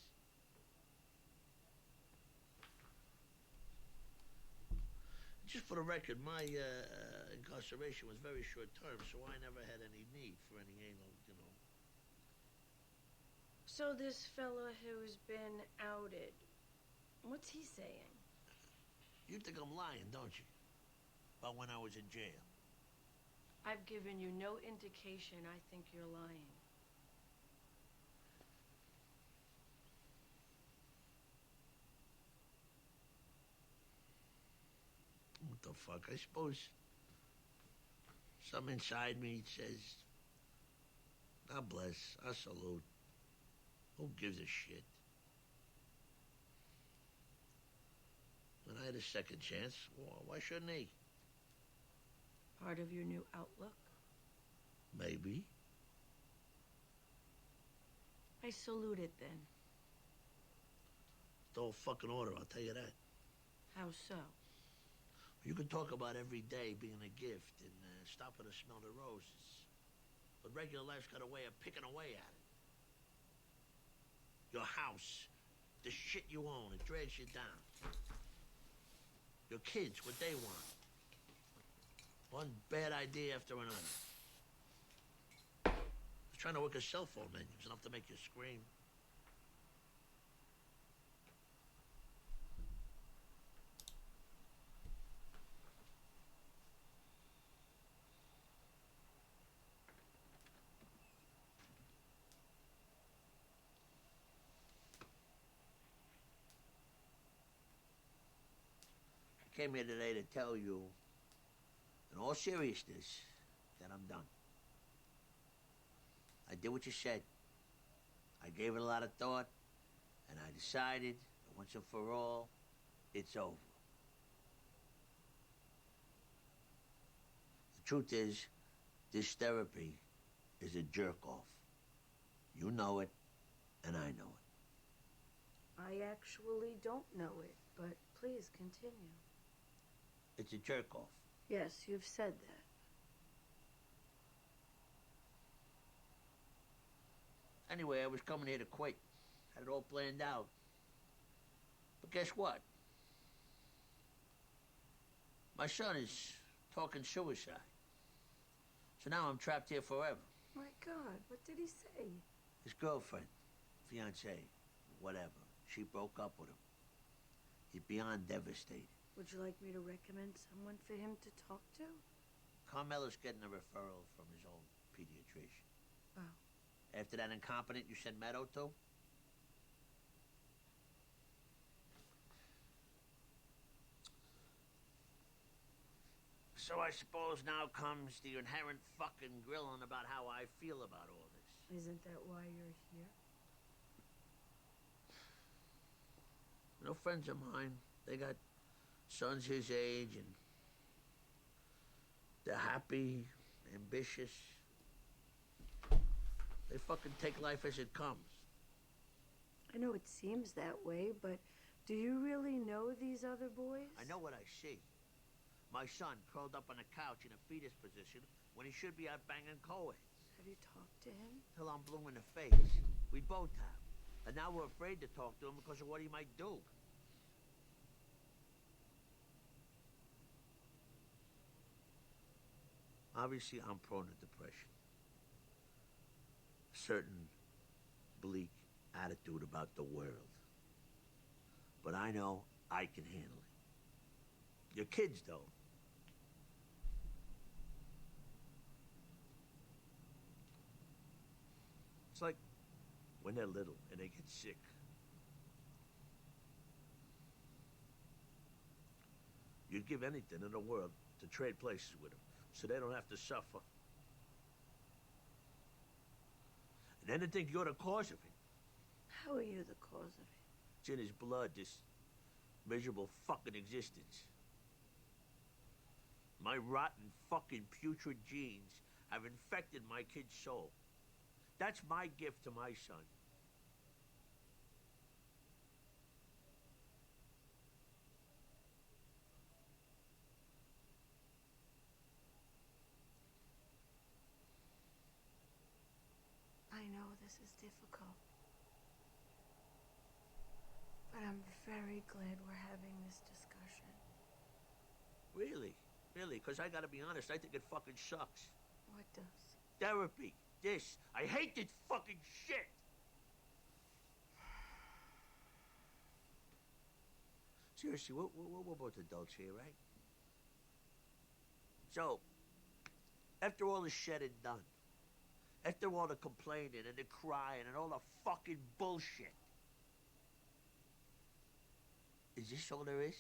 Just for the record, my incarceration was very short term, so I never had any need for any anal, you know. So this fella who's been outed, what's he saying? You think I'm lying, don't you? About when I was in jail. I've given you no indication I think you're lying. What the fuck? I suppose some inside me says, God bless, I salute. Who gives a shit? When I had a second chance, why shouldn't he? Part of your new outlook? Maybe. I salute it then. It's all fucking order, I'll tell you that. How so? You can talk about every day being a gift and stopping to smell the roses. But regular life's got a way of picking away at it. Your house, the shit you own, it drags you down. Your kids, what they want. One bad idea after another. Just trying to work a cell phone menu is enough to make you scream. I came here today to tell you, in all seriousness, that I'm done. I did what you said. I gave it a lot of thought, and I decided that once and for all, it's over. The truth is, this therapy is a jerk-off. You know it, and I know it. I actually don't know it, but please continue. It's a jerk-off. Yes, you've said that. Anyway, I was coming here to quit. Had it all planned out. But guess what? My son is talking suicide. So now I'm trapped here forever. My God, what did he say? His girlfriend, fiancée, whatever, she broke up with him. He's beyond devastated. Would you like me to recommend someone for him to talk to? Carmelo's getting a referral from his old pediatrician. Oh. After that incompetent you sent Meadow to? So I suppose now comes the inherent fucking grilling about how I feel about all this. Isn't that why you're here? You know, friends of mine, they got sons his age, and they're happy, ambitious. They fucking take life as it comes. I know it seems that way, but do you really know these other boys? I know what I see. My son curled up on a couch in a fetus position when he should be out banging co-eds. Have you talked to him? Till I'm blue in the face. We both have. And now we're afraid to talk to him because of what he might do. Obviously, I'm prone to depression. Certain bleak attitude about the world. But I know I can handle it. Your kids don't. It's like when they're little and they get sick. You'd give anything in the world to trade places with them so they don't have to suffer. And then to think you're the cause of it. How are you the cause of it? It's in his blood, this miserable fucking existence. My rotten fucking putrid genes have infected my kid's soul. That's my gift to my son. I know this is difficult. But I'm very glad we're having this discussion. Really? Really? Because I gotta be honest, I think it fucking sucks. What does? Therapy. This. I hate this fucking shit. Seriously, we're both adults here, right? So, after all is said and done, after all the complaining and the crying and all the fucking bullshit, is this all there is?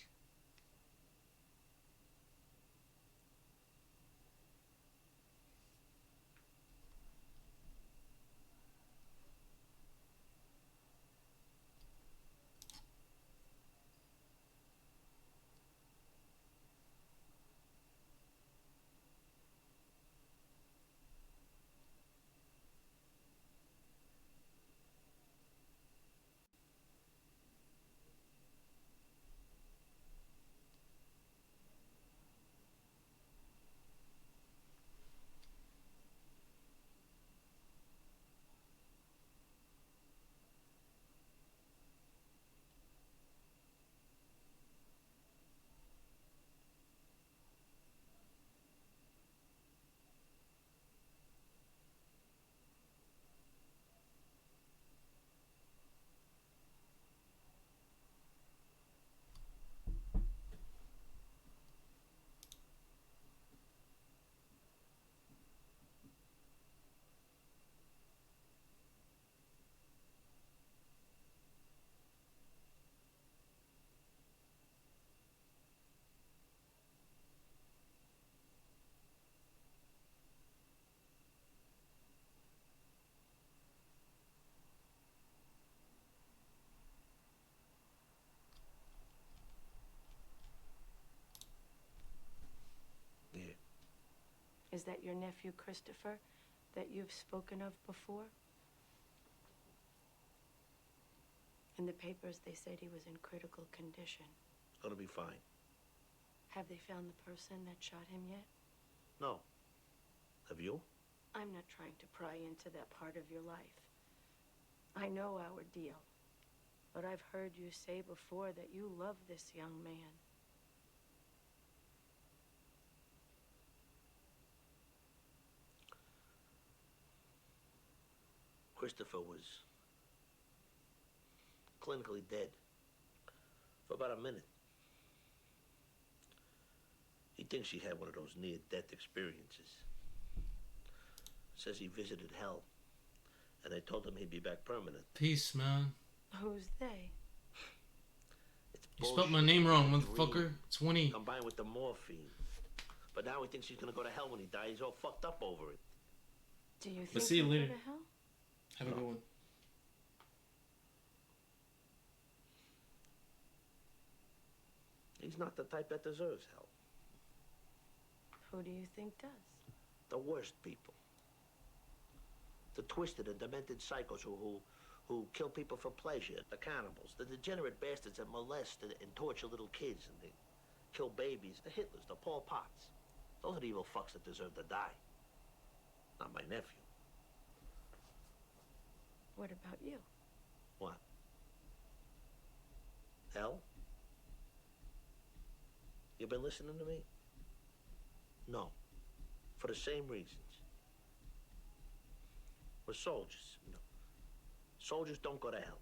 Is that your nephew, Christopher, that you've spoken of before? In the papers, they said he was in critical condition. Gonna be fine. Have they found the person that shot him yet? No. Have you? I'm not trying to pry into that part of your life. I know our deal. But I've heard you say before that you love this young man. Christopher was clinically dead for about a minute. He thinks he had one of those near-death experiences. Says he visited hell, and they told him he'd be back permanent. Peace, man. Who's they? You spelled my name wrong, motherfucker. 20. Combined with the morphine. But now he thinks he's gonna go to hell when he dies. He's all fucked up over it. Do you think But see you he'll later. go to hell? Have a good one. He's not the type that deserves hell. Who do you think does? The worst people. The twisted and demented psychos who kill people for pleasure. The cannibals. The degenerate bastards that molest and torture little kids and they kill babies. The Hitlers, the Pol Pots. Those are the evil fucks that deserve to die. Not my nephew. What about you? What? Hell? You been listening to me? No. For the same reasons. We're soldiers, you know. Soldiers don't go to hell.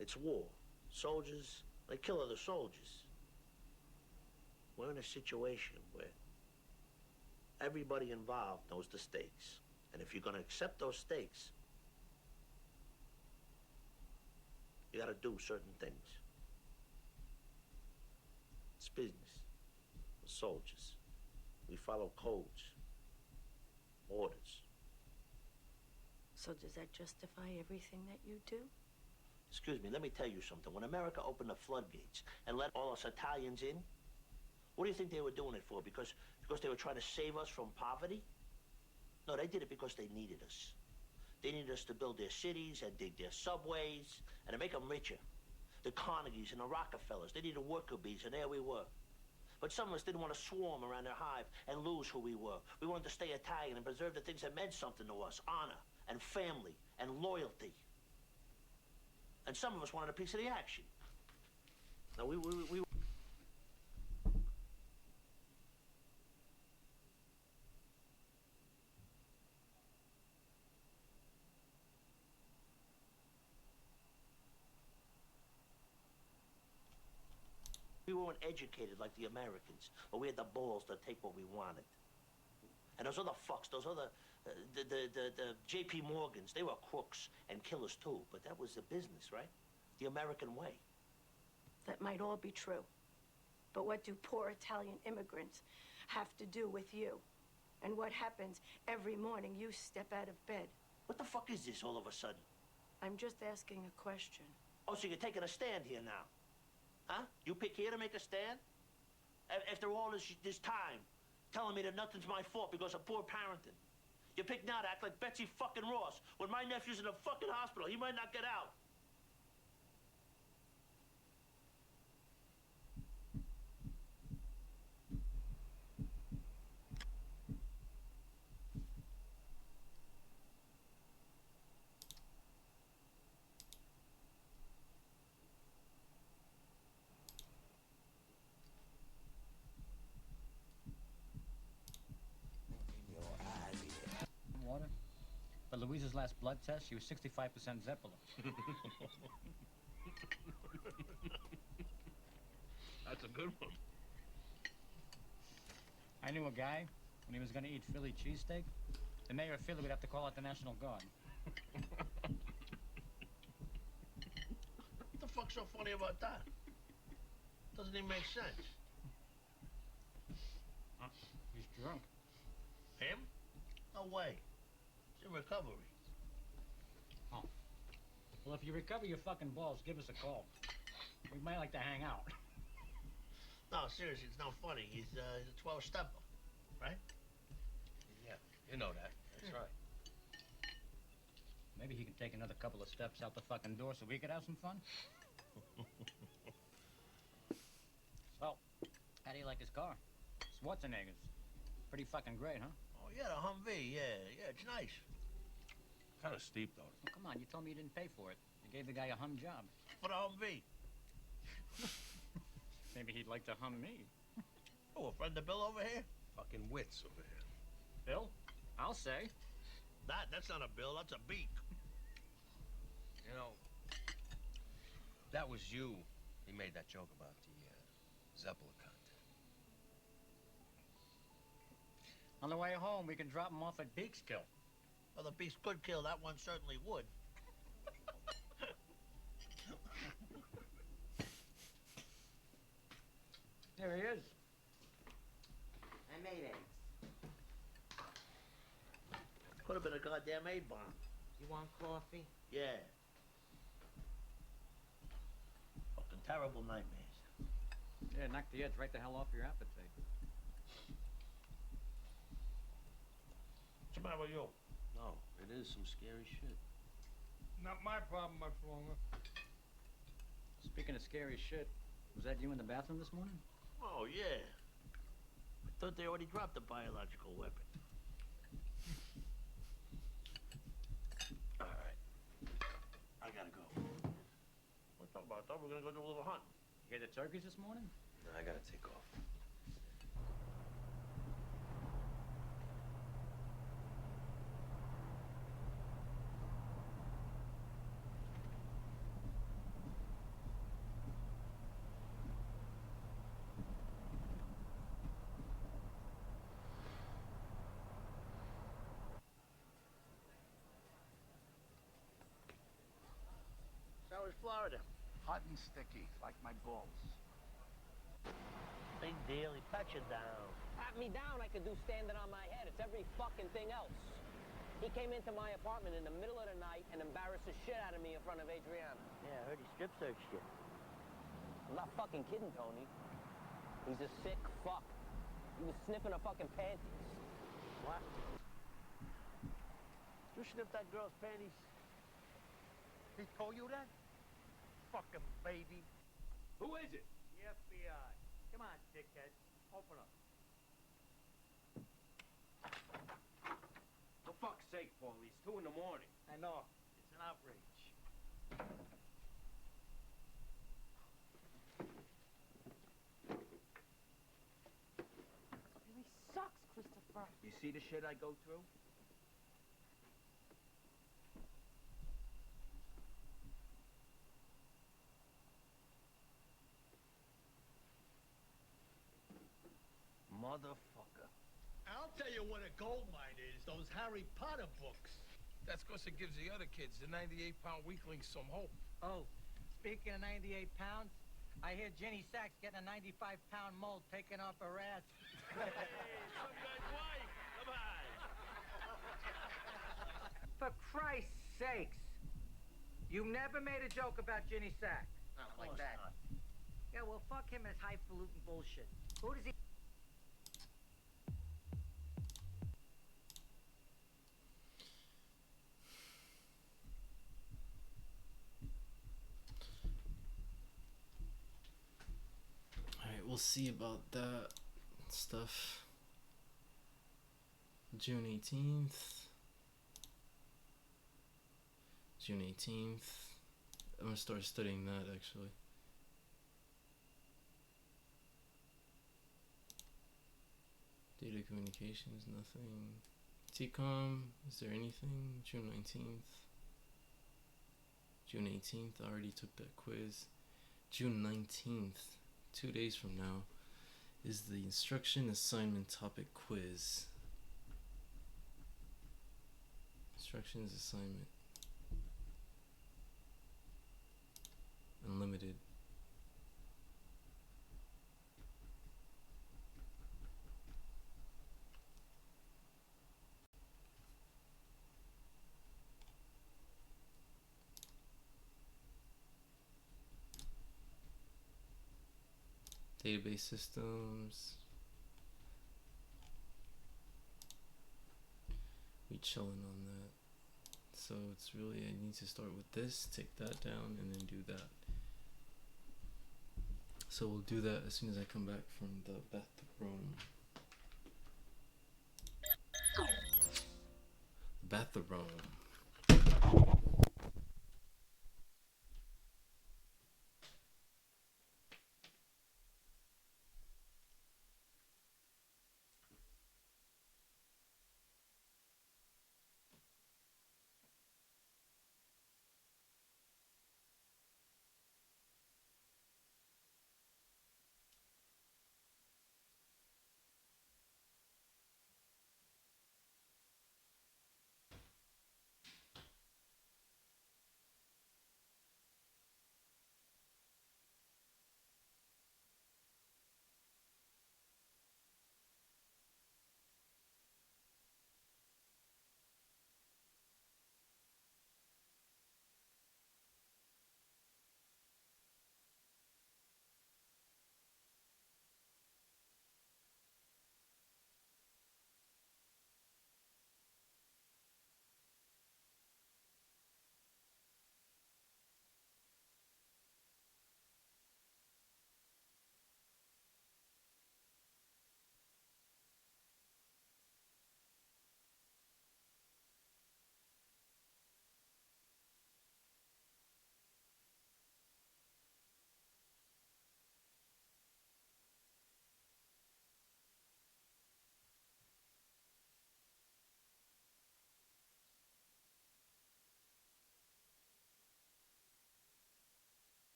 It's war. Soldiers, they kill other soldiers. We're in a situation where everybody involved knows the stakes. And if you're gonna accept those stakes, you gotta do certain things. It's business. We're soldiers. We follow codes, orders. So does that justify everything that you do? Excuse me, let me tell you something. When America opened the floodgates and let all us Italians in, what do you think they were doing it for? Because they were trying to save us from poverty? No, they did it because they needed us. They needed us to build their cities and dig their subways and to make them richer. The Carnegies and the Rockefellers, they needed worker bees, and there we were. But some of us didn't want to swarm around their hive and lose who we were. We wanted to stay Italian and preserve the things that meant something to us: honor and family and loyalty. And some of us wanted a piece of the action. Now, we weren't educated like the Americans, but we had the balls to take what we wanted. And those other fucks, those other, the J.P. Morgans, they were crooks and killers too, but that was the business, right? The American way. That might all be true. But what do poor Italian immigrants have to do with you? And what happens every morning you step out of bed? What the fuck is this all of a sudden? I'm just asking a question. Oh, so you're taking a stand here now? Huh? You pick here to make a stand? After all this time, telling me that nothing's my fault because of poor parenting. You pick now to act like Betsy fucking Ross. When my nephew's in a fucking hospital, he might not get out. Water. For Louise's last blood test, she was 65% Zeppelin. That's a good one. I knew a guy, when he was going to eat Philly cheesesteak, the mayor of Philly would have to call out the National Guard. What the fuck's so funny about that? Doesn't even make sense. He's drunk. Him? No way. He's in recovery. Oh. Well, if you recover your fucking balls, give us a call. We might like to hang out. No, seriously, it's not funny. He's a 12-stepper, right? Yeah, you know that. That's right. Maybe he can take another couple of steps out the fucking door so we could have some fun. So, how do you like his car? Schwarzenegger's. Pretty fucking great, huh? Oh, yeah, the Humvee. Yeah, it's nice. Kind of steep, though. Well, come on, you told me you didn't pay for it. You gave the guy a hum job. For the Humvee. Maybe he'd like to hum me. Oh, a friend of Bill over here? Fucking wits over here. Bill? I'll say. That's not a bill, that's a beak. You know, that was you. He made that joke about the Zeppelin content. On the way home, we can drop him off at Beakskill. Well, the beast could kill. That one certainly would. There he is. I made eggs. Could have been a goddamn A-bomb. You want coffee? Yeah. Fucking terrible nightmares. Yeah, knock the edge right the hell off your appetite. What's the matter with you? No, it is some scary shit. Not my problem, my Flonga. Speaking of scary shit, was that you in the bathroom this morning? Oh, yeah. I thought they already dropped the biological weapon. All right. I gotta go. What talk about? I thought we were gonna go do a little hunting. You get the turkeys this morning? No, I gotta take off. Florida? Hot and sticky, like my balls. Big deal, he pat you down. Pat me down, I could do standing on my head. It's every fucking thing else. He came into my apartment in the middle of the night and embarrassed the shit out of me in front of Adriana. Yeah, I heard he strip searched you. I'm not fucking kidding, Tony. He's a sick fuck. He was sniffing her fucking panties. What? You sniffed that girl's panties? He told you that? Fucking baby. Who is it? The FBI. Come on, dickhead. Open up. For fuck's sake, Paulie, it's 2 in the morning. I know. It's an outrage. This really sucks, Christopher. You see the shit I go through? Motherfucker. I'll tell you what a gold mine is, those Harry Potter books. That's because it gives the other kids, the 98-pound weaklings, some hope. Oh, speaking of 98 pounds, I hear Jenny Sachs getting a 95-pound mold taken off her ass. Hey, some guy's wife. Come on. For Christ's sakes, you never made a joke about Jenny Sachs. Not like that. Yeah, well, fuck him and his highfalutin bullshit. Who does he... Alright, we'll see about that stuff. June 18th. June 18th. I'm gonna start studying that actually. Data communications, nothing. TCOM, is there anything? June 19th. June 18th, I already took that quiz. June 19th, 2 days from now, is the instruction assignment topic quiz. Instructions assignment. Unlimited. Database systems. We chilling on that. So it's really, I need to start with this, take that down, and then do that. So we'll do that as soon as I come back from the bathroom. Bathroom.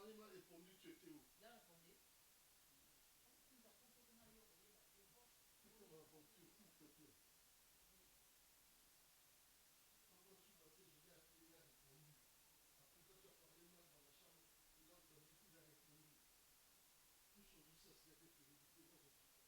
il m'a répondu, tu étais où? Il a répondu. Qu'est-ce qu'on m'a répondu? S'il te plaît. Quand je suis passé, je l'ai appelé, il a répondu. Après, quand tu as parlé mal dans la chambre, le gars de musique, il a répondu. Plus aujourd'hui, ça serait que tu réécoutais, moi je suis d'accord.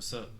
What's up?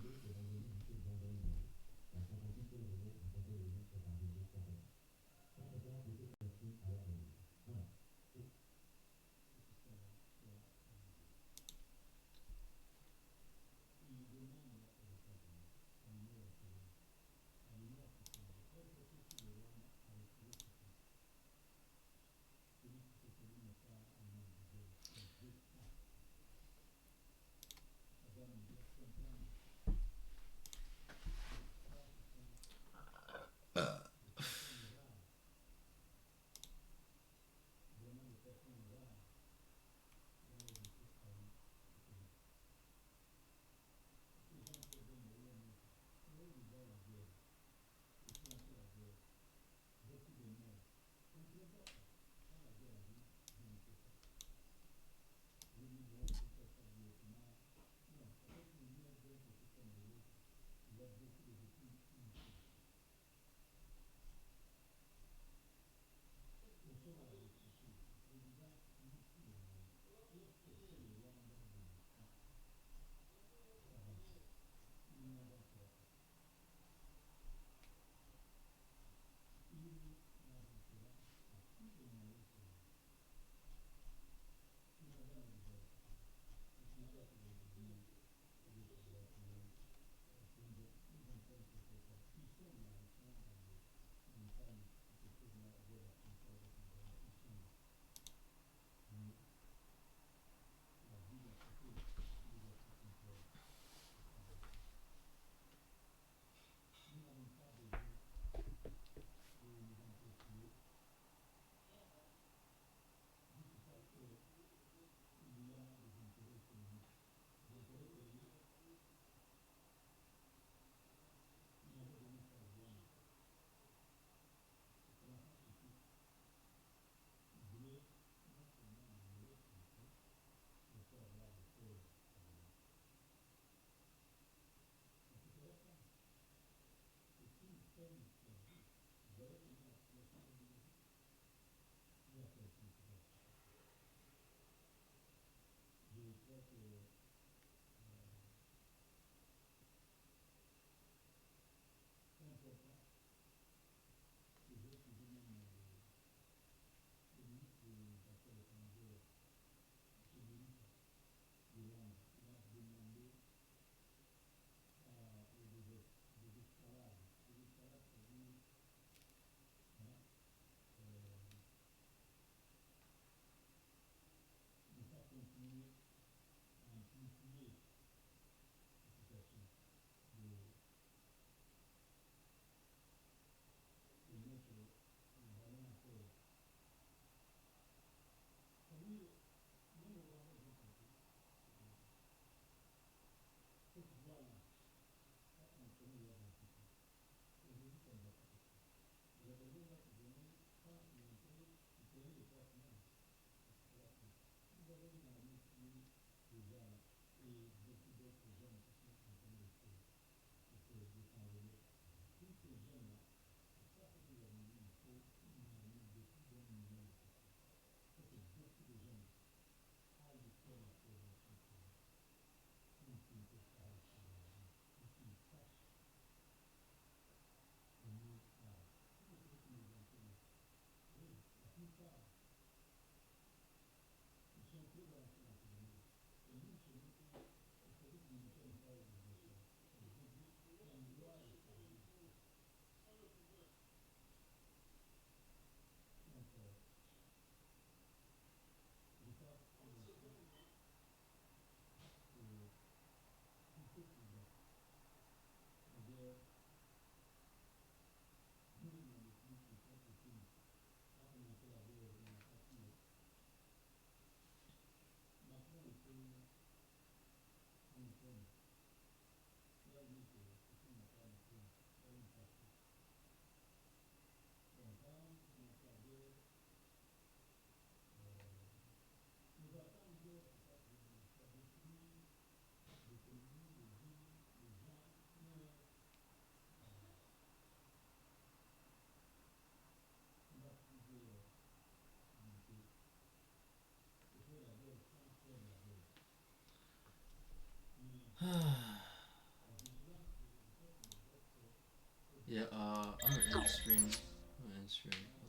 That's right.